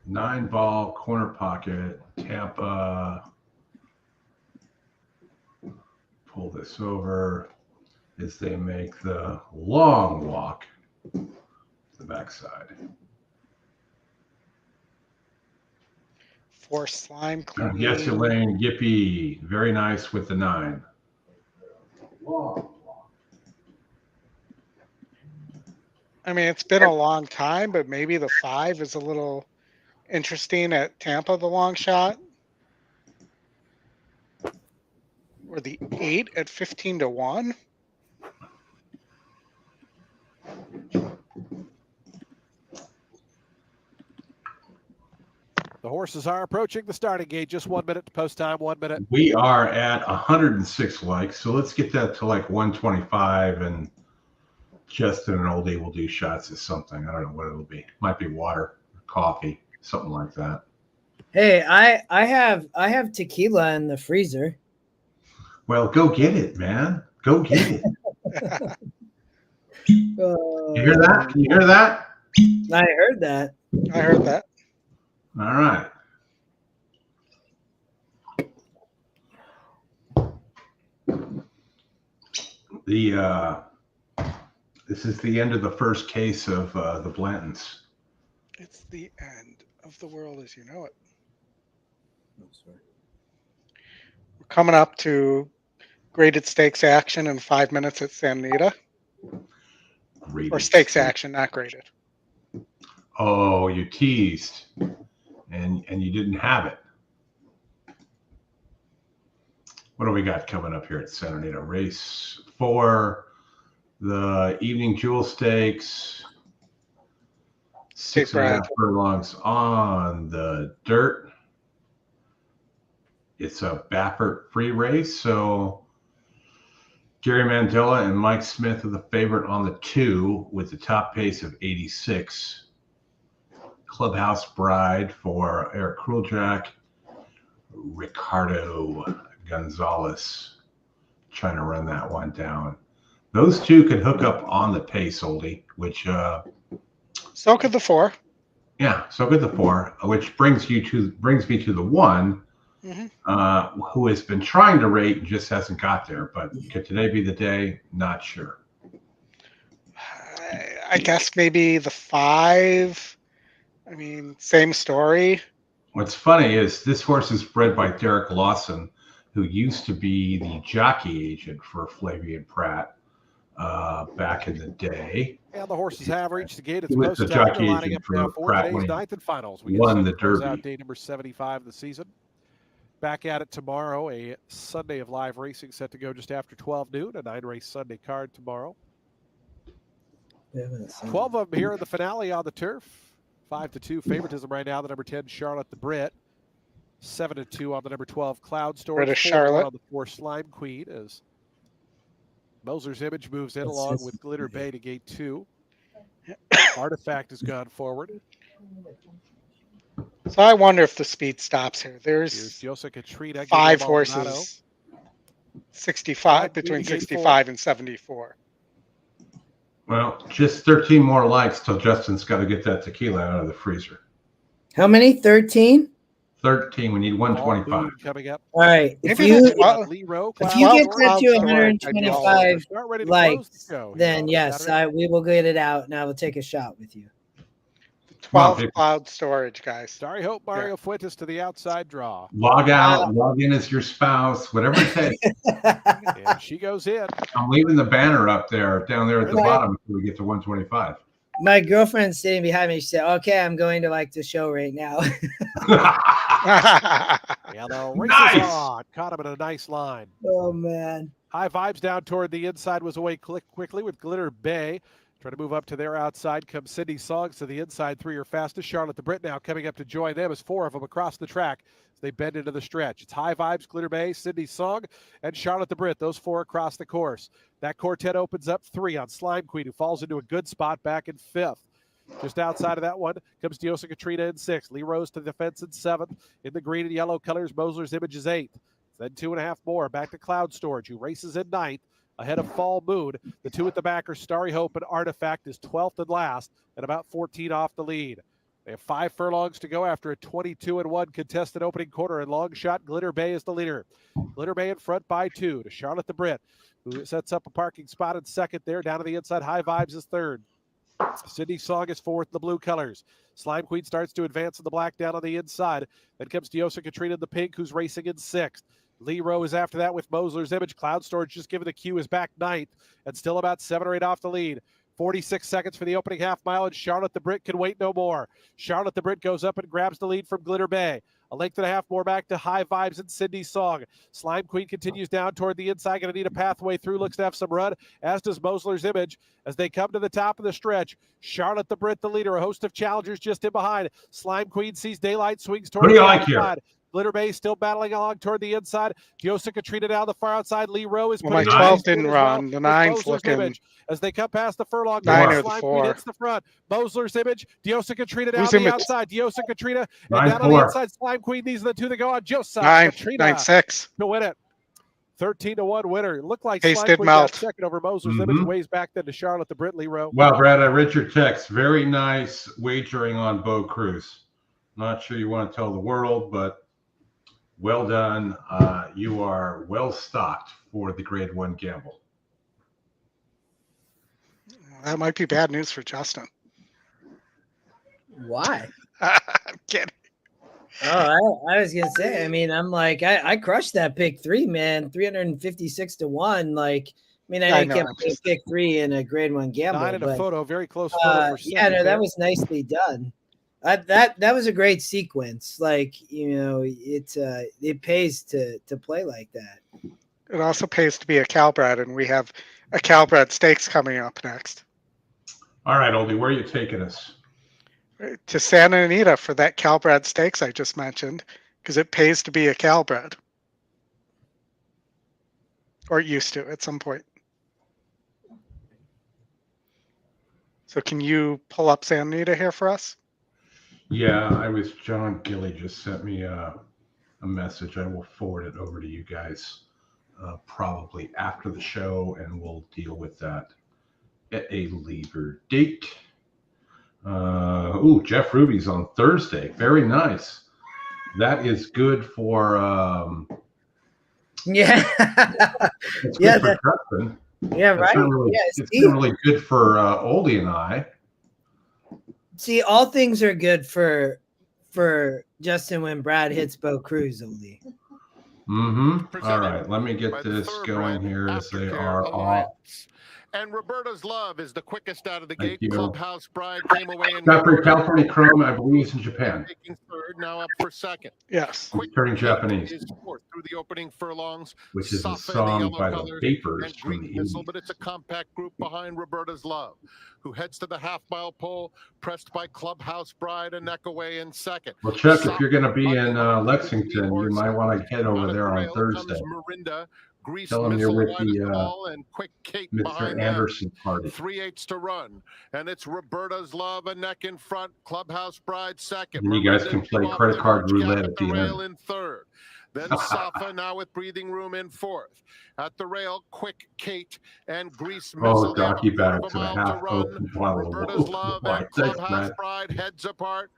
Nine ball, corner pocket, Tampa. Pull this over as they make the long walk to the backside. Force slime. Yes, Elaine, Yippee. Very nice with the 9. I mean, it's been a long time, but maybe the 5 is a little interesting at Tampa, the long shot. Or the 8 at 15 to 1. The horses are approaching the starting gate. Just 1 minute to post time, 1 minute. We are at 106 likes, so let's get that to like 125, and Justin and Oldie will do shots of something. I don't know what it'll be. Might be water, coffee, something like that. Hey, I have tequila in the freezer. Well, go get it, man. Go get it. You hear that? Can you hear that? I heard that. I heard that. All right. This is the end of the first case of the Blantons. It's the end of the world as you know it. We're coming up to graded stakes action in 5 minutes at San Anita. Or stakes action, not graded. Oh, you teased, and you didn't have it. What do we got coming up here at San Anita? Race 4, the Evening Jewel Stakes, 6.5 furlongs on the dirt. It's a Baffert free race, so Gary Mandela and Mike Smith are the favorite on the 2 with the top pace of 86. Clubhouse Bride for Eric Kruljack, Ricardo Gonzalez trying to run that one down. Those 2 could hook up on the pace, Oldie, which so could the 4. Yeah, so could the 4, which brings me to the 1, who has been trying to rate and just hasn't got there. But could today be the day? Not sure. I guess maybe the 5. I mean, same story. What's funny is this horse is bred by Derek Lawson, who used to be the jockey agent for Flavian Pratt back in the day. And the horses have reached the gate. He was the jockey agent for Pratt when he ninth and finals. We won the Derby. Out day number 75 of the season. Back at it tomorrow, a Sunday of live racing set to go just after 12 noon, a 9-race Sunday card tomorrow. 12 of them here in the finale on the turf. 5-2 favoritism right now. The number 10, Charlotte the Brit. 7-2 on the number 12, Cloud Storm. British Charlotte. On the 4, Slime Queen, as Moser's Image moves in along with Glitter Bay to gate 2. Artifact has gone forward. So I wonder if the speed stops here. There's 5 horses, 65 between 65 and 74. Well, just 13 more likes till Justin's got to get that tequila out of the freezer. How many? 13? 13. We need 125. Coming up. All right. If you get that to 125 likes, then yes, we will get it out, and I will take a shot with you. 12 cloud storage, guys. Sorry, Hope Mario Fuentes to the outside draw. Log out, log in as your spouse, whatever it takes. And she goes in. I'm leaving the banner up there, down there at the bottom until we get to 125. My girlfriend's sitting behind me. She said, "Okay, I'm going to like the show right now." Yeah, the race is on. Caught him in a nice line. Oh man. High Vibes down toward the inside was away quickly with Glitter Bay. Trying to move up to their outside comes Cindy Songs to the inside. 3 are fastest. Charlotte the Brit now coming up to join them as 4 of them across the track as they bend into the stretch. It's High Vibes, Glitter Bay, Cindy Song, and Charlotte the Brit. Those 4 across the course. That quartet opens up 3 on Slime Queen, who falls into a good spot back in 5th. Just outside of that one comes Diosa Katrina in 6th. Lee Rose to the fence in 7th. In the green and yellow colors, Moser's Image is 8th. Then 2.5 more back to Cloud Storage, who races in 9th. Ahead of Fall Moon, the 2 at the back are Starry Hope and Artifact is 12th and last, and about 14 off the lead. They have 5 furlongs to go after a 22-1 contested opening quarter, and long shot Glitter Bay is the leader. Glitter Bay in front by 2 to Charlotte the Brit, who sets up a parking spot in second there. Down to the inside, High Vibes is third. Cindy Song is 4th in the blue colors. Slime Queen starts to advance in the black down on the inside. Then comes Diosa Katrina in the pink, who's racing in 6th. Lee Rowe is after that with Moser's Image. Cloud Storage just given the cue is back 9th and still about 7 or 8 off the lead. 46 seconds for the opening half mile, and Charlotte the Brit can wait no more. Charlotte the Brit goes up and grabs the lead from Glitter Bay. A length and a half more back to High Vibes and Cindy's Song. Slime Queen continues down toward the inside. Going to need a pathway through. Looks to have some run, as does Mosler's Image. As they come to the top of the stretch, Charlotte the Brit, the leader. A host of challengers just in behind. Slime Queen sees daylight, swings toward the outside. Glitter Bay still battling along toward the inside. Diosa Katrina down the far outside. Lee Rowe is my 12 didn't run. The 9's looking. Image. As they come past the furlong, 9 or the Slime 4. Queen hits the front. Mosler's Image. Diosa Katrina down Who's the Image? outside. Diosa Katrina and 9, down on the 4. inside. Slime Queen. These are the two that go on. Diosa 9, Katrina 9, 6. to win it. 13-1 winner. It looked like Pace Slime did Queen melt. got second over Mosler's Image. Ways back then to Charlotte the Brit, Lee Rowe. Wow, Brad, I read your text. Very nice wagering on Bo Cruz. Not sure you want to tell the world, but well done. You are well stocked for the Grade 1 gamble. That might be bad news for Justin. Why? I'm kidding. Oh, I was gonna say. I mean, I'm like, I crushed that pick 3, man. 356 to 1. Like, I mean, I didn't get pick 3 in a Grade 1 gamble. 9 in a but, photo, very close photo. For yeah, no, there. that was nicely done. That was a great sequence. Like, it pays to play like that. It also pays to be a Calbred, and we have a Calbred Stakes coming up next. All right, Oldie, where are you taking us? To Santa Anita for that Calbred Stakes I just mentioned, because it pays to be a Calbred. Or it used to at some point. So can you pull up Santa Anita here for us? Yeah, John Gilly just sent me a message. I will forward it over to you guys probably after the show, and we'll deal with that at a later date. Jeff Ruby's on Thursday. Very nice. That is good for yeah. it's good Yeah, for Justin. Yeah, That's right. not really, Yeah, it's not really good for Oldie and I. See, all things are good for Justin when Brad hits Bo Cruz, Oldie. All right, let me get this going here as they are all. And Roberta's Love is the quickest out of the Thank gate. you. Clubhouse Bride came away and Got for California Chrome, I believe he's in Japan. taking third, now up for second. Yes. He's turning Japanese, Is fourth through the opening furlongs. which is a Safa in the song yellow by the colors Vapors and from Greek the Missile, 80s. but it's a compact group behind Roberta's Love, who heads to the half-mile pole, pressed by Clubhouse Bride and Neckaway in second. Well, Chuck, if you're going to be in Lexington, you might want to head over there on Thursday. Mirinda, Grease Tell them Missile you're with wide as the ball, and Quick Kate Mr. behind Anderson party. 3/8 to run, and it's Roberta's Love a neck in front, Clubhouse Bride second. And you guys can play Off credit the card Ridge Gap roulette at at the the rail end. in third. Then Safa now with breathing room in fourth. At the rail, Quick Kate and Grease Missile. They have a jockey quarter back of to a the mile to half run. open bottle of Roberta's Love and Thanks, Clubhouse Brad. Bride heads apart.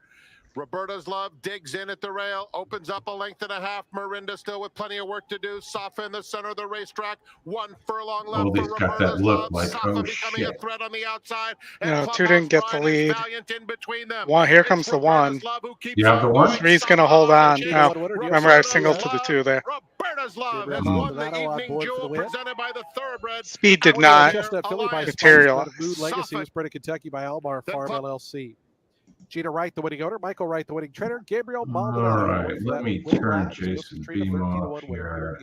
Roberta's Love digs in at the rail, opens up a length and a half. Mirinda still with plenty of work to do. Safa in the center of the racetrack. 1 furlong left Oldie's for got that Roberta's look Love. like, Safa oh, becoming shit. a threat on the outside. No, 2 didn't get the lead. Here comes the 1. You have the 1? 3's going to hold on. No, remember I singled to the 2 there. Roberta's Love has won the evening jewel presented by the Thoroughbred. Speed did not Chestnut Filly by materialize. Moon Legacy was bred in Kentucky by Almar Farm LLC. Gina Wright, the winning owner. Michael Wright, the winning trainer. Gabriel Maldonado. All right, let me turn Jason Beam off here.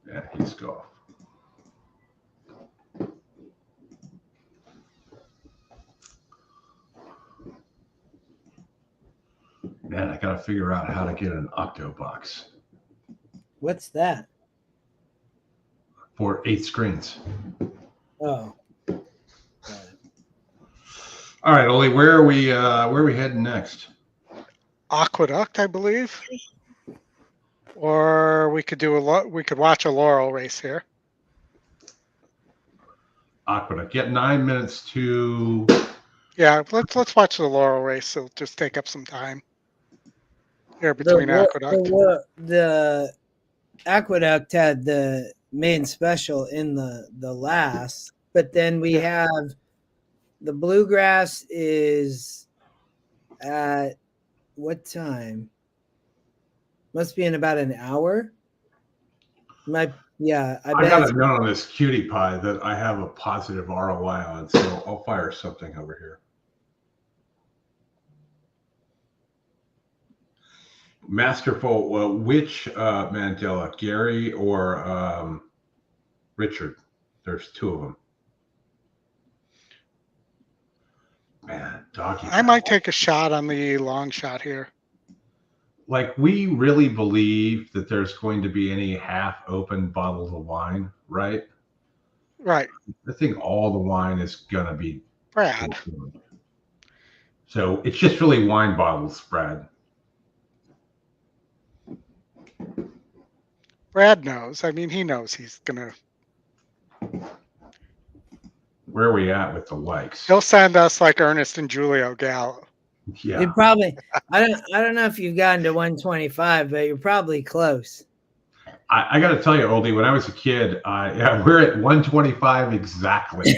Yeah, he's gone. Man, I got to figure out how to get an octo box What's that? for 8 screens. Oh. All right, Oli, where are we heading next? Aqueduct, I believe. Or we could we could watch a Laurel race here. Aqueduct. Get 9 minutes to. Yeah, let's watch the Laurel race. It'll just take up some time here between Aqueduct. The Aqueduct had the main special in the last, but then we have the Bluegrass is at what time? Must be in about an hour. I got to know on this cutie pie that I have a positive ROI on, so I'll fire something over here. Masterful. Well, which Mandela, Gary or Richard? There's two of them. Man, doggy. I might take a shot on the long shot here. Like, we really believe that there's going to be any half-open bottles of wine, right? Right. I think all the wine is gonna be Brad. So it's just really wine bottles, Brad. Brad knows. I mean, he knows he's gonna. Where are we at with the likes? He'll send us like Ernest and Julio Gallo. Yeah. You probably. I don't know if you've gotten to 125, but you're probably close. I got to tell you, Oldie, when I was a kid, yeah, we're at 125 exactly.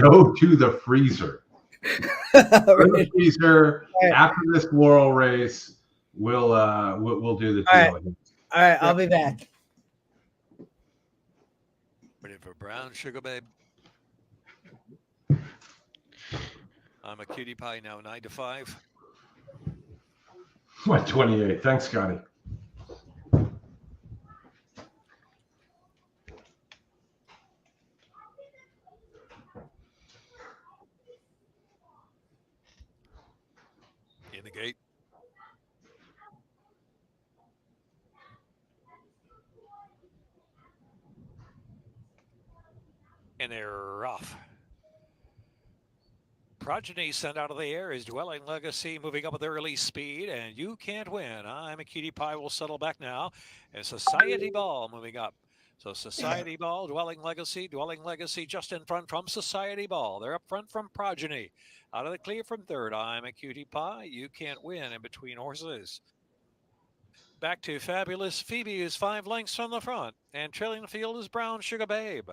Go to the freezer. Go to the freezer. Right. After this Laurel race, we'll do the deal. All right, I'll be back. Ready for brown sugar, babe? I'm a cutie pie now, 9 to 5. 128. Thanks, Scotty. In the gate. And they're off. Progeny sent out of the air is Dwelling Legacy moving up with early speed, and You Can't Win. I'm a Cutie Pie will settle back now. And Society Ball moving up. So Society Ball, Dwelling Legacy just in front from Society Ball. They're up front from Progeny. Out of the clear from third, I'm a Cutie Pie. You Can't Win in between horses. Back to Fabulous Phoebe is 5 lengths from the front, and trailing the field is Brown Sugar Babe.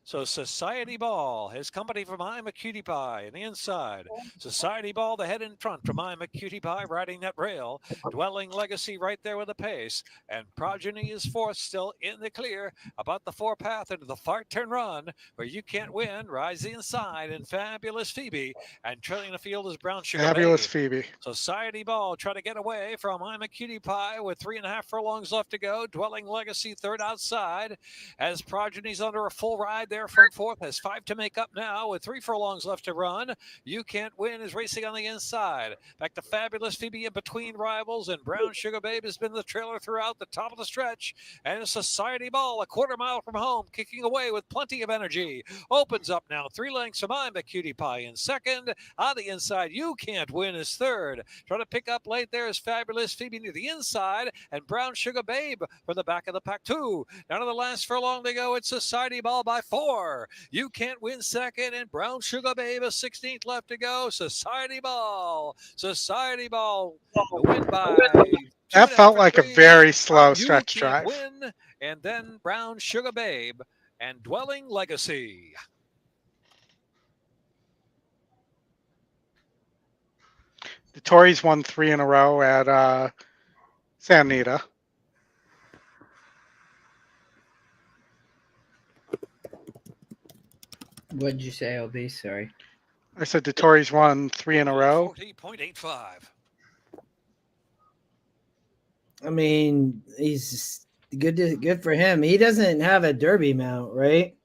So Society Ball has company from I'm a Cutie Pie in the inside. Society Ball, the head in front from I'm a Cutie Pie riding that rail. Dwelling Legacy right there with the pace. And Progeny is fourth, still in the clear. About the 4-path into the far turn run where You Can't Win. Rise the inside and Fabulous Phoebe. And trailing the field is Brown Sugar Fabulous Babe. Phoebe. Society Ball try to get away from I'm a Cutie Pie with 3.5 furlongs left to go. Dwelling Legacy third outside. As Progeny's under a full ride there from fourth, has 5 to make up now with 3 furlongs left to run. You Can't Win is racing on the inside. Back to Fabulous Phoebe in between rivals, and Brown Sugar Babe has been the trailer throughout the top of the stretch. And Society Ball, a quarter mile from home, kicking away with plenty of energy. Opens up now 3 lengths from I'm a Cutie Pie in second. On the inside, You Can't Win is third. Trying to pick up late there is Fabulous Phoebe near the inside, and Brown Sugar Babe from the back of the pack 2. Down to the last furlong they go. It's Society Ball by 4. You Can't Win second, and Brown Sugar Babe a 16th left to go. Society Ball win by. That felt like a very slow stretch drive. Win, and then Brown Sugar Babe and Dwelling Legacy. The Tories won 3 in a row at Santa Anita. What did you say, LB? Sorry. I said the Tories won 3 in a row. 40.85. I mean, he's good for him. He doesn't have a Derby mount, right?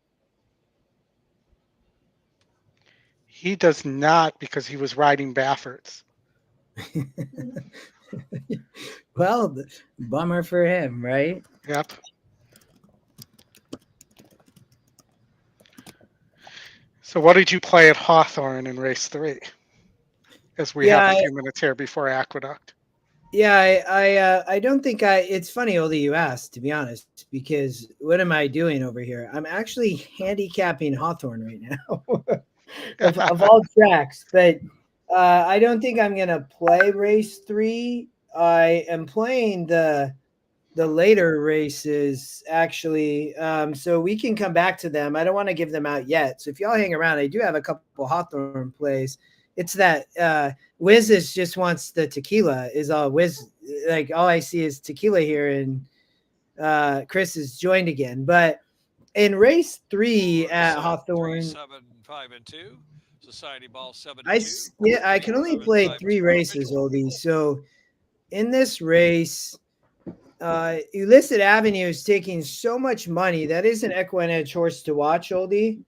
He does not, because he was riding Bafferts. Well, bummer for him, right? Yep. So what did you play at Hawthorne in race 3? As we have a few minutes here before Aqueduct. Yeah, I don't think it's funny, Oldie, you asked, to be honest, because what am I doing over here? I'm actually handicapping Hawthorne right now of all tracks, but I don't think I'm going to play race 3. I am playing the later races, actually, so we can come back to them. I don't want to give them out yet. So if y'all hang around, I do have a couple Hawthorne plays. It's that Wiz just wants the tequila is all Wiz. Like all I see is tequila here, and Chris is joined again. But in race 3 at Hawthorne, 7, 5, and 2. Society Ball 7. I can only play 3 races, Oldie. So in this race, Illicit Avenue is taking so much money. That is an EquinEdge horse to watch, Oldie.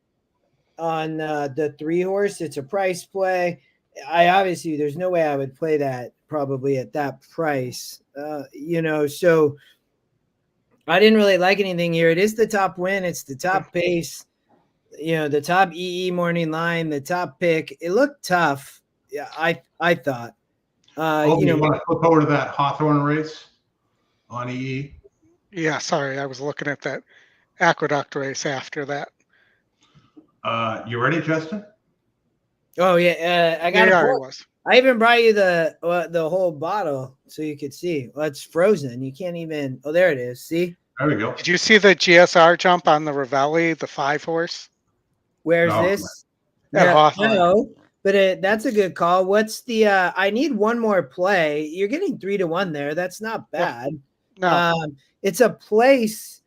On the 3-horse, it's a price play. There's no way I would play that probably at that price. So I didn't really like anything here. It is the top win. It's the top pace. The top EE morning line, the top pick. It looked tough. Yeah, I thought. You want to flip over to that Hawthorne race on EE? Yeah, sorry, I was looking at that Aqueduct race after that. You ready, Justin? Oh yeah, I got it. I even brought you the whole bottle so you could see. Well, it's frozen. You can't even. Oh, there it is. See? There we go. Did you see the GSR jump on the Ravelli, the 5-horse? Where's this? At Hawthorne. No, but that's a good call. What's the? I need one more play. You're getting 3-1 there. That's not bad. No, it's a place.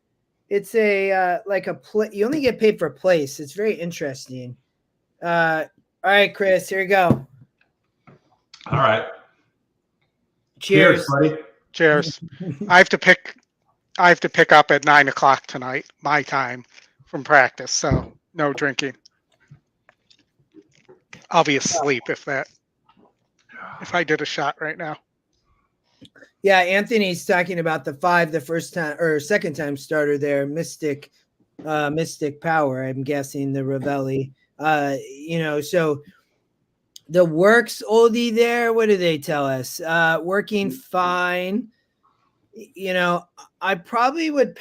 It's a like a play. You only get paid for place. It's very interesting. All right, Chris. Here we go. All right. Cheers, buddy. Cheers. I have to pick up at 9 o'clock tonight, my time, from practice. So no drinking. I'll be asleep if I did a shot right now. Yeah, Anthony's talking about the 5, the first time or second time starter there, Mystic Power. I'm guessing the Ravelli. So the works Oldie there. What do they tell us? Working fine. I probably would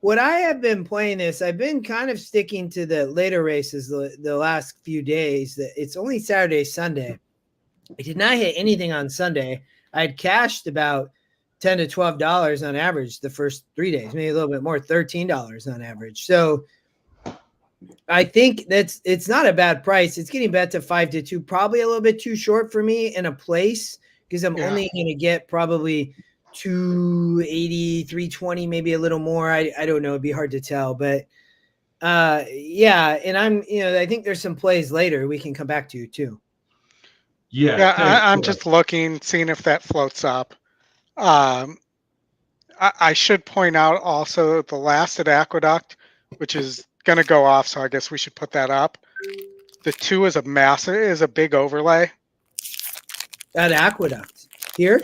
what I have been playing this, I've been kind of sticking to the later races the last few days. It's only Saturday, Sunday. I did not hit anything on Sunday. I had cashed about $10 to $12 on average the first 3 days, maybe a little bit more, $13 on average. So I think it's not a bad price. It's getting bet to 5 to 2, probably a little bit too short for me in a place because I'm only going to get probably 280, 320, maybe a little more. I don't know. It'd be hard to tell, but and I think there's some plays later we can come back to too. I'm just looking, seeing if that floats up. I should point out also the last at Aqueduct, which is going to go off, so I guess we should put that up. The 2 is a big overlay. At Aqueduct here?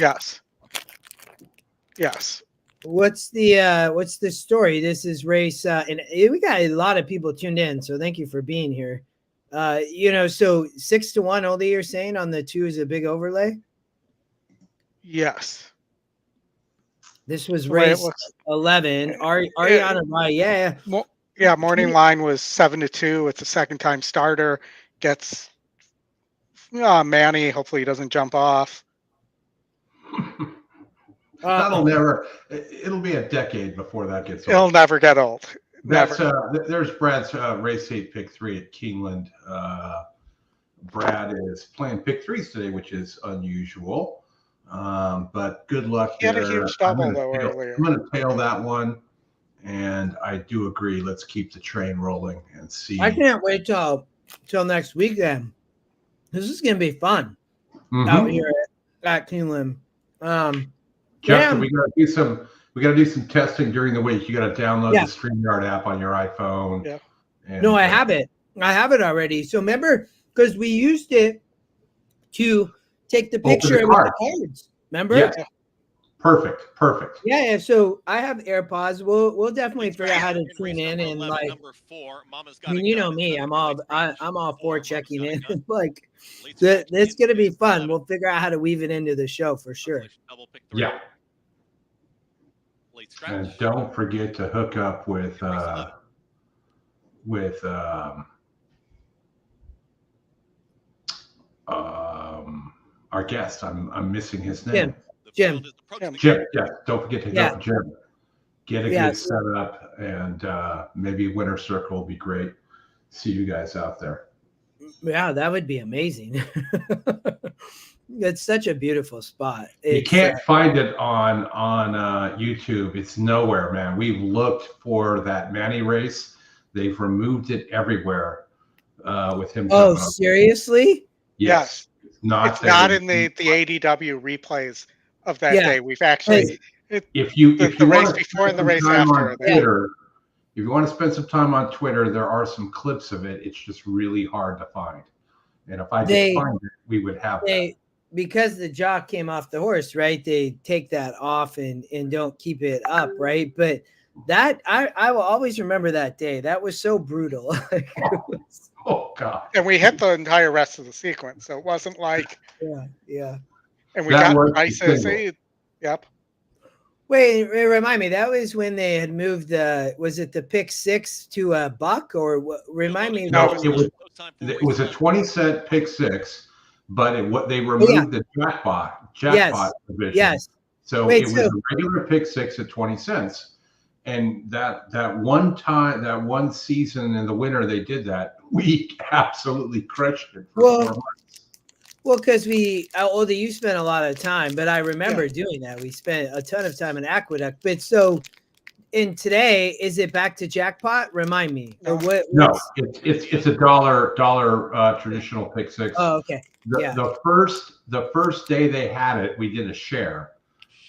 Yes. What's the story? This is race, and we got a lot of people tuned in, so thank you for being here. So 6-1, Oldie, you're saying on the 2 is a big overlay? Yes. This was race 11. Ariana, yeah. Morning line was 7 to 2. It's a second time starter. Gets Manny. Hopefully he doesn't jump off. It'll be a decade before that gets old. It'll never get old. There's Brad's race 8 pick 3 at Keeneland. Brad is playing pick 3s today, which is unusual. But good luck there. He had a huge double earlier. I'm going to tail that one, and I do agree. Let's keep the train rolling and see. I can't wait till next week. Then this is going to be fun out here at Keeneland. Justin, we got to do some testing during the week. You got to download the StreamYard app on your iPhone. Yeah. No, I have it. I have it already. So remember, because we used it to take the picture with the cards. Remember? Yeah. Perfect. Yeah. So I have AirPods. We'll definitely figure out how to tune in and like. You know me. I'm all for checking in. Like, it's gonna be fun. We'll figure out how to weave it into the show for sure. Yeah. And don't forget to hook up with our guest. I'm missing his name. Jim. Yeah. Don't forget to hook up with Jim. Get a good setup, and maybe Winter Circle will be great. See you guys out there. Yeah, that would be amazing. It's such a beautiful spot. You can't find it on YouTube. It's nowhere, man. We've looked for that Manny race. They've removed it everywhere with him. Oh, seriously? Yes. not It's that not it- in the ADW replays of that Yeah. day. We've actually if you the want race to before and the spend race some time after. on Twitter, if you want to spend some time on Twitter, there are some clips of it. It's just really hard to find. And if I could find it, we would have that. Because the jock came off the horse, right? They take that off and don't keep it up, right? But that I will always remember that day. That was so brutal. Oh God! And we hit the entire rest of the sequence, so it wasn't like yeah. And we That got was prices. Yep. Wait, remind me. That was when they had moved was it the pick 6 to a buck or what? Remind me. No, it was a 20-cent pick 6, but what they removed the jackpot provision. Yes. So it was a regular pick 6 at 20 cents. And that one season in the winter they did that, we absolutely crushed it for 4 months. Well, because Oldy, you spent a lot of time, but I remember doing that. We spent a ton of time in Aqueduct. But so in today, is it back to jackpot? Remind me. Or what? No, it's a dollar traditional pick 6. Oh, okay. The first day they had it, we did a share.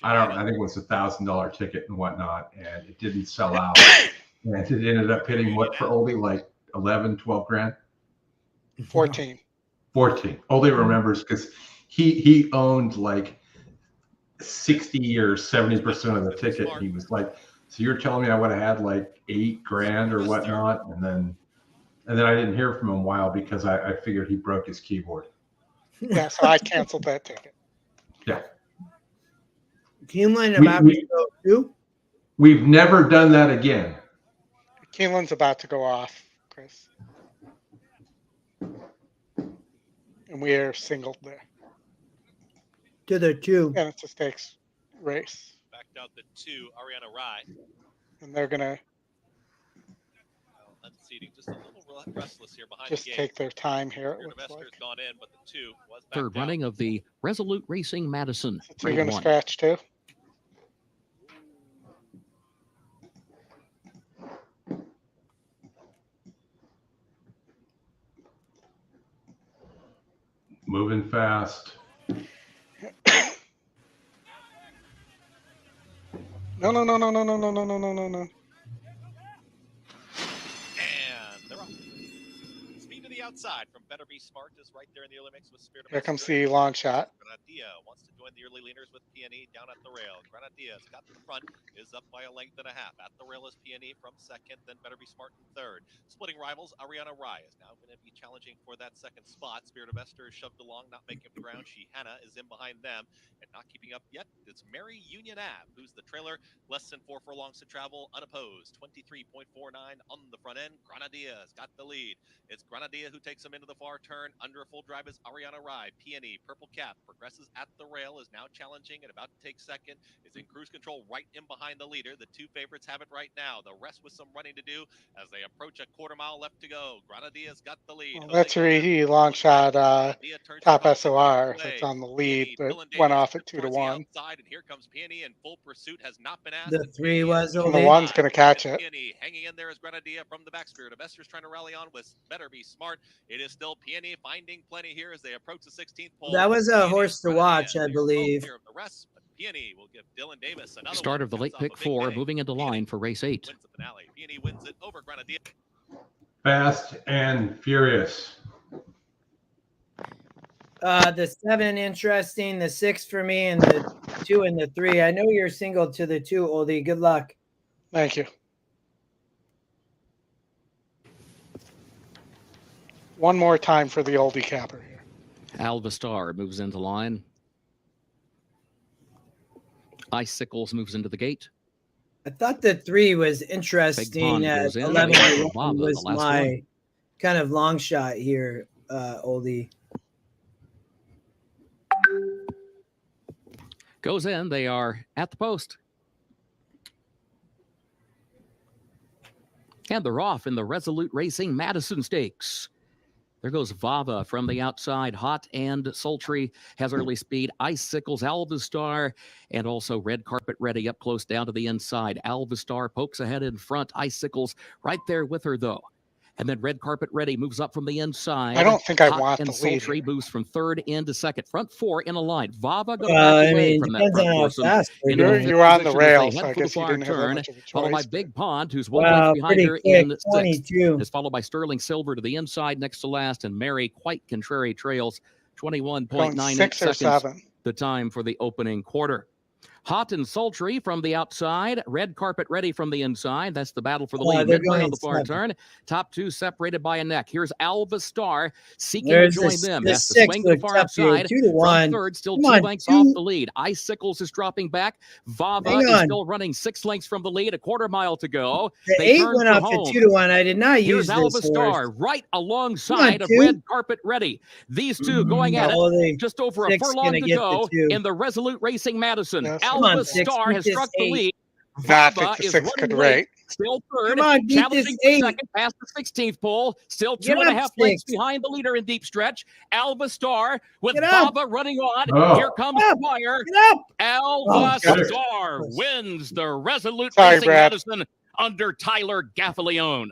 I think it was $1,000 ticket and whatnot, and it didn't sell out. And it ended up hitting what for Oldie, like 11, 12 grand? 14. Oldie remembers because he owned like 60 or 70% of the ticket. He was like, so you're telling me I would have had like 8 grand or whatnot? And then I didn't hear from him a while because I figured he broke his keyboard. Yeah, so I canceled that ticket. Yeah. Keeneland about to go too? We've never done that again. Keeneland's about to go off, Chris. And we are singled there. To the 2. And it's a stakes race. Backed out the 2, Ariana Rye. And they're going to unseating, just a little restless here behind just the gate. take their time here. It Looks looks like. Gone in, but the 2 was Third running of the Resolute Racing Madison. So you're going to scratch too? Moving fast. No. And they're up. Speed to the outside from Better Be Smart is right there in the early mix with Spirit of Here comes the long shot. Granadia wants to join the early leaners with PNE down at the rail. Granadia's got the front, is up by a length and a half. At the rail is PNE from second, then Better Be Smart in third. Splitting rivals, Ariana Rye is now going to be challenging for that second spot. Spirit of Esther is shoved along, not making up the ground. Hannah is in behind them and not keeping up yet. It's Mary Union Ave, who's the trailer. Less than 4 furlongs to travel, unopposed. 23.49 on the front end. Granadia's got the lead. It's Granadia who takes them into the far turn. Under a full drive is Ariana Rye. PNE, purple cap, progresses at the rail, is now challenging and about to take second. Is in cruise control right in behind the leader. The 2 favorites have it right now. The rest with some running to do as they approach a quarter mile left to go. Granadia's got the lead. Well, that's your ED long shot top SOR that's on the lead, but went off at 2-1. And here comes PNE in full pursuit. Has not been asked. The 3 was and the 1's going to catch it. PNE hanging in there is Grenadier from the back. Spirit of Esther's trying to rally on with Better Be Smart. It is still PNE finding plenty here as they approach the 16th pole. That was a horse to watch, I believe. The rest, but PNE will give Dylan Davis another Start of the late pick 4, moving into line for race 8. Wins the finale. PNE wins it over Grenadier. Fast and furious. The 7 interesting, the 6 for me, and the 2 and the 3. I know you're single to the 2, Oldie. Good luck. Thank you. One more time for the Oldie capper here. Alvastar moves into line. Icicles moves into the gate. I thought the 3 was interesting. At 11 was my kind of long shot here, Oldie. Goes in. They are at the post. And they're off in the Resolute Racing Madison Stakes. There goes Vava from the outside. Hot and sultry has early speed. Icicles, Alvastar, and also Red Carpet Ready up close down to the inside. Alvastar pokes ahead in front. Icicles right there with her, though. And then Red Carpet Ready moves up from the inside. I don't think I Hot want and the lead Sultry here. moves from third into second. Front four in a line. Vava going to back away from that depends front on how foursome. fast they're Into going. You're on the position as they rail, so head I for the guess you far didn't have that turn, much of a followed by choice. Big Pond, who's 1 length Wow, behind pretty her quick, in sixth. 22. Is followed by Sterling Silver to the inside next to last, and Mary Quite Contrary trails 21.98 Going 6 or seconds. 7. The time for the opening quarter. Hot and Sultry from the outside. Red Carpet Ready from the inside. That's the battle for the lead. they're Midway on going the far 7. turn. Top two separated by a neck. Here's Alva Star seeking There's to join the, them. the Has to 6 swing to the looks far up here, outside. 2 to From 1. third, still Come 2 on, lengths 2. off the lead. Icicles is dropping back. Vava Hang is on. still running 6 lengths from the lead. A quarter mile to go. The They 8 turn went for up home. to 2 to 1. I did not use Here's this Alva horse. Star right alongside of 2. Red Carpet Ready. These two going at it. Just over a 6 furlong gonna to get go the 2. in the Resolute Racing Madison. Yes. Come on, Alva 6, Star beat has this struck the 8. lead. Nah, I think Vava the is 6 running could late. rate. Still third. Come on, beat Challenging this for 8. second past the 16th pole. Still Get 2.5 up, lengths 6. behind the leader in deep stretch. Alva Star with Get up. Vava running on. Oh. Here comes Get up. the fire. Get up. Alva Oh, Star wins the Resolute Sorry, Racing Brad. Madison under Tyler Gaffalione.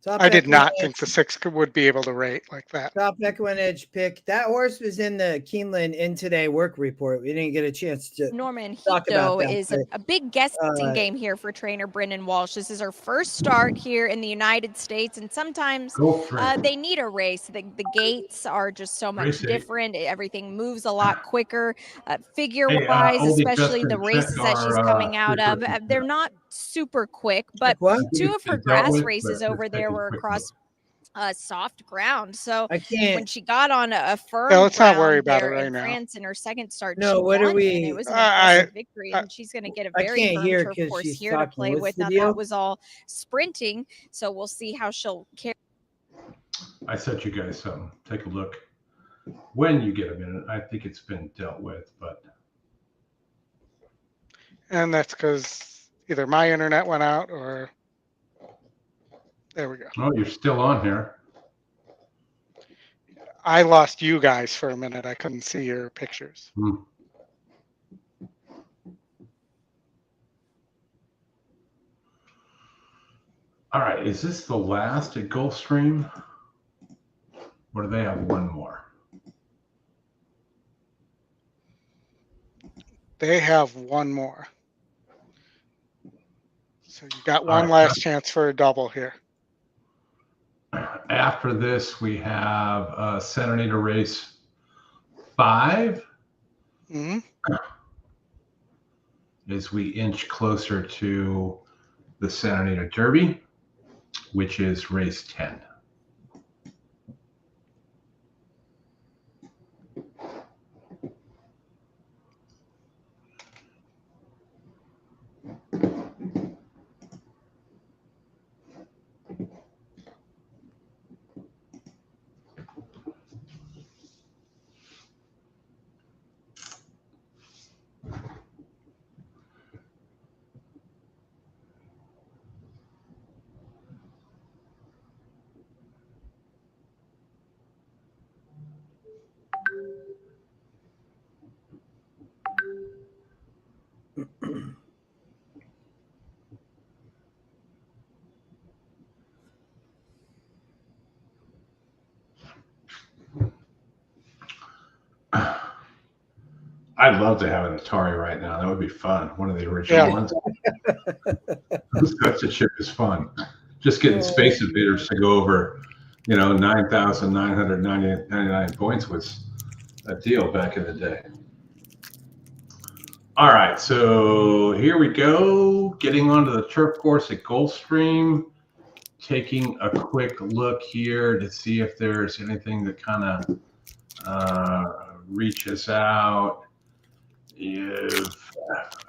Top I did not EquinEdge. think the 6 would be able to rate like that. Top EquinEdge pick. That horse was in the Keeneland In Today work report. We didn't get a chance to Norman talk about Hito that. is a big guessing game here for trainer Brendan Walsh. This is her first start here in the United States, and sometimes they need a race. The gates are just so much different. Everything moves a lot quicker. Figure-wise, especially the races that she's coming out of, they're not super quick, but 2 of her grass races over there were across soft ground. So when she got on a firm let's not ground worry about it there right in now. France in her second start, No, she what are won, we- and it was an impressive victory, and she's going to get a I very can't firm hear turf 'cause course she's here to talking. play What's with. the Now deal? that was all sprinting, so we'll see how she'll carry. I sent you guys something. Take a look when you get a minute. I think it's been dealt with, but And that's because either my internet went out or there we go. oh, you're still on here. I lost you guys for a minute. I couldn't see your pictures. All right, is this the last at Gulfstream? Or do they have one more? They have one more. So you got All one right. last chance for a double here. After this, we have Santa Anita race 5. As we inch closer to the Santa Anita Derby, which is race 10. I'd love to have an Atari right now. That would be fun. One of the original ones. Such a chip is fun. Just getting Space Invaders to go over, 9,999 points was a deal back in the day. All right, so here we go. Getting onto the turf course at Gulfstream. Taking a quick look here to see if there's anything that kind of reaches out.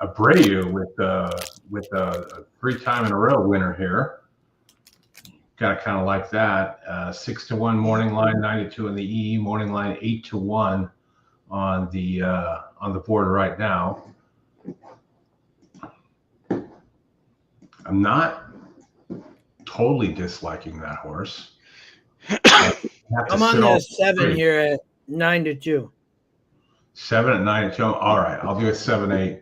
Abreu with a 3-time in a row winner here. Got to kind of like that. 6-1 morning line, 92 in the E. Morning line 8-1 on the board right now. I'm not totally disliking that horse. I'm on the 7 here at 9-2. 7 at 9-2. All right, I'll do a 7-8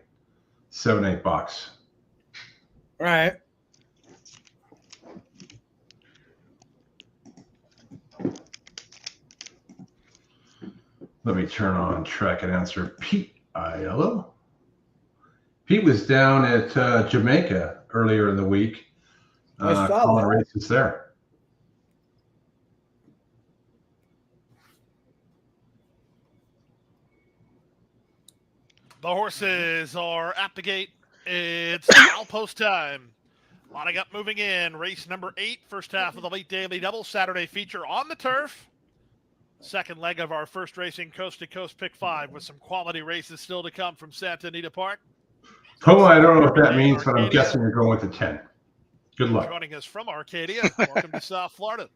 box. All right. Let me turn on track and answer Pete Aiello. Pete was down at Jamaica earlier in the week, calling races there. The horses are at the gate. It's outpost time. Lining up, moving in. Race number 8, first half of the late daily double Saturday feature on the turf. Second leg of our first racing coast-to-coast pick 5 with some quality races still to come from Santa Anita Park. Oh, I don't know what that means, but I'm guessing you're going with the 10. Good luck. Joining us from Arcadia, welcome to South Florida.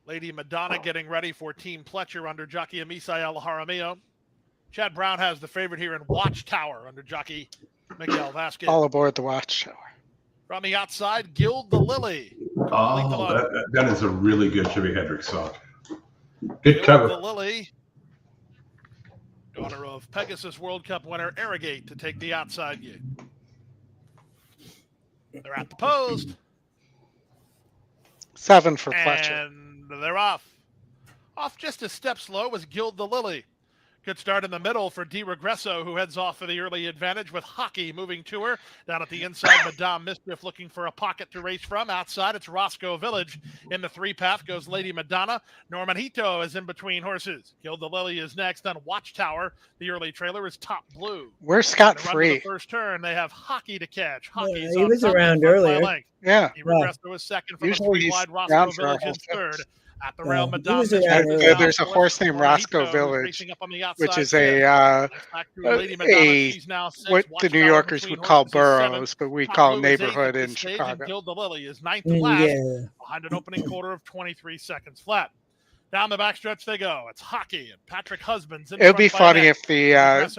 Lady Madonna getting ready for Team Pletcher under jockey Misael Jaramillo. Chad Brown has the favorite here in Watchtower under jockey Miguel Vasquez. All aboard the Watchtower. From the outside, Gild the Lily. Oh, that is a really good Jimi Hendrix song. Good cover. The Lily, daughter of Pegasus World Cup winner Arrogate, to take the outside gate. They're at the post. 7 for Pletcher. And they're off. Off just a step slow was Gild the Lily. Good start in the middle for Di Regresso, who heads off for the early advantage with Hockey moving to her. Down at the inside, Madame Mischief looking for a pocket to race from. Outside, it's Roscoe Village. In the 3 path goes Lady Madonna. Norman Hito is in between horses. Gild the Lily is next on Watchtower. The early trailer is Top Blue. Where's Scott Free? The first turn, they have Hockey to catch. Hockey is he was around earlier. Yeah. Di Regresso is second from Usually a 3 wide. Roscoe Village is third. At the rail, Madame there's a horse named Roscoe Village, which is what the New Yorkers would call boroughs, but we call neighborhood in Chicago. Gild the Lily is 9th to last, behind an opening quarter of 23 seconds flat. Down the backstretch they go. It's Hockey and Patrick Husbands. It would be funny if the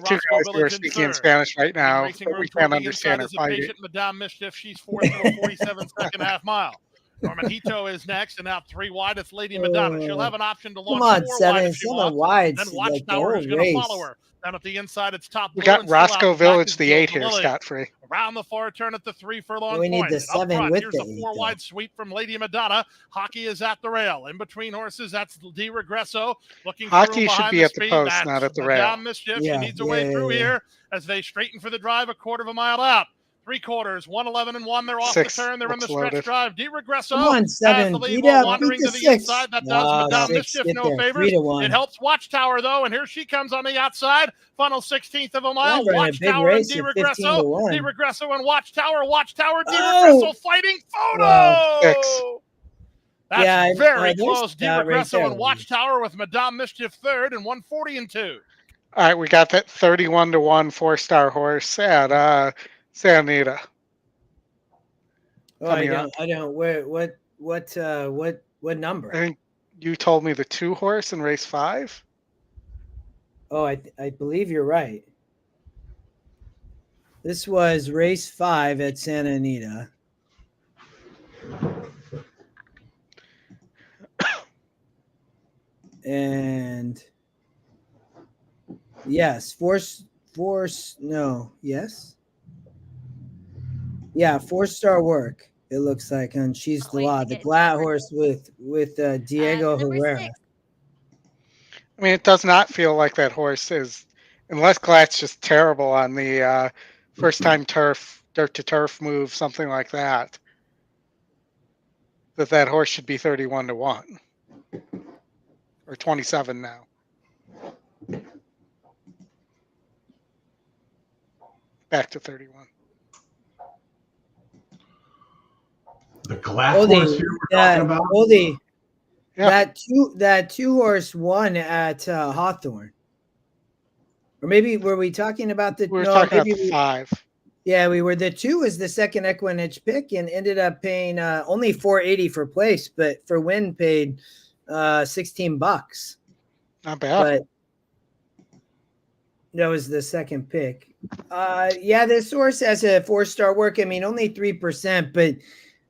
two guys who are speaking in Spanish right now, but we can't understand her fighting. Madame Mischief, she's 4th to a 47-second half mile. Norman Hito is next, and out 3 wide, it's Lady Madonna. She'll have an option to launch 4 wide if she wants. Then Watchtower is going to follow her. Down at the inside, it's Top Blue. We got Roscoe Village, the 8 here, scot-free. Around the far turn at the 3 furlong we point. Need the 7 with here's a 4 wide sweep from Lady Madonna. Hockey is at the rail. In between horses, that's Di Regresso. Looking Hockey should be at the post, not at the rail. Madame Mischief, she needs a way through here as they straighten for the drive a quarter of a mile out. 3/4, 111 and 1. They're off the turn. They're in the stretch drive. Di Regresso has the lead wandering to the inside. That does Madame Mischief no favors. It helps Watchtower, though, and here she comes on the outside. Funnel 16th of a mile. Watchtower and Di Regresso. Di Regresso and Watchtower. Watchtower, Di Regresso fighting photo. That's very close. Di Regresso and Watchtower with Madame Mischief 3rd and 140 and 2. All right, we got that 31 to 1 4-star horse at Santa Anita. Oh, I don't. What number? I think you told me the 2 horse in race 5. Oh, I believe you're right. This was race 5 at Santa Anita. And yes, Yeah, 4-star work. It looks like on She's the Law, the Glatt horse with Diego Herrera. I mean, it does not feel like that horse is, unless Glatt's just terrible on the first time dirt to turf move, something like that. That horse should be 31 to 1 or 27 now. Back to 31. The Glatt horse here we're talking about? Oldy, that 2-horse won at Hawthorne. Or maybe were we talking about the? We were talking about the 5. Yeah, we were. The 2 was the second EquinEdge pick and ended up paying only $480 for place, but for win paid $16. Not bad. But that was the second pick. This horse has a 4-star work. I mean, only 3%, but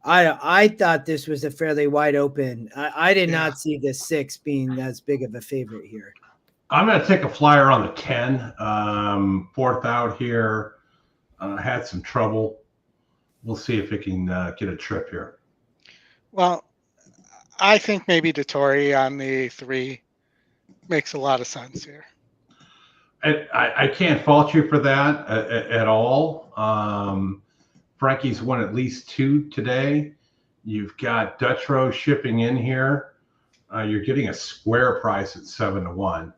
I thought this was a fairly wide open. I did not see the 6 being as big of a favorite here. I'm going to take a flyer on the 10. 4th out here. Had some trouble. We'll see if it can get a trip here. Well, I think maybe Dettori on the 3. Makes a lot of sense here. I can't fault you for that at all. Frankie's won at least 2 today. You've got Dutch Row shipping in here. You're getting a square price at 7-1.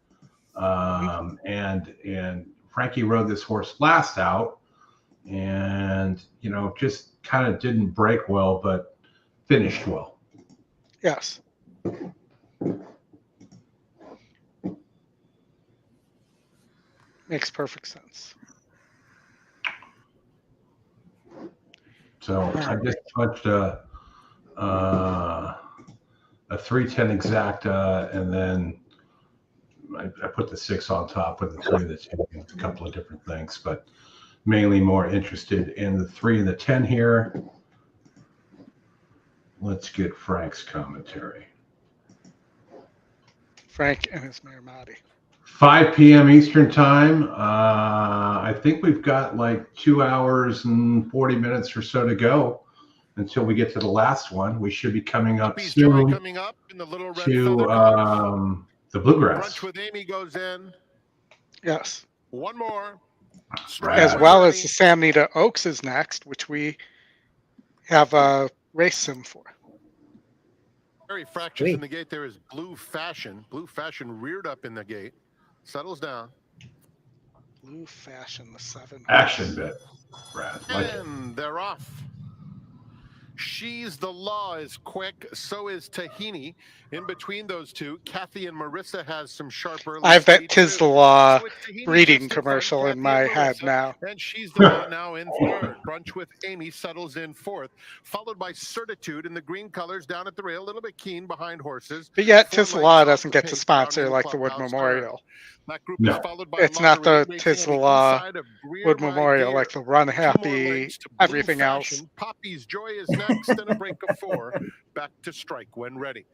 And Frankie rode this horse last out, and just kind of didn't break well, but finished well. Yes. Makes perfect sense. So I just punched a 310 exacta, and then I put the 6 on top with the 3 and the 10, a couple of different things, but mainly more interested in the 3 and the 10 here. Let's get Frank's commentary. Frank and his Marimati. 5 p.m. Eastern time. I think we've got like 2 hours and 40 minutes or so to go until we get to the last one. We should be coming up soon coming up in the little red to the Bluegrass. Brunch with Amy goes in. Yes. One more. As well as the Anita Oaks is next, which we have a race sim for. Very fractions in the gate. There is Blue Fashion. Blue Fashion reared up in the gate. Settles down. Blue Fashion, the 7. Action bit, Brad. And they're off. She's the Law is quick. So is Tahini. In between those two, Kathy and Marissa has some sharper. I have that Tis the Law breeding commercial in my head now. And She's the Law now in third. Brunch with Amy settles in fourth, followed by Certitude in the green colors down at the rail, a little bit keen behind horses. But yet Tis the Law doesn't get to sponsor like the Wood Memorial. No, it's not the Tis the Law Wood Memorial like the Run Happy, everything else. Poppy's Joy is next, and a break of 4. Back to strike when ready.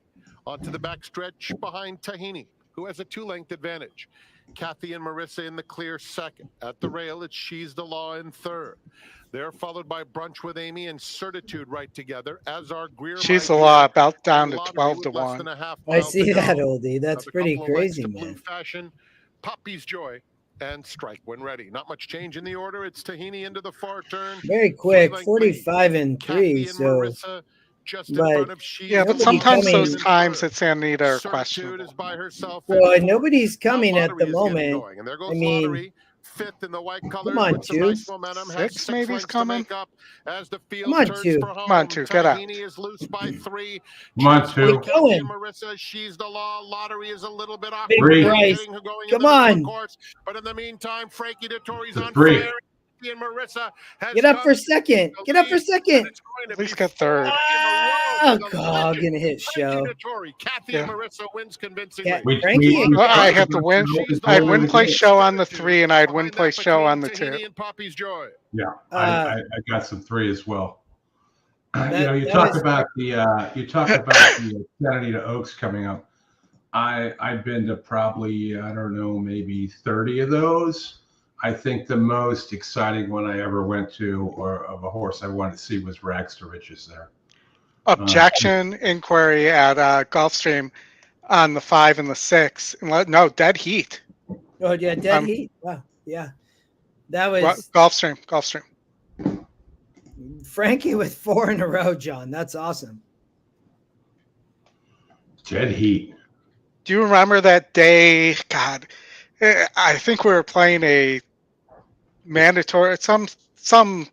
Onto the backstretch behind Tahini, who has a 2-length advantage. Kathy and Marissa in the clear second. At the rail, it's She's the Law in third. They're followed by Brunch with Amy and Certitude right together, as are Greer. She's the Law about down to 12-1. I see that, Oldie. That's pretty crazy, man. Blue Fashion, Poppy's Joy, and Strike when ready. Not much change in the order. It's Tahini into the far turn. Very quick, 45 and 3. So, Marissa, just in front of yeah, but sometimes those times at Anita are questionable. Well, nobody's coming at the moment. I mean, fifth in the white colors. Come on, two. Momentum, 6 maybe is coming. As the field Come on, turns 2. for home. Come on, 2. Get out. Tahini is loose by 3. Come on, 2. Going. Marissa, She's the Law. Lottery is a little bit off. Big price. Come on. Course, but in the meantime, Frankie Dettori's on 3. fire. And Marissa has Get up for second. Get up for second. At least get third. Oh, God, gonna hit show. Kathy Yeah. and Marissa wins convincingly. Frankie and Well, I had the win. I had win place show on the 3, and I had win place show on the 2. And Poppy's Joy. Yeah, I got some 3 as well. You that talk was- about the Anita Oaks coming up. I've been to probably, I don't know, maybe 30 of those. I think the most exciting one I ever went to, or of a horse I wanted to see, was Rags to Riches there. Objection inquiry at Gulfstream on the 5 and the 6. No, dead heat. Oh, yeah, dead heat. Wow. Yeah. That was Gulfstream. Frankie with 4 in a row, John. That's awesome. Dead heat. Do you remember that day? God, I think we were playing a mandatory, some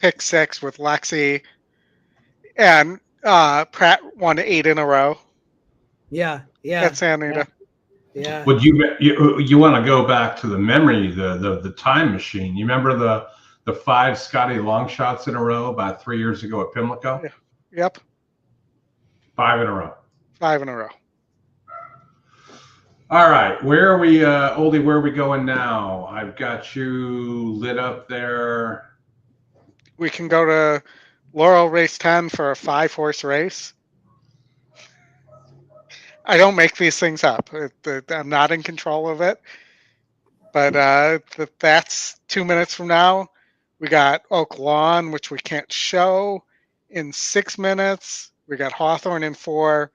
pick 6 with Lexi, and Pratt won 8 in a row. Yeah. That's Anita. Yeah. Would you want to go back to the memory, the time machine? You remember the 5 Scotty long shots in a row about 3 years ago at Pimlico? Yeah. Yep. 5 in a row. 5 in a row. All right, where are we, Oldie? Where are we going now? I've got you lit up there. We can go to Laurel race 10 for a 5-horse race. I don't make these things up. I'm not in control of it. But that's 2 minutes from now. We got Oak Lawn, which we can't show, in 6 minutes. We got Hawthorne in 4,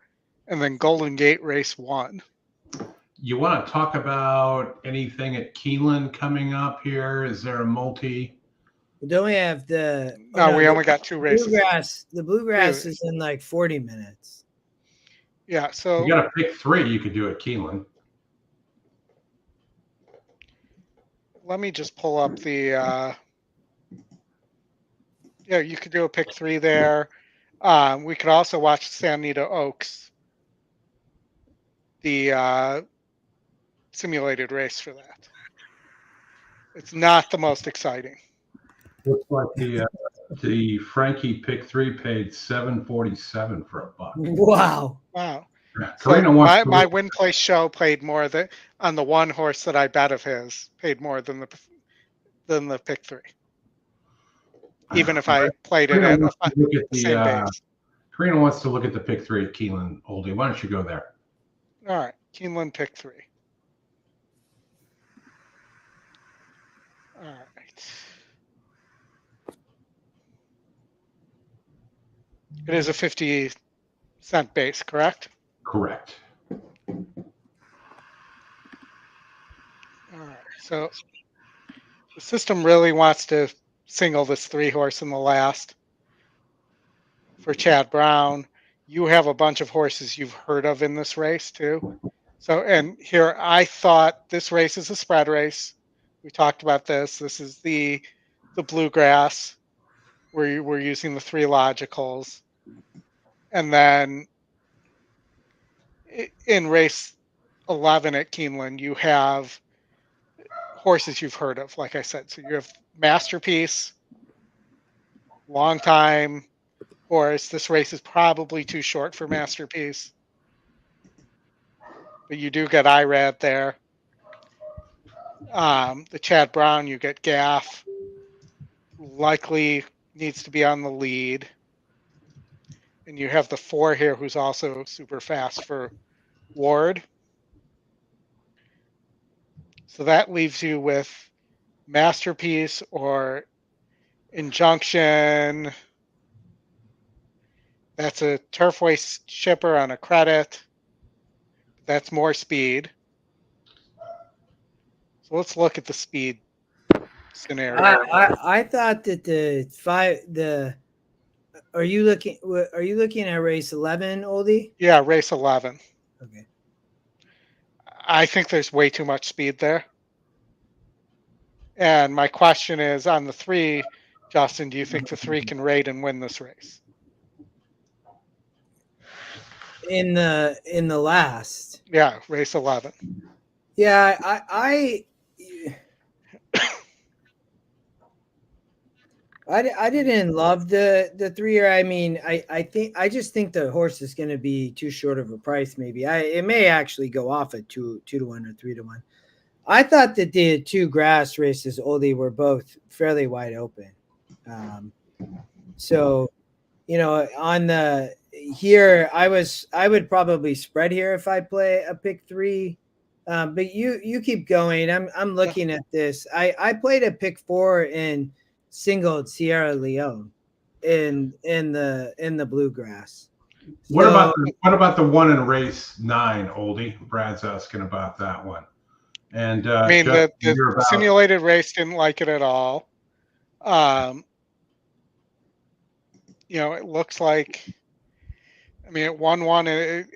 and then Golden Gate race 1. you want to talk about anything at Keeneland coming up here? Is there a multi? Don't we have the? No, we only got 2 races. The Bluegrass is in like 40 minutes. Yeah, so you got to pick 3 you could do at Keeneland. Let me just pull up the. Yeah, you could do a pick 3 there. We could also watch Anita Oaks, the simulated race for that. It's not the most exciting. Looks like the Frankie pick 3 paid $7.47 for $1. Wow. Wow. Karina So my win place show paid more than on the one horse that I bet of his paid more than the pick 3. Even if I played it at the same base. Karina wants to look at the pick 3 at Keeneland. Oldie, why don't you go there? All right, Keeneland pick 3. All right. It is a 50-cent base, correct? Correct. All right, so the system really wants to single this 3 horse in the last for Chad Brown. You have a bunch of horses you've heard of in this race too. So, and here I thought this race is a spread race. We talked about this. This is the Bluegrass where we're using the 3 logicals. And then in race 11 at Keeneland, you have horses you've heard of, like I said. So you have Masterpiece, long time horse. This race is probably too short for Masterpiece. But you do get IRAD there. The Chad Brown, you get Gaff. Likely needs to be on the lead. And you have the 4 here who's also super fast for Ward. So that leaves you with Masterpiece or Injunction. That's a Turfway shipper on a credit. That's more speed. So let's look at the speed scenario. I thought that are you looking at race 11, Oldie? Yeah, race 11. Okay. I think there's way too much speed there. And my question is on the 3, Justin, do you think the 3 can rate and win this race? In the last. Yeah, race 11. Yeah, I didn't love the 3-year. I mean, I just think the horse is going to be too short of a price. Maybe it may actually go off at 2-1 or 3-1. I thought that the 2 grass races, Oldie, were both fairly wide open. So, you know, on the here, I would probably spread here if I play a pick 3. But you keep going. I'm looking at this. I played a pick 4 in singled Sierra Leone in the Bluegrass. What about the one in race 9, Oldie? Brad's asking about that one. And I mean, the simulated race didn't like it at all. You know, it looks like, I mean, it won 1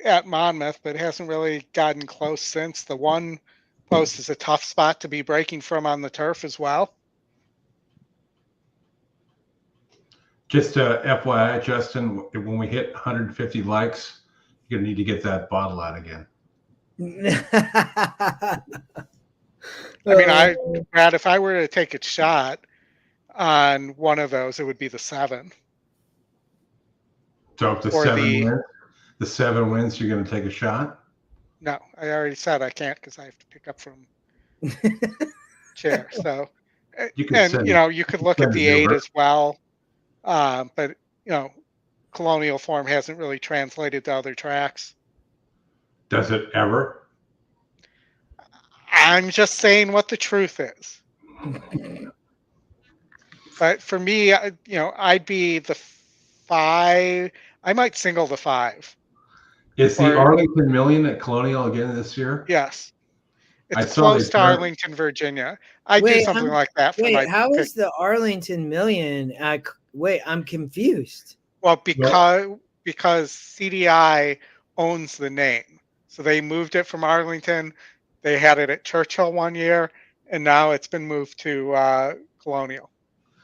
at Monmouth, but it hasn't really gotten close since. The 1 post is a tough spot to be breaking from on the turf as well. Just FYI, Justin, when we hit 150 likes, you're going to need to get that bottle out again. I mean, Brad, if I were to take a shot on one of those, it would be the 7. So if the 7 wins, you're going to take a shot? No, I already said I can't because I have to pick up from chair. So, you could look at the 8 as well. But, you know, Colonial Form hasn't really translated to other tracks. Does it ever? I'm just saying what the truth is. But for me, you know, I'd be the 5. I might single the 5. Is the Arlington Million at Colonial again this year? Yes. I It's saw close to Arlington, Virginia. I do something like that for my how is the Arlington Million? Wait, I'm confused. Well, because CDI owns the name. So they moved it from Arlington. They had it at Churchill one year, and now it's been moved to Colonial.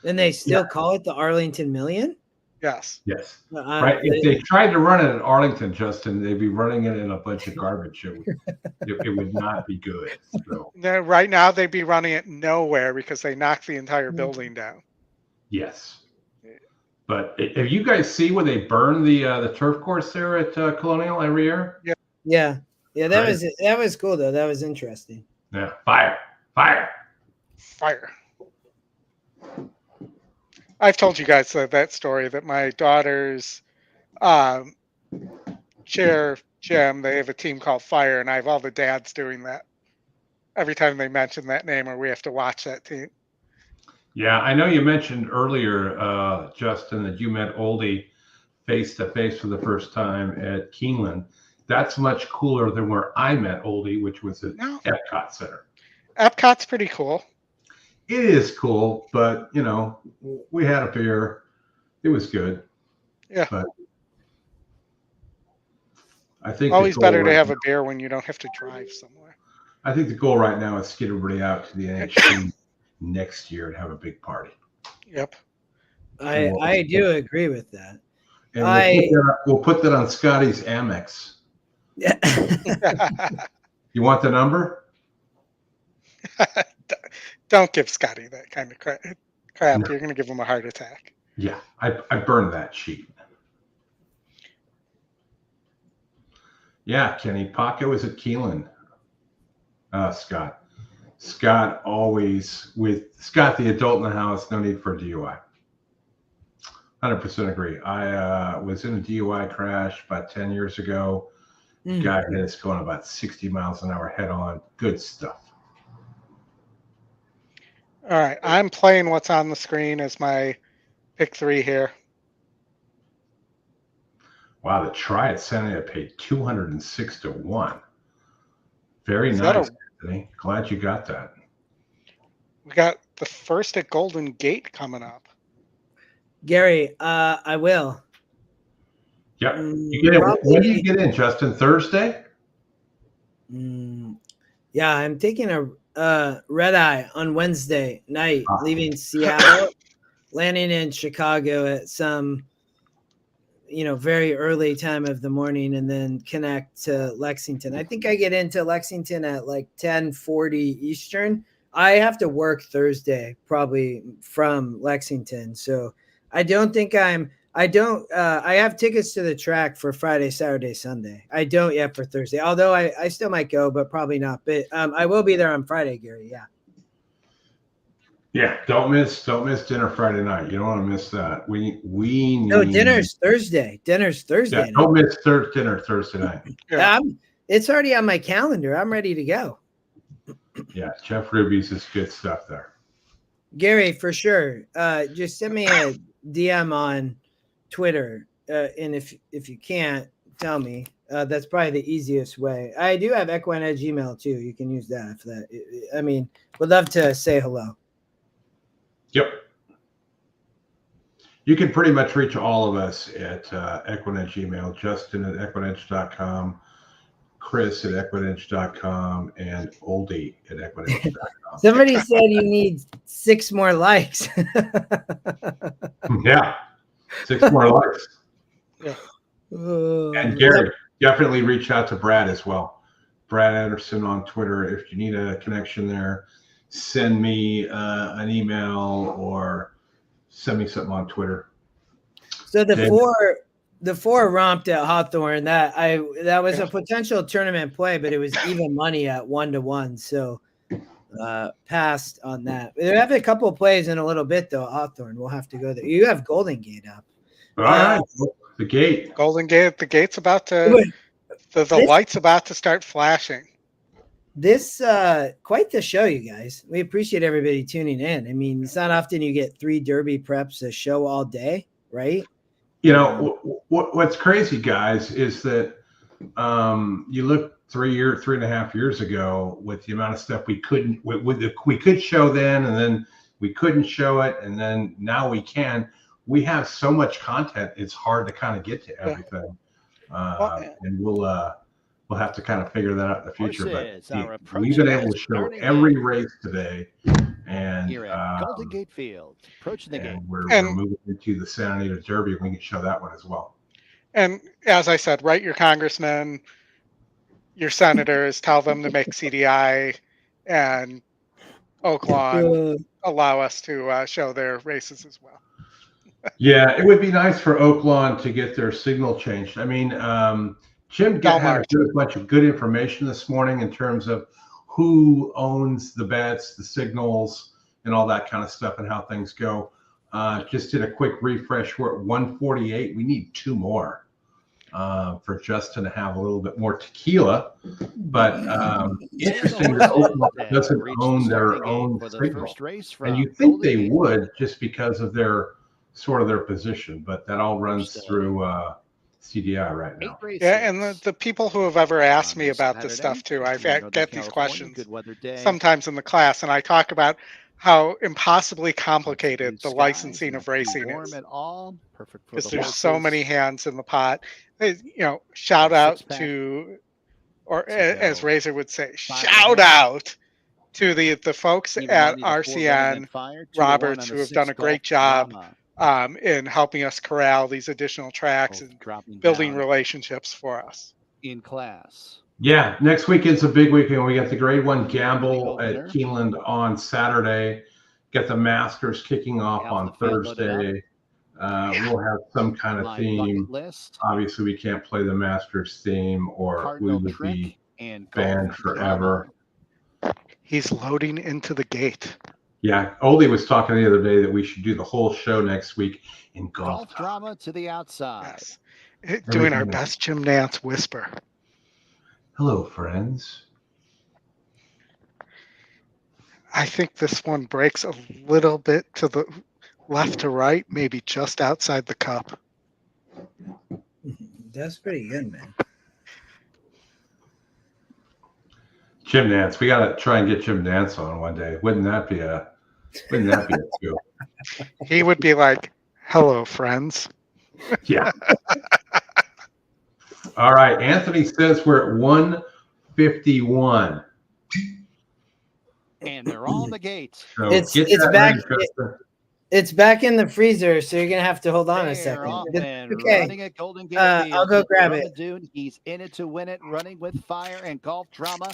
And they still call it the Arlington Million? Yes. Yes. Right. If they tried to run it at Arlington, Justin, they'd be running it in a bunch of garbage. It would not be good. So. Right now, they'd be running it nowhere because they knocked the entire building down. Yes. But if you guys see where they burn the turf course there at Colonial every year? Yeah. That was cool though. That was interesting. Yeah. Fire. I've told you guys that story that my daughter's cheer gym, they have a team called Fire, and I have all the dads doing that. Every time they mention that name, or we have to watch that team. Yeah, I know you mentioned earlier, Justin, that you met Oldy face to face for the first time at Keeneland. That's much cooler than where I met Oldy, which was at Epcot Center. Epcot's pretty cool. It is cool, but we had a beer. It was good. Yeah. But I think always better to have a beer when you don't have to drive somewhere. I think the goal right now is to get everybody out to the NHC next year and have a big party. Yep. I do agree with that. And we'll put that on Scotty's Amex. Yeah. You want the number? Don't give Scotty that kind of crap. No. You're going to give him a heart attack. Yeah, I burned that sheet. Yeah, Kenny, Paco was at Keeneland. Scott. Scott always, with Scott, the adult in the house, no need for a DUI. 100% agree. I was in a DUI crash about 10 years ago. Guy hit us going about 60 miles an hour head on. Good stuff. All right, I'm playing what's on the screen as my pick 3 here. Wow, the try at Santa paid 206 to 1. Very nice, Anthony. Glad you got that. We got the first at Golden Gate coming up. Gary, I will. Yep. You get in. When do you get in, Justin? Thursday? Yeah, I'm taking a red eye on Wednesday night, leaving Seattle, landing in Chicago at some, very early time of the morning, and then connect to Lexington. I think I get into Lexington at like 10:40 Eastern. I have to work Thursday, probably from Lexington. So I don't think I have tickets to the track for Friday, Saturday, Sunday. I don't yet for Thursday, although I still might go, but probably not. But I will be there on Friday, Gary. Yeah. Yeah. Don't miss dinner Friday night. You don't want to miss that. We need. No, dinner's Thursday. Yeah, don't miss dinner Thursday night. Yeah. It's already on my calendar. I'm ready to go. Yeah. Jeff Ruby's is good stuff there. Gary, for sure. Just send me a DM on Twitter, and if you can't, tell me. That's probably the easiest way. I do have EquinEdge email too. You can use that. Would love to say hello. Yep. You can pretty much reach all of us at EquinEdge email. Justin at EquinEdge.com, Chris at EquinEdge.com, and Oldy at EquinEdge.com. Somebody said you need 6 more likes. Yeah. 6 more likes. Yeah. And Gary, definitely reach out to Brad as well. Brad Anderson on Twitter. If you need a connection there, send me an email or send me something on Twitter. So the four romped at Hawthorne. That was a potential tournament play, but it was even money at 1-1. So passed on that. They have a couple of plays in a little bit though. Hawthorne, we'll have to go there. You have Golden Gate up. All right, the gate. Golden Gate. The gate's about to. The light's about to start flashing. This quite the show, you guys. We appreciate everybody tuning in. I mean, it's not often you get 3 Derby preps a show all day, right? What's crazy, guys, is that you look 3.5 years ago with the amount of stuff we couldn't, we could show then, and then we couldn't show it, and then now we can. We have so much content; it's hard to kind of get to everything, and we'll have to kind of figure that out in the future. But we've been able to show every race today, and here at Golden Gate Field, approaching the gate. We're moving into the Santa Anita Derby. We can show that one as well. And as I said, write your congressman, your senators, tell them to make CDI and Oaklawn allow us to show their races as well. Yeah, it would be nice for Oaklawn to get their signal changed. I mean, Jim had a bunch of good information this morning in terms of who owns the bets, the signals, and all that kind of stuff, and how things go. Just did a quick refresh. We're at 148. We need 2 more for Justin to have a little bit more tequila. But interesting that Oaklawn doesn't own their own signal. And you think they would, just because of their position, but that all runs through CDI right now. Yeah, and the people who have ever asked me about this stuff too, I get these questions sometimes in the class, and I talk about how impossibly complicated the licensing of racing is, because there's so many hands in the pot. Shout out to, or as Razor would say, shout out to the folks at RCN Roberts, who have done a great job in helping us corral these additional tracks and building relationships for us. In class. Yeah, next weekend's a big weekend. We got the Grade 1 Gamble at Keeneland on Saturday. Got the Masters kicking off on Thursday. We'll have some kind of theme. Obviously, we can't play the Masters theme, or we would be banned forever. He's loading into the gate. Yeah, Oldy was talking the other day that we should do the whole show next week in golf drama to the outside. Yes. Doing our best Jim Nance whisper. Hello, friends. I think this one breaks a little bit to the left to right, maybe just outside the cup. That's pretty good, man. Jim Nance. We got to try and get Jim Nance on one day. Wouldn't that be a skill? He would be like, "Hello, friends." Yeah. All right. Anthony says we're at 151. And they're on the gate. So it's back. It's back in the freezer, so you're gonna have to hold on a second. Okay. I'll go grab it. He's in it to win it. Running with fire and golf drama.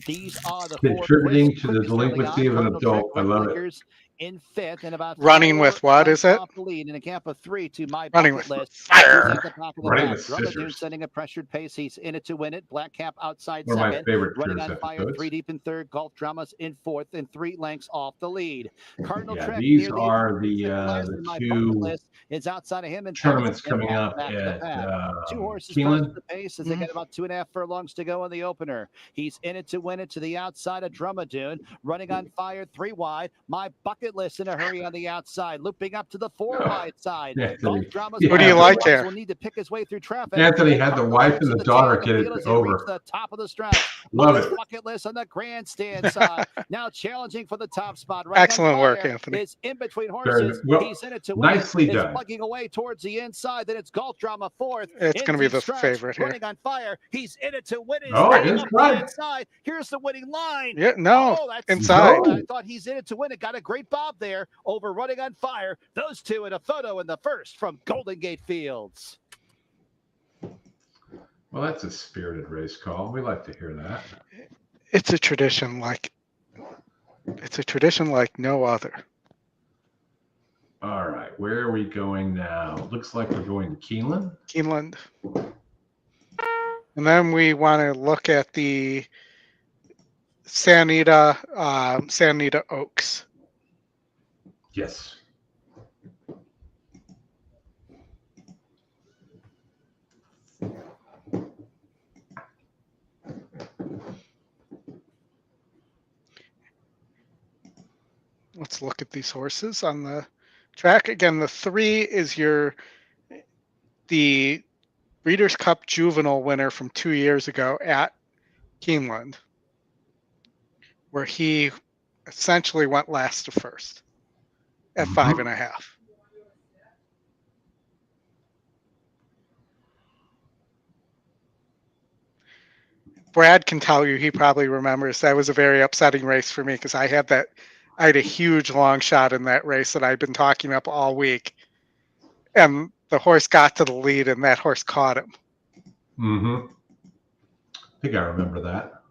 These are the contributing to the delinquency of an adult. I love it. In fifth and about running with what is it? Lead in a camp of 3 to my running with fire. Running with scissors. Setting a pressured pace. He's in it to win it. Black cap outside one second. Of my favorite running on fire. 3 deep in third. Golf dramas in fourth and 3 lengths off the lead. Cardinal Trek. These are the 2 is outside of him and tournaments coming up at 2 horses Keeneland. The pace as they got about 2.5 furlongs to go in the opener. He's in it to win it to the outside of Drumadoon. Running on fire 3 wide. My bucket list in a hurry on the outside, looping up to the 4 wide side. Who do you like there? Will need to pick his way through traffic. Anthony had the wife and the daughter get it over. The top of the strap. Love it. Bucket list on the grandstand side. Now challenging for the top spot. Right. Excellent work, Anthony. Is in between horses. He's in it to win. Nicely done. Plugging away towards the inside. Then it's golf drama 4th. It's going to be the favorite here. Running on fire. He's in it to win. Inside. Here's the winning line. Yeah, no, inside. I thought he's in it to win it. Got a great bob there over Running on Fire. Those 2 in a photo in the first from Golden Gate Fields. Well, that's a spirited race call. We like to hear that. It's a tradition like no other. All right, where are we going now? Looks like we're going to Keeneland. Keeneland. And then we want to look at the Santa Anita Oaks. Yes. Let's look at these horses on the track. Again, the 3 is the Breeders' Cup Juvenile winner from 2 years ago at Keeneland, where he essentially went last to first at 5.5. Brad can tell you, he probably remembers that was a very upsetting race for me because I had a huge long shot in that race that I'd been talking up all week. And the horse got to the lead and that horse caught him. Mm-hmm. I think I remember that.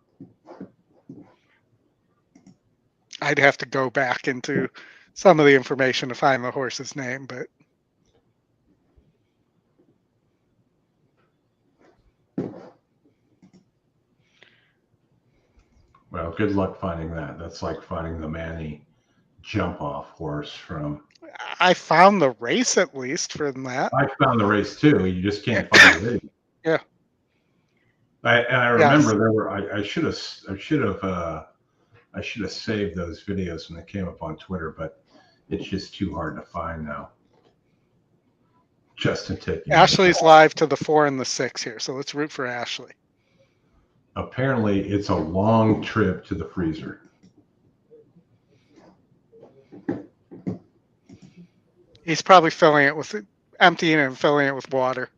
I'd have to go back into some of the information to find the horse's name, but well, good luck finding that. That's like finding the Manny jump off horse from. I found the race at least from that. I found the race too. You just can't find the video. Yeah. I remember there were. I should have saved those videos when they came up on Twitter, but it's just too hard to find now. Justin taking. Ashley's live to the 4 and the 6 here, so let's root for Ashley. Apparently, it's a long trip to the freezer. He's probably emptying it and filling it with water.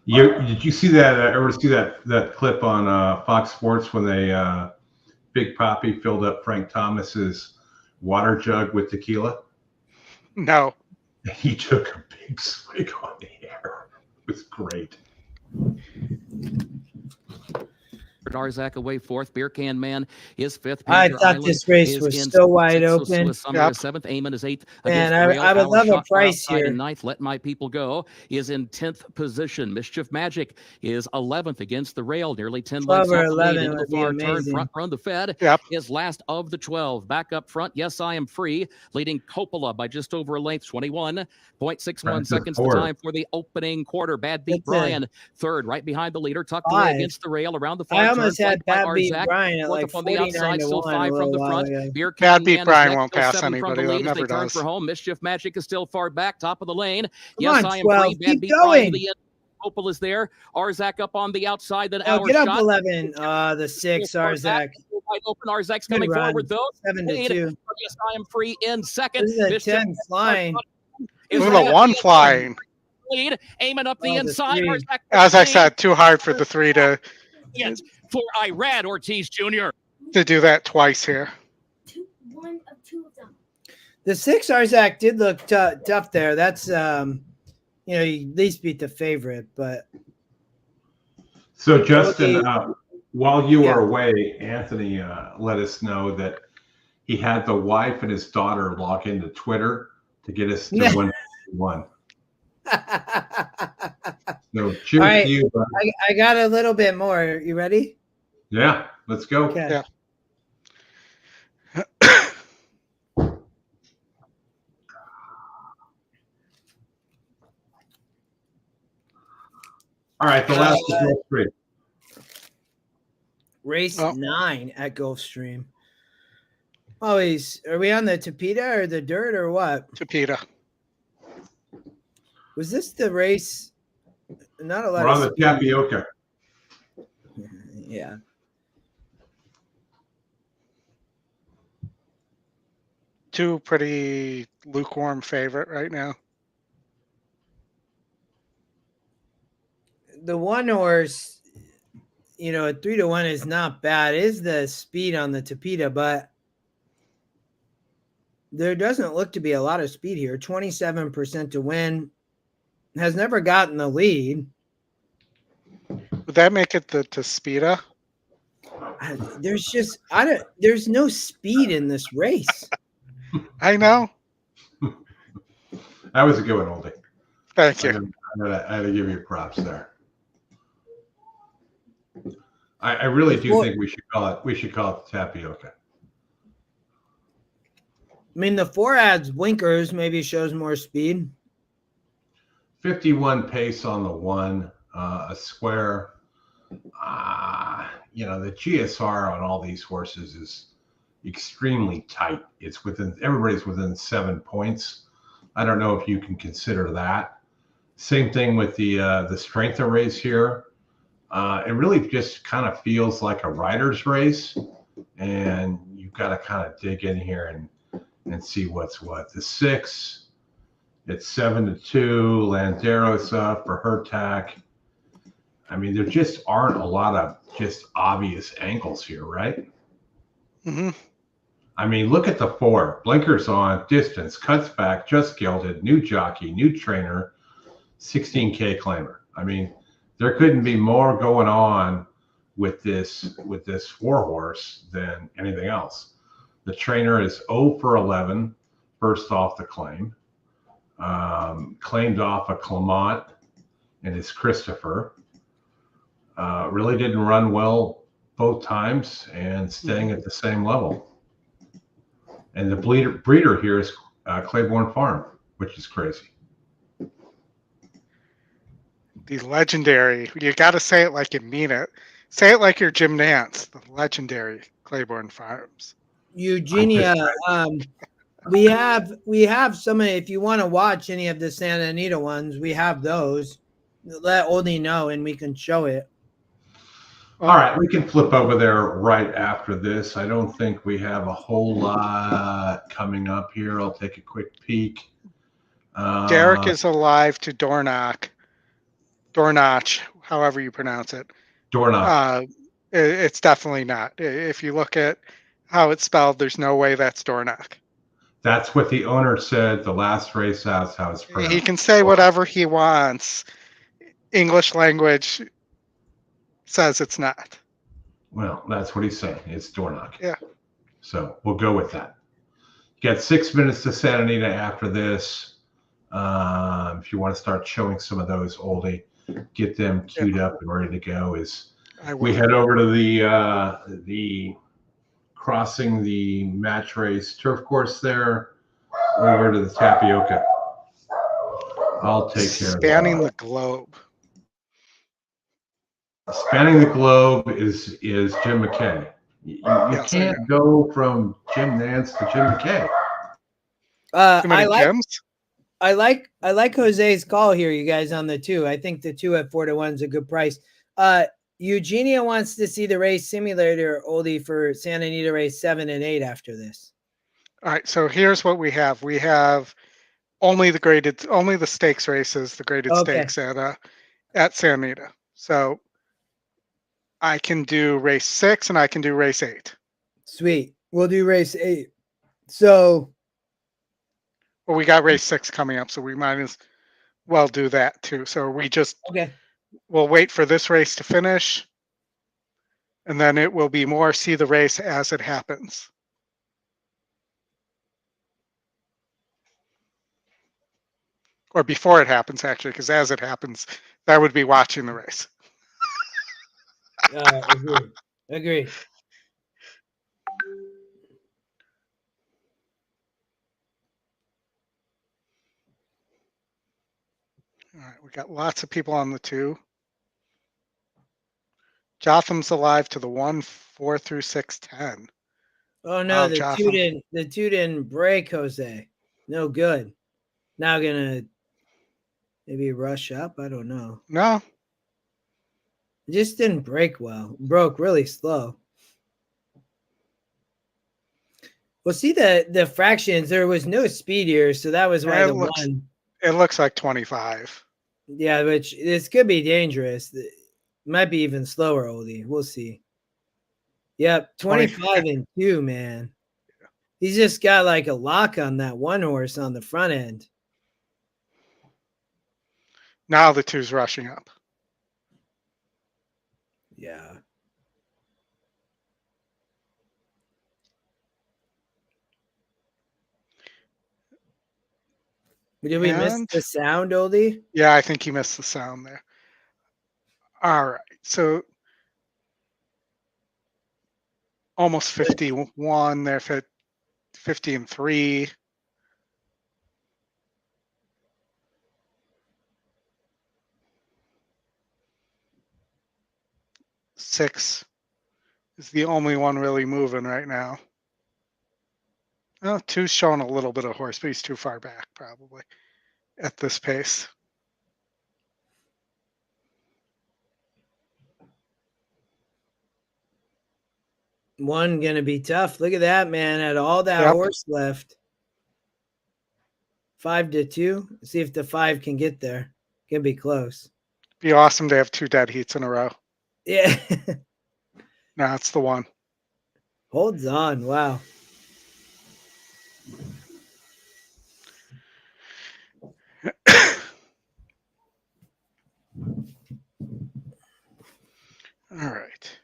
Did you see that? Ever see that clip on Fox Sports when they Big Papi filled up Frank Thomas's water jug with tequila? No. He took a big swig on the air. It was great. Darzak away fourth. Beer Can Man is fifth. I Panther thought Island this race was so wide open. Summer is seventh. Eamon is eighth. Man, I would love a price here. And ninth. Let My People Go is in 10th position. Mischief Magic is 11th against the rail. Nearly 10 lengths off the lead into the far turn. Front run the Fed is last of the 12. Back up front, Yes I Am Free, leading Coppola by just over a length. 21.61 seconds the time for the opening quarter. Bad Beat Brian third, right behind the leader. Tucked away against the rail around the far turn. I almost had Bad Beat Brian at like 49 to 1 5 from the front. Beer Bad Beat Brian won't pass anybody. That never does. For home. Mischief Magic is still far back, top of the lane. Yes, I Am 12. Free. Bad Beat Brian. Opal is there. Arzak up on the outside. Then get up 11. The 6 Arzak. Wide open. Arzak's coming forward though. 7 to 2. Yes, I Am Free in second. This is a 10 flying. Look at the 1 flying. Lead, aiming up the inside. As I said, too hard for the 3 to. Yes, for Irad Ortiz Jr. to do that twice here. One of 2 of them. The 6 Arzak did look tough there. That's you at least beat the favorite, but. So Justin, while you were away, Anthony let us know that he had the wife and his daughter log into Twitter to get us to 151. So cheers to you. I got a little bit more. You ready? Yeah, let's go. Okay. Yeah. All right, the last is Gulfstream. Race 9 at Gulfstream. Always, are we on the Tapeta or the dirt or what? Tapeta. Was this the race? Not a lot. We're on the Tapioca. Yeah. Two pretty lukewarm favorite right now. The one horse, at 3 to 1 is not bad. It is the speed on the Tapeta, but there doesn't look to be a lot of speed here. 27% to win. Has never gotten the lead. Would that make it the Taspeta? There's no speed in this race. I know. That was a good one, Oldie. Thank you. I had to give you props there. I really do think we should call it the Tapioca. I mean, the 4 adds blinkers, maybe shows more speed. 51 pace on the 1, a square. The GSR on all these horses is extremely tight. It's everybody's within 7 points. I don't know if you can consider that. Same thing with the strength of race here. It really just kind of feels like a rider's race, and you've got to kind of dig in here and see what's what. The 6, it's 7-2. Landeros up for Hertak. I mean, there just aren't a lot of just obvious angles here, right? Mm-hmm. I mean, look at the 4. Blinkers on, distance, cuts back, just gelded, new jockey, new trainer, 16K claimer. I mean, there couldn't be more going on with this 4 horse than anything else. The trainer is 0 for 11, first off the claim. Claimed off a Clement and his Christopher. Really didn't run well both times and staying at the same level. And the breeder here is Claiborne Farm, which is crazy. The legendary, you got to say it like you mean it. Say it like you're Jim Nance, the legendary Claiborne Farms. Eugenia, we have some. If you want to watch any of the Santa Anita ones, we have those. Let Oldie know, and we can show it. All right, we can flip over there right after this. I don't think we have a whole lot coming up here. I'll take a quick peek. Derek is alive to Dornoch, however you pronounce it. Dornoch. It's definitely not. If you look at how it's spelled, there's no way that's Dornoch. That's what the owner said the last race. That's how it's pronounced. He can say whatever he wants. English language says it's not. Well, that's what he's saying. It's Dornoch. Yeah. So we'll go with that. You got 6 minutes to Santa Anita after this. If you want to start showing some of those, Oldie, get them queued up and ready to go. We head over to the crossing the match race turf course there, over to the Tapioca. I'll take care of that. Spanning the globe. Spanning the globe is Jim McKay. You can't go from Jim Nance to Jim McKay. I like Jose's call here, you guys, on the 2. I think the 2 at 4-1 is a good price. Eugenia wants to see the race simulator, Oldie, for Santa Anita race 7 and 8 after this. All right, so here's what we have. We have only the stakes races, the graded stakes at Santa Anita. So I can do race 6 and I can do race 8. Sweet. We'll do race 8. So, well, we got race 6 coming up, so we might as well do that too. So we just we'll wait for this race to finish, and then it will be more see the race as it happens. Or before it happens, actually, because as it happens, that would be watching the race. Agree. All right, we got lots of people on the 2. Jotham's alive to the 1, 4 through 6, 10. Oh no, the 2 didn't break, Jose. No good. Now gonna maybe rush up. I don't know. No. It just didn't break well. Broke really slow. Well, see the fractions. There was no speed here, so that was why it looks like 25. Yeah, which this could be dangerous. It might be even slower, Oldie. We'll see. Yep, 25 and 2, man. He's just got like a lock on that 1 horse on the front end. Now the 2's rushing up. Yeah. Did we miss the sound, Oldie? Yeah, I think he missed the sound there. All right, so almost 51 there, 50 and 3. Six is the only one really moving right now. Well, 2's showing a little bit of horse, but he's too far back probably at this pace. One gonna be tough. Look at that, man. Had all that horse left. 5-2. See if the 5 can get there. Gonna be close. Be awesome to have 2 dead heats in a row. Yeah. No, it's the 1. Holds on. Wow. All right.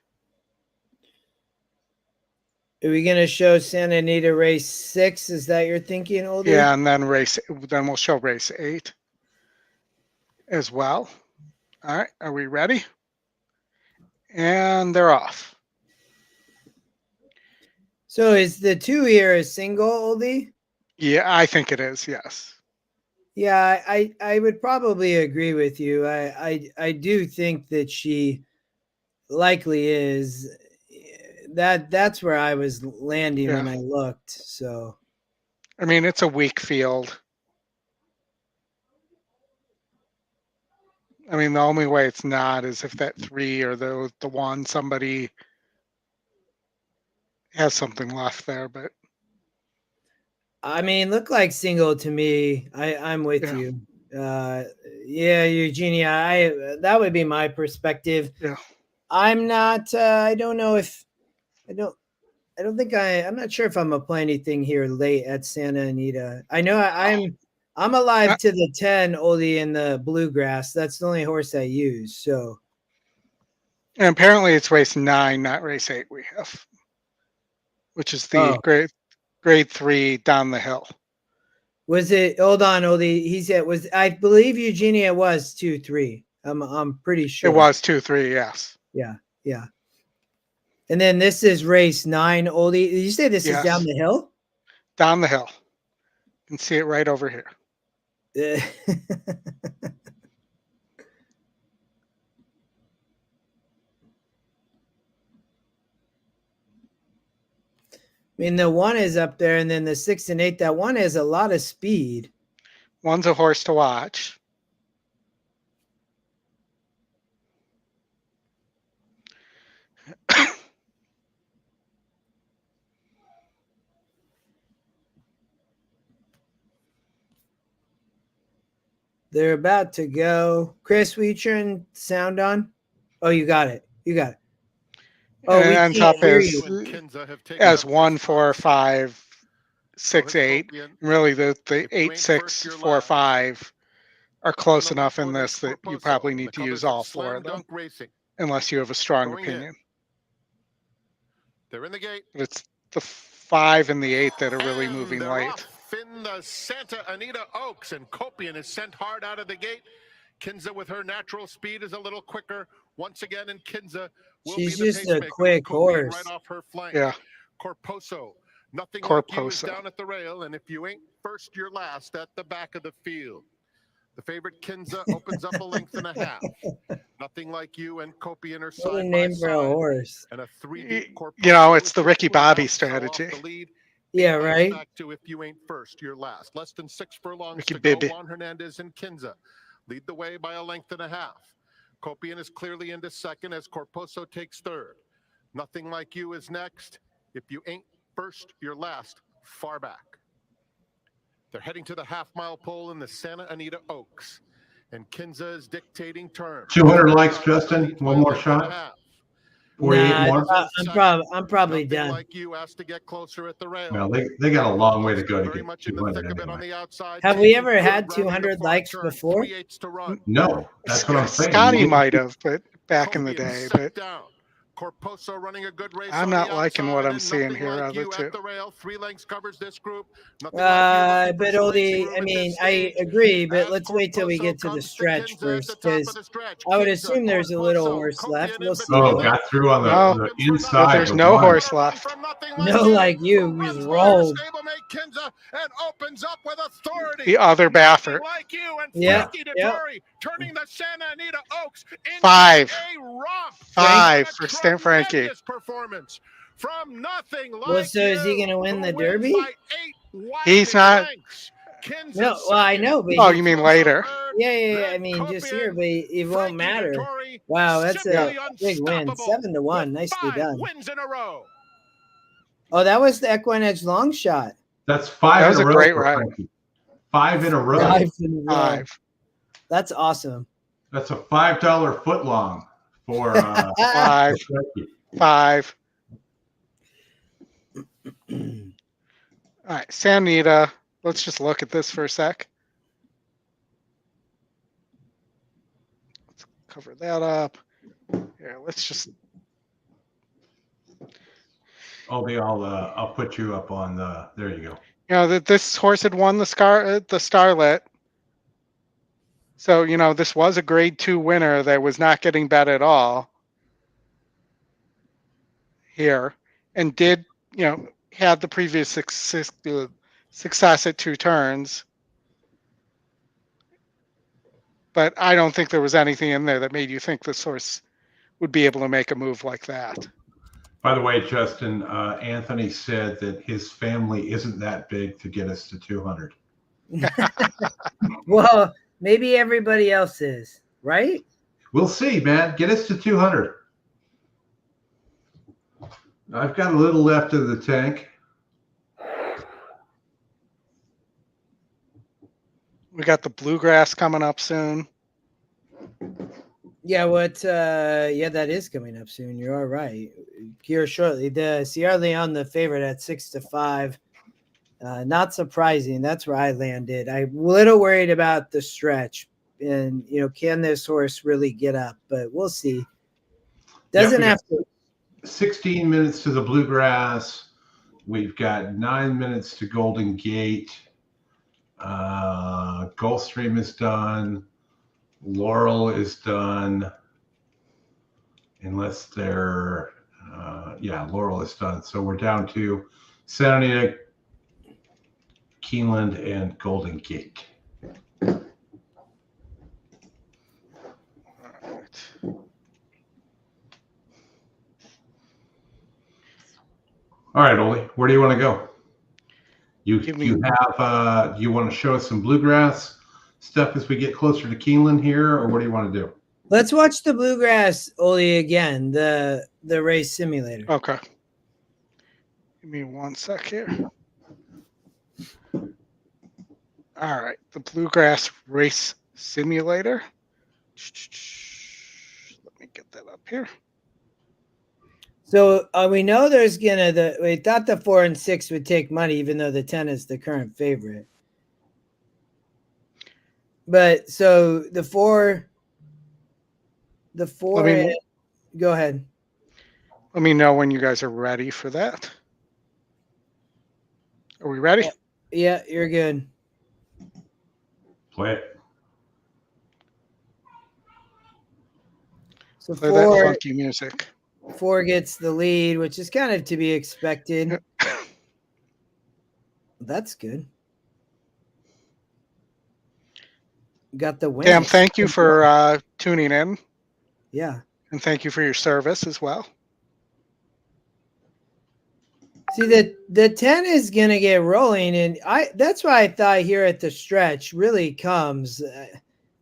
Are we gonna show Santa Anita race 6? Is that your thinking, Older? Yeah, and then we'll show race 8 as well. All right, are we ready? And they're off. So is the 2 here a single, Oldie? Yeah, I think it is. Yes. Yeah, I would probably agree with you. I do think that she likely is. That's where I was landing when I looked. So, I mean, it's a weak field. I mean, the only way it's not is if that 3 or the 1 somebody has something left there. But I mean, look like single to me. I'm with you. Yeah, Eugenia. That would be my perspective. Yeah. I'm not. I don't know if. I don't think I'm not sure if I'm gonna play anything here late at Santa Anita. I know I'm alive to the 10 Oldie in the Bluegrass. That's the only horse I use. So, and apparently it's race 9, not race 8. We have, which is the grade 3 down the hill. Was it? Hold on, Oldie. He said was. I believe Eugenia was 2-3. I'm pretty sure it was 2-3. Yes. Yeah. Yeah. And then this is race 9, Oldie. Did you say this is down the hill? Down the hill. You can see it right over here. I mean, the 1 is up there, and then the 6 and 8. That 1 has a lot of speed. 1's a horse to watch. They're about to go. Chris, will you turn sound on? Oh, you got it. You got it. Oh, and we on can't top hear is you. as 1, 4, 5, 6, 8. Really, the 8, 6, 4, 5 are close enough in this that you probably need to use all 4 of them, unless you have a strong opinion. They're in the gate. It's the 5 and the 8 that are really moving late. In the Santa Anita Oaks, and Copian is sent hard out of the gate. Kinza with her natural speed is a little quicker once again, and Kinza will She's be the just a pacemaker. quick Copian horse. right off her flank. Yeah. Corposo, nothing like you is down at the rail, and if you ain't first, you're last at the back of the field. The favorite Kinza opens up a length and a half. Nothing like you and Copian are side What a by name for a side. horse. And a 3-deep You know, it's the Ricky Bobby strategy. Yeah, right. Back to if you ain't first, you're last. Less than 6 furlongs Ricky to Bibby. go. Juan Hernandez and Kinza lead the way by a length and a half. Copian is clearly into second as Corposo takes third. Nothing like you is next. If you ain't first, you're last. Far back. They're heading to the half-mile pole in the Santa Anita Oaks, and Kinza is dictating terms. 200 likes, Justin. One more shot. 48 more. I'm probably done. Like you asked to get closer at the rail. Well, they got a long way to go to get 200 anyway. Have we ever had 200 likes before? No, that's what I'm saying. Scotty might have, but back in the day. But Corposo running a good race. I'm not liking what I'm seeing here out of it too. 3 lengths covers this group. But Oldie, I mean, I agree, but let's wait till we get to the stretch first, because I would assume there's a little horse left. We'll see. Oh, got through on the inside. But there's no horse left. No, like you just rolled. And opens up with authority. The other Baffert. Like you and Yeah. turning the Santa Anita Oaks into 5. a romp. 5 for Stan Frankie. Performance. From nothing like Well, so is he going to win the Derby? He's not. No, well, I know, but Oh, you mean later? Yeah. I mean, just here, but it won't matter. Wow, that's a big win. 7-1. Nicely done. Wins in a row. Oh, that was the EquinEdge long shot. That's 5 That was in a a row. great for ride. Frankie. 5 in a row. 5 in a row. 5. That's awesome. That's a $5 foot long for 5. 5. All right, Sanita. Let's just look at this for a sec. Let's cover that up. Here, let's just. I'll put you up on the. There you go. You know that this horse had won the Starlet. So this was a Grade 2 winner that was not getting bet at all. Here, and did had the previous success at 2 turns. But I don't think there was anything in there that made you think this horse would be able to make a move like that. By the way, Justin, Anthony said that his family isn't that big to get us to 200. Well, maybe everybody else is, right? We'll see, man. Get us to 200. I've got a little left of the tank. We got the Bluegrass coming up soon. Yeah, that is coming up soon. You are right. Here shortly. The Sierra Leone, the favorite at 6-5. Not surprising. That's where I landed. I'm a little worried about the stretch. And, can this horse really get up? But we'll see. Doesn't have to. 16 minutes to the Bluegrass. We've got 9 minutes to Golden Gate. Gulfstream is done. Laurel is done. Unless they're, Laurel is done. So we're down to Santa Anita, Keeneland, and Golden Gate. All right, Ollie, where do you want to go? You want to show us some Bluegrass stuff as we get closer to Keeneland here, or what do you want to do? Let's watch the Bluegrass, Oli, again, the race simulator. Okay. Give me 1 sec here. All right, the Bluegrass race simulator. Let me get that up here. So we know there's we thought the 4 and 6 would take money, even though the 10 is the current favorite. But so the 4, go ahead. Let me know when you guys are ready for that. Are we ready? Yeah, you're good. Play it. So Play that funky music. 4 gets the lead, which is kind of to be expected. That's good. Got the win. Damn, thank you for tuning in. Yeah. And thank you for your service as well. See, the 10 is going to get rolling, and that's why I thought here at the stretch really comes.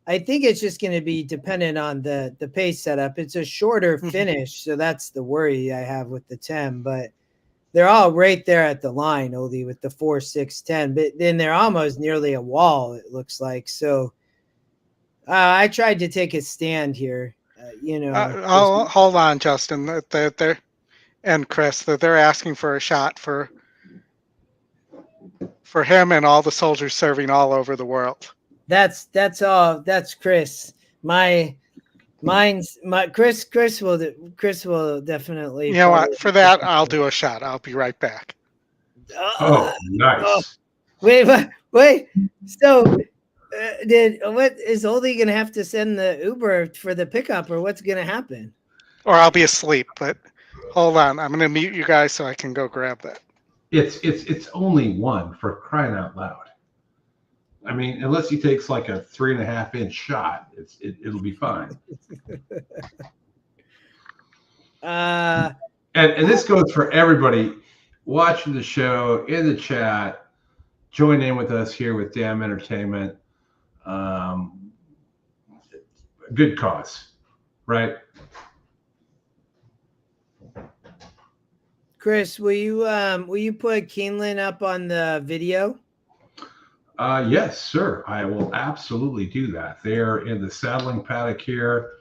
I think it's just going to be dependent on the pace setup. It's a shorter finish, so that's the worry I have with the 10. But they're all right there at the line, Oldie, with the 4, 6, 10. But then they're almost nearly a wall, it looks like. So I tried to take a stand here. Hold on, Justin. They're and Chris, that they're asking for a shot for him and all the soldiers serving all over the world. That's all. That's Chris. Chris will definitely. You know what? For that, I'll do a shot. I'll be right back. Oh, nice. Wait. So, what is Oldie gonna have to send the Uber for the pickup, or what's gonna happen? Or I'll be asleep. But hold on, I'm gonna mute you guys so I can go grab that. It's only 1, for crying out loud. I mean, unless he takes like a 3.5-inch shot, it'll be fine. And this goes for everybody watching the show, in the chat. Join in with us here with Damn Entertainment. Good cause, right? Chris, will you put Keeneland up on the video? Yes, sir. I will absolutely do that. They're in the saddling paddock here.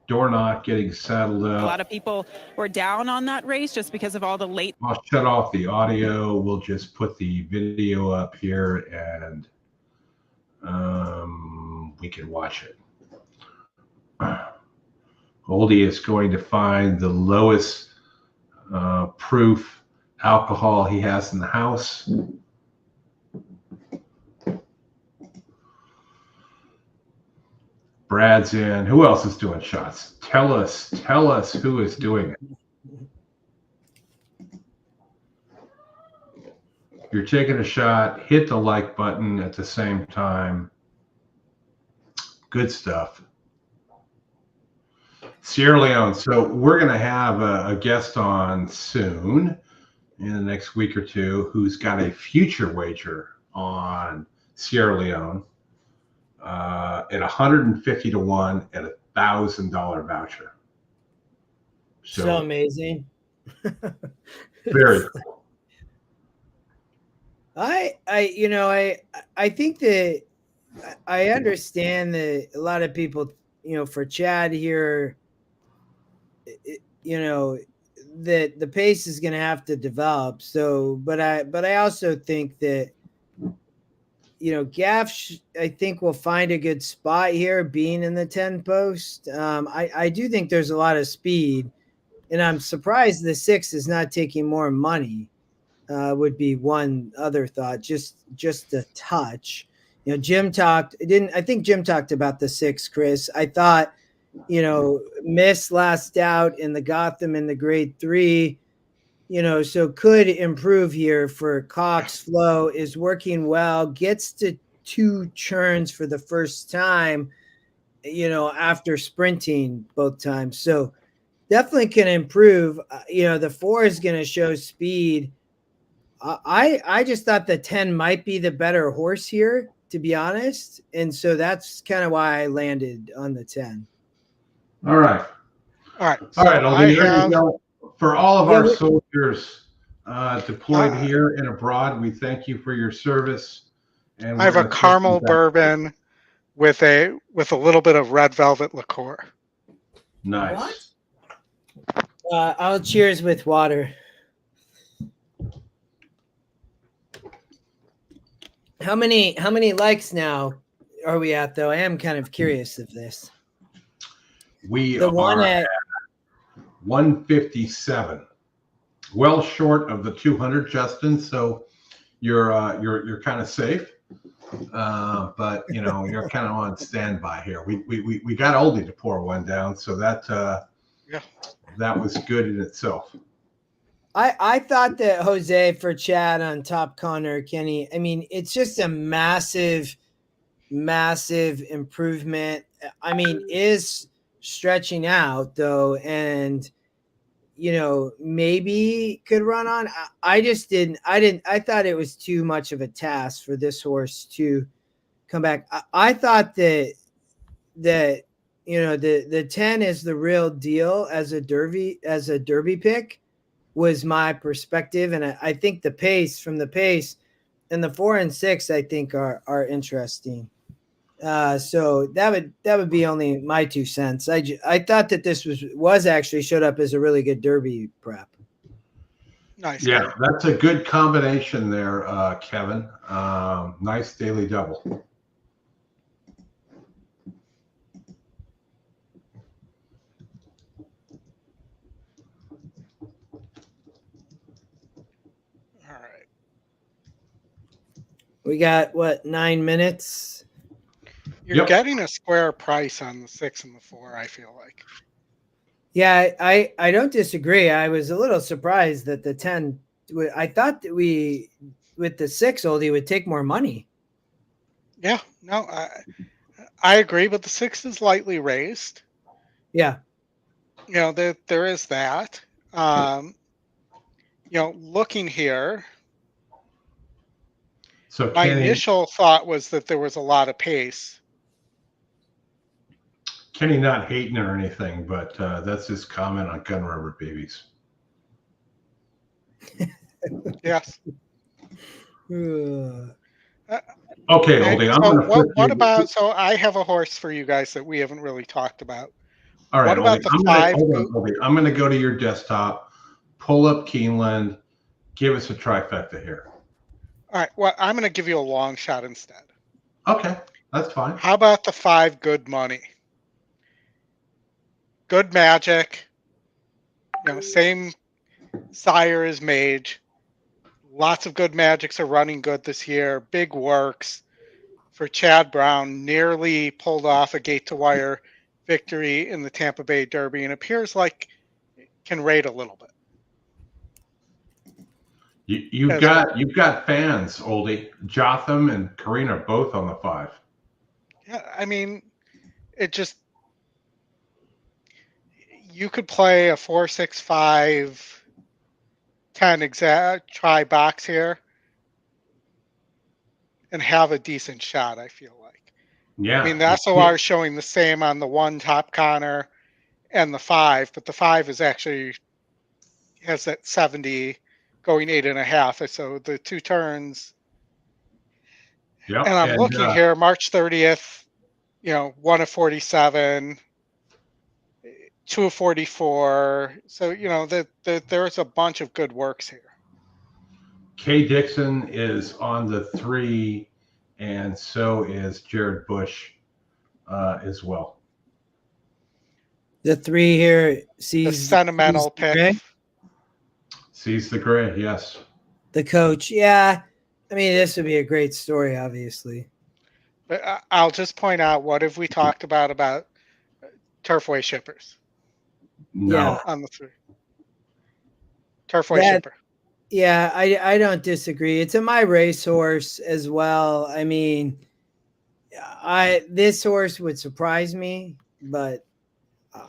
Door knock, getting saddled up. A lot of people were down on that race just because of all the late. I'll shut off the audio. We'll just put the video up here, and we can watch it. Oldy is going to find the lowest proof alcohol he has in the house. Brad's in. Who else is doing shots? Tell us who is doing it. If you're taking a shot, hit the like button at the same time. Good stuff. Sierra Leone. So we're going to have a guest on soon in the next week or two who's got a future wager on Sierra Leone at 150 to 1 at $1,000 voucher. So amazing. Very cool. I think that I understand that a lot of people, for Chad here, that the pace is going to have to develop. So, but I also think that, Gaff, I think will find a good spot here being in the 10 post. I do think there's a lot of speed, and I'm surprised the 6 is not taking more money. Would be one other thought, just a touch. Jim talked. I think Jim talked about the 6, Chris. I thought, missed last out in the Gotham in the grade 3, so could improve here for Cox. Flow is working well, gets to 2 churns for the first time, after sprinting both times. So definitely can improve. The 4 is going to show speed. I just thought the 10 might be the better horse here, to be honest. And so that's kind of why I landed on the 10. All right. So Oldy, there you go. For all of our soldiers deployed here and abroad, we thank you for your service. And I have a caramel bourbon with a little bit of red velvet liqueur. Nice. I'll cheers with water. How many likes now are we at, though? I am kind of curious of this. We are at 157, well short of the 200, Justin. So you're kind of safe, but you're kind of on standby here. We got Oldie to pour one down, so that was good in itself. I thought that Jose for Chad on Top Connor Kenny. I mean, it's just a massive improvement. I mean, is stretching out though, and maybe could run on. I just didn't. I thought it was too much of a task for this horse to come back. I thought that the 10 is the real deal as a derby pick. Was my perspective, and I think the pace and the 4 and 6 I think are interesting. So that would be only my 2 cents. I thought that this was actually showed up as a really good derby prep. Nice. Yeah, that's a good combination there, Kevin. Nice daily double. We got 9 minutes? You're getting a square price on the 6 and the 4, I feel like. Yeah, I don't disagree. I was a little surprised that the 10, I thought that with the 6 Oldie would take more money. Yeah, no, I agree, but the 6 is lightly raised. Yeah. There is that. looking here, So my Kenny, initial thought was that there was a lot of pace. Kenny not hating or anything, but that's his comment on Gun Rubber Babies. Yes. Okay, Oldie. What about? So I have a horse for you guys that we haven't really talked about. All right, What about Oldie, the 5? Oldie. I'm going to go to your desktop, pull up Keeneland, give us a trifecta here. All right. Well, I'm going to give you a long shot instead. Okay, that's fine. How about the 5 Good Money? Good Magic. Same sire as Mage. Lots of good magics are running good this year. Big works for Chad Brown. Nearly pulled off a gate to wire victory in the Tampa Bay Derby and appears like can rate a little bit. You've got fans, Oldie. Jotham and Karina are both on the 5. Yeah, I mean, it just you could play a 4, 6, 5, 10 exact try box here and have a decent shot, I feel like. Yeah. I mean, the SOR is showing the same on the 1 Top Connor and the 5, but the 5 is actually has that 70 going 8.5. So the 2 turns. Yep. And I'm looking here, March 30th, 1 of 47, 2 of 44. So, there's a bunch of good works here. Kay Dixon is on the 3, and so is Jared Bush as well. The 3 here sees the sentimental pick. Sees the gray, yes. The coach, yeah. I mean, this would be a great story, obviously. But I'll just point out, what have we talked about Turfway shippers? No. Yeah. On the 3. Turfway shipper. Yeah, I don't disagree. It's a my racehorse as well. I mean, this horse would surprise me, but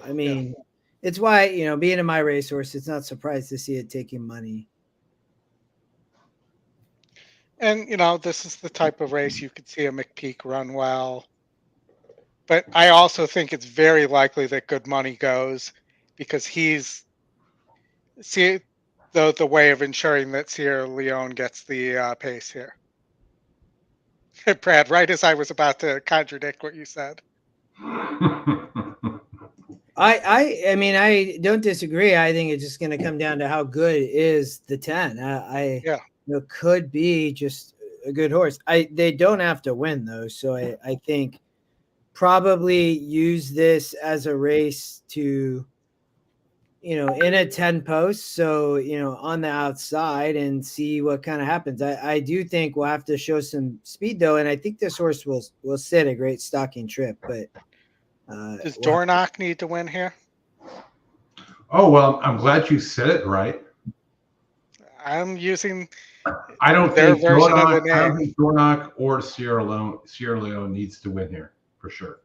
I mean, it's why, being a my racehorse, it's not surprised to see it taking money. And, this is the type of race you could see a McPeak run well. But I also think it's very likely that Good Money goes because he's the way of ensuring that Sierra Leone gets the pace here. Brad, right as I was about to contradict what you said. I mean, I don't disagree. I think it's just going to come down to how good is the 10. Could be just a good horse. They don't have to win though, so I think probably use this as a race to, in a 10 post. So, on the outside and see what kind of happens. I do think we'll have to show some speed though. And I think this horse will sit a great stocking trip, but does Dornock need to win here? Oh, well, I'm glad you said it right. I'm using I don't their think version of the name. I don't think Dornock or Sierra Leone needs to win here for sure.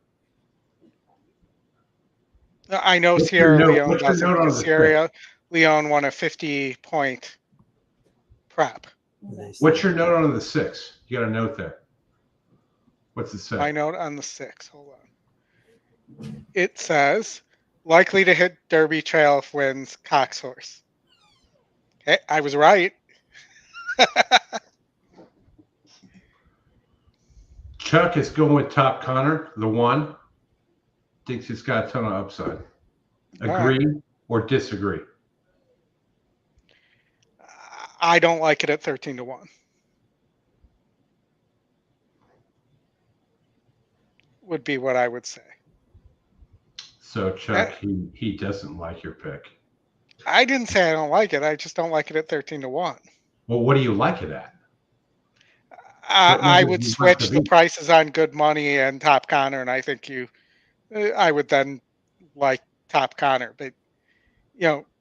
I know Sierra Leone doesn't because Sierra Leone won a 50-point prep. What's your note on the 6? You got a note there. What's it say? My note on the 6. Hold on. It says, likely to hit Derby Trail if wins Cox horse. Okay, I was right. Chuck is going with Top Connor, the 1. Thinks it's got a ton of upside. Agree or disagree? I don't like it at 13-1. Would be what I would say. So Chuck, he doesn't like your pick. I didn't say I don't like it. I just don't like it at 13-1. Well, what do you like it at? I would switch the prices on Good Money and Top Connor, and I think I would then like Top Connor. But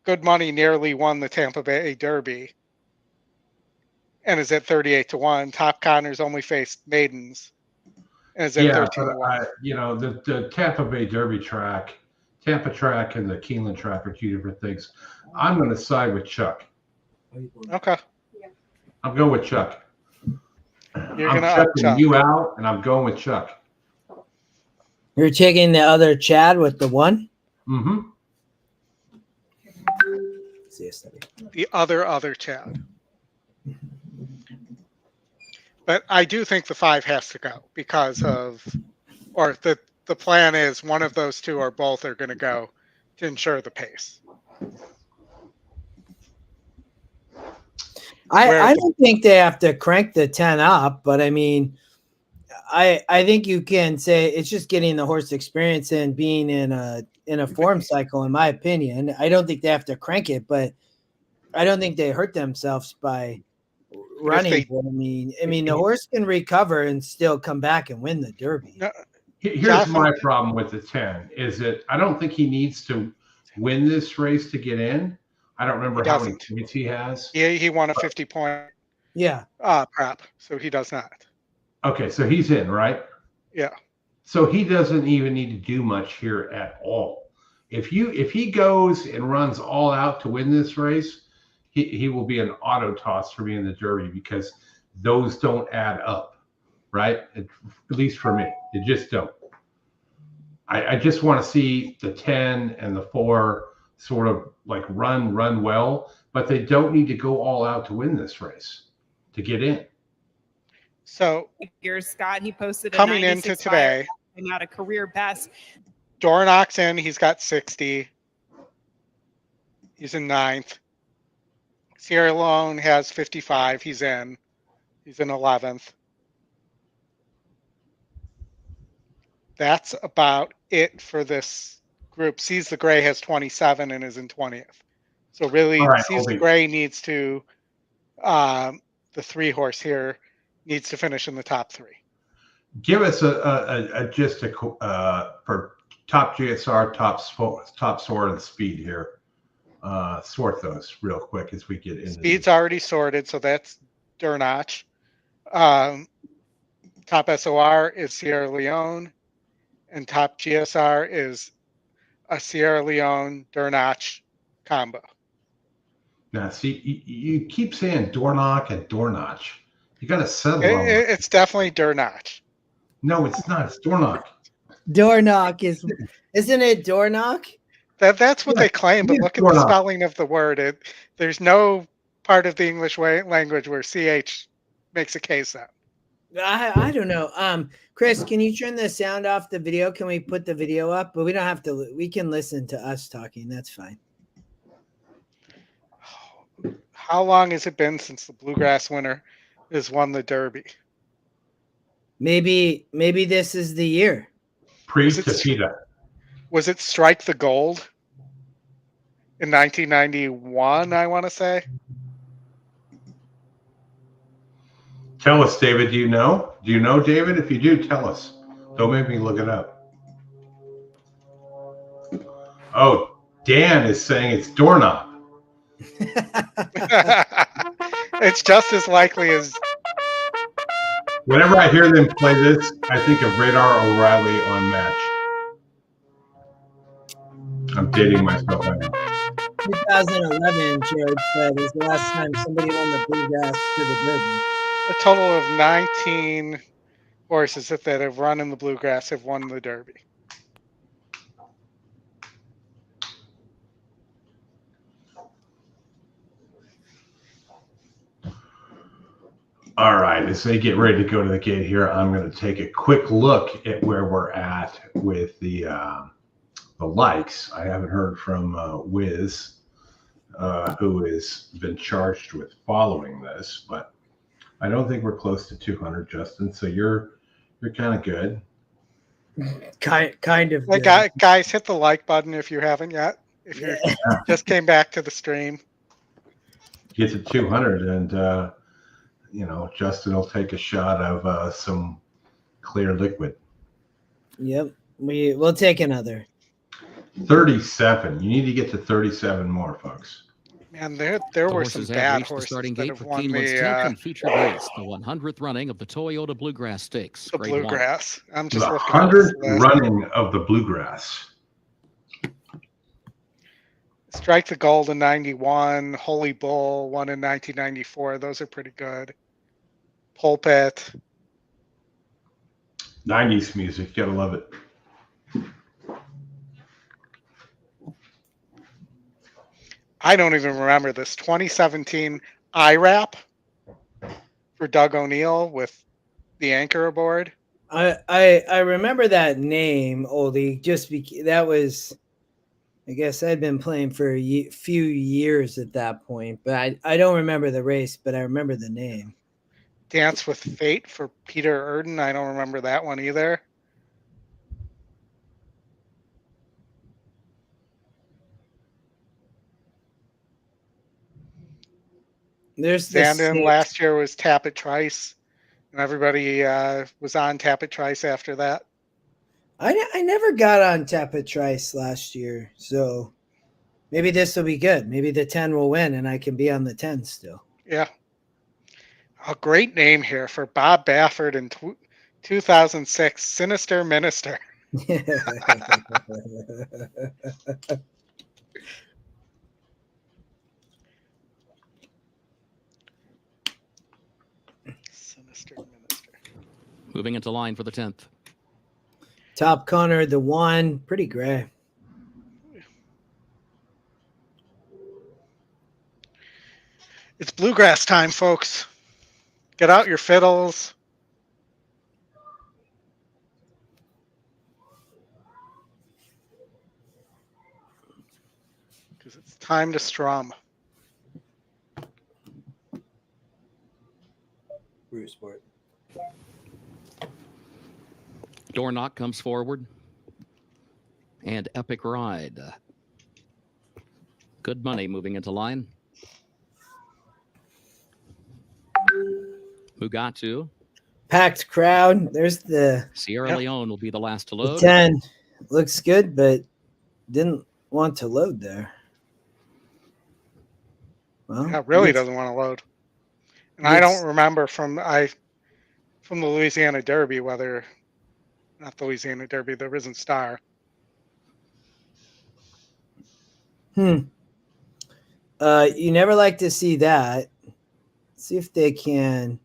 Good Money nearly won the Tampa Bay Derby, and is at 38-1. Top Connor's only faced maidens, and is at 13-1. The Tampa Bay Derby track, Tampa track, and the Keeneland track are 2 different things. I'm going to side with Chuck. Okay. I'm going with Chuck. You're I'm gonna checking Chuck. you out, and I'm going with Chuck. You're taking the other Chad with the 1? Mm-hmm. The other Chad. But I do think the 5 has to go because of, or the plan is one of those two or both are going to go to ensure the pace. I don't think they have to crank the 10 up, but I mean, I think you can say it's just getting the horse experience and being in a form cycle, in my opinion. I don't think they have to crank it, but I don't think they hurt themselves by running. I mean, the horse can recover and still come back and win the Derby. Here's my problem with the 10 is that I don't think he needs to win this race to get in. I don't remember how many points he has. Yeah, he won a 50-point prep, so he does not. Okay, so he's in, right? Yeah. So he doesn't even need to do much here at all. If he goes and runs all out to win this race, he will be an auto toss for me in the Derby because those don't add up, right? At least for me, they just don't. I just want to see the 10 and the 4 sort of like run well, but they don't need to go all out to win this race to get in. So here's Scott. He posted coming into today, not a career best. Dornock's in. He's got 60. He's in 9th. Sierra Leone has 55. He's in. He's in 11th. That's about it for this group. Seize the Gray has 27 and is in 20th. So really, right, Seize the Gray needs to, the 3 horse here needs to finish in the top 3. Give us a just for top GSR, top sort and speed here. Sort those real quick as we get into Speed's already sorted, so that's Durnach. Top SOR is Sierra Leone, and top GSR is a Sierra Leone Durnach combo. Now, see, you keep saying Dornock and Dornach. You got to settle on it. It's definitely Durnach. No, it's not. It's Dornock. Dornock isn't it Dornock? That's what they claim, but look at the spelling of the word. There's no part of the English language where CH makes a K sound. I don't know. Chris, can you turn the sound off the video? Can we put the video up? But we don't have to. We can listen to us talking. That's fine. How long has it been since the Bluegrass winner has won the Derby? Maybe this is the year. Pre-Tafita. Was it Strike the Gold in 1991, I want to say? Tell us, David. Do you know? Do you know, David? If you do, tell us. Don't make me look it up. Oh, Dan is saying it's doorknob. It's just as likely as... Whenever I hear them play this, I think of Radar O'Reilly on Match. I'm dating myself. 2011, Jared said, is the last time somebody won the Bluegrass to the Derby. A total of 19 horses that have run in the Bluegrass have won the Derby. All right, as they get ready to go to the gate here, I'm going to take a quick look at where we're at with the likes. I haven't heard from Wiz, who has been charged with following this, but I don't think we're close to 200, Justin. So you're kind of good. Kind of. Like, guys, hit the like button if you haven't yet. If you just came back to the stream, Get to 200, and Justin will take a shot of some clear liquid. Yep, we'll take another. 37. You need to get to 37 more, folks. Man, there were some bad horses starting that gate have for won Keeneland's the 10th and featured race, the 100th running of the Toyota Bluegrass Stakes. the Grade one. Bluegrass. I'm just The looking 100th at this. running of the Bluegrass. Strike the Gold in 91, Holy Bull, won in 1994. Those are pretty good. Pulpit. 90s music, gotta love it. I don't even remember this. 2017 IRAP for Doug O'Neill with the anchor aboard. I remember that name, Oldie, just because that was, I guess I'd been playing for a few years at that point, but I don't remember the race, but I remember the name. Dance with Fate for Peter Erden. I don't remember that one either. There's Zandon last year was Tap It Trice, and everybody was on Tap It Trice after that. I never got on Tap It Trice last year, so maybe this will be good. Maybe the 10 will win, and I can be on the 10 still. Yeah. A great name here for Bob Baffert in 2006, Sinister Minister. Sinister Minister. Moving into line for the 10th. Top Connor, the 1, pretty gray. It's bluegrass time, folks. Get out your fiddles. Because it's time to strum. Bruce Sport. Door knock comes forward. And Epic Ride. Good money moving into line. Mugatu. Packed crowd. There's the Sierra Leone will be the last to the load. 10. Looks good, but didn't want to load there. Well, Yeah, really doesn't want to load. And I don't remember from the Louisiana Derby whether, not the Louisiana Derby, the Risen Star. You never like to see that. See if they can.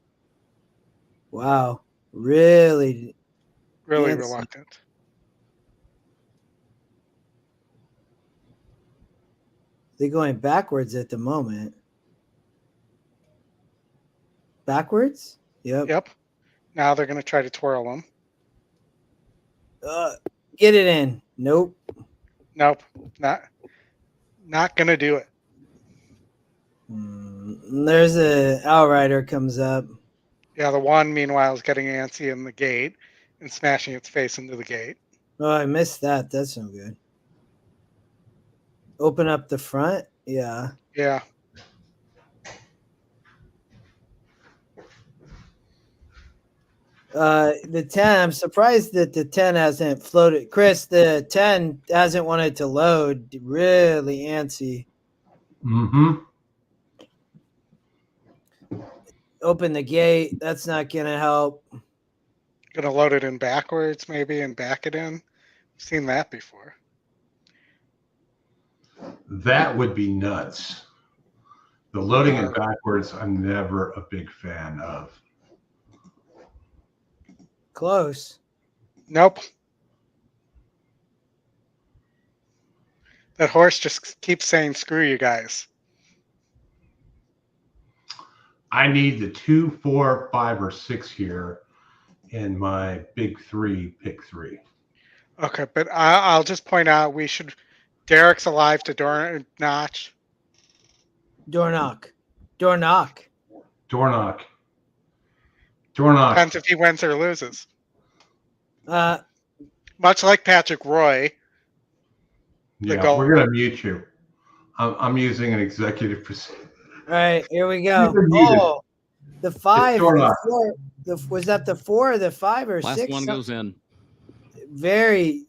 Wow, really Reluctant. They're going backwards at the moment. Backwards? Yep. Now they're going to try to twirl them. Get it in. Nope. Not going to do it. There's a outrider comes up. Yeah, the 1 meanwhile is getting antsy in the gate and smashing its face into the gate. Oh, I missed that. That's no good. Open up the front. Yeah. Yeah. The 10, I'm surprised that the 10 hasn't floated. Chris, the 10 hasn't wanted to load. Really antsy. Mm-hmm. Open the gate. That's not going to help. Going to load it in backwards maybe and back it in. I've seen that before. That would be nuts. The loading it backwards, I'm never a big fan of. Close. Nope. That horse just keeps saying, screw you guys. I need the 2, 4, 5, or 6 here in my big 3, pick 3. Okay, but I'll just point out Derek's alive to door knock. Door knock. Door knock. Door knock. Door knock. Depends if he wins or loses. Much like Patrick Roy. Yeah, we're going to mute you. I'm using an executive procedure. All right, here we go. Oh, the 5. The 4, was that the 4 or the 5 or 6? Last one goes in. Very,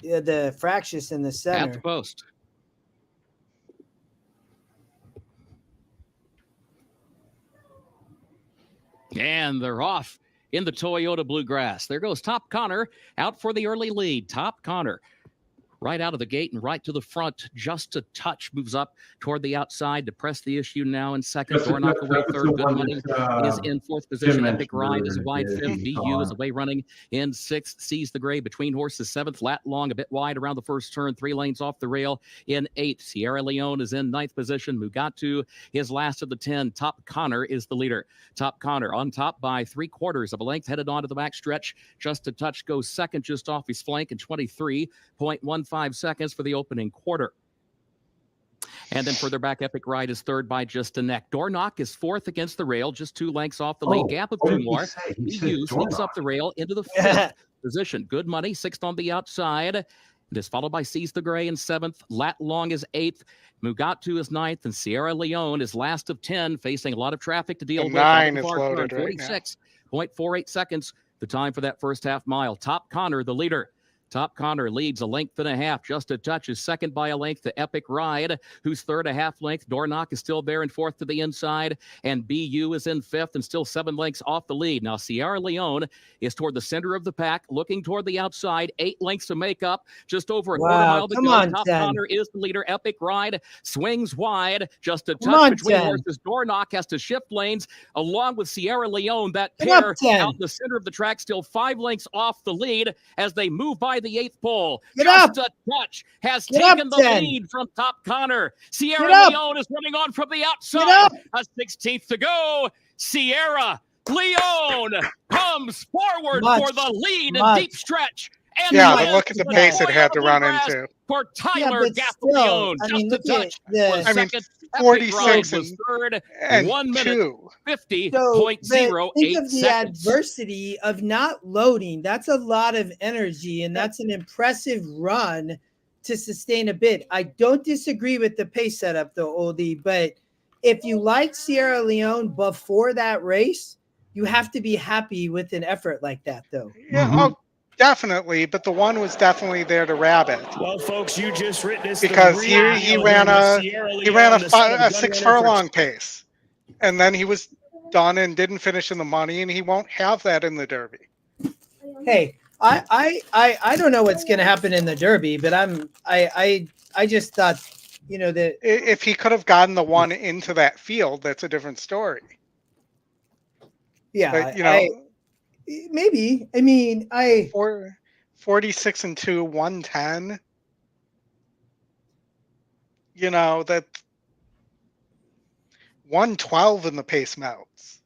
the fractious in the center. At the post. And they're off in the Toyota Bluegrass. There goes Top Connor out for the early lead. Top Connor right out of the gate and right to the front, just a touch, moves up toward the outside to press the issue now in second. Door knock away third. Good Money is in fourth position. Epic Ride is a wide fifth. BU is away running in sixth. Sees the Gray between horses seventh. Lat Long a bit wide around the first turn. 3 lanes off the rail in eighth. Sierra Leone is in ninth position. Mugatu is last of the 10. Top Connor is the leader. Top Connor on top by 3/4 of a length, headed onto the back stretch. Just a touch goes second just off his flank in 23.15 seconds for the opening quarter. And then further back, Epic Ride is third by just a neck. Door Knock is fourth against the rail, just 2 lengths off the lead. Gap of 2 more. EU sneaks up the rail into the fifth position. Good Money, sixth on the outside. It is followed by Seize the Gray in seventh. Lat Long is eighth. Mugatu is ninth, and Sierra Leone is last of 10, facing a lot of traffic to deal with. 9 is loaded right now. 46.48 seconds, the time for that first half mile. Top Connor, the leader. Top Connor leads a length and a half, just a touch, is second by a length to Epic Ride, who's third a half length. Door Knock is still there in fourth to the inside, and BU is in fifth and still 7 lengths off the lead. Now Sierra Leone is toward the center of the pack, looking toward the outside, 8 lengths to make up, just over a quarter mile to go. Top Connor is the leader. Epic Ride swings wide, just a touch between horses. Door Knock has to shift lanes along with Sierra Leone. That pair out in the center of the track, still 5 lengths off the lead as they move by the 8th pole. Just a touch has taken the lead from Top Connor. Sierra Leone is running on from the outside. A 16th to go. Sierra Leone comes forward for the lead in deep stretch. And but look at the pace it had to run into. For Tyler Gaffalione, just a touch. I mean, 46 was third, and 1 minute 50.08 think of the seconds. adversity of not loading. That's a lot of energy, and that's an impressive run to sustain a bit. I don't disagree with the pace setup, though, Oldie, but if you like Sierra Leone before that race, you have to be happy with an effort like that, though. Yeah, definitely, but the one was definitely there to rabbit. Well, folks, you just witnessed because he ran a 6 furlong pace, and then he was done and didn't finish in the money, and he won't have that in the Derby. Hey, I don't know what's going to happen in the Derby, but I just thought, that if he could have gotten the one into that field, that's a different story. Yeah, but, maybe. I mean, 46 and 2, 110. That 112 in the pace mounts.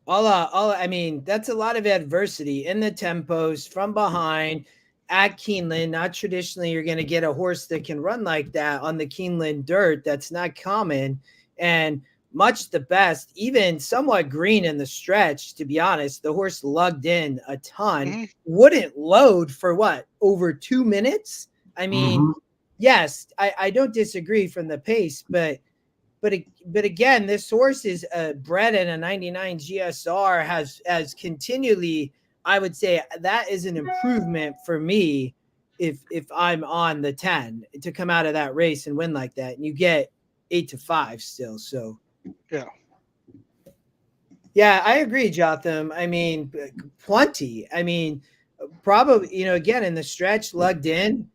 I mean, that's a lot of adversity in the tempos from behind at Keeneland. Not traditionally you're going to get a horse that can run like that on the Keeneland dirt. That's not common. And much the best, even somewhat green in the stretch, to be honest. The horse lugged in a ton, wouldn't load for over 2 minutes. I mean, yes, I don't disagree from the pace, but again, this horse is bred in a 99 GSR, has continually, I would say that is an improvement for me if I'm on the 10 to come out of that race and win like that, and you get 8-5 still. So yeah, I agree, Jotham. I mean, plenty. I mean, probably, again, in the stretch, lugged in.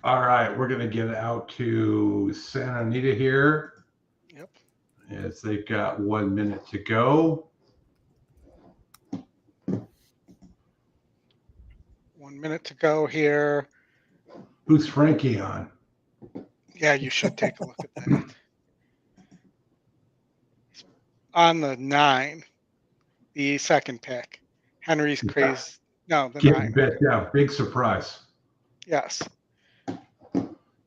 All right, we're going to get out to Santa Anita here. Yep. As they've got 1 minute to go. 1 minute to go here. Who's Frankie on? Yeah, you should take a look at that. On the 9, the second pick, Henry's Craze. No, the 9. Bet down. Big surprise. Yes.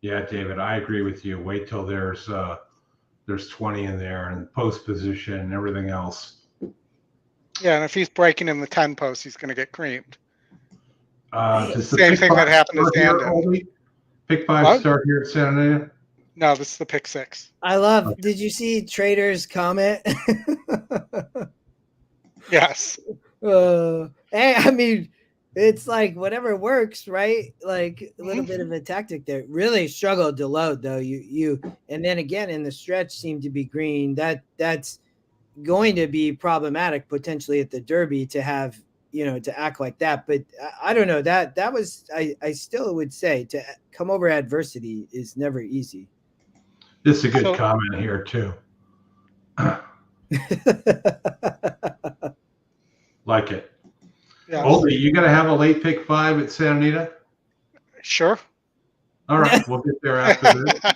Yeah, David, I agree with you. Wait till there's 20 in there and post position and everything else. Yeah, and if he's breaking in the 10 post, he's going to get creamed. Same thing that happened to Zandon. Pick 5 start here at Santa Anita? No, this is the pick 6. Did you see Trader's comment? Yes. Hey, I mean, it's like whatever works, right? Like a little bit of a tactic there. Really struggled to load though. And then again in the stretch seemed to be green. That's going to be problematic potentially at the Derby to have, to act like that. But I don't know, that was, I still would say to come over adversity is never easy. This is a good comment here too. Like it. Yeah. Oldie, you got to have a late pick 5 at Santa Anita? Sure. All right, we'll get there after this.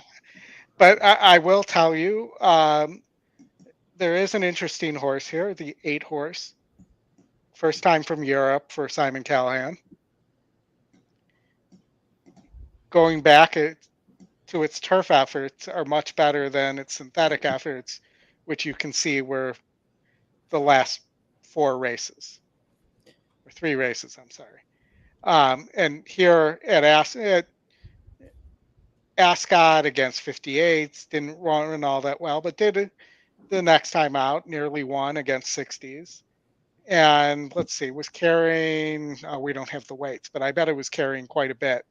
But I will tell you, there is an interesting horse here, the 8 horse. First time from Europe for Simon Callahan. Going back to its turf efforts are much better than its synthetic efforts, which you can see were the last 4 races. Or 3 races, I'm sorry. And here at Ascot against 58s, didn't run all that well, but did the next time out, nearly won against 60s. And let's see, was carrying, we don't have the weights, but I bet it was carrying quite a bit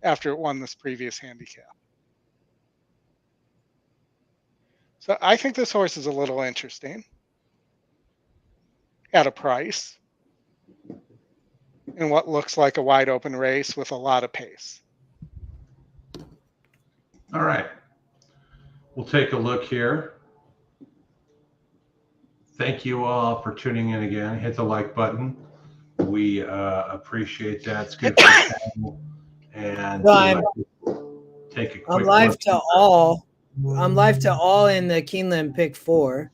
after it won this previous handicap. So I think this horse is a little interesting at a price in what looks like a wide open race with a lot of pace. All right. We'll take a look here. Thank you all for tuning in again. Hit the like button. We appreciate that. It's good for the channel. And take a quick I'm live look. to all. I'm live to all in the Keeneland pick 4.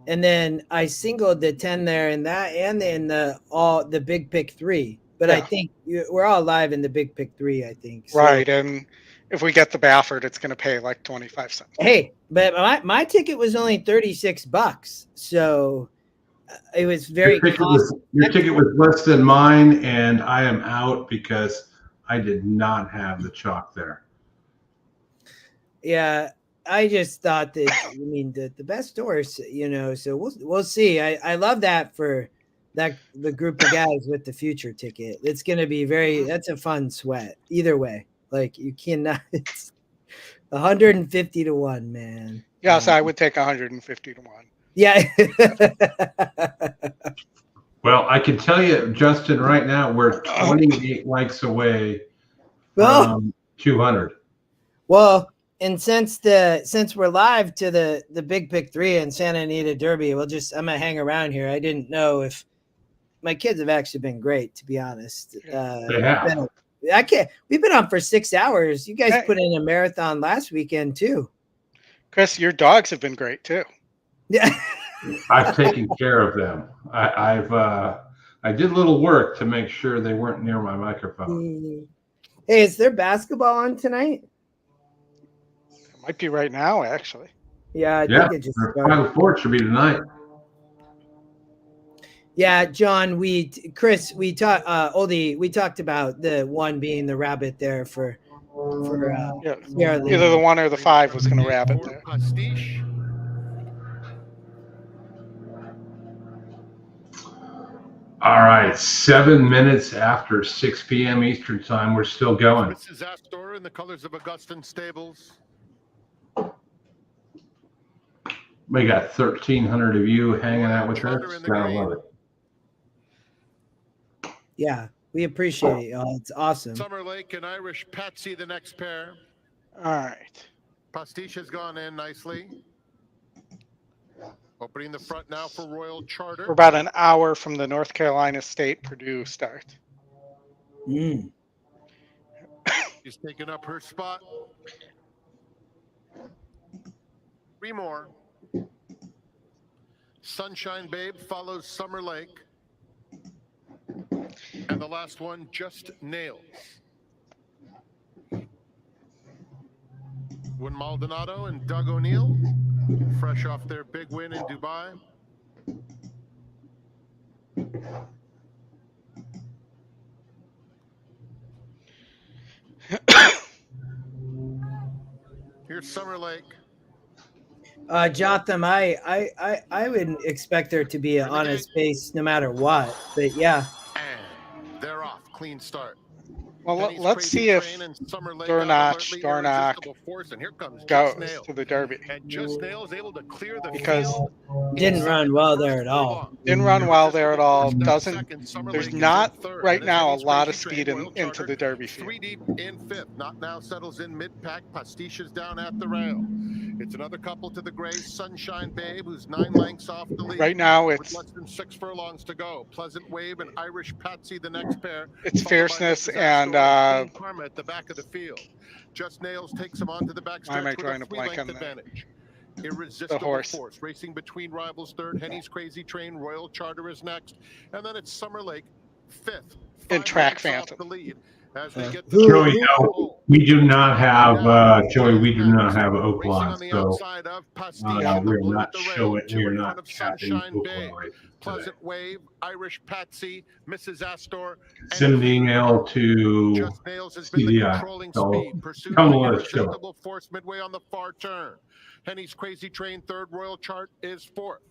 And then I singled the 10 there and that, and in the big pick 3. But I think we're all live in the big pick 3, I think. So, right. And if we get the Baffert, it's going to pay like 25 cents. Hey, but my ticket was only $36. So it was very Your ticket was less than mine, and I am out because I did not have the chalk there. Yeah, I just thought that, I mean, the best horse, so we'll see. I love that for the group of guys with the future ticket. It's going to be that's a fun sweat either way. Like you cannot, it's 150 to 1, man. Yes, I would take 150 to 1. Yeah. Well, I can tell you, Justin, right now we're 28 likes away from 200. Well, and since we're live to the big pick 3 and Santa Anita Derby, I'm gonna hang around here. I didn't know if my kids have actually been great, to be honest. They have. We've been on for 6 hours. You guys put in a marathon last weekend too. Chris, your dogs have been great too. Yeah. I've taken care of them. I did a little work to make sure they weren't near my microphone. Hey, is there basketball on tonight? It might be right now, actually. Yeah, I think it just started. Final Four should be tonight. Yeah, John, Chris, we talked, Oldie, we talked about the 1 being the rabbit there for either the 1 or the 5 was going to rabbit there. All right, 7 minutes after 6 p.m. Eastern time, we're still going. This is Astor in the colors of Augustin Stables. We got 1,300 of you hanging out with us. Gotta love it. Yeah, we appreciate it, y'all. It's awesome. Summer Lake and Irish Patsy, the next pair. All right. Pastiche has gone in nicely. Opening the front now for Royal Charter. We're about an hour from the North Carolina State Purdue start. She's taking up her spot. 3 more. Sunshine Babe follows Summer Lake. And the last one just nails. Win Maldonado and Doug O'Neill, fresh off their big win in Dubai. Here's Summer Lake. Jotham, I would expect there to be an honest pace no matter what, but yeah. And they're off. Clean start. Well, let's see if Dornoch goes to the Derby. And Just Nails able to clear the because field. Didn't run well there at all. Didn't run well there at all. There's not right now a lot of speed into the Derby field. 3 deep in 5th. Not Now settles in mid-pack. Pastiches down at the rail. It's another couple to the gray. Sunshine Babe, who's 9 lengths off the lead. Right now with it's less than 6 furlongs to go. Pleasant Wave and Irish Patsy the next pair. It's Fierceness and Karma at the back of the field. Just Nails takes him onto the back why am I stretch with drawing a a blank 3-length on that? advantage. Irresistible horse. Force racing between rivals third. Henny's Crazy Train. Royal Charter is next, and then it's Summer Lake 5th. In Track Phantom. The lead as we get Joey, no, we do not have Joey. We do not have Oakland, so we're not showing. We are not having Oakland right Pleasant Wave, Irish Patsy, Mrs. Astor. Send an email to Just Nails has been the controlling so speed. Pursued come by on, let's show it. Irresistible Force midway on the far turn. Henny's Crazy Train third. Royal Chart is fourth.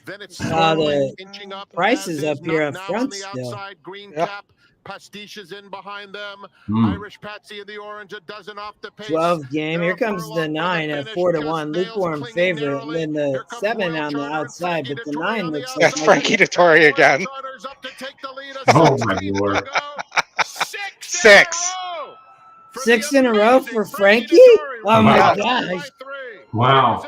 Then it's the inching up. prices up here up Now front on the still. outside, Green Cap. Pastiches in behind them. Irish Patsy in the orange, a dozen off the pace. 12th game. Here comes the 9 at 4-1. Lukewarm favorite. And then the 7 on the outside, but the 9 looks like That's Frankie Dettori again. Oh my lord! 6. 6 in a row for Frankie? Oh my gosh. Wow.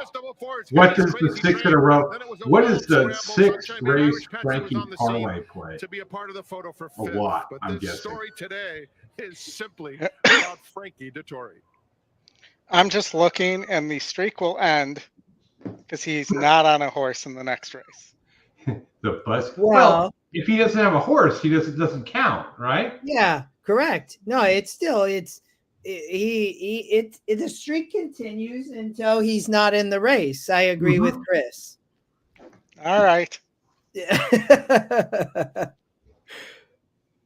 What does the 6 in a row? What is the 6th race Frankie parlay play? To be a part of the photo for A fifth. lot, But I'm this guessing. story today is simply about Frankie Dettori. I'm just looking, and the streak will end because he's not on a horse in the next race. The bus. Well, if he doesn't have a horse, he doesn't count, right? yeah, correct. No, it's still the streak continues until he's not in the race. I agree with Chris. All right.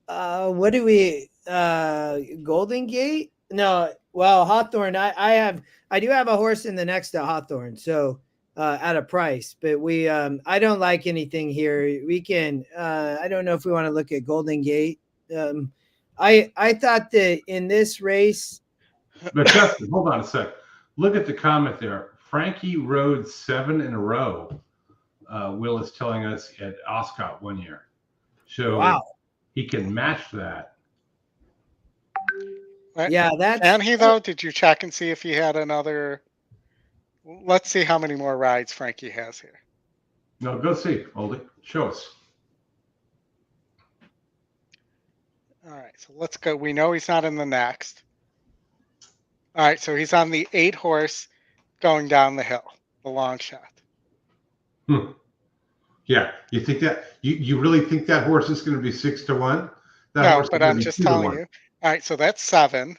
What do we Golden Gate? No, well, Hawthorne. I do have a horse in the next to Hawthorne, so at a price, but we I don't like anything here. We can I don't know if we want to look at Golden Gate. I thought that in this race. But Justin, hold on a sec. Look at the comment there. Frankie rode 7 in a row. Will is telling us at Oscott 1 year. So he can match that. Yeah, that's. And he though, did you check and see if he had another? Let's see how many more rides Frankie has here. No, go see, Oldie. Show us. All right, so let's go. We know he's not in the next. All right, so he's on the 8 horse going down the hill, the long shot. Yeah, you think that you really think that horse is going to be 6-1? No, but I'm just telling you. All right, so that's 7.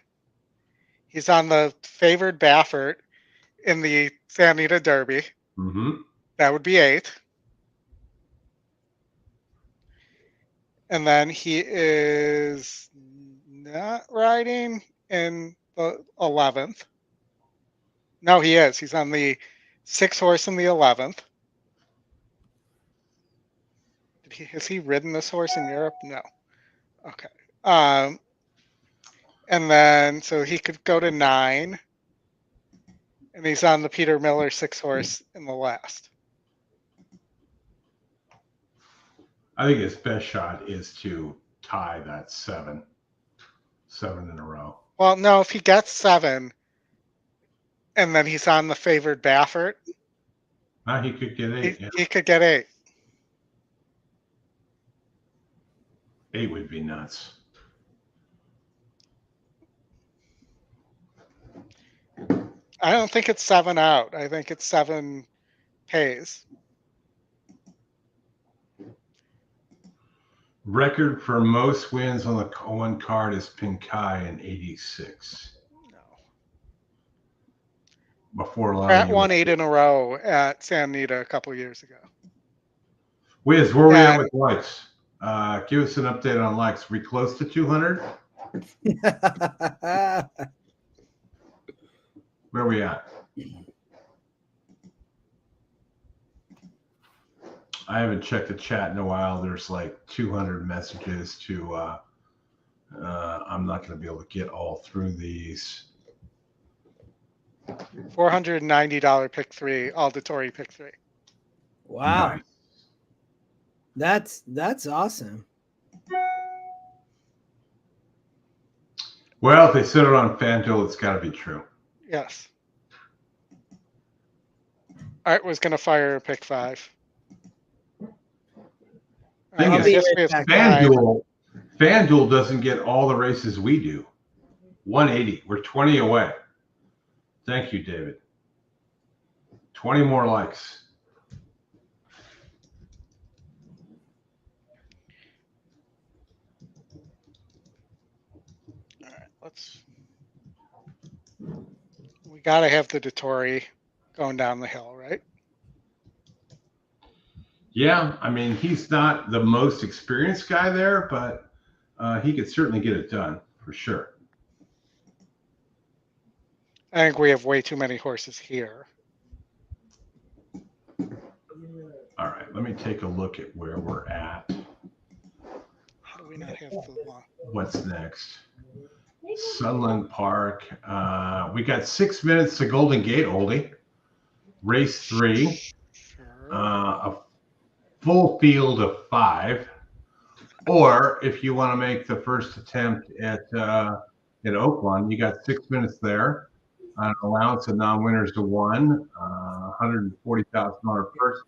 He's on the favored Baffert in the Anita Derby. That would be 8. And then he is not riding in the 11th. No, he is. He's on the 6 horse in the 11th. Has he ridden this horse in Europe? No. Okay. And then, so he could go to 9. And he's on the Peter Miller 6 horse in the last. I think his best shot is to tie that 7 in a row. Well, no, if he gets 7 and then he's on the favored Baffert. He could get 8. He could get 8. 8 would be nuts. I don't think it's 7 out. I think it's 7 pays. Record for most wins on the one card is Pinkai in 86. No. Before Pratt won 8 in a row at San Anita a couple years ago. Wiz, where are we at with likes? Give us an update on likes. We close to 200? Where are we at? I haven't checked the chat in a while. There's like 200 messages to I'm not going to be able to get all through these. $490 pick 3, auditory pick 3. Wow. Nice. That's awesome. Well, if they said it on FanDuel, it's got to be true. Yes. Art was going to fire a pick 5. Thing is, FanDuel doesn't get all the races we do. 180. We're 20 away. Thank you, David. 20 more likes. All right, we got to have the Dettori going down the hill, right? Yeah, I mean, he's not the most experienced guy there, but he could certainly get it done for sure. I think we have way too many horses here. All right, let me take a look at where we're at. How do we not have the long? What's next? Sunland Park. We got 6 minutes to Golden Gate, Oldie. Race 3. A full field of 5. Or if you want to make the first attempt at Oakland, you got 6 minutes there. An allowance of non-winners to 1, $140,000 first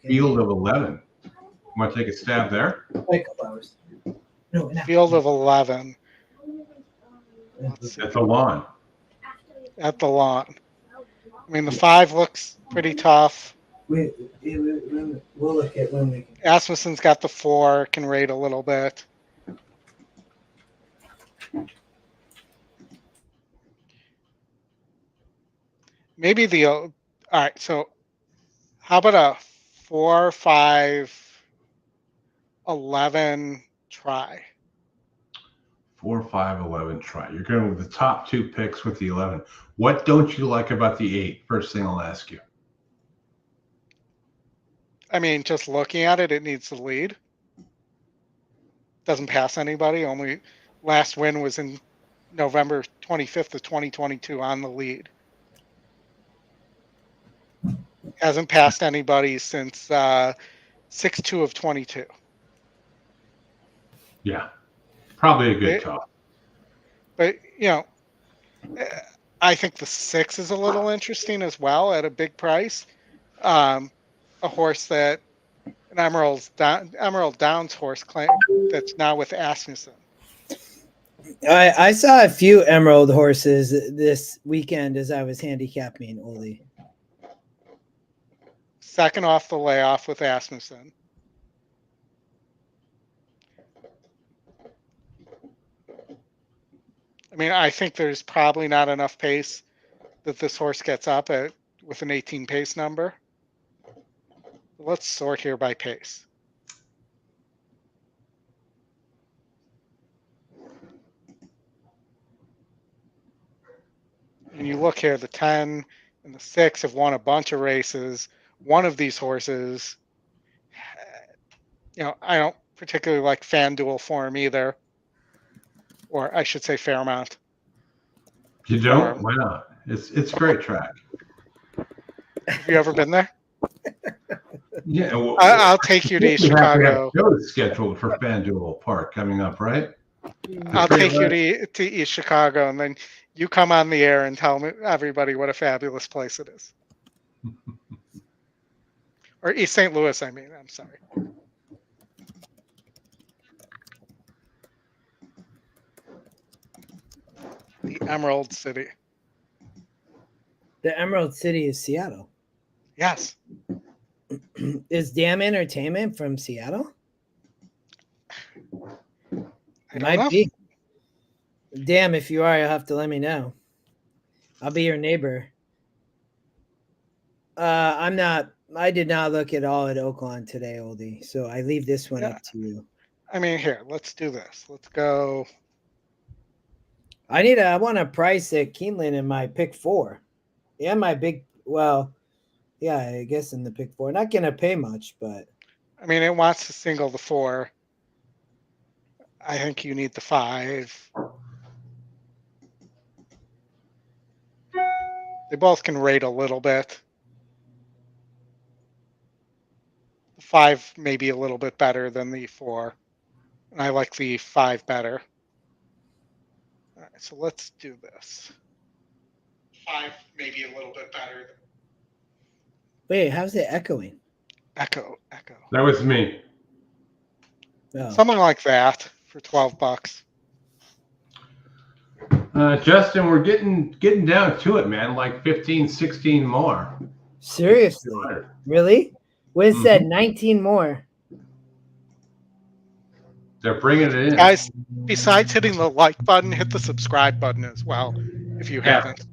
field of 11. You want to take a stab there? Field of 11. At the lawn. At the lawn. I mean, the 5 looks pretty tough. We'll look at when we can. Asmussen's got the 4, can rate a little bit. Maybe all right, so how about a 4, 5, 11 try? 4, 5, 11 try. You're going with the top 2 picks with the 11. What don't you like about the 8? First thing I'll ask you. I mean, just looking at it, it needs the lead. Doesn't pass anybody. Only last win was in November 25th of 2022 on the lead. Hasn't passed anybody since 6-2 of 22. Yeah, probably a good call. But, you know, I think the 6 is a little interesting as well at a big price. A horse that an Emerald Downs horse claim that's now with Asmussen. I saw a few Emerald horses this weekend as I was handicapping Oldy. Second off the layoff with Asmussen. I mean, I think there's probably not enough pace that this horse gets up at with an 18 pace number. Let's sort here by pace. And you look here, the 10 and the 6 have won a bunch of races. One of these horses, you know, I don't particularly like FanDuel form either. Or I should say Fairmount. You don't? Why not? It's a great track. Have you ever been there? Yeah, well, I'll take you to Chicago. Shows scheduled for FanDuel Park coming up, right? I'll take you to East Chicago, and then you come on the air and tell everybody what a fabulous place it is. Or East St. Louis, I mean. I'm sorry. The Emerald City. The Emerald City is Seattle. Yes. Is Dam Entertainment from Seattle? I don't know. Be. Damn, if you are, you'll have to let me know. I'll be your neighbor. I did not look at all at Oakland today, Oldie. So I leave this one up to you. I mean, here, let's do this. Let's go. I want a price at Keeneland in my pick 4. Yeah, I guess in the pick 4. Not gonna pay much, but I mean, it wants to single the 4. I think you need the 5. They both can rate a little bit. The 5 may be a little bit better than the 4. And I like the 5 better. All right, so let's do this. 5 may be a little bit better. Wait, how's it echoing? Echo. That was me. Oh. Something like that for $12. Justin, we're getting down to it, man. Like 15, 16 more. Seriously? Really? Wiz said 19 more. They're bringing it in. Guys, besides hitting the like button, hit the subscribe button as well if you haven't.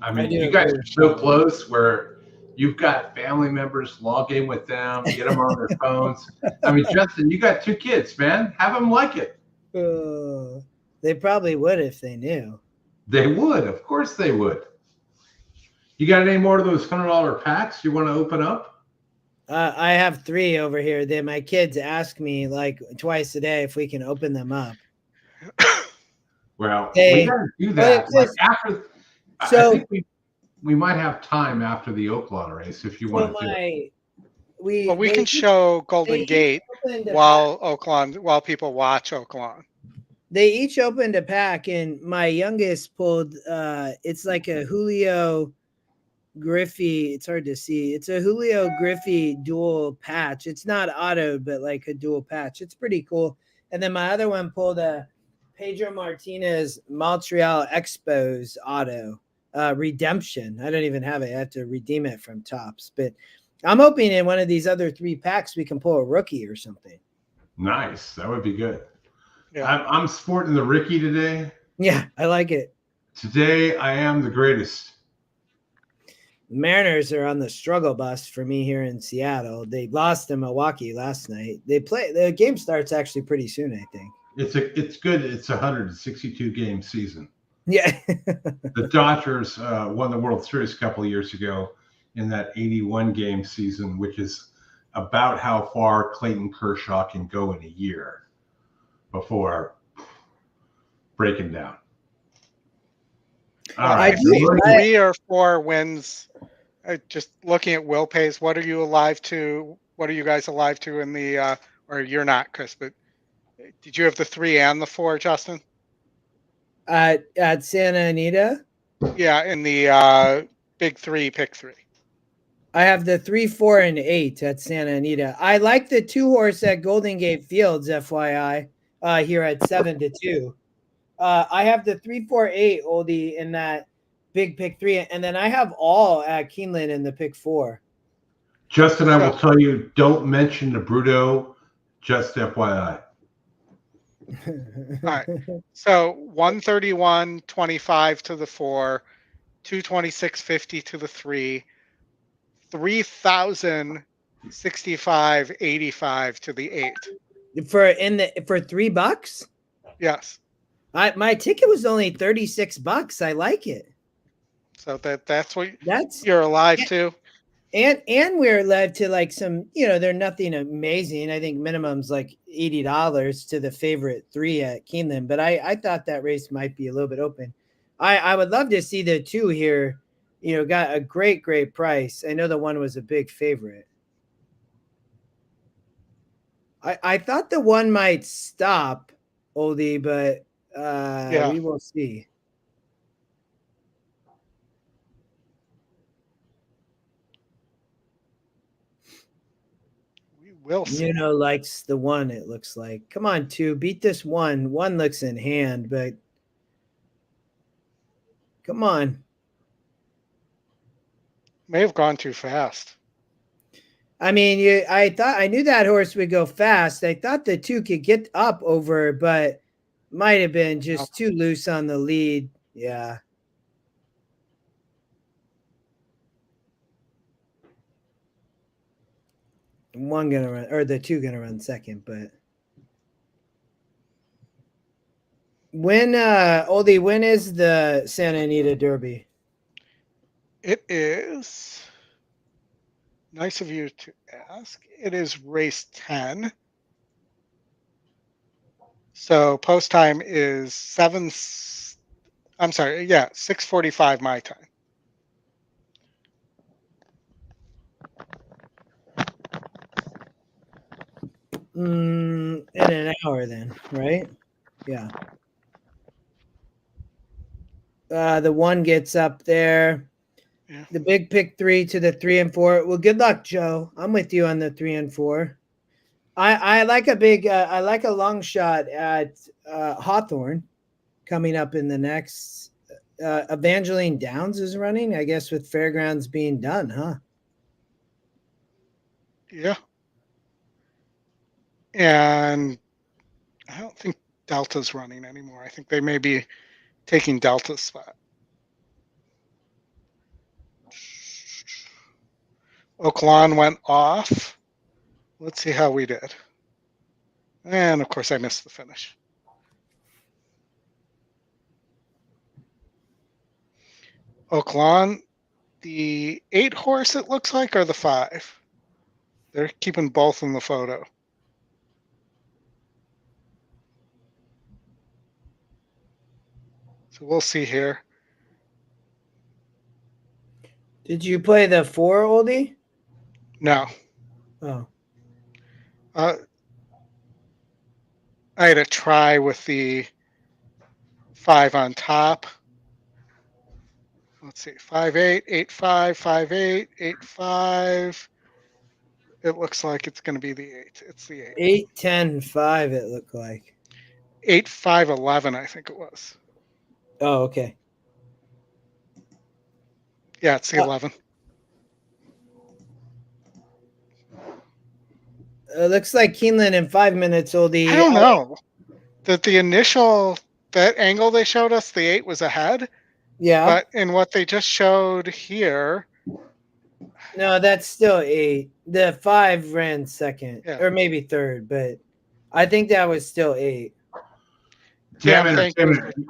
I mean, you guys are so close where you've got family members, log in with them, get them on their phones. I mean, Justin, you got 2 kids, man. Have them like it. They probably would if they knew. They would. Of course they would. You got any more of those $100 packs you want to open up? I have 3 over here. Then my kids ask me like twice a day if we can open them up. Well, we got to do that. Like after, so I think we might have time after the Oaklawn race if you want to do it. We can show Golden Gate while people watch Oaklawn. They each opened a pack, and my youngest pulled. It's like a Julio Griffey. It's hard to see. It's a Julio Griffey dual patch. It's not autoed, but like a dual patch. It's pretty cool. And then my other one pulled a Pedro Martinez Montreal Expos auto redemption. I don't even have it. I have to redeem it from Topps. But I'm hoping in one of these other 3 packs we can pull a rookie or something. Nice. That would be good. Yeah. I'm sporting the Ricky today. Yeah, I like it. Today I am the greatest. Mariners are on the struggle bus for me here in Seattle. They lost to Milwaukee last night. The game starts actually pretty soon, I think. It's good. It's a 162 game season. Yeah. The Dodgers won the World Series a couple of years ago in that 81 game season, which is about how far Clayton Kershaw can go in a year before breaking down. All right. 3 or 4 wins. Just looking at Will Pays, what are you alive to? What are you guys alive to in the or you're not, Chris, but did you have the 3 and the 4, Justin? At Santa Anita? Yeah, in the big 3, pick 3. I have the 3, 4, and 8 at Santa Anita. I like the 2 horse at Golden Gate Fields, FYI, here at 7-2. I have the 3, 4, 8 Oldie in that big pick 3, and then I have all at Keeneland in the pick 4. Justin, I will tell you, don't mention the Bruto, just FYI. All right. So 131.25 to the 4, 226.50 to the 3, 3,065.85 to the 8. For $3? Yes. My ticket was only $36. I like it. So that's what you're alive to. And we're led to like some, they're nothing amazing. I think minimum's like $80 to the favorite 3 at Keeneland, but I thought that race might be a little bit open. I would love to see the 2 here, got a great price. I know the 1 was a big favorite. I thought the 1 might stop, Oldie, but we will see. Will see. Likes the 1, it looks like. Come on, 2, beat this 1. 1 looks in hand, but come on. May have gone too fast. I mean, I knew that horse would go fast. I thought the 2 could get up over, but might have been just too loose on the lead. Yeah. One gonna run, or the 2 gonna run second, but when Oldie, when is the Santa Anita Derby? It is nice of you to ask. It is race 10. So post time is 6:45 my time. In an hour then, right? Yeah. The one gets up there. Yeah. The big pick 3 to the 3 and 4. Well, good luck, Joe. I'm with you on the 3 and 4. I like a big I like a long shot at Hawthorne coming up in the next. Evangeline Downs is running, I guess, with Fairgrounds being done, huh? Yeah. And I don't think Delta's running anymore. I think they may be taking Delta's spot. Oaklawn went off. Let's see how we did. And of course I missed the finish. Oaklawn, the 8 horse it looks like, or the 5? They're keeping both in the photo. So we'll see here. Did you play the 4, Oldie? No. Oh. I had a try with the 5 on top. Let's see, 5-8, 8-5, 5-8, 8-5. It looks like it's going to be the 8. It's the 8. 8-10-5 it looked like. 8-5-11, I think it was. Oh, okay. Yeah, it's the 11. It looks like Keeneland in 5 minutes, Oldie. I don't know. That the initial, that angle they showed us, the 8 was ahead. Yeah. But in what they just showed here. No, that's still 8. The 5 ran second, Yeah. or maybe third, but I think that was still 8. Damn it!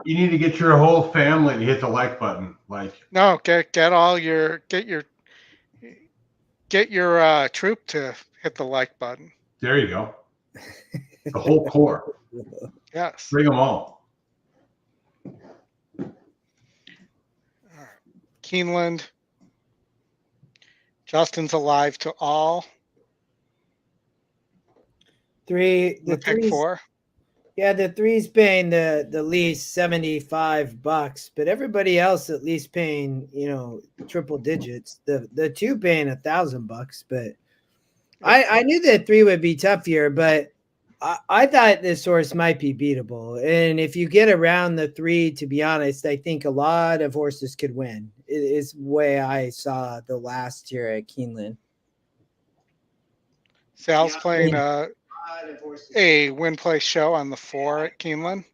You need to get your whole family to hit the like button. Like, no, get your troop to hit the like button. There you go. The whole core. Yes. Bring them all. Keeneland. Justin's alive to all. 3. The pick 4. Yeah, the 3's paying the least $75, but everybody else at least paying, triple digits. The 2 paying $1,000, but I knew that 3 would be tough here, but I thought this horse might be beatable. And if you get around the 3, to be honest, I think a lot of horses could win. It is the way I saw the last year at Keeneland. Sal's playing a win play show on the 4 at Keeneland.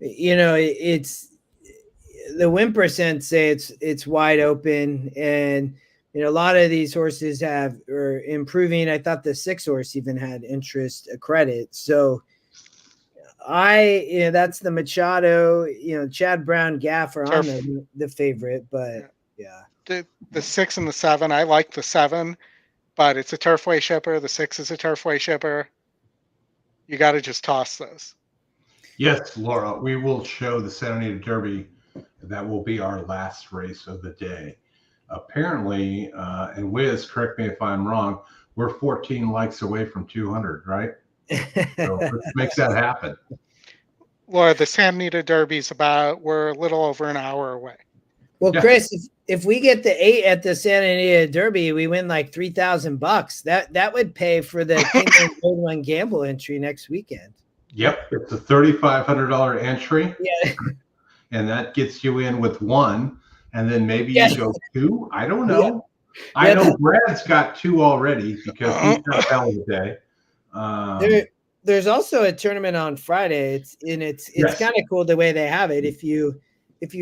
It's the win percent say it's wide open, and a lot of these horses are improving. I thought the 6 horse even had interest, a credit. So that's the Machado, Chad Brown, Gaff are on the favorite, but yeah. The 6 and the 7, I like the 7, but it's a Turfway shipper. The 6 is a Turfway shipper. You got to just toss those. Yes, Laura, we will show the Anita Derby. That will be our last race of the day. Apparently, and Wiz, correct me if I'm wrong, we're 14 likes away from 200, right? So let's make that happen. Laura, the Anita Derby's we're a little over an hour away. Well, yeah. Chris, if we get the 8 at the Anita Derby, we win like $3,000. That would pay for the Keeneland Grade 1 gamble entry next weekend. Yep, it's a $3,500 entry. Yeah, and that gets you in with 1, and then maybe you go 2. I don't know. Yeah. I know Brad's got 2 already because he's got hell of a day. There's also a tournament on Friday. It's yes. Kind of cool the way they have it. If you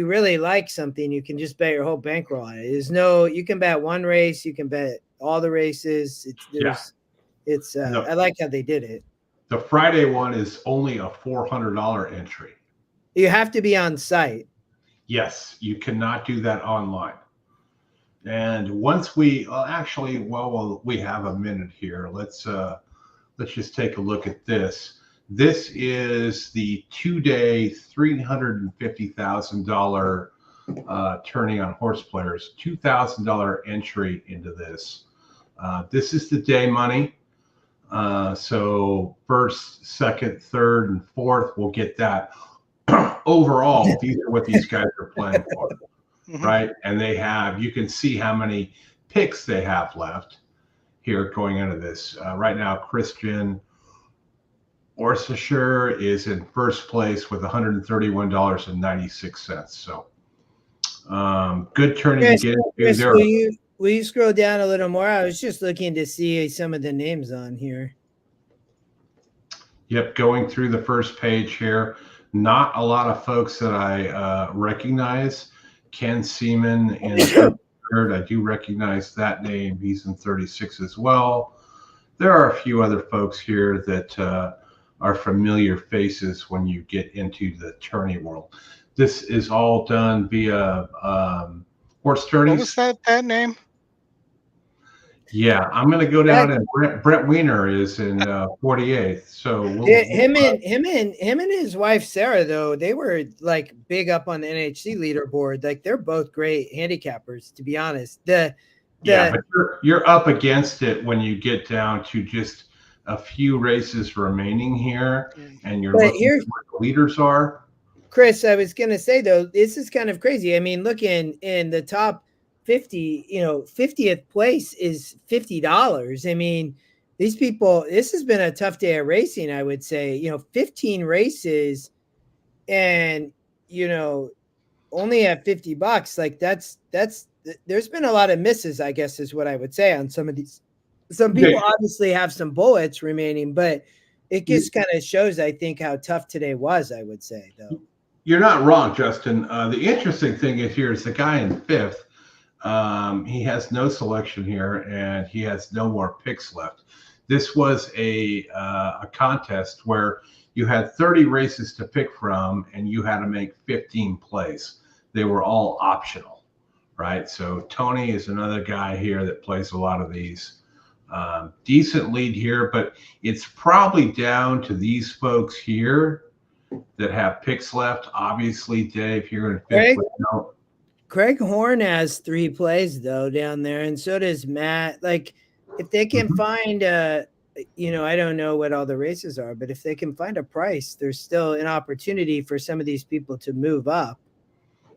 really like something, you can just bet your whole bankroll on it. You can bet 1 race, you can bet all the races. I like how they did it. The Friday one is only a $400 entry. You have to be on site. Yes, you cannot do that online. And once we we have a minute here. Let's just take a look at this. This is the 2-day, $350,000 tourney on horse players, $2,000 entry into this. This is the day money. So first, second, third, and fourth will get that. Overall, these are what these guys are playing for, right? And they have, you can see how many picks they have left here going into this. Right now, Christian Orsacher is in first place with $131.96. So good tourney to get into. Chris, will you scroll down a little more? I was just looking to see some of the names on here. Yep, going through the first page here. Not a lot of folks that I recognize. Ken Seaman in third. I do recognize that name. He's in 36 as well. There are a few other folks here that are familiar faces when you get into the tourney world. This is all done via horse tourneys. What was that name? Yeah, I'm going to go down, and Brent Weiner is in 48th. So him and his wife Sarah, though, they were like big up on the NHC leaderboard. Like they're both great handicappers, to be honest. Yeah, but you're up against it when you get down to just a few races remaining here, and you're looking at where the leaders are. Chris, I was going to say though, this is kind of crazy. I mean, looking in the top 50, 50th place is $50. I mean, these people, this has been a tough day of racing, I would say. 15 races and only at $50. Like that's there's been a lot of misses, I guess, is what I would say on some of these. Some people obviously have some bullets remaining, but it just kind of shows, I think, how tough today was, I would say, though. You're not wrong, Justin. The interesting thing is here is the guy in fifth. He has no selection here, and he has no more picks left. This was a contest where you had 30 races to pick from, and you had to make 15 plays. They were all optional, right? So Tony is another guy here that plays a lot of these. Decent lead here, but it's probably down to these folks here that have picks left. Obviously, Dave, you're in fifth. Craig Horn has 3 plays though down there, and so does Matt. Like, if they can find I don't know what all the races are, but if they can find a price, there's still an opportunity for some of these people to move up.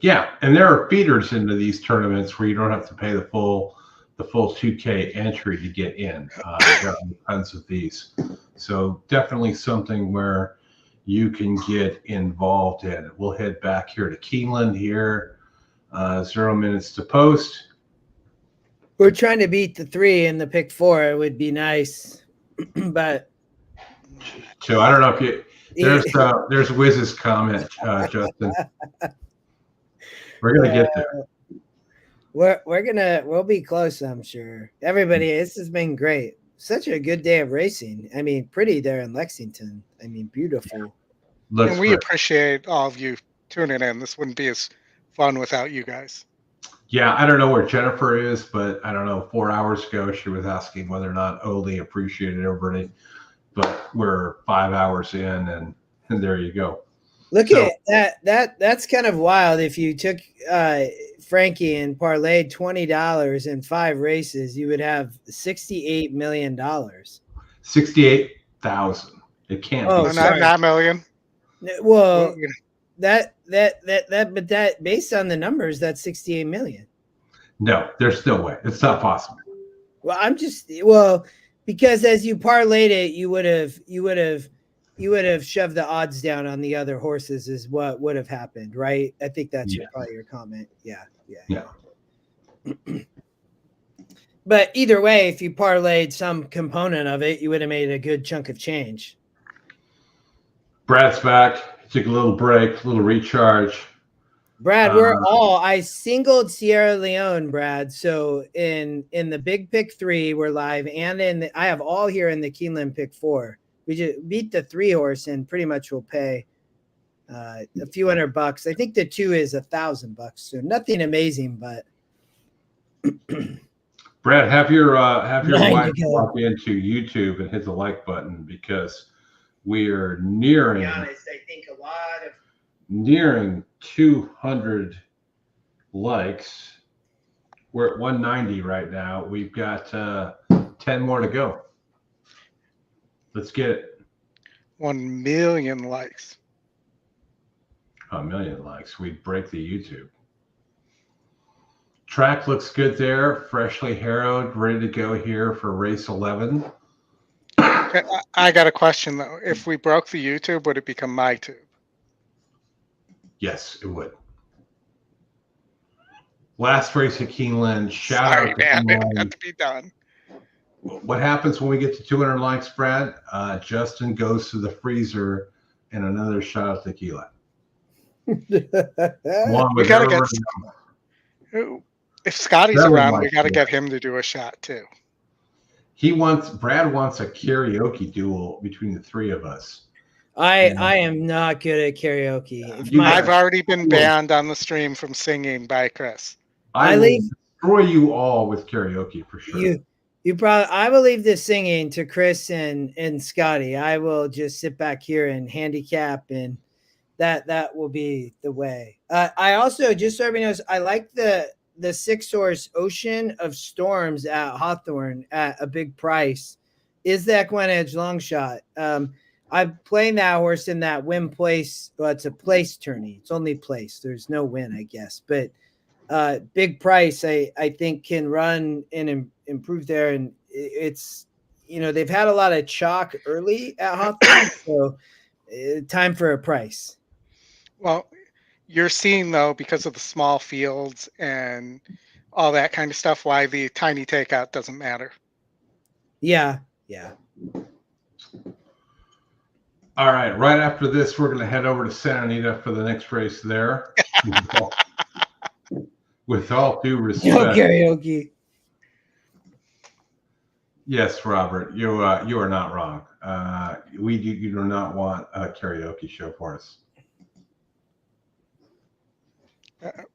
Yeah, and there are feeders into these tournaments where you don't have to pay the full 2K entry to get in. There are tons of these, so definitely something where you can get involved in. We'll head back here to Keeneland here. 0 minutes to post. We're trying to beat the 3 in the pick 4. It would be nice, but so I don't know if there's Wiz's comment, Justin. We're gonna get there. We'll be close, I'm sure. Everybody, this has been great. Such a good day of racing. I mean, pretty there in Lexington. I mean, beautiful. And we appreciate all of you tuning in. This wouldn't be as fun without you guys. Yeah, I don't know where Jennifer is, but I don't know, 4 hours ago she was asking whether or not Oldy appreciated everybody. But we're 5 hours in, and there you go. Look at that. That's kind of wild. If you took Frankie and parlayed $20 in 5 races, you would have $68 million. 68,000. It can't be. Not million. Well, that based on the numbers, that's 68 million. No, there's no way. It's not possible. Well, because as you parlayed it, you would have shoved the odds down on the other horses is what would have happened, right? I think that's probably your comment. Yeah. But either way, if you parlayed some component of it, you would have made a good chunk of change. Brad's back. Took a little break, a little recharge. Brad, I singled Sierra Leone, Brad. So in the big pick 3, we're live, and I have all here in the Keeneland pick 4. We just beat the 3 horse and pretty much will pay a few $100. I think the 2 is $1,000. So nothing amazing, but Brad, have your wife walk into YouTube and hit the like button, because We're nearing. To be honest, I think a lot of Nearing 200 likes. We're at 190 right now. We've got 10 more to go. Let's get it. 1 million likes. A million likes. We'd break the YouTube. Track looks good there. Freshly harrowed, ready to go here for race 11. I got a question though. If we broke the YouTube, would it become my tube? Yes, it would. Last race at Keeneland. Shout Sorry, out to man. It Keeneland. had to be done. What happens when we get to 200 likes, Brad? Justin goes to the freezer and another shot of tequila. We gotta get. If Scotty's around, we gotta get him to do a shot too. Brad wants a karaoke duel between the three of us. I am not good at karaoke. I've already been banned on the stream from singing by Chris. I will destroy you all with karaoke for sure. I will leave the singing to Chris and Scotty. I will just sit back here and handicap, and that will be the way. I also, just so everybody knows, I like the 6-horse Ocean of Storms at Hawthorne at a big price. Is the EquinEdge long shot? I'm playing that horse in that win place. Well, it's a place tourney. It's only place. There's no win, I guess. But big price, I think, can run and improve there. And it's, they've had a lot of chalk early at Hawthorne. So time for a price. Well, you're seeing, though, because of the small fields and all that kind of stuff, why the tiny takeout doesn't matter. Yeah. All right. Right after this, we're going to head over to Santa Anita for the next race there. With all due respect. No karaoke. Yes, Robert, you are not wrong. You do not want a karaoke show for us.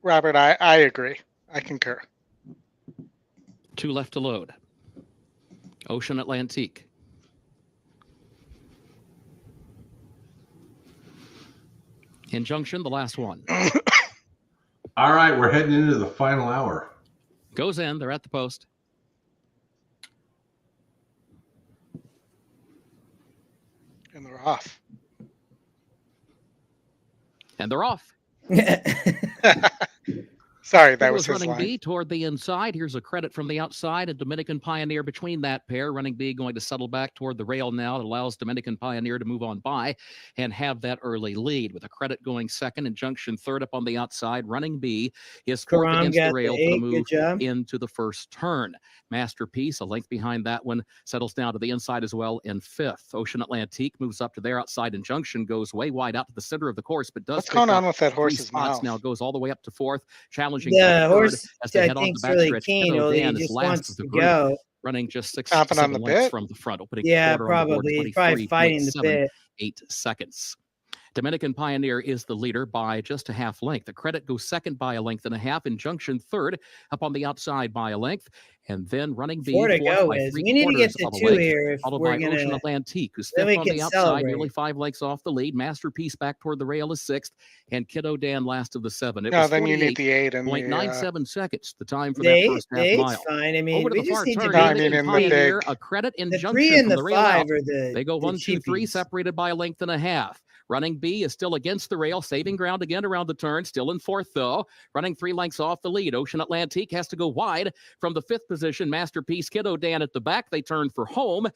Robert, I agree. I concur. 2 left to load. Ocean Atlantique. Injunction, the last one. All right, we're heading into the final hour. Goes in. They're at the post. And they're off. And they're off. Sorry, that was his running line. B toward the inside. Here's a credit from the outside. A Dominican Pioneer between that pair. Running B going to settle back toward the rail now. It allows Dominican Pioneer to move on by and have that early lead. With a credit going second. Injunction third up on the outside. Running B is fourth against the rail for the move into the first turn. Masterpiece, a length behind that one, settles down to the inside as well in fifth. Ocean Atlantique moves up to their outside. Injunction goes way wide out to the center of the course, but does. What's going on with that horse's spots mouth? Now goes all the way up to fourth. Challenging the horse, as they I head on think, the is really backstretch. keen. He just wants to group, go. running just 6 Stomping on the lengths bit? from the front. Opening Yeah, quarter on the board, probably. He's probably fighting the bit. 8 seconds. Dominican Pioneer is the leader by just a half length. The credit goes second by a length and a half. Injunction third up on the outside by a length. And then running B Four to fourth go by is. 3/4 We need to get to of a 2 length, here if followed we're by gonna. Ocean Atlantique, who's then fifth we on can the outside, celebrate. nearly 5 lengths off the lead. Masterpiece back toward the rail is sixth, and Kiddo Dan last of the 7. It No, was then you need the 8 and 0.97 seconds, the time for The that 8, first the half 8's mile. fine. I mean, Over to we the just far need to turn, be. No, I mean, in the Pioneer, big. a credit The injunction 3 and from the the rail 5 out. are the. They go the 1, 2, 3, cheapies. separated by a length and a half. Running B is still against the rail, saving ground again around the turn. Still in fourth, though. Running 3 lengths off the lead. Ocean Atlantique has to go wide from the 5th position. Masterpiece, Kiddo Dan at the back. They turn for home.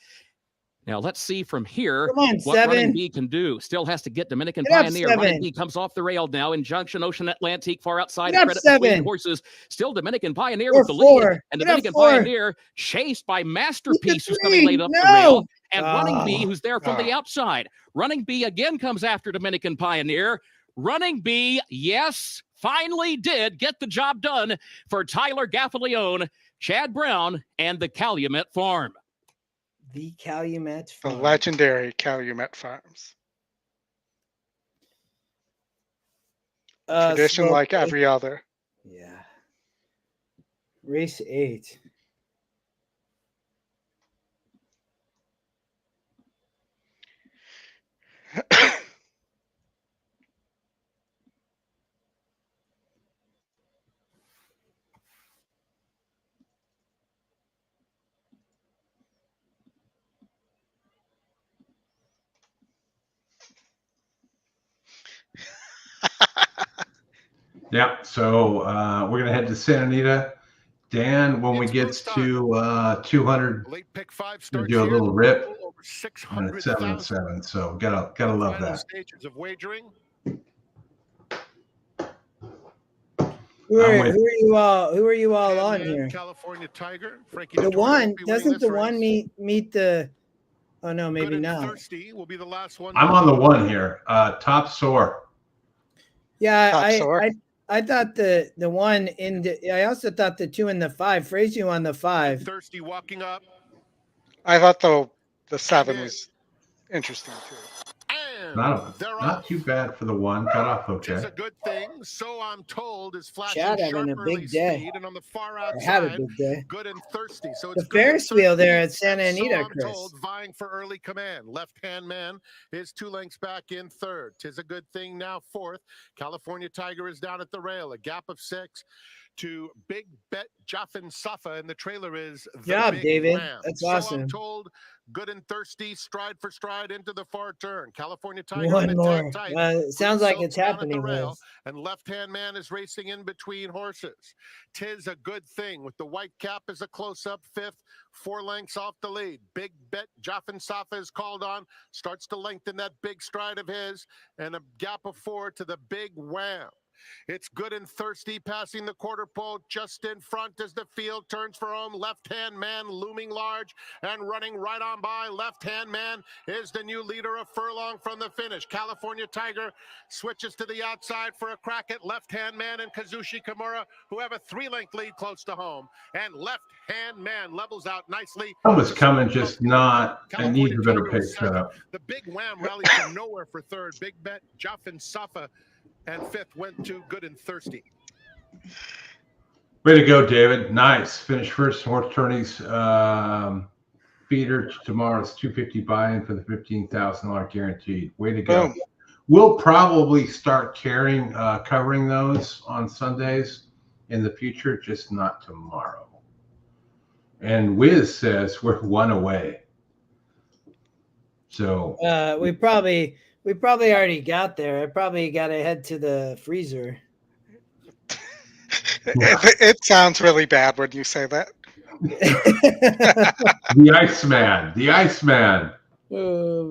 Now, let's see from here Come on, what Running 7. B can do. Still has to get Dominican Get up, Pioneer. 7. Running B comes off the rail now. Injunction, Ocean Atlantique far outside. Get up, Credit between 7. horses. Still Dominican Pioneer Or with the 4. lead. And Get up, Dominican 4. Pioneer chased by Masterpiece, who's coming 3. late up the No. rail. And Running B, Oh. who's there from the outside. Running B again comes after Dominican Pioneer. Running B, yes, finally did get the job done for Tyler Gaffaleone, Chad Brown, and the Calumet Farm. The Calumet The Farm. legendary Calumet Farms. Tradition slow like play. every other. Yeah. Race 8. Yeah. So we're gonna head to Santa Anita. Dan, when we get to 200, late pick 5 we'll starts do a here. little rip. Over And it's 7-7. So gotta love Final that. stages of wagering. Who are you all on here? California Tiger. Frankie The Dettori will one be winning doesn't this the race. one meet the? Oh no, maybe Good and not. Thirsty will be the last one. I'm on the one here. Top Soar. Yeah, Top Soar. I thought the one in the. I also thought the 2 and the 5. Phrase you on the 5. Thirsty walking up. I thought the 7 was interesting too. Not too bad for the one. Got off okay. It's a good thing. So I'm told is flashing Chad sharp having a early big day. speed, and on the far I had a outside, big day. Good and Thirsty. So The it's Good and Ferris wheel Thirsty, there at Santa and Anita, so I'm Chris. told, vying for early command. Left-hand man is 2 lengths back in third. Tis a good thing now fourth. California Tiger is down at the rail. A gap of 6 to Big Bet Jaffin Safa, and the trailer is the Job, Big David. Ram. That's so awesome. I'm told, Good and Thirsty, stride for stride into the far turn. California Tiger One in more. it tight. It sounds like it's Silks down at the happening. rail, Liz. and left-hand man is racing in between horses. Tis a good thing with the white cap as a close-up 5th, 4 lengths off the lead. Big Bet Jaffin Safa is called on, starts to lengthen that big stride of his, and a gap of 4 to the Big Wham. It's Good and Thirsty passing the quarter pole just in front as the field turns for home. Left-hand man looming large and running right on by. Left-hand man is the new leader, a furlong from the finish. California Tiger switches to the outside for a crack at left-hand man and Kazushi Kimura, who have a 3-length lead close to home. And left-hand man levels out nicely. I was coming, just not. I need a better pace setup. The Big Wham rallied from nowhere for third. Big Bet Jaffin Safa and 5th went to Good and Thirsty. Way to go, David. Nice. Finish first horse tourneys. Feeder tomorrow's 250 buy-in for the $15,000 guaranteed. Way to go. Boom. We'll probably start covering those on Sundays in the future, just not tomorrow. And Wiz says we're 1 away. So we probably already got there. I probably got to head to the freezer. It sounds really bad when you say that. The Iceman. Oh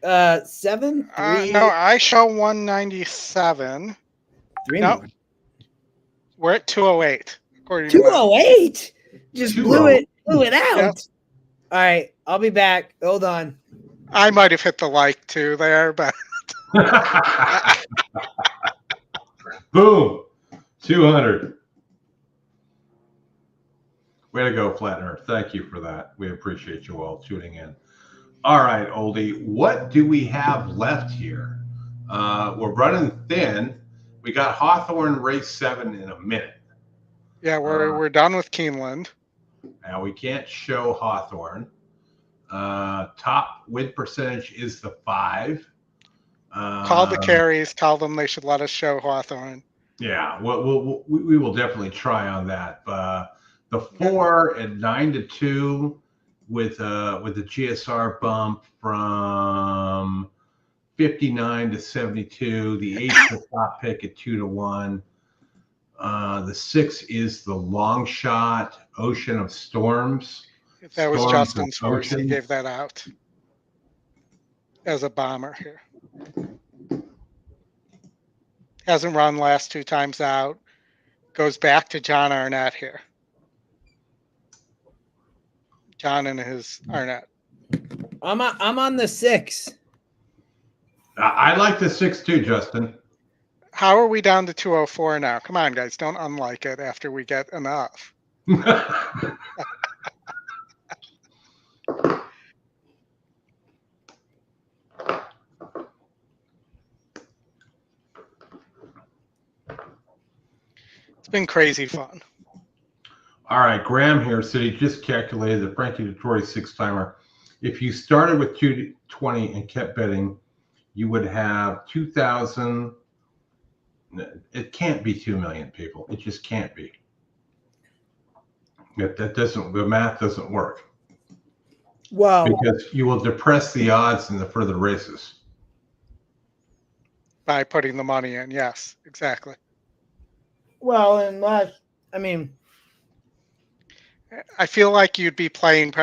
man. 7, 3. No, I show 197. 3 no, more. we're at 208. 208. Just blew it out. Yep. All right, I'll be back. Hold on. I might have hit the like too there, but Boom. 200. Way to go, Flatner. Thank you for that. We appreciate you all tuning in. All right, Oldie, what do we have left here? We're running thin. We got Hawthorne race 7 in a minute. yeah, we're done with Keeneland. Now we can't show Hawthorne. Top win percentage is the 5. Call the carries. Tell them they should let us show Hawthorne. Yeah, we will definitely try on that. The 4 at 9-2 with the GSR bump from 59 to 72. The 8 the top pick at 2-1. The 6 is the long shot Ocean of Storms. That was Storms Justin's of horse. He Ocean. gave that out as a bomber here. Hasn't run last 2 times out. Goes back to John Arnett here. John and his Arnett. I'm on the 6. I like the 6 too, Justin. How are we down to 204 now? Come on, guys. Don't unlike it after we get enough. It's been crazy fun. All right, Graham here said he just calculated the Frankie Dettori 6-timer. If you started with 220 and kept betting, you would have 2,000. It can't be 2 million people. It just can't be. That doesn't. The math doesn't work. Wow. Because you will depress the odds in the further races. by putting the money in. Yes, exactly. Well, unless, I mean, I feel like you'd be playing,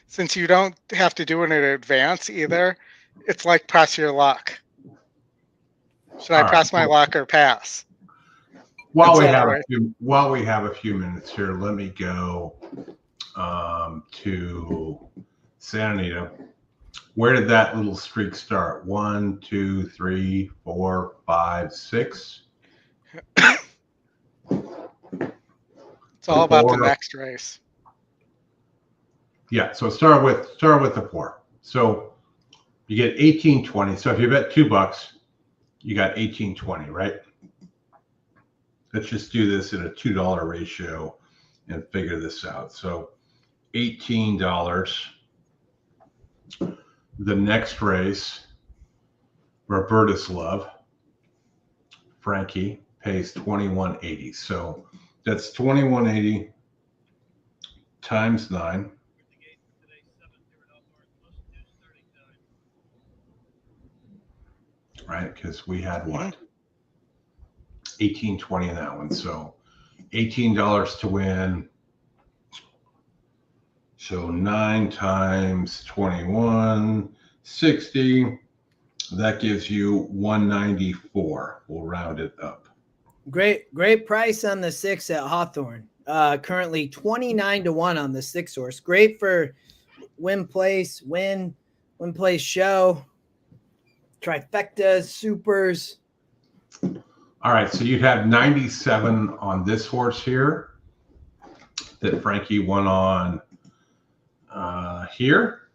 since you don't have to do it in advance either. It's like press your luck. Should I press my luck or pass? While we have a few minutes here, let me go to Santa Anita. Where did that little streak start? 1, 2, 3, 4, 5, 6. It's all about the next race. Yeah, so start with the 4. So you get 18.20. So if you bet $2, you got 18.20, right? Let's just do this in a $2 ratio and figure this out. So $18. The next race, Roberta's Love, Frankie pays $21.80. So that's $21.80 times 9. Right, because we had what? $18.20 in that one. So $18 to win. So 9 times 21, 60. That gives you 194. We'll round it up. Great price on the 6 at Hawthorne. Currently 29-1 on the 6 horse. Great for win place show, trifectas, supers. All right, so you'd have 97 on this horse here that Frankie won on here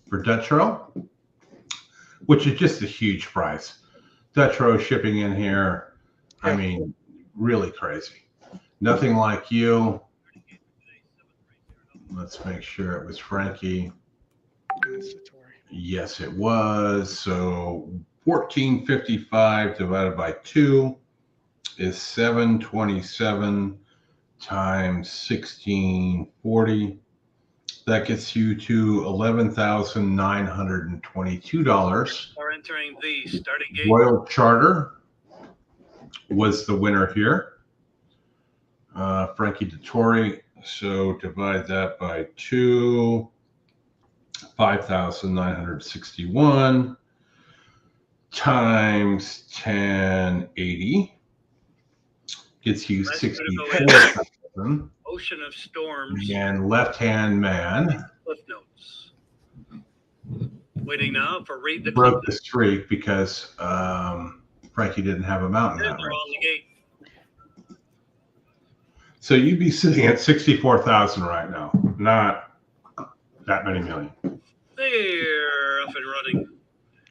for Dutro, which is just a huge price. Dutro shipping in here, I mean, really crazy. Nothing Like You. Let's make sure it was Frankie. Yes, it was. So 1455 divided by 2 is 727 times 1640. That gets you to $11,922. Are entering the starting gate. Royal Charter was the winner here. Frankie Dettori. So divide that by 2. 5,961 times 1080 gets you 64,000. Ocean of Storms. And left-hand man Cliff notes. Waiting now for Read the broke the streak because Frankie didn't have a mountain that on race. the gate. So you'd be sitting at 64,000 right now, not that many million. They're up and running.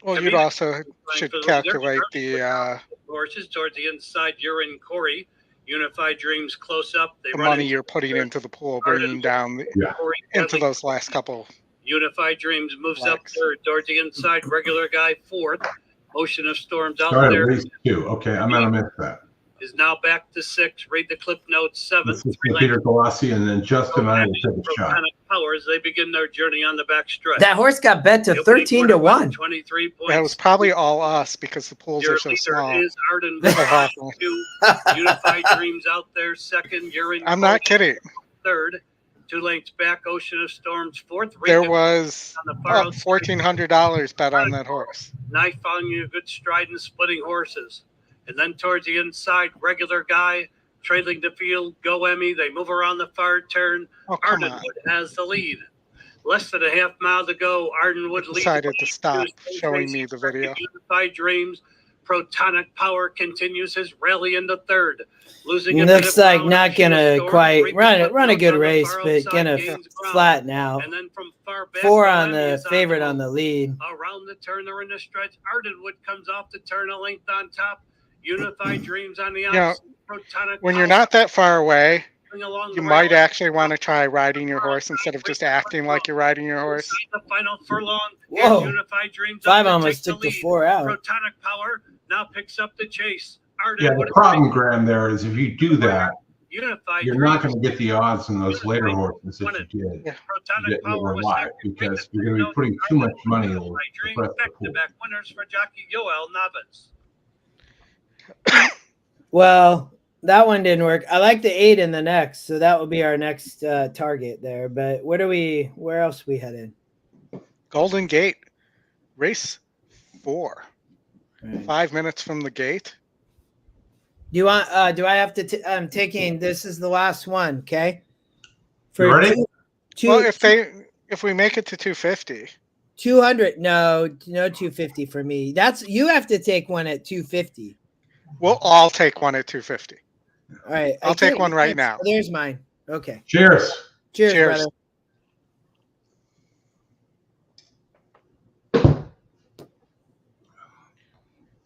Well, you'd also should calculate the horses towards the inside. You're in Corey. Unified Dreams close up. They run money you're putting into the pool, bringing down into those last couple. Unified Dreams moves up third towards the inside. Regular Guy fourth. Ocean of Storms out Sorry, there. race 2. Okay, I'm gonna miss that. Is now back to 6. Read the clip notes 7. This is Peter Galassi, and then Justin and I will take a shot. Powers, they begin their journey on the back stretch. That horse got bet to 13-1. 23 points. That was probably all us because the pools are so small. Is Arden Unified Dreams out there second. You're in. I'm not kidding. Third. 2 lengths back. Ocean of Storms fourth. There was $1,400 bet on that horse. Knife following you a good stride and splitting horses. And then towards the inside, Regular Guy, trailing the field, Go Emmy. They move around the far turn. Ardenwood has the lead. Less than a half mile to go. Ardenwood leads. Decided to stop showing me the video. Unified Dreams. Protonic Power continues his rally into third. Losing looks like not gonna quite run a good race, but gonna flatten out. And then from far back, 4 on the favorite on the lead. Around the turn, they're in the stretch. Ardenwood comes off the turn, a length on top. Unified Dreams on the outside. When you're not that far away, you might actually want to try riding your horse instead of just acting like you're riding your horse. The final furlong. Whoa. Unified Dreams 5 almost took the 4 out. Protonic Power now picks up the chase. Yeah, the problem, Graham, there is if you do that, you're not going to get the odds in those later horses that you did that were live because you're going to be putting too much money over the back-to-back winners for jockey Yoel Navas. Well, that one didn't work. I like the 8 in the next, so that will be our next target there. But where else we headed? Golden Gate, race 4. Right. 5 minutes from the gate. Do you want? Do I have to? I'm taking. This is the last one. Okay. You ready? Well, if we make it to 250. 200. No 250 for me. You have to take one at 250. We'll all take one at 250. All right. I'll take one right now. There's mine. Okay. Cheers. Cheers. Brother.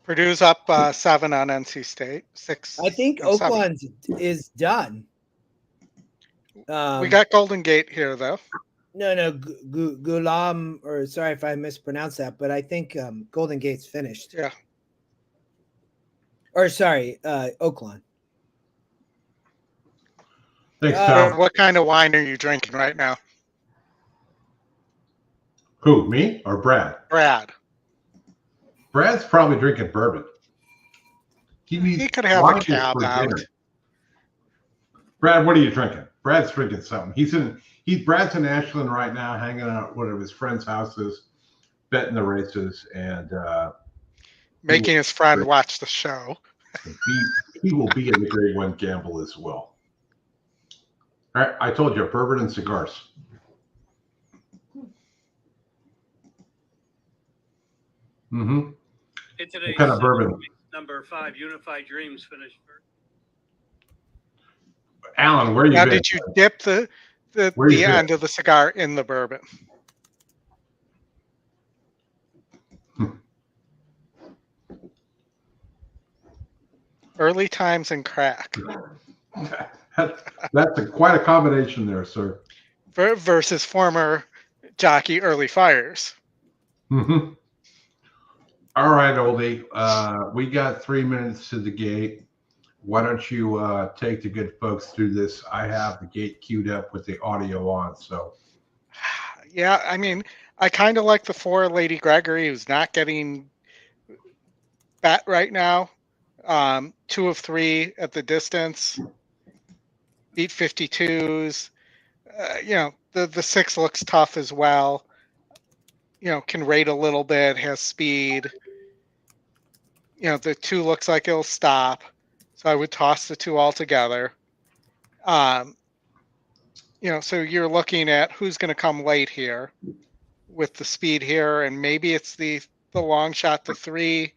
Purdue's up 7 on NC State. 6. I think Oakland is done. We got Golden Gate here, though. No, Gulam, or sorry if I mispronounced that, but I think Golden Gate's finished. Yeah. Or sorry, Oakland. Thanks, Tom. What kind of wine are you drinking right now? Who, me or Brad? Brad. Brad's probably drinking bourbon. He could have a cab out. Dinner. Brad, what are you drinking? Brad's drinking something. Brad's in Ashland right now, hanging out at one of his friends' houses, betting the races, and making his friend watch the show. He will be in the Grade 1 gamble as well. All right, I told you, bourbon and cigars. Mm-hmm. What kind of bourbon? Number 5, Unified Dreams finished first. Alan, where are you? Now, did you dip the end of the cigar in the bourbon? Early times and crack. That's quite a combination there, sir. Versus former jockey early fires. Mm-hmm. All right, Oldie. We got 3 minutes to the gate. Why don't you take the good folks through this? I have the gate queued up with the audio on. So, yeah, I mean, I kind of like the 4 Lady Gregory, who's not getting bat right now. 2 of 3 at the distance. Beat 52s. The 6 looks tough as well. Can rate a little bit, has speed. The 2 looks like it'll stop. So I would toss the 2 altogether. So you're looking at who's going to come late here with the speed here, and maybe it's the long shot, the 3,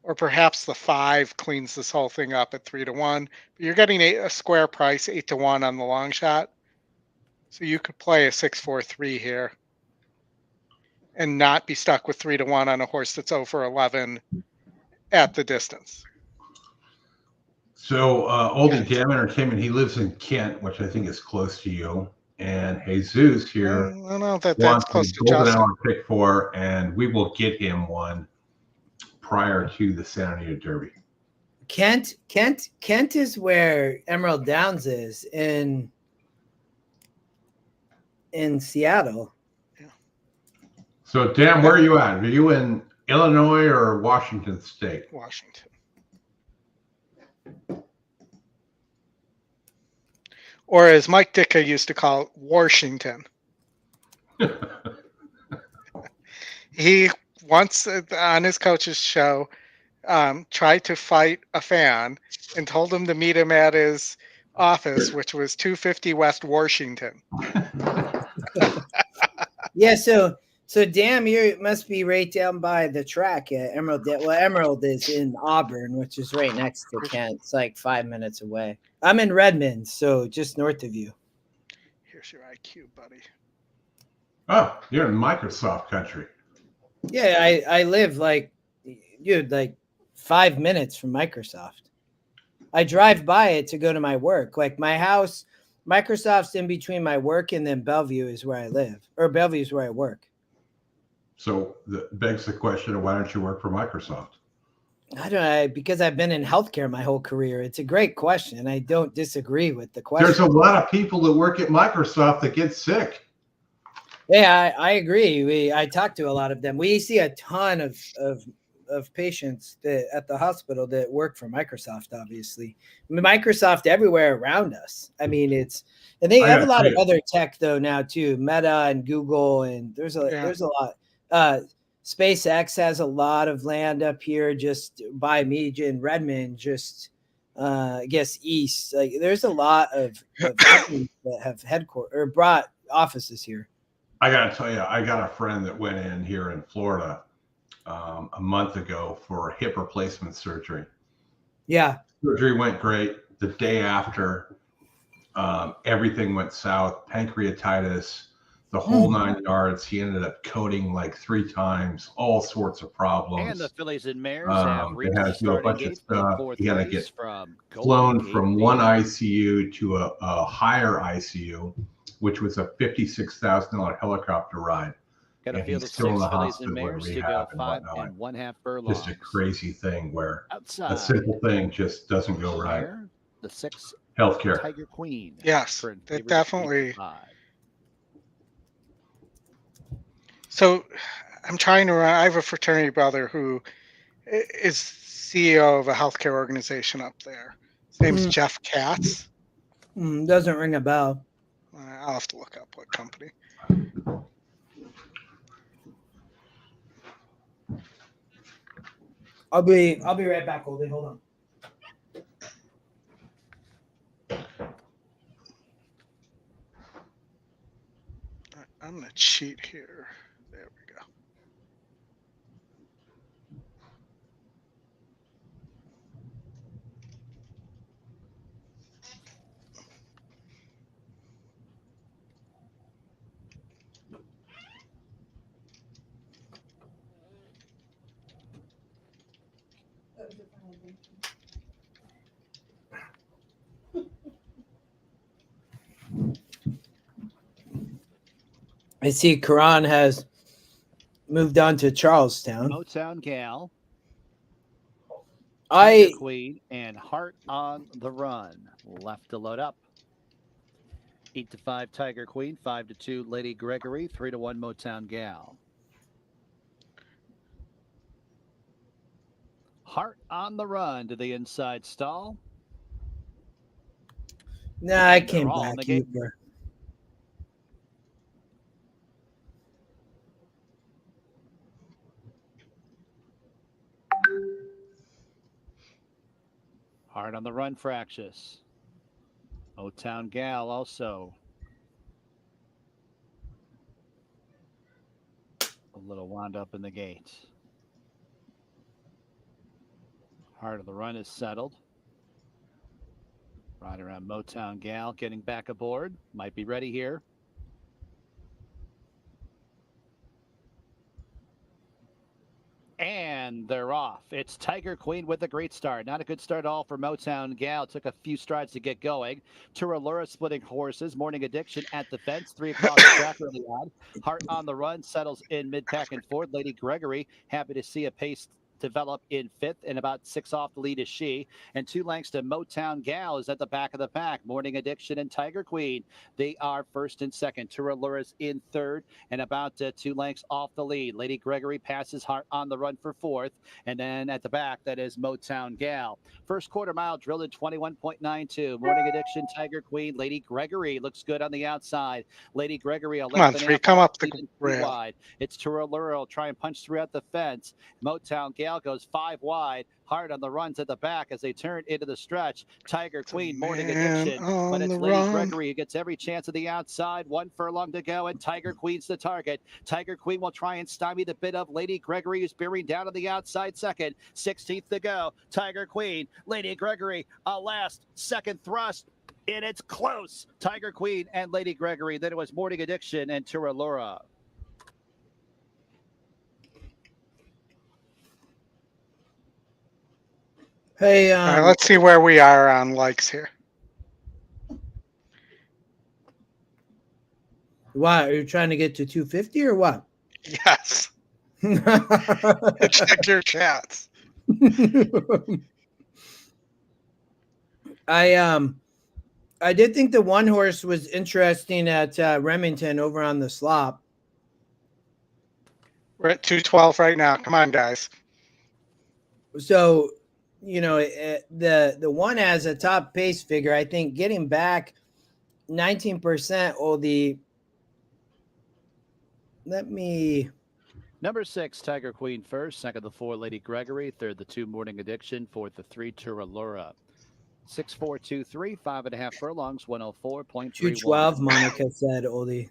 or perhaps the 5 cleans this whole thing up at 3-1. But you're getting a square price, 8-1 on the long shot. So you could play a 6-4-3 here and not be stuck with 3-1 on a horse that's over 11 at the distance. So Olden Jam Entertainment, he lives in Kent, which I think is close to you. And Jesus here I don't know that that's close to Golden Justin. Hour pick 4, and we will get him one prior to the Santa Anita Derby. Kent is where Emerald Downs is in Seattle. So, Dan, where are you at? Are you in Illinois or Washington State? Washington. Or as Mike Ditka used to call it, Washington. He once on his coach's show tried to fight a fan and told him to meet him at his office, which was 250 West Washington. Yeah, so damn, you must be right down by the track at Emerald. Well, Emerald is in Auburn, which is right next to Kent. It's like 5 minutes away. I'm in Redmond, so just north of you. Here's your IQ, buddy. Oh, you're in Microsoft country. Yeah, I live like 5 minutes from Microsoft. I drive by it to go to my work. Like my house, Microsoft's in between my work, and then Bellevue is where I live, or Bellevue is where I work. So that begs the question of why don't you work for Microsoft? I don't know, because I've been in healthcare my whole career. It's a great question. I don't disagree with the question. There's a lot of people that work at Microsoft that get sick. Yeah, I agree. I talk to a lot of them. We see a ton of of patients that at the hospital that work for Microsoft. Obviously, I mean, Microsoft everywhere around us. I mean, and they have a lot of other tech though now too, Meta and Google, and there's a lot. SpaceX has a lot of land up here just by me in Redmond, just I guess east. Like there's a lot of companies that have headquarters or brought offices here. I got to tell you, I got a friend that went in here in Florida a month ago for hip replacement surgery. Yeah. Surgery went great. The day after, everything went south, pancreatitis, the whole 9 yards. He ended up coding like 3 times, all sorts of problems. And the Phillies and Mares have They reached had the to do a starting bunch of gate for the stuff. fourth He had to race get from flown Golden from Gate one Field. ICU to a higher ICU, which was a $56,000 helicopter ride. Got to And feel he's the still in 6 the Phillies and hospital and Mares to rehab go and 5 whatnot. 1/2 furlongs. Just a crazy thing where Outside. a simple thing just doesn't go right. There, the 6 Healthcare. Tiger Queen. Yes, for it definitely. 85. So I'm trying to run. I have a fraternity brother who is CEO of a healthcare organization up there. His name's Jeff Katz. Doesn't ring a bell. I'll have to look up what company. I'll be right back, Oldy. Hold on. I'm gonna cheat here. There we go. I see Karan has moved on to Charlestown. Motown Gal. I Tiger Queen and Heart on the Run. Left to load up. 8-5 Tiger Queen, 5-2 Lady Gregory, 3-1 Motown Gal. Heart on the Run to the inside stall. Nah, I came back here. Hard on the Run, Fractious. Motown Gal also. A little wound up in the gate. Hard on the Run is settled. Right around Motown Gal getting back aboard. Might be ready here. And they're off. It's Tiger Queen with a great start. Not a good start at all for Motown Gal. Took a few strides to get going. Turalura splitting horses. Morning Addiction at the fence. 3 across the track early on. Heart on the Run settles in mid-pack and forward. Lady Gregory happy to see a pace develop in 5th, and about 6 off the lead is she. And 2 lengths to Motown Gal is at the back of the pack. Morning Addiction and Tiger Queen, they are 1st and 2nd. Turalura's in 3rd and about 2 lengths off the lead. Lady Gregory passes Heart on the Run for 4th. And then at the back, that is Motown Gal. First quarter mile drilled in 21.92. Morning Addiction, Tiger Queen, Lady Gregory looks good on the outside. Lady Gregory, a length and a half come up the rail. Wide. It's Turalura will try and punch throughout the fence. Motown Gal goes 5 wide. Hard on the Runs at the back as they turn into the stretch. Tiger Queen, Morning Addiction, but it's Lady Gregory who gets every chance of the outside. 1 furlong to go, and Tiger Queen's the target. Tiger Queen will try and stymie the bit of Lady Gregory, who's bearing down on the outside 2nd. 16th to go. Tiger Queen, Lady Gregory, a last 2nd thrust, and it's close. Tiger Queen and Lady Gregory. Then it was Morning Addiction and Turalura. Hey, all right, let's see where we are on likes here. Why are you trying to get to 250 or what? Yes. Check your chats. I did think the one horse was interesting at Remington over on the slop. We're at 212 right now. Come on, guys. So, the one has a top pace figure. I think getting back 19%, Oldie. Let me. Number 6, Tiger Queen first. Second, the 4, Lady Gregory. Third, the 2, Morning Addiction. Fourth, the 3, Turalura. 6-4-2-3, 5.5 furlongs, 104.31. 212, Monica said, Oldie.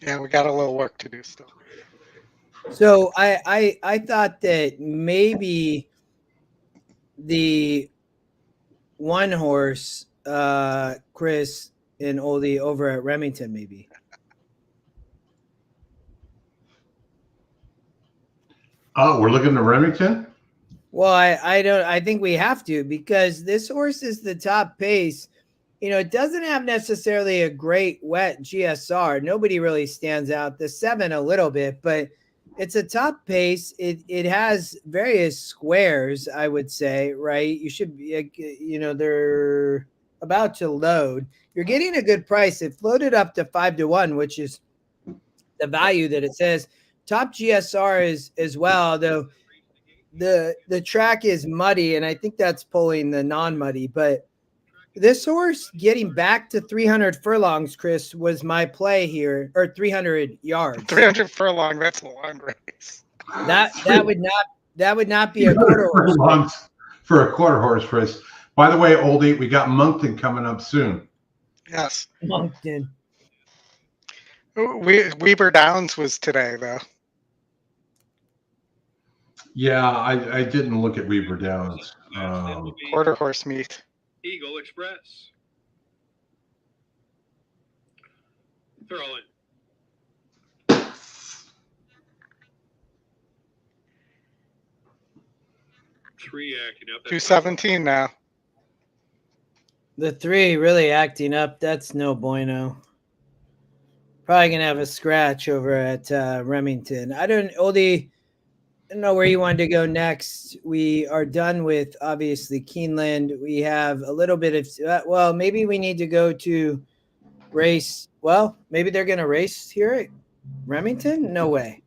Yeah, we got a little work to do still. So I thought that maybe the one horse, Chris and Oldie over at Remington, maybe. Oh, we're looking at Remington? Well, I think we have to, because this horse is the top pace. It doesn't have necessarily a great wet GSR. Nobody really stands out. The 7 a little bit, but it's a top pace. It has various squares, I would say, right? You should be, they're about to load. You're getting a good price. It floated up to 5-1, which is the value that it says. Top GSR is as well, though the track is muddy, and I think that's pulling the non-muddy. But this horse getting back to 300 furlongs, Chris, was my play here, or 300 yards. 300 furlong, that's a long race. That would not be a quarter horse. For a quarter horse race. By the way, Oldie, we got Moncton coming up soon. Yes. Moncton. Weber Downs was today, though. Yeah, I didn't look at Weber Downs. Quarter horse meet. Eagle Express. Throw in. Three acting up. 217 now. The 3 really acting up. That's no bueno. Probably gonna have a scratch over at Remington. Oldie, I don't know where you wanted to go next. We are done with, obviously, Keeneland. We have a little bit of, maybe we need to go to race. Well, maybe they're going to race here at Remington? No way.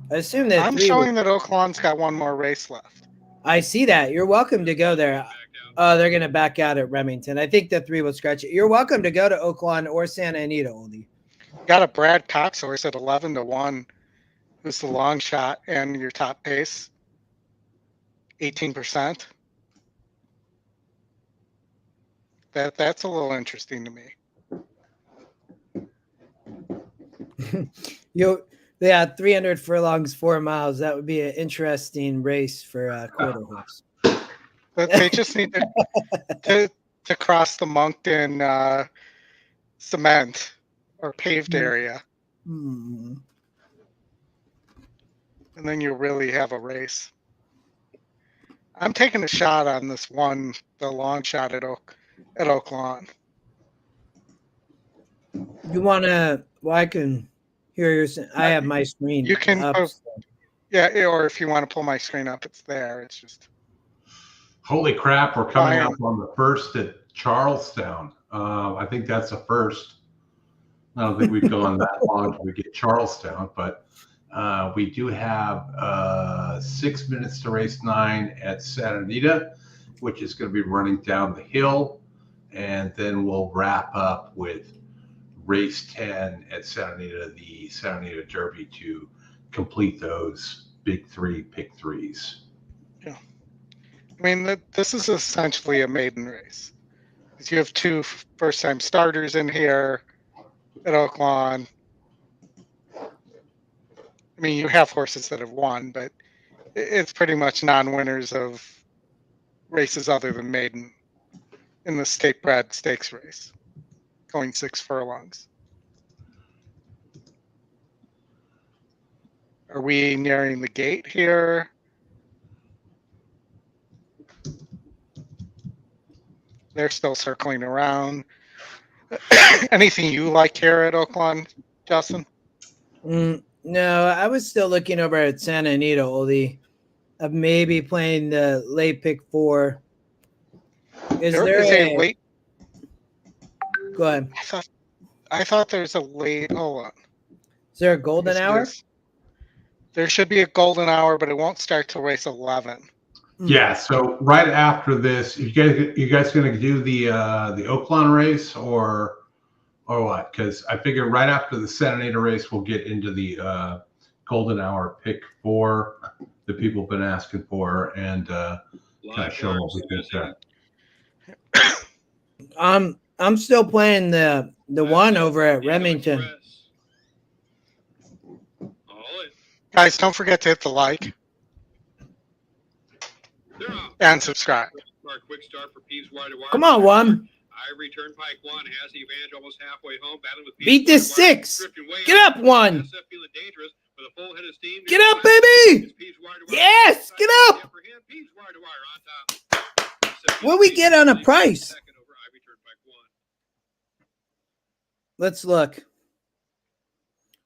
I assume that I'm showing that Oaklawn's got one more race left. I see that. You're welcome to go there. Oh, they're going to back out at Remington. I think the 3 will scratch it. You're welcome to go to Oaklawn or Santa Anita, Oldie. Got a Brad Cox horse at 11-1. Who's the long shot and your top pace? 18%. That's a little interesting to me. Yeah, 300 furlongs, 4 miles. That would be an interesting race for a quarter horse. But they just need to cross the Moncton cement or paved area. Hmm. And then you'll really have a race. I'm taking a shot on this one, the long shot at Oaklawn. You want to? Well, I can hear your. I have my screen. You can, up. Yeah, or if you want to pull my screen up, it's there. It's just. Holy crap! We're coming up on the first at Charlestown. I think that's a first. I don't think we've gone that long till we get Charlestown, but. We do have 6 minutes to race 9 at Santa Anita, which is going to be running down the hill. And then we'll wrap up with race 10 at Santa Anita, the Santa Anita Derby, to complete those big 3 pick 3s. Yeah. I mean, this is essentially a maiden race. Because you have 2 first-time starters in here at Oaklawn. I mean, you have horses that have won, but it's pretty much non-winners of races other than maiden in the state bred stakes race, going 6 furlongs. Are we nearing the gate here? They're still circling around. Anything you like here at Oaklawn, Justin? No, I was still looking over at Santa Anita, Oldie, of maybe playing the late pick 4. There is a late? Go ahead. I thought there's a late. Hold on. Is there a golden hour? There should be a golden hour, but it won't start till race 11. Yeah. So right after this, you guys going to do the Oaklawn race or what? Because I figure right after the Santa Anita race, we'll get into the golden hour pick 4 that people have been asking for and kind of show what we think there. I'm still playing the one over at Remington. Guys, don't forget to hit the like and subscribe. Come on, one. Ivory Turnpike 1 has the advantage almost halfway home, battling with Beat this 6. Get up, 1. Get up, baby. Yes, get up. What we get on a price? Let's look.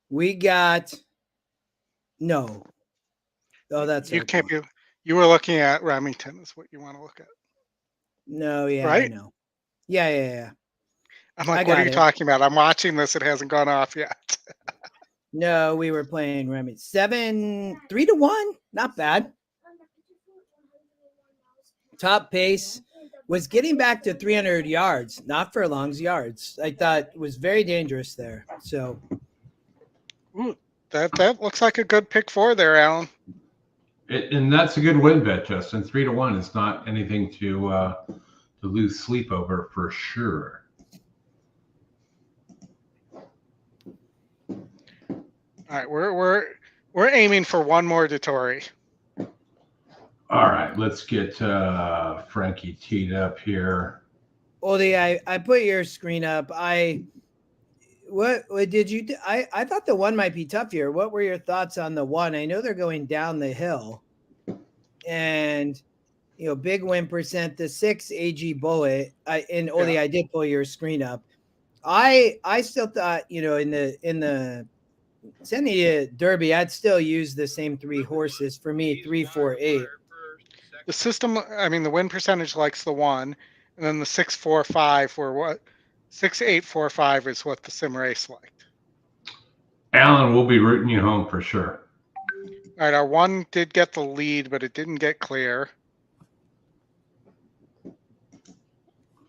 We got no. Oh, that's you can't be. You were looking at Remington, is what you want to look at. No, yeah, right? I know. Yeah. I'm like, what are you talking about? I'm watching this. It hasn't gone off yet. No, we were playing Remington. 3-1. Not bad. Top pace was getting back to 300 yards, not furlongs, yards. I thought it was very dangerous there. So that looks like a good pick 4 there, Alan. And that's a good win bet, Justin. 3-1 is not anything to lose sleep over for sure. All right, we're aiming for one more to Tory. All right, let's get Frankie teed up here. Oldy, I put your screen up. What did you do? I thought the one might be tough here. What were your thoughts on the one? I know they're going down the hill, and big win percent. The 6 AG Bullet. Oldy, I did pull your screen up. I still thought in the Santa Anita Derby, I'd still use the same 3 horses for me. 3, 4, 8. The system, I mean, the win percentage likes the 1, and then the 6, 4, 5 were what 6, 8, 4, 5 is what the sim race liked. Alan will be rooting you home for sure. All right, our 1 did get the lead, but it didn't get clear.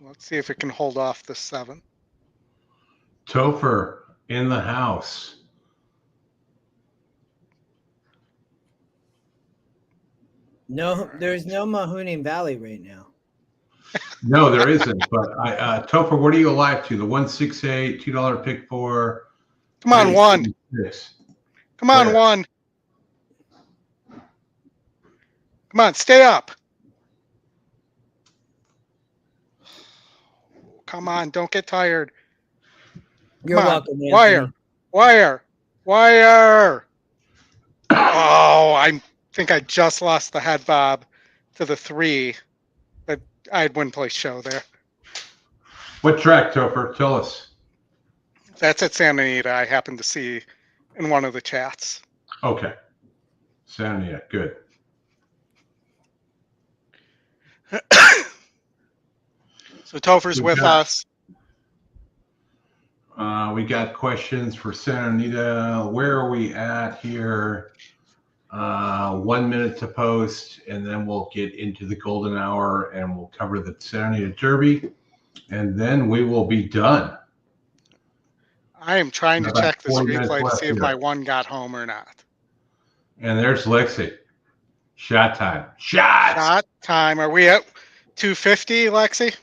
Let's see if it can hold off the 7. Topher in the house. No, there's no Mahoning Valley right now. No, there isn't. But Topher, what are you alive to? The 168, $2 pick 4. Come on, 1. Come on, 1. Come on, stay up. Come on, don't get tired. You're welcome, Anthony. Wire. Oh, I think I just lost the head bob to the 3, but I had win place show there. What track, Topher? Tell us. That's at Santa Anita. I happened to see in one of the chats. Okay. Santa Anita, good. So Topher's with us. We got questions for Santa Anita. Where are we at here? 1 minute to post, and then we'll get into the golden hour and we'll cover the Santa Anita Derby, and then we will be done. I am trying to check this replay to see if my 1 got home or not. And there's Lexi. Shot time. Shot time. Are we at 250, Lexi?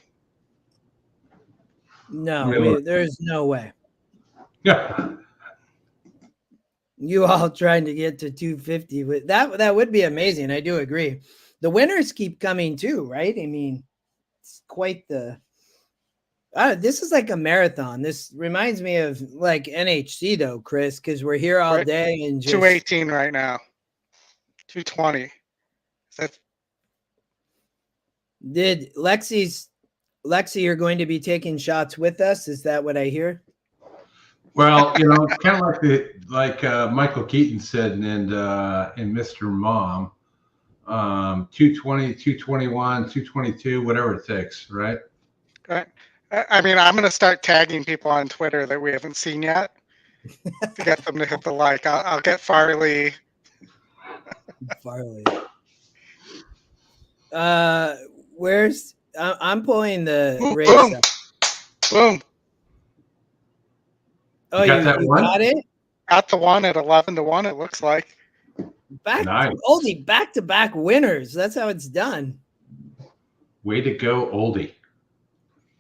No, there's no way. Yeah. You all trying to get to 250 with that would be amazing. I do agree. The winners keep coming too, right? I mean, it's quite the this is like a marathon. This reminds me of like NHC though, Chris, because we're here all day and just 218 right now. 220. Did Lexi, you're going to be taking shots with us? Is that what I hear? Well, kind of like Michael Keaton said in Mr. Mom, 220, 221, 222, whatever it takes, right? Right. I mean, I'm going to start tagging people on Twitter that we haven't seen yet to get them to hit the like. I'll get Farley. Farley. Where's I'm pulling the race boom. up. Boom. Oh, you got it? Got the one at 11-1, it looks like. Back-to-back winners. That's how it's done. Way to go, Oldie.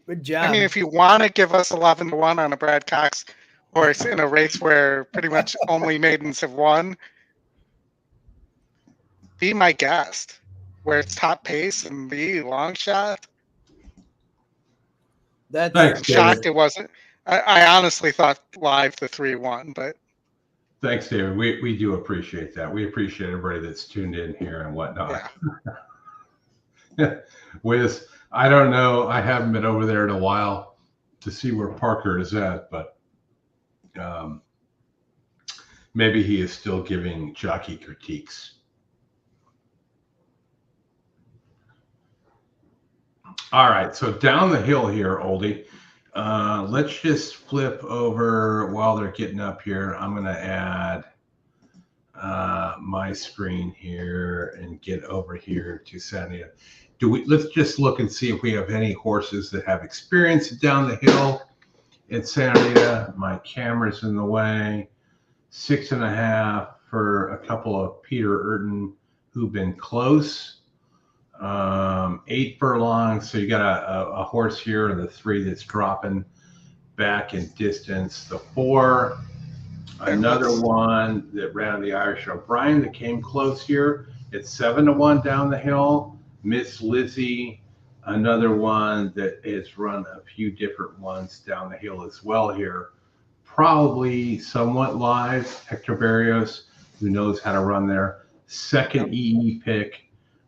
Good job. I mean, if you want to give us 11-1 on a Brad Cox horse in a race where pretty much only maidens have won, be my guest. Where it's top pace and the long shot. Thanks, shocked David. it wasn't. I honestly thought live the 3-1, but thanks, David. We do appreciate that. We appreciate everybody that's tuned in here and whatnot. Yeah. Wiz, I don't know. I haven't been over there in a while to see where Parker is at, but maybe he is still giving jockey critiques. All right, so down the hill here, Oldie. Let's just flip over while they're getting up here. I'm going to add my screen here and get over here to Santa. Let's just look and see if we have any horses that have experience down the hill at Santa Anita. My camera's in the way. 6.5 for a couple of Peter Urton who've been close. 8 furlongs, so you got a horse here and the 3 that's dropping back in distance. The 4, another one that ran the Irish O'Brien that came close here. It's 7-1 down the hill. Miss Lizzie, another one that has run a few different ones down the hill as well here. Probably somewhat live. Hector Barrios, who knows how to run there. Second EE pick.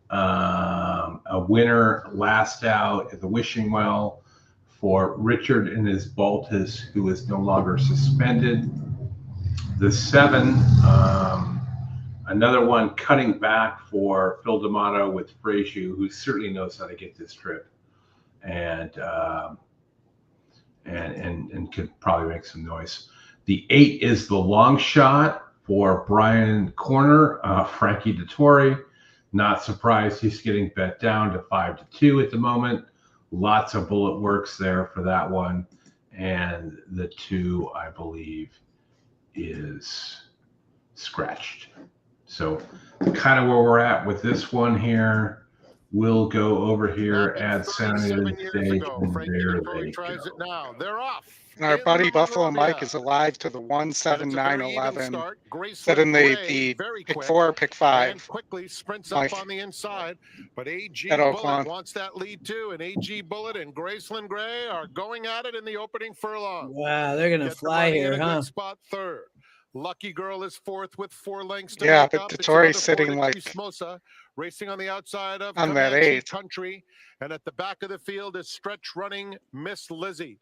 A winner last out at the Wishing Well for Richard and his Baltus, who is no longer suspended. The 7, another one cutting back for Phil D'Amato with Frazier, who certainly knows how to get this trip and could probably make some noise. The 8 is the long shot for Brian Corner, Frankie Dettori. Not surprised he's getting bet down to 5-2 at the moment. Lots of bullet works there for that one. And the 2, I believe, is scratched. So kind of where we're at with this one here. We'll go over here, add Santa to the stage, and there they go. They're off. And our buddy Buffalo Mike is alive to the 1-7-9-11. Set in the pick 4, pick 5. Quickly sprints Mike. up on the inside, but AG At Bullet Oakland. wants that lead too, and AG Bullet and Graceland Gray are going at it in the opening furlong. Wow, they're gonna fly here, huh? Spot 3rd. Lucky Girl is 4th with 4 lengths to Yeah, make but up. It's Dettori's another sitting 4 to like Chismosa, racing on the outside of on that Comanche 8. Country, and at the back of the field is stretch running Miss Lizzie,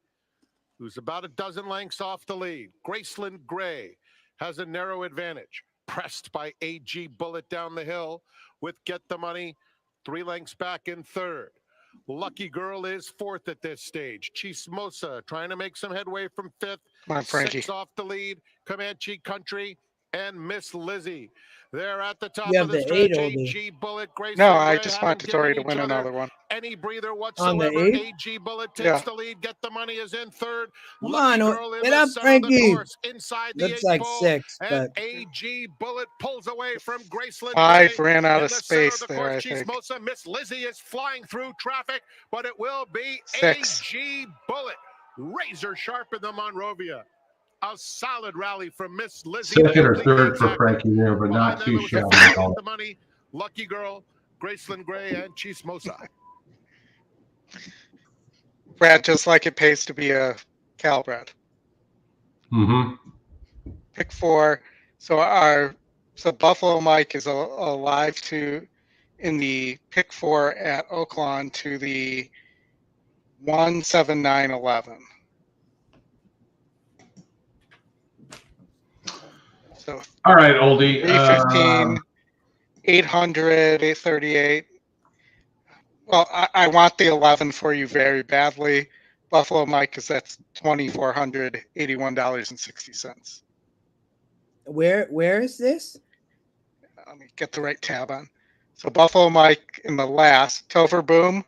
who's about a dozen lengths off the lead. Graceland Gray has a narrow advantage, pressed by AG Bullet down the hill with Get the Money 3 lengths back in 3rd. Lucky Girl is 4th at this stage. Chismosa trying to make some headway from 5th. Come on, Frankie. 6 off the lead. Comanche Country and Miss Lizzie. They're at the top You of have the the 8, stretch. Oldie. AG Bullet, Graceland No, I Gray just haven't want Dettori given to win each other another one. any breather On whatsoever. the 8? AG Bullet takes Yeah. the lead. Get the Money is in 3rd. Come Lucky on, Girl in get the up, center of the Frankie. course, inside the Looks 8 like pole, 6, and but AG Bullet pulls away from Graceland 5 Gray. ran out In of the center space of the there, I course, think. Chismosa, Miss Lizzie is flying through traffic, but it will be 6. AG Bullet, razor sharp in the Monrovia. A solid rally from Miss Lizzie. Second or third for Frankie there, but not too shabby at all. The Money, Lucky Girl, Graceland Gray, and Chismosa. Brad, just like it pays to be a Calbred. Mm-hmm. Pick 4. So Buffalo Mike is alive to in the pick 4 at Oakland to the 1-7-9-11. So all right, Oldie. 315, 800, 838. Well, I want the 11 for you very badly, Buffalo Mike, because that's $2,481.60. where is this? let me get the right tab on. So Buffalo Mike in the last. Topher Boom,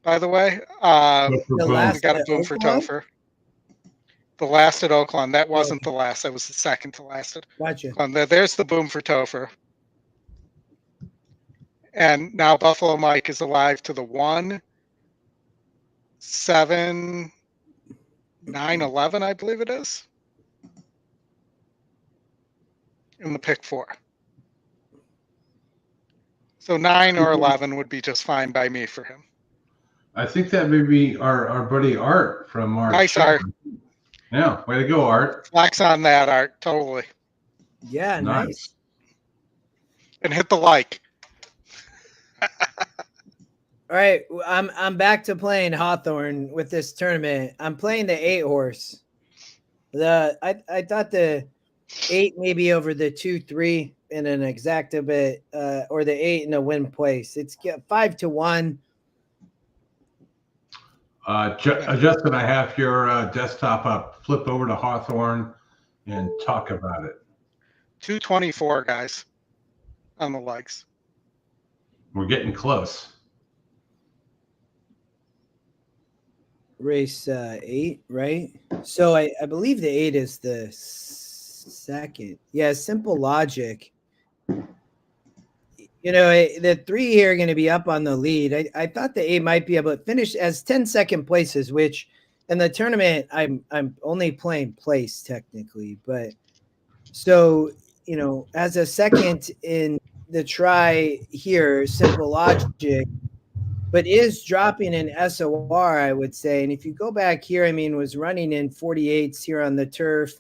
by the way. We got a boom for Topher. The last at Oakland. That wasn't the last. That was the second to last at Gotcha. Oakland. There's the boom for Topher. And now Buffalo Mike is alive to the 1, 7, 9, 11, I believe it is. In the pick 4. So 9 or 11 would be just fine by me for him. I think that may be our buddy Art from March. Nice, Art. Yeah, way to go, Art. Flex on that, Art. Totally. Yeah, nice. And hit the like. All right, I'm back to playing Hawthorne with this tournament. I'm playing the 8 horse. I thought the 8 maybe over the 2-3 in an exacta, but or the 8 in a win place. It's 5-1. Justin, I have your desktop up. Flip over to Hawthorne and talk about it. 224, guys, on the legs. We're getting close. Race 8, right? So I believe the 8 is the second. Yeah, simple logic. You know, the 3 here are going to be up on the lead. I thought the 8 might be able to finish as 10 second places, which in the tournament I'm only playing place technically, but so you know, as a second in the try here, simple logic, but is dropping in SOR, I would say. And if you go back here, I mean, was running in 48s here on the turf.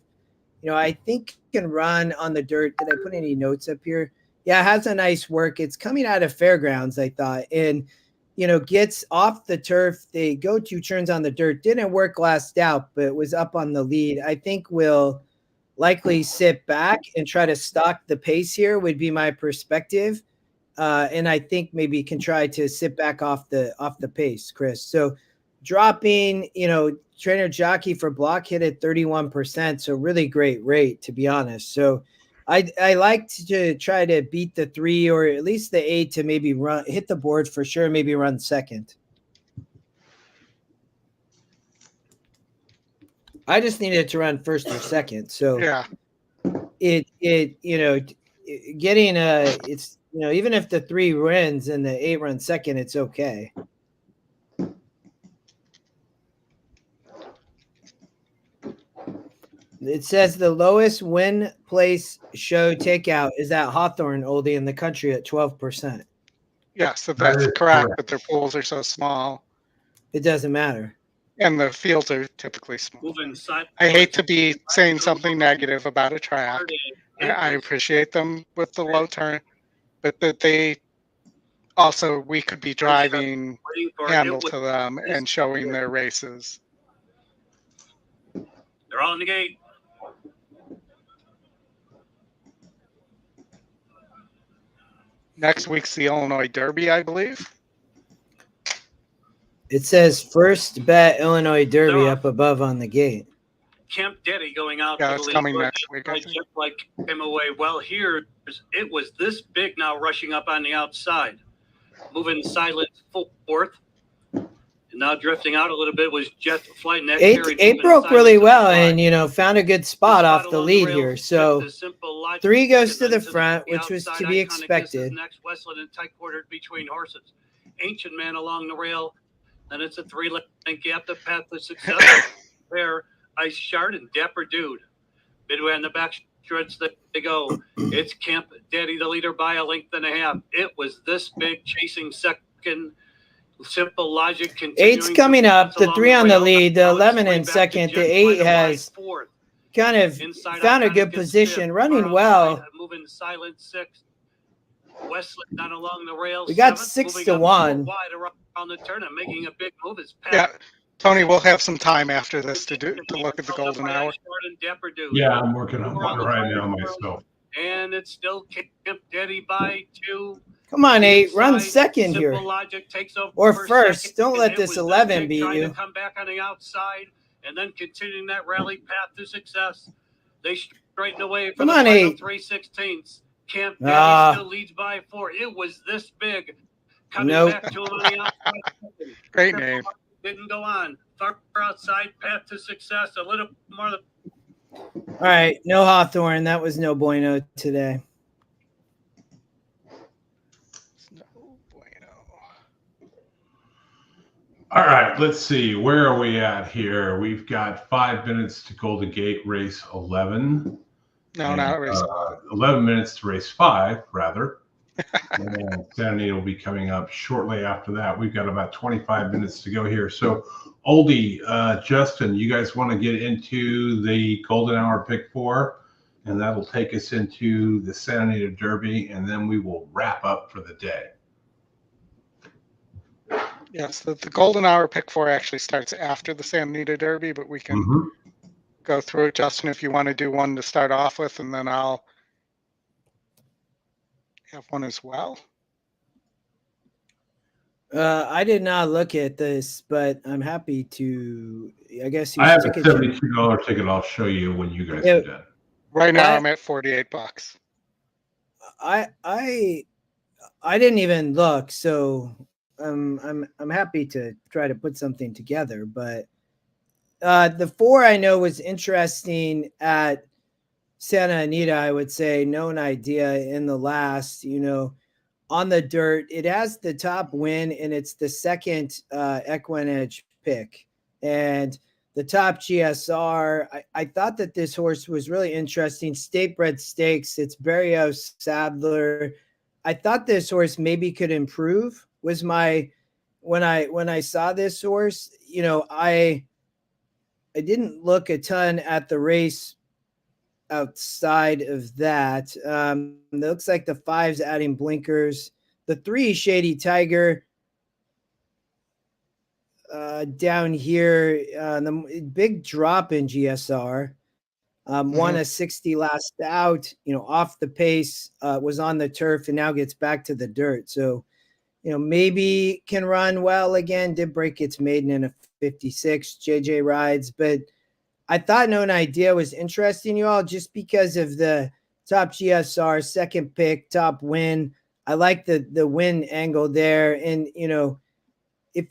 You know, I think can run on the dirt. Did I put any notes up here? Yeah, it has a nice work. It's coming out of Fairgrounds, I thought. And, you know, gets off the turf. They go 2 turns on the dirt. Didn't work last out, but was up on the lead. I think will likely sit back and try to stalk the pace here would be my perspective. And I think maybe can try to sit back off the pace, Chris. So dropping, you know, trainer jockey for block hit at 31%. So really great rate, to be honest. So I like to try to beat the 3 or at least the 8 to maybe hit the board for sure, maybe run second. I just needed to run first or second. So yeah, it you know, getting it's, you know, even if the 3 wins and the 8 runs second, it's okay. It says the lowest win place show takeout is at Hawthorne, Oldie, in the country at 12%. Yeah, so that's correct, but their pools are so small. It doesn't matter. And the fields are typically small. I hate to be saying something negative about a track. I appreciate them with the low turn, but that they also, we could be driving handle to them and showing their races. They're all in the gate. Next week's the Illinois Derby, I believe. It says first bet Illinois Derby up above on the gate. Camp Deddy going out. Yeah, it's coming next week. I just like him away. Well, here it was this big now rushing up on the outside, moving silent fourth, and now drifting out a little bit was Jet Flight. 8 broke really well, and you know found a good spot off the lead here. So 3 goes to the front, which was to be expected. Next, Westland and tight quartered between horses. Ancient Man along the rail. Then it's a 3-length gap to path to success. There, Ice Shard and Dapper Dude. Midway on the back stretch they go. It's Camp Daddy, the leader by a length and a half. It was this big chasing second. Simple logic. 8's coming up. The 3 on the lead. The 11 in second. The 8 has kind of found a good position, running well. Moving silent 6. Westland not along the rail. We got 6-1. Wide around the turn and making a big move. Yeah, Tony, we'll have some time after this to look at the golden hour. Yeah, I'm working on one right now myself. And it's still Camp Daddy by 2. Come on, 8. Run second here. Logic takes over or first. Don't let this 11 beat you. To come back on the outside and then continuing that rally path to success. They straighten away from Come on, 8. 3/16. Camp Daddy still leads by 4. It was this big. Coming back to him on the outside. Great name. Didn't go on. Far outside, path to success. A little more. All right, no Hawthorne. That was no bueno today. All right, let's see. Where are we at here? We've got 5 minutes to Golden Gate race 11. No, and, not race 11 minutes to race 5, rather. And Santa Anita will be coming up shortly after that. We've got about 25 minutes to go here. So, Oldy, Justin, you guys want to get into the Golden Hour Pick 4? And that'll take us into the Santa Anita Derby, and then we will wrap up for the day. Yes, the Golden Hour Pick 4 actually starts after the Santa Anita Derby, but we can go through it, Justin, if you want to do one to start off with, and then I'll have one as well. I did not look at this, but I'm happy to. I guess I have a $72 ticket. I'll show you when you guys are done. Right now, I'm at $48. I didn't even look, so I'm happy to try to put something together. But the 4 I know was interesting at Santa Anita. I would say Known Idea in the last, on the dirt. It has the top win, and it's the second EquinEdge pick. And the top GSR, I thought that this horse was really interesting. State Bred Stakes, it's Barrios Sadler. I thought this horse maybe could improve. Was my when I saw this horse, I didn't look a ton at the race outside of that. It looks like the 5's adding blinkers. The 3 Shady Tiger down here, the big drop in GSR. Won a 60 last out, off the pace, was on the turf and now gets back to the dirt. So, maybe can run well again. Did break its maiden in a 56 JJ rides, but I thought Known Idea was interesting, you all, just because of the top GSR, second pick, top win. I like the win angle there. And, if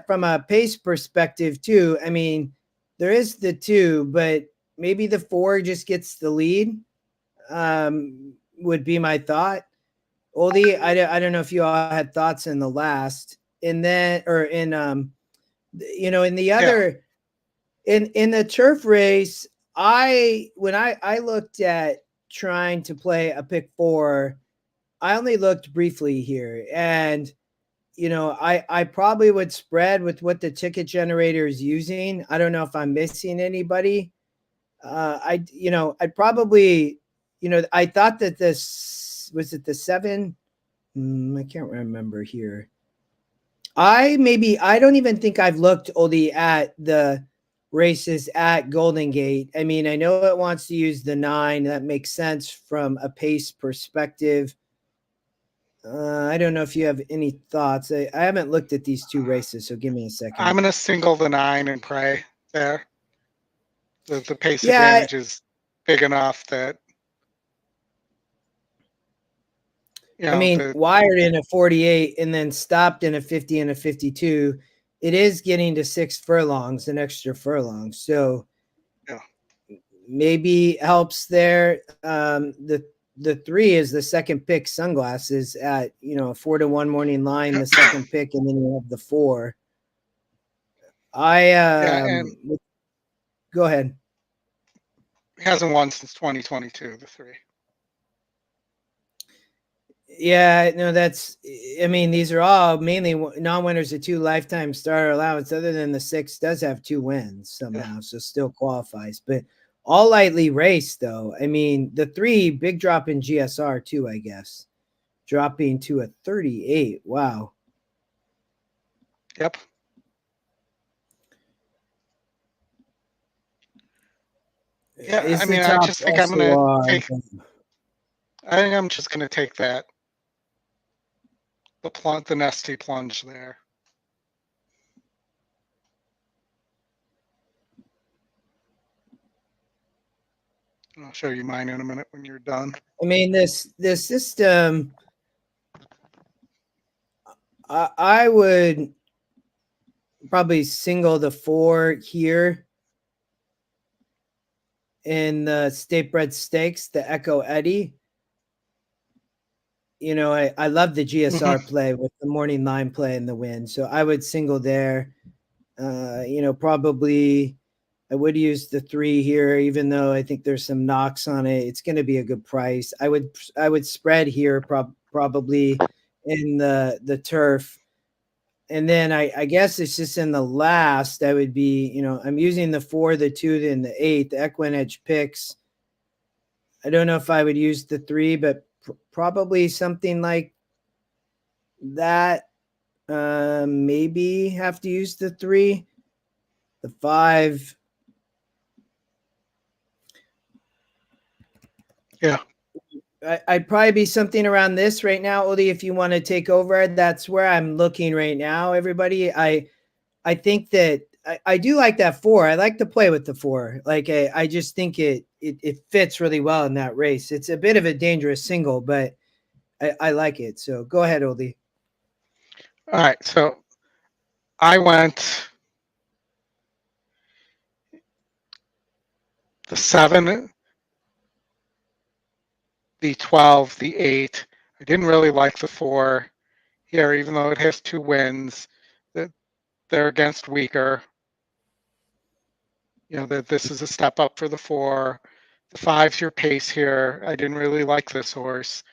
from a pace perspective too, I mean, there is the 2, but maybe the 4 just gets the lead, would be my thought. Oldie, I don't know if you all had thoughts in the last, in the other, in the turf race, when I looked at trying to play a pick 4, I only looked briefly here, and I probably would spread with what the ticket generator is using. I don't know if I'm missing anybody. I'd probably, I thought that this was it the 7. I can't remember here. I don't even think I've looked, Oldie, at the races at Golden Gate. I mean, I know it wants to use the 9. That makes sense from a pace perspective. I don't know if you have any thoughts. I haven't looked at these 2 races, so give me a second. I'm going to single the 9 and pray there. The pace advantage is big enough that. Wired in a 48 and then stopped in a 50 and a 52. It is getting to 6 furlongs, an extra furlong. So maybe helps there. The 3 is the second pick, Sunglasses, at 4-1 morning line, the second pick, and then you have the 4. Go ahead. He hasn't won since 2022, the 3. Yeah, no, these are all mainly non-winners of 2 lifetime starter allowance, other than the 6 does have 2 wins somehow, so still qualifies. But all lightly raced, though. I mean, the 3, big drop in GSR, too, I guess. Dropping to a 38. Wow. Yep. Yeah, I think I'm just going to take that. The nasty plunge there. I'll show you mine in a minute when you're done. I mean, this system, I would probably single the 4 here in the State Bred Stakes, the Echo Eddie. You know, I love the GSR play with the morning line play and the win. So I would single there. You know, probably I would use the 3 here, even though I think there's some knocks on it. It's going to be a good price. I would spread here probably in the turf. And then I guess it's just in the last, I would be, you know, I'm using the 4, the 2, and the 8, the EquinEdge picks. I don't know if I would use the 3, but probably something like that. Maybe have to use the 3, the 5. Yeah. I'd probably be something around this right now, Oldy, if you want to take over. That's where I'm looking right now, everybody. I think that I do like that 4. I like to play with the 4. Like I just think it fits really well in that race. It's a bit of a dangerous single, but I like it. So go ahead, Oldy. All right. So I went the 7, the 12, the 8. I didn't really like the 4 here, even though it has 2 wins. They're against weaker. You know, that this is a step up for the 4. The 5's your pace here. I didn't really like this horse.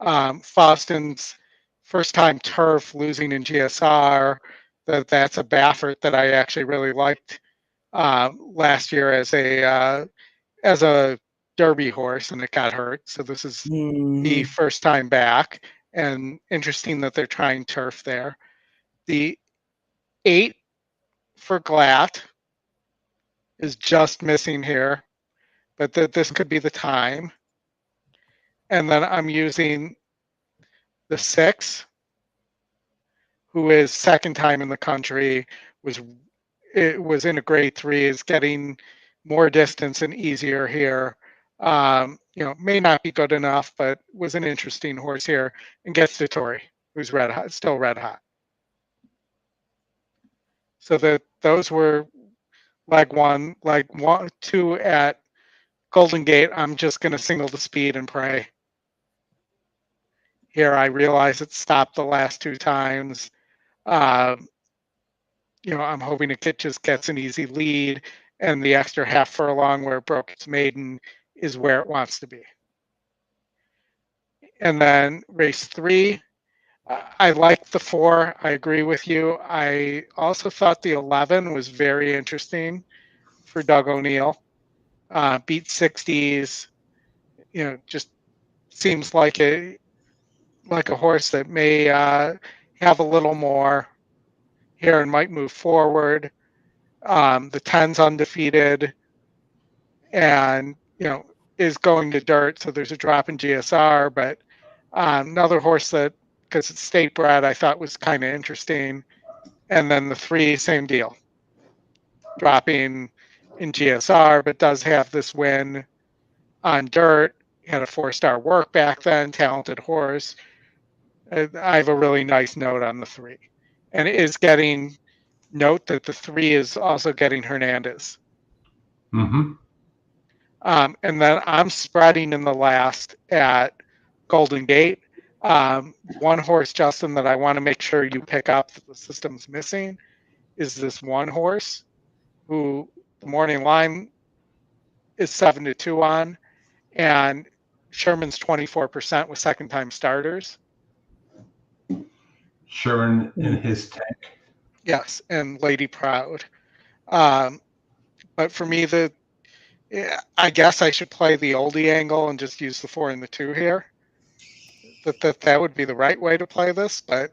Foston's first time turf losing in GSR. That's a Baffert that I actually really liked last year as a Derby horse, and it got hurt. So this is the first time back, and interesting that they're trying turf there. The 8 for Glatt is just missing here, but this could be the time. And then I'm using the 6, who is second time in the country, was in a grade 3, is getting more distance and easier here. You know, may not be good enough, but was an interesting horse here, and gets to Tori, who's red hot, still red hot. So those were leg 1, leg 2 at Golden Gate. I'm just going to single the speed and pray. Here I realize it stopped the last 2 times. You know, I'm hoping it just gets an easy lead, and the extra half furlong where it broke its maiden is where it wants to be. And then race 3, I like the 4. I agree with you. I also thought the 11 was very interesting for Doug O'Neill. Beat 60s, you know, just seems like a horse that may have a little more here and might move forward. The 10's undefeated, and you know, is going to dirt, so there's a drop in GSR, but another horse that, because it's state bred, I thought was kind of interesting. And then the 3, same deal, dropping in GSR, but does have this win on dirt. Had a 4-star work back then, talented horse. I have a really nice note on the 3, and it is getting note that the 3 is also getting Hernandez. And then I'm spreading in the last at Golden Gate. One horse, Justin, that I want to make sure you pick up that the system's missing is this one horse who the morning line is 7-2 on, and Sherman's 24% with second time starters. Sherman in his tank. Yes, and Lady Proud. But for me, I guess I should play the oldie angle and just use the 4 and the 2 here. That would be the right way to play this, but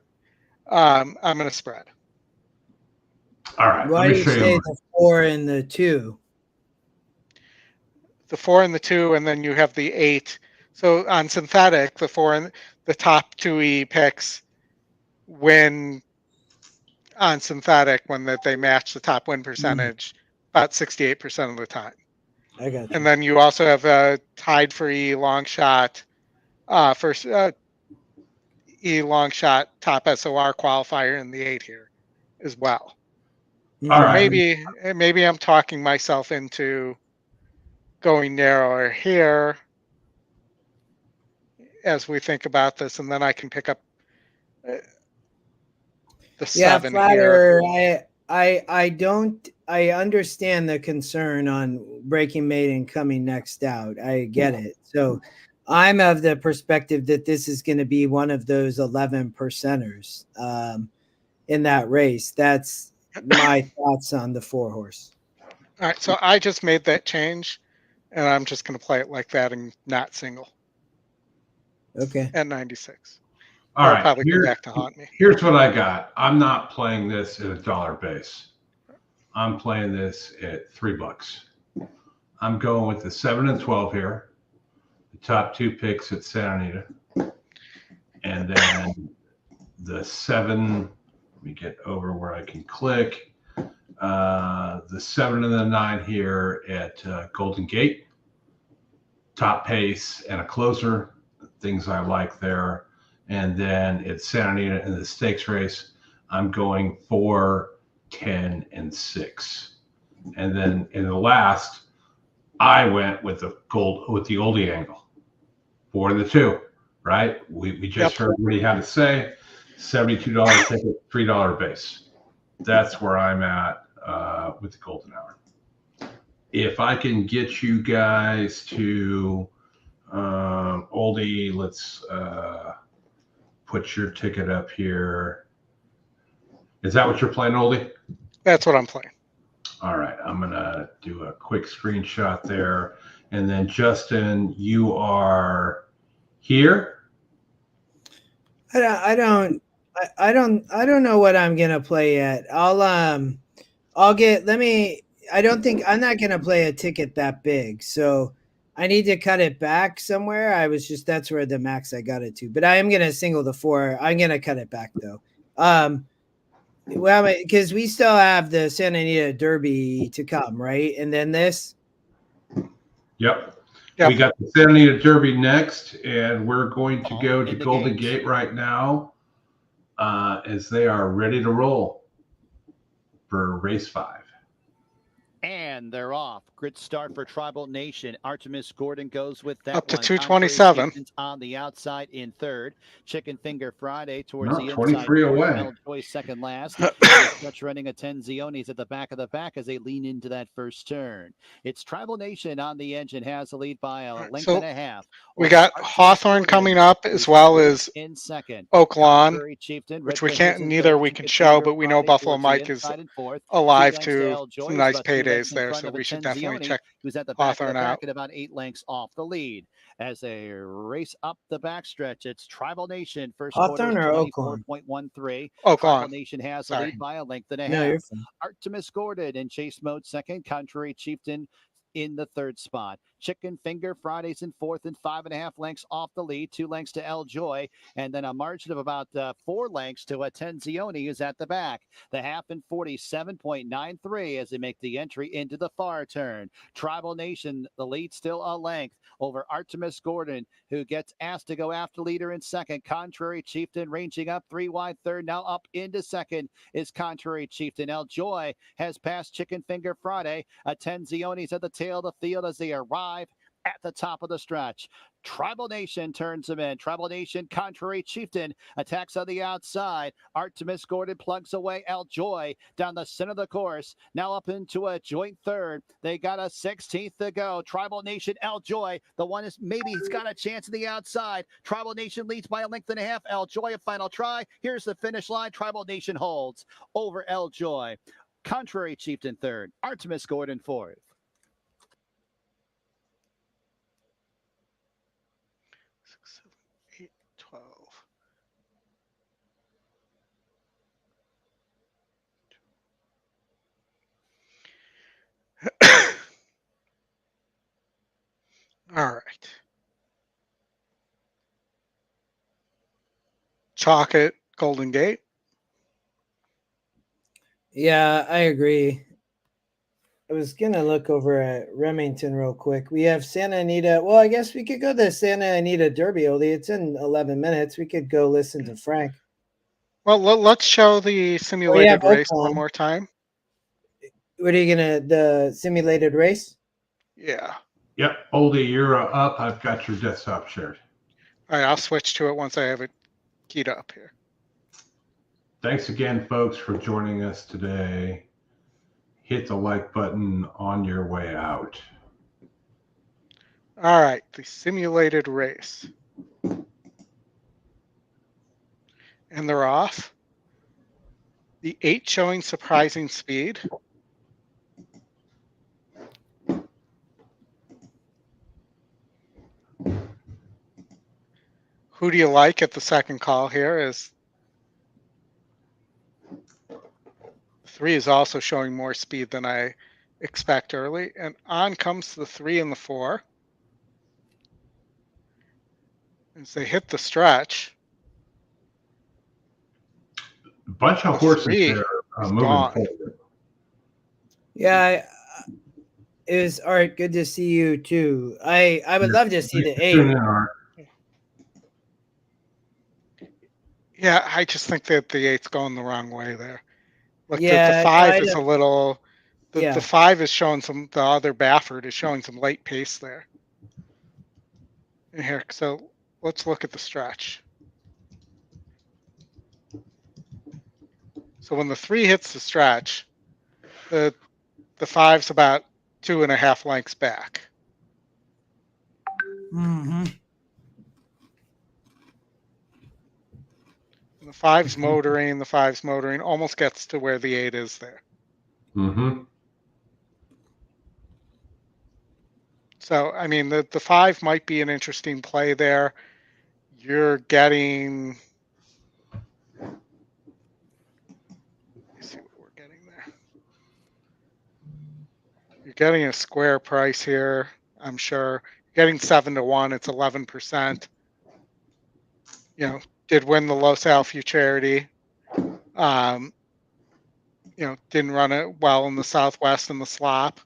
I'm going to spread. All right. Why do you say the 4 and the 2? The 4 and the 2, and then you have the 8. So on synthetic, the 4 and the top 2E picks win on synthetic when they match the top win percentage about 68% of the time. I got you. And then you also have a tied for E long shot, first E long shot top SOR qualifier in the 8 here as well. All So right. maybe I'm talking myself into going narrower here as we think about this, and then I can pick up the 7 Flatter. here. I understand the concern on breaking mate and coming next out. I get it. So I'm of the perspective that this is going to be one of those 11 percenters in that race. That's my thoughts on the 4 horse. All right, so I just made that change, and I'm just going to play it like that and not single. Okay. At 96. All right. Probably come back to haunt me. Here's what I got. I'm not playing this at $1 base. I'm playing this at $3. I'm going with the 7 and 12 here. The top 2 picks at Santa Anita. And then the 7, let me get over where I can click. The 7 and the 9 here at Golden Gate. Top pace and a closer. Things I like there. And then at Santa Anita in the stakes race, I'm going 4, 10, and 6. And then in the last, I went with the Oldie angle. 4 and the 2, right? We just heard what he had to say. $72 ticket, $3 base. That's where I'm at with the Golden Hour. If I can get you guys to Oldie, let's put your ticket up here. Is that what you're playing, Oldie? That's what I'm playing. All right, I'm gonna do a quick screenshot there, and then Justin, you are here. I don't know what I'm gonna play yet. I'm not gonna play a ticket that big, so I need to cut it back somewhere. That's where the max I got it to, but I am gonna single the 4. I'm gonna cut it back though. Well, because we still have the Santa Anita Derby to come, right? And then this. Yep. We got the Santa Anita Derby next, and we're going to go to Golden Gate right now as they are ready to roll for race 5. And they're off. Grid start for Tribal Nation. Artemis Gordon goes with that up to one. 227 on the outside in 3rd. Chicken Finger Friday towards the inside. 23 away. Joy second last. Stretch running a 10 Zionis at the back of the pack as they lean into that first turn. It's Tribal Nation on the engine, has the lead by a length and a half. We got Hawthorne coming up as well as in second. Oak Lawn, which we can show, but we know Buffalo Mike is alive to some nice paydays there, so we should definitely check who's at the back Hawthorne of the out. pack at about 8 lengths off the lead. As they race up the backstretch, it's Tribal Nation first Hawthorne quarter or 24.13. Oak Tribal Lawn. Nation has the lead by a length and a No, half. you're fine. Artemis Gordon in chase mode second. Contrary Chieftain in the 3rd spot. Chicken Finger Fridays in 4th and 5.5 lengths off the lead, 2 lengths to El Joy, and then a margin of about 4 lengths to a Tenzioni who's at the back. The half in 47.93 as they make the entry into the far turn. Tribal Nation, the lead still a length over Artemis Gordon, who gets asked to go after leader in second. Contrary Chieftain ranging up 3 wide 3rd, now up into second is Contrary Chieftain. El Joy has passed Chicken Finger Friday. A Tenzioni's at the tail of the field as they arrive at the top of the stretch. Tribal Nation turns them in. Tribal Nation, Contrary Chieftain attacks on the outside. Artemis Gordon plugs away El Joy down the center of the course. Now up into a joint 3rd. They got a 16th to go. Tribal Nation, El Joy. The one is maybe he's got a chance on the outside. Tribal Nation leads by a length and a half. El Joy, a final try. Here's the finish line. Tribal Nation holds over El Joy. Contrary Chieftain 3rd. Artemis Gordon 4th. 6, 7, 8, 12. All right. Chalk it, Golden Gate. Yeah, I agree. I was gonna look over at Remington real quick. We have Santa Anita. Well, I guess we could go to Santa Anita Derby, Oldie. It's in 11 minutes. We could go listen to Frank. Well, let's show the simulated race one more time. What are you the simulated race? Yeah. Yep, Oldie, you're up. I've got your desktop shared. All right, I'll switch to it once I have it keyed up here. Thanks again, folks, for joining us today. Hit the like button on your way out. All right, the simulated race. And they're off. The 8 showing surprising speed. Who do you like at the second call here? Is 3 is also showing more speed than I expect early. And on comes the 3 and the 4. As they hit the stretch. A bunch of horses there moving forward. Yeah, it was Art. Good to see you too. I would love to see the 8. Yeah, I just think that the 8's going the wrong way there. Look, Yeah, the 5 is a little. Yeah. The 5 is showing some. The other Baffert is showing some late pace there. And here, so let's look at the stretch. So when the 3 hits the stretch, the 5's about 2.5 lengths back. Mm-hmm. The 5's motoring. The 5's motoring almost gets to where the 8 is there. Mm-hmm. So, I mean, the 5 might be an interesting play there. You're getting. Let's see what we're getting there. You're getting a square price here, I'm sure. You're getting 7-1. It's 11%. You know, did win the Los Alfeu Charity. You know, didn't run it well in the Southwest in the slop.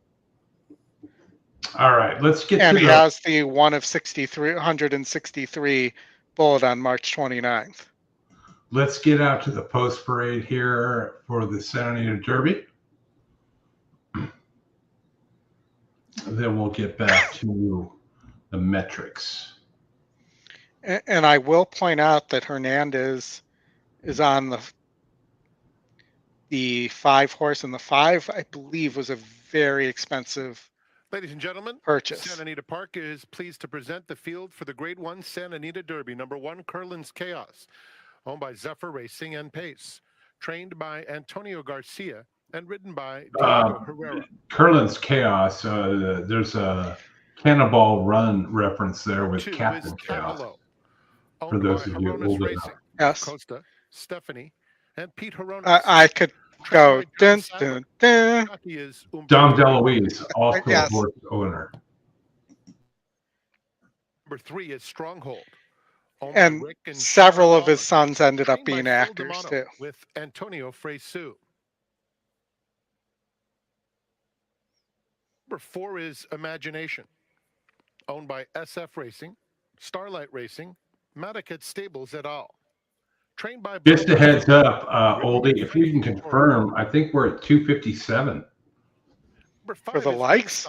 All right, let's get and to he the... has the 1 of 163 bullet on March 29th. Let's get out to the post parade here for the Santa Anita Derby. Then we'll get back to the metrics. And I will point out that Hernandez is on the 5 horse, and the 5, I believe, was a very expensive Ladies and gentlemen, purchase. Santa Anita Park is pleased to present the field for the Grade 1 Santa Anita Derby, number 1, Curlin's Chaos, owned by Zephyr Racing and Pace, trained by Antonio Garcia and ridden by Diego Herrera. Curlin's Chaos, there's a Cannonball Run reference there with Captain Chaos. For those of you old enough. Yes. Costa, Stephanie, and Pete Horonis. I could go dun dun dun. Dom DeLuise, also a horse owner. Number 3 is Stronghold. And several of his sons ended up being actors too. With Antonio Fresu. Number 4 is Imagination, owned by SF Racing, Starlight Racing, Madaket Stables et al. Trained by Just a heads up, Oldie, if you can confirm, I think we're at 257. For the likes?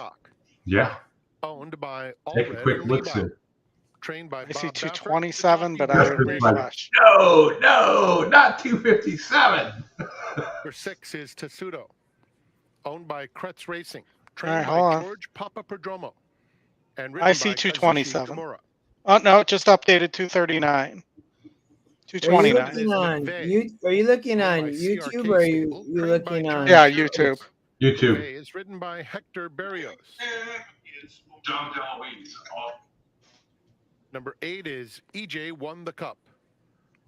Yeah. Owned by Take a quick look see. Trained by I see 227, but I would refresh. No, not 257. Number 6 is Tessuto, owned by Kretz Racing, All trained right, hold by on. George Papa Perdomo, and I see 227. Oh no, just updated 239. 229. Are you looking on YouTube or are you looking on? Yeah, YouTube. YouTube. Is ridden by Hector Berrios. Dom DeLuise. Number 8 is EJ Won the Cup,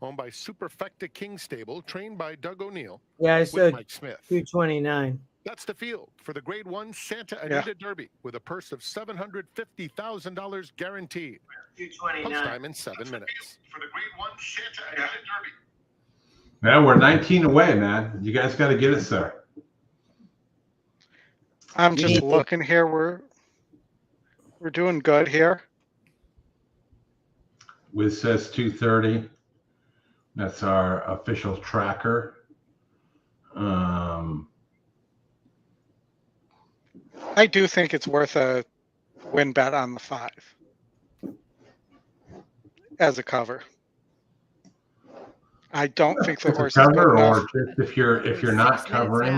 owned by Superfecta King Stable, trained by Doug O'Neill. Yeah, I with said Mike Smith. 229. That's the field for the Grade 1 Santa Anita Derby with a purse of $750,000 guaranteed. 229. Post time in 7 minutes. For the Grade 1 Santa Anita Derby. Yeah, we're 19 away, man. You guys got to get us there. I'm just looking here. We're doing good here. Wiz says 2:30. That's our official tracker. I do think it's worth a win bet on the 5 as a cover. I don't think the horse is good enough. Or just if you're not covering,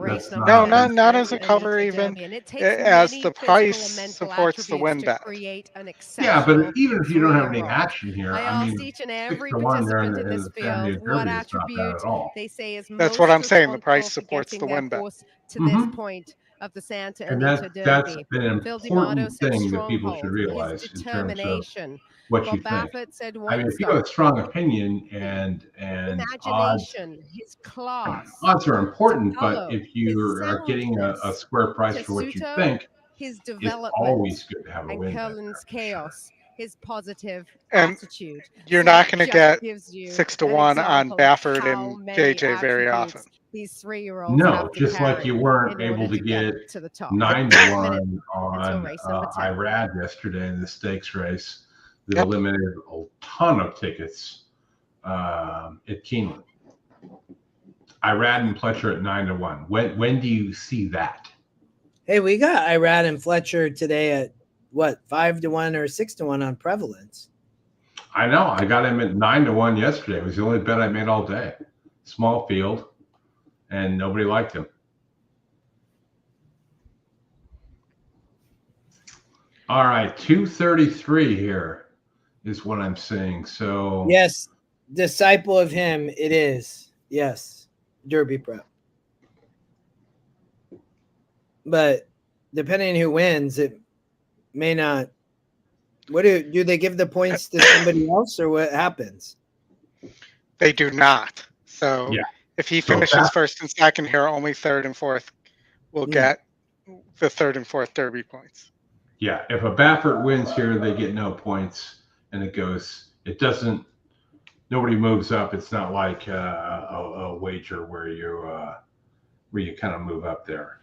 that's not as a cover even, as the price supports the win bet. Yeah, but even if you don't have any action here, I asked each and every 6-1 there participant in this field what attribute they say is most That's what I'm saying. The price responsible for supports getting the win their bet. horse to this point of the Santa And Anita that's Derby. an Phil important D'Amato said thing that people should stronghold, realize his in terms of determination. what Bob you think. Baffert said I one mean, if you have a strong opinion and odds imagination, his class, are important, but Apollo, if you are getting a square price for what you Tessuto, think, his it's development, always good to have a and win bet. Curlin's chaos, his positive And attitude. you're So not that going to just get gives you 6-1 an on example of Baffert how and many JJ very often. attributes these 3-year-olds No, have to just like carry you weren't in order able to get to the top. 9-1 until on race number 10. Irad yesterday in the stakes race that eliminated a ton of tickets at Keeneland. Irad and Fletcher at 9-1. When do you see that? Hey, we got Irad and Fletcher today at what, 5-1 or 6-1 on prevalence. I know. I got him at 9-1 yesterday. It was the only bet I made all day. Small field, and nobody liked him. All right, 233 here is what I'm seeing. So yes, disciple of him it is. Yes, Derby prep. But depending on who wins, it may not. What do they give the points to somebody else, or what happens? They do not. So if he finishes first and second here, only third and fourth will get the third and fourth Derby points. Yeah, if a Baffert wins here, they get no points, and it doesn't. Nobody moves up. It's not like a wager where you kind of move up there.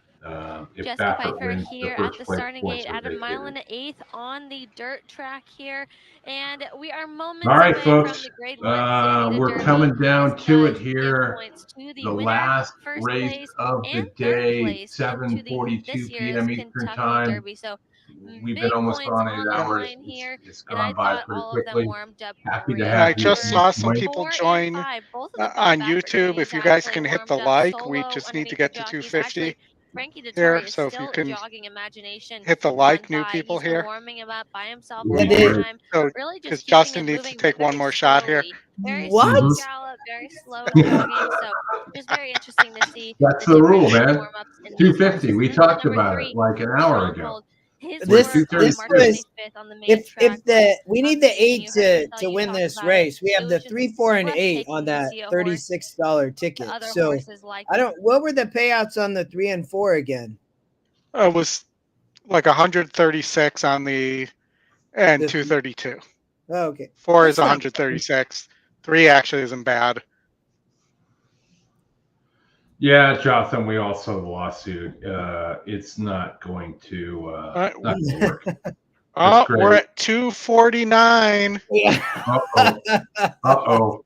If Jessica Baffert Pfeiffer wins, here the at first the place starting points gate are at a mile vacated. and 1/8 on the dirt track here, and we are moments All right, away folks. from the Grade 1 Anita We're Derby. coming down This to it does here. give points to the The winner, last first race place, of the and third day, place into the 7:42 this year's p.m. Eastern Kentucky time. Derby. So We've big been almost points on 8 on the hours. line here, It's and I gone by thought pretty all of them quickly. warmed up Happy to great. And I have you. just saw some Point. people 4 and join 5, both of the Bob on Baffert YouTube. trains If you guys actually can hit warmed the up like, we solo just need to underneath get the to jockeys. 250 Actually, Frankie here. Dettori is So if you still can jogging imagination hit the on like, new by. people He's been here. warming him up by himself Yeah, the whole time, So really because just keeping Justin it needs to moving take one very more shot here. slowly. Very What? slow gallop, very slow jogging. So just very interesting to see That's the the rule, different man. warm-ups in these 250. horses. We And then talked number about 3, it like an hour ago. Stronghold. His This work on was March 25th on the main track. we need the 8 You heard to you win talk this about it. race. We It have was the just 3, 4, and 8 on breathtaking to that see a horse $36 ticket. the other So horses like I don't. What were the payouts on the 3 and 4 again? It was like 136 on the and 232. Oh, okay. 4 is That's not 136. 3 actually isn't bad. Yeah, Jonathan, we all saw the lawsuit. It's not going to work. Oh, great. we're at 249. Uh-oh.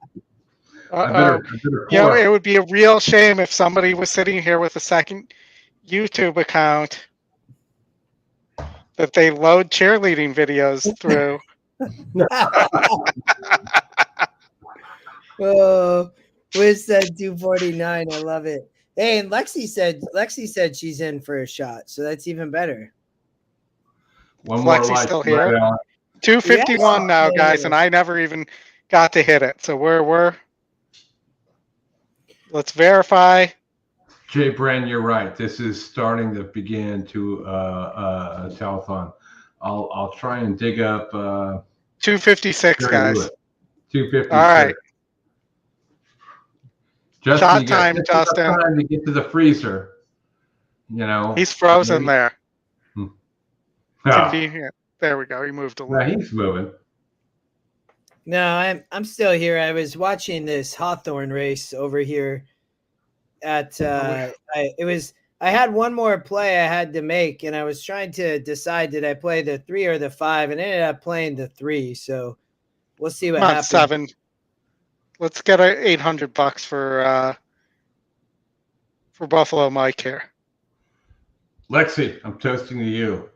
I better You know, it would be a real shame if somebody was sitting here with a second YouTube account that they load cheerleading videos through. Oh, Wiz said 249. I love it. Hey, and Lexi said she's in for a shot, so that's even better. One more Lexi's like still here. right on. 251 now, guys, and I never even got to hit it. So we're let's verify. Jay Bren, you're right. This is starting to begin to telethon. I'll try and dig up 256, guys. 256. All right. Justin, Shot you got time, Justin. time to get to the freezer. You know He's frozen there. Ah. Convenient. There we go. He moved a little. Yeah, he's moving. No, I'm still here. I was watching this Hawthorne race over here at I I had one more play I had to make, and I was trying to decide, did I play the 3 or the 5, and ended up playing the 3. So we'll see what Come on, happens. 7. Let's get our $800 for Buffalo Mike here. Lexi, I'm toasting to you.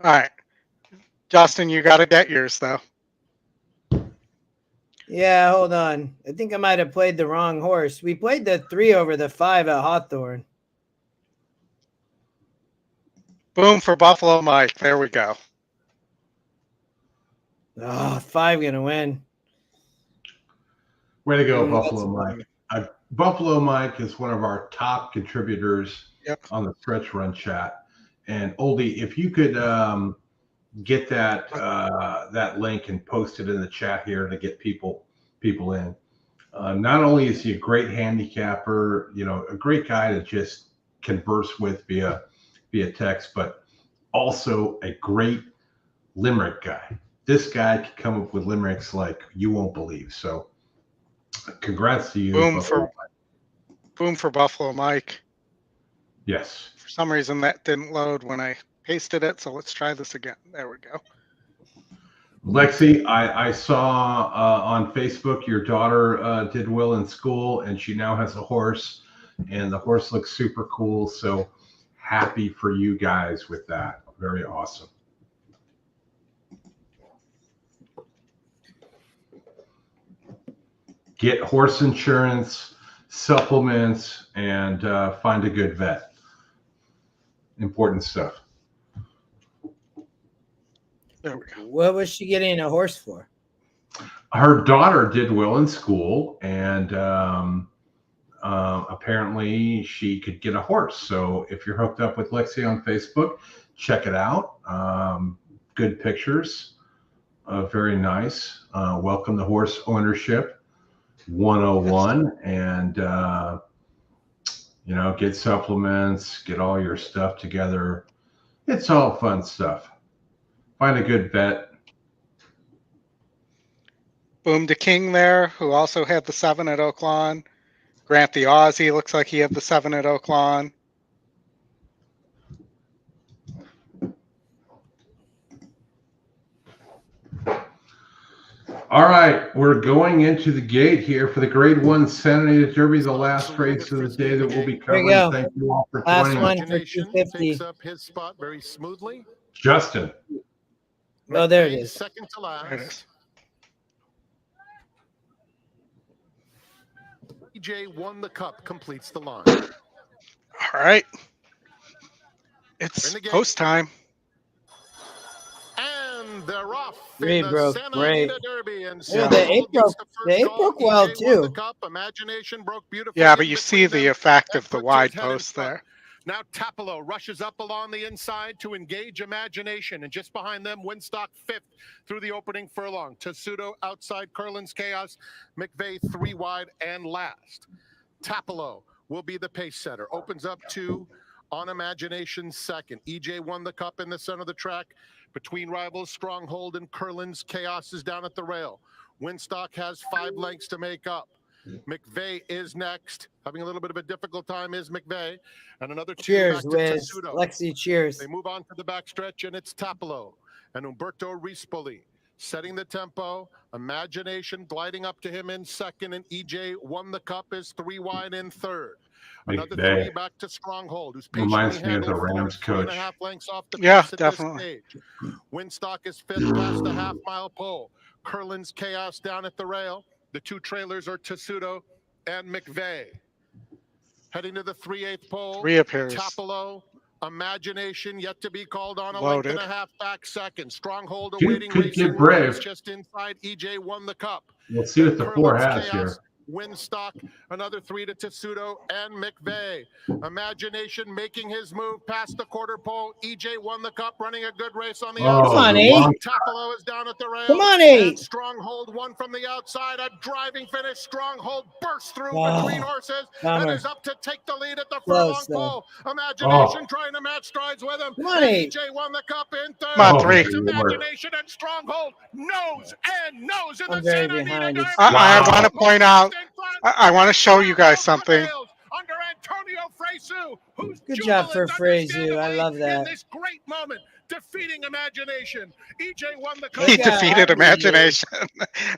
All right. Justin, you got to get yours, though. Yeah, hold on. I think I might have played the wrong horse. We played the 3 over the 5 at Hawthorne. Boom for Buffalo Mike. There we go. Oh, 5 going to win. Way to go, Buffalo Mike. Buffalo Mike is one of our top contributors on the Stretch Run chat. And Oldie, if you could get that link and post it in the chat here to get people in. Not only is he a great handicapper, a great guy to just converse with via text, but also a great limerick guy. This guy can come up with limericks like you won't believe. So congrats to you. Boom for Buffalo Mike. Yes. For some reason that didn't load when I pasted it, so let's try this again. There we go. Lexi, I saw on Facebook your daughter did well in school, and she now has a horse, and the horse looks super cool. So happy for you guys with that. Very awesome. Get horse insurance, supplements, and find a good vet. Important stuff. There we go. What was she getting a horse for? Her daughter did well in school, and apparently she could get a horse. So if you're hooked up with Lexi on Facebook, check it out. Good pictures. Very nice. Welcome to Horse Ownership 101, and get supplements, get all your stuff together. It's all fun stuff. Find a good vet. Boom to King there, who also had the 7 at Oaklawn. Grant the Aussie looks like he had the 7 at Oaklawn. All right, we're going into the gate here for the Grade 1 Anita Derby, the last race of the day that we'll be covering. Thank you all for last joining. one for 250. Takes up his spot very smoothly. Justin. Oh, there it is. Second to last. There it is. EJ won the cup, completes the line. All right. It's post time. And they're off. Three broke great. Derby, and the 8 broke well too. Imagination broke beautifully. Yeah, but you see the effect of the wide post there. Now Tapalo rushes up along the inside to engage Imagination, and just behind them, Winstock 5th through the opening furlong. Tessuto outside Curlin's Chaos, McVeigh 3 wide and last. Tapalo will be the pace setter. Opens up 2 on Imagination second. EJ won the cup in the center of the track. Between rivals, Stronghold and Curlin's Chaos is down at the rail. Winstock has 5 lengths to make up. McVeigh is next. Having a little bit of a difficult time is McVeigh. And another 2 cheers, back to Wiz. Tessuto. Lexi, cheers. They move on to the backstretch, and it's Tapalo and Umberto Rispoli setting the tempo. Imagination gliding up to him in second, and EJ won the cup is 3 wide in third. Another 3 back to Stronghold, who's reminds me of the Rams coach. 3.5 lengths off the yeah, pace at definitely. This stage. Winstock is 5th past the half-mile pole. Curlin's Chaos down at the rail. The 2 trailers are Tessuto and McVeigh. Heading to the 3/8 pole. Reappears. Tapalo, Imagination yet to be called on, a Loaded. length and a half back second. Stronghold Dude awaiting could racing get brave. rules just inside. EJ won the cup. We'll see what the 4 Curlin's has Chaos, here. Winstock, another 3 to Tessuto and McVeigh. Imagination making his move past the quarter pole. EJ won the cup, running a good race on the outside. Come on, 8. Tapalo is down at the rail. Come on, 8. And Stronghold won from the outside. A driving finish. Stronghold bursts through between horses and is up to take the lead at the furlong pole. Imagination trying to match strides with him. Come on, 8. EJ won the cup in third. Come on, 3. It's Imagination and Stronghold nose in I'm the very Santa behind. Anita It's Derby. I want to point out, I want to show you guys something. Under Antonio Fresu, who's Good job for Frazu. I love that. This great moment, defeating imagination. EJ won the He defeated imagination.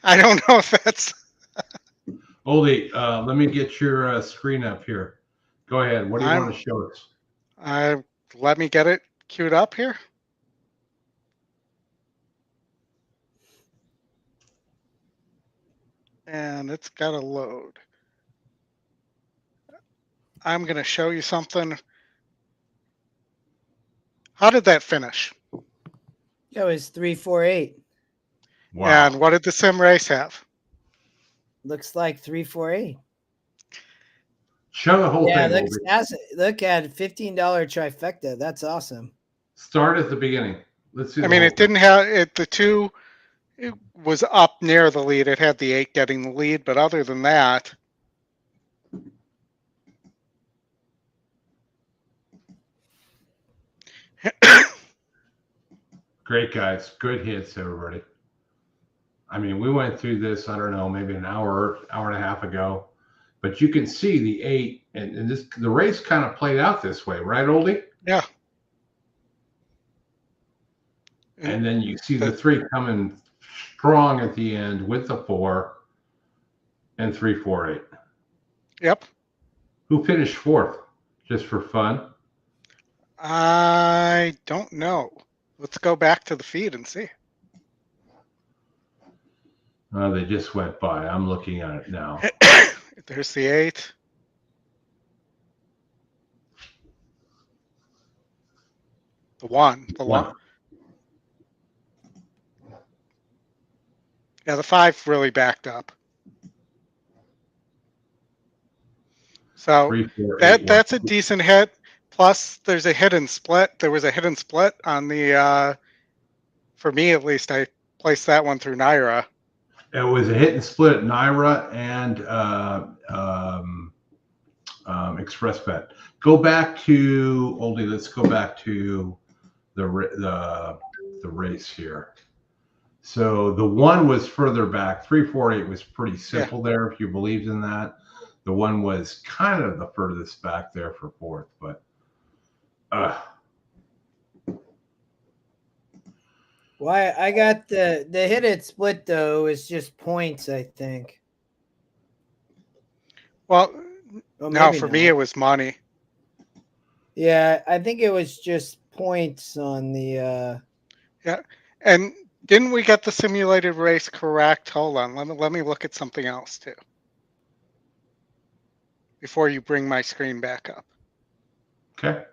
I don't know if that's. Oldie, let me get your screen up here. Go ahead. What do you want to show us? Let me get it queued up here. And it's got to load. I'm going to show you something. How did that finish? That was 348. Wow. And what did the sim race have? Looks like 348. Show the whole thing. Look at $15 trifecta. That's awesome. Start at the beginning. Let's see. I mean, it didn't have it. The 2, it was up near the lead. It had the 8 getting the lead, but other than that. Great guys. Good hits, everybody. I mean, we went through this, I don't know, maybe an hour and a half ago, but you can see the 8 and the race kind of played out this way, right, Oldie? Yeah. And then you see the 3 coming strong at the end with the 4 and 3, 4, 8. Yep. Who finished 4th, just for fun? I don't know. Let's go back to the feed and see. They just went by. I'm looking at it now. There's the 8. The 1. The 1. Yeah, the 5 really backed up. So 3, 4, 8, that's a decent hit. Plus, there's a hidden split. There was a hidden split on the, for me at least, I placed that one through Naira. It was a hit and split, Naira and Express Bet. Go back to Oldie. Let's go back to the race here. So the 1 was further back. 3, 4, 8 was pretty simple there if you believed in that. The 1 was kind of the furthest back there for 4th, but. Why I got the hit it split though is just points, I think. Well, no, for me it was money. Yeah, I think it was just points on the. Yeah, and didn't we get the simulated race correct? Hold on, let me look at something else too. Before you bring my screen back up. Okay.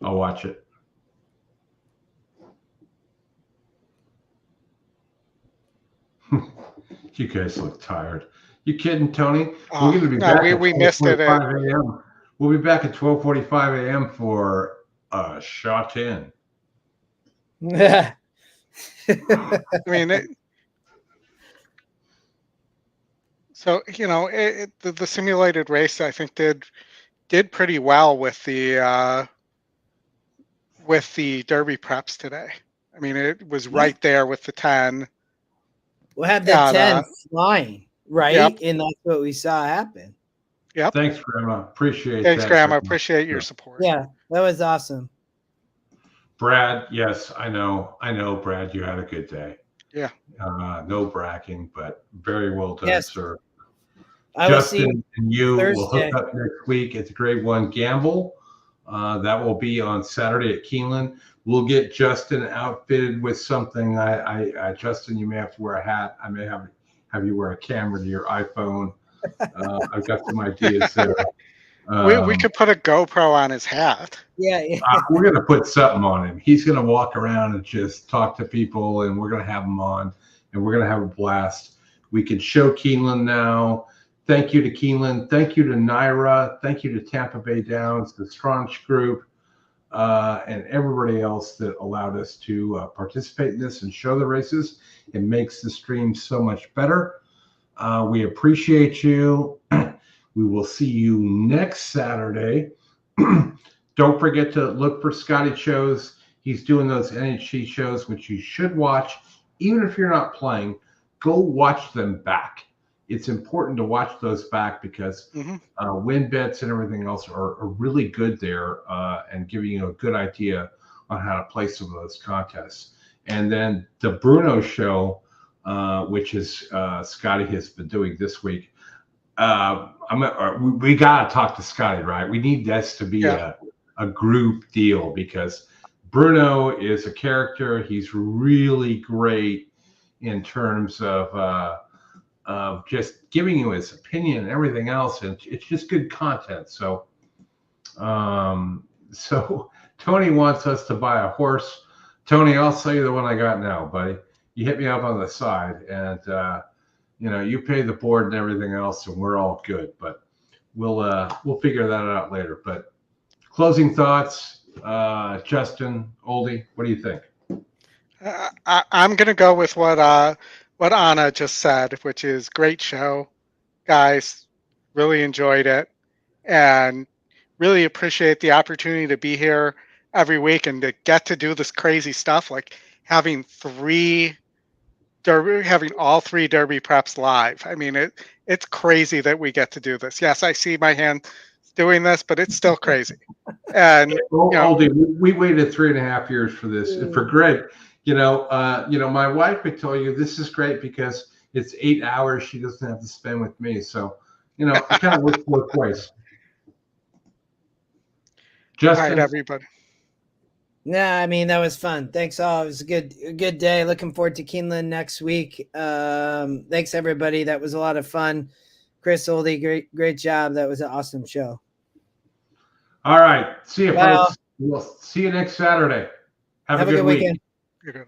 I'll watch it. You guys look tired. You kidding, Tony? We're going to be back. We missed it. We'll be back at 12:45 a.m. for shot in. I mean, so you know, the simulated race I think did pretty well with the Derby preps today. I mean, it was right there with the 10. We'll have the 10 flying, right? Yep. And that's what we saw happen. Yep. Thanks, Grandma. Appreciate that. Thanks, Grandma. Appreciate your support. Yeah, that was awesome. Brad, yes, I know, Brad, you had a good day. Yeah. No bragging, but very well done, sir. Justin and you will hook up next week. It's a grade 1 gamble. That will be on Saturday at Keeneland. We'll get Justin outfitted with something. Justin, you may have to wear a hat. I may have you wear a camera to your iPhone. I've got some ideas there. We could put a GoPro on his hat. Yeah. We're going to put something on him. He's going to walk around and just talk to people, and we're going to have him on, and we're going to have a blast. We can show Keeneland now. Thank you to Keeneland. Thank you to Naira. Thank you to Tampa Bay Downs, the Straunch Group, and everybody else that allowed us to participate in this and show the races. It makes the stream so much better. We appreciate you. We will see you next Saturday. Don't forget to look for Scotty shows. He's doing those NHC shows, which you should watch. Even if you're not playing, go watch them back. it's important to watch those back because win bets and everything else are really good there and giving you a good idea on how to play some of those contests. And then the Bruno show, which is Scotty has been doing this week. We got to talk to Scotty, right? We need this to be a group deal because Bruno is a character. He's really great in terms of just giving you his opinion and everything else, and it's just good content. So, so Tony wants us to buy a horse. Tony, I'll sell you the one I got now, buddy. You hit me up on the side, and you know, you pay the board and everything else, and we're all good. But we'll figure that out later. But closing thoughts, Justin, Oldie, what do you think? I'm gonna go with what Anna just said, which is great show, guys. Really enjoyed it, and really appreciate the opportunity to be here every week and to get to do this crazy stuff, like having all three Derby preps live. I mean, it's crazy that we get to do this. Yes, I see my hand doing this, but it's still crazy. And Oldie, we waited 3.5 years for this. For Greg, you know, my wife would tell you this is great because it's 8 hours she doesn't have to spend with me. So, you know, it kind of works both ways. Justin, all right, everybody. Yeah, I mean, that was fun. Thanks all. It was a good day. Looking forward to Keeneland next week. Thanks everybody. That was a lot of fun. Chris, Oldie, great job. That was an awesome show. All right. See you, folks. We'll see you next Saturday. Have a good weekend. weekend.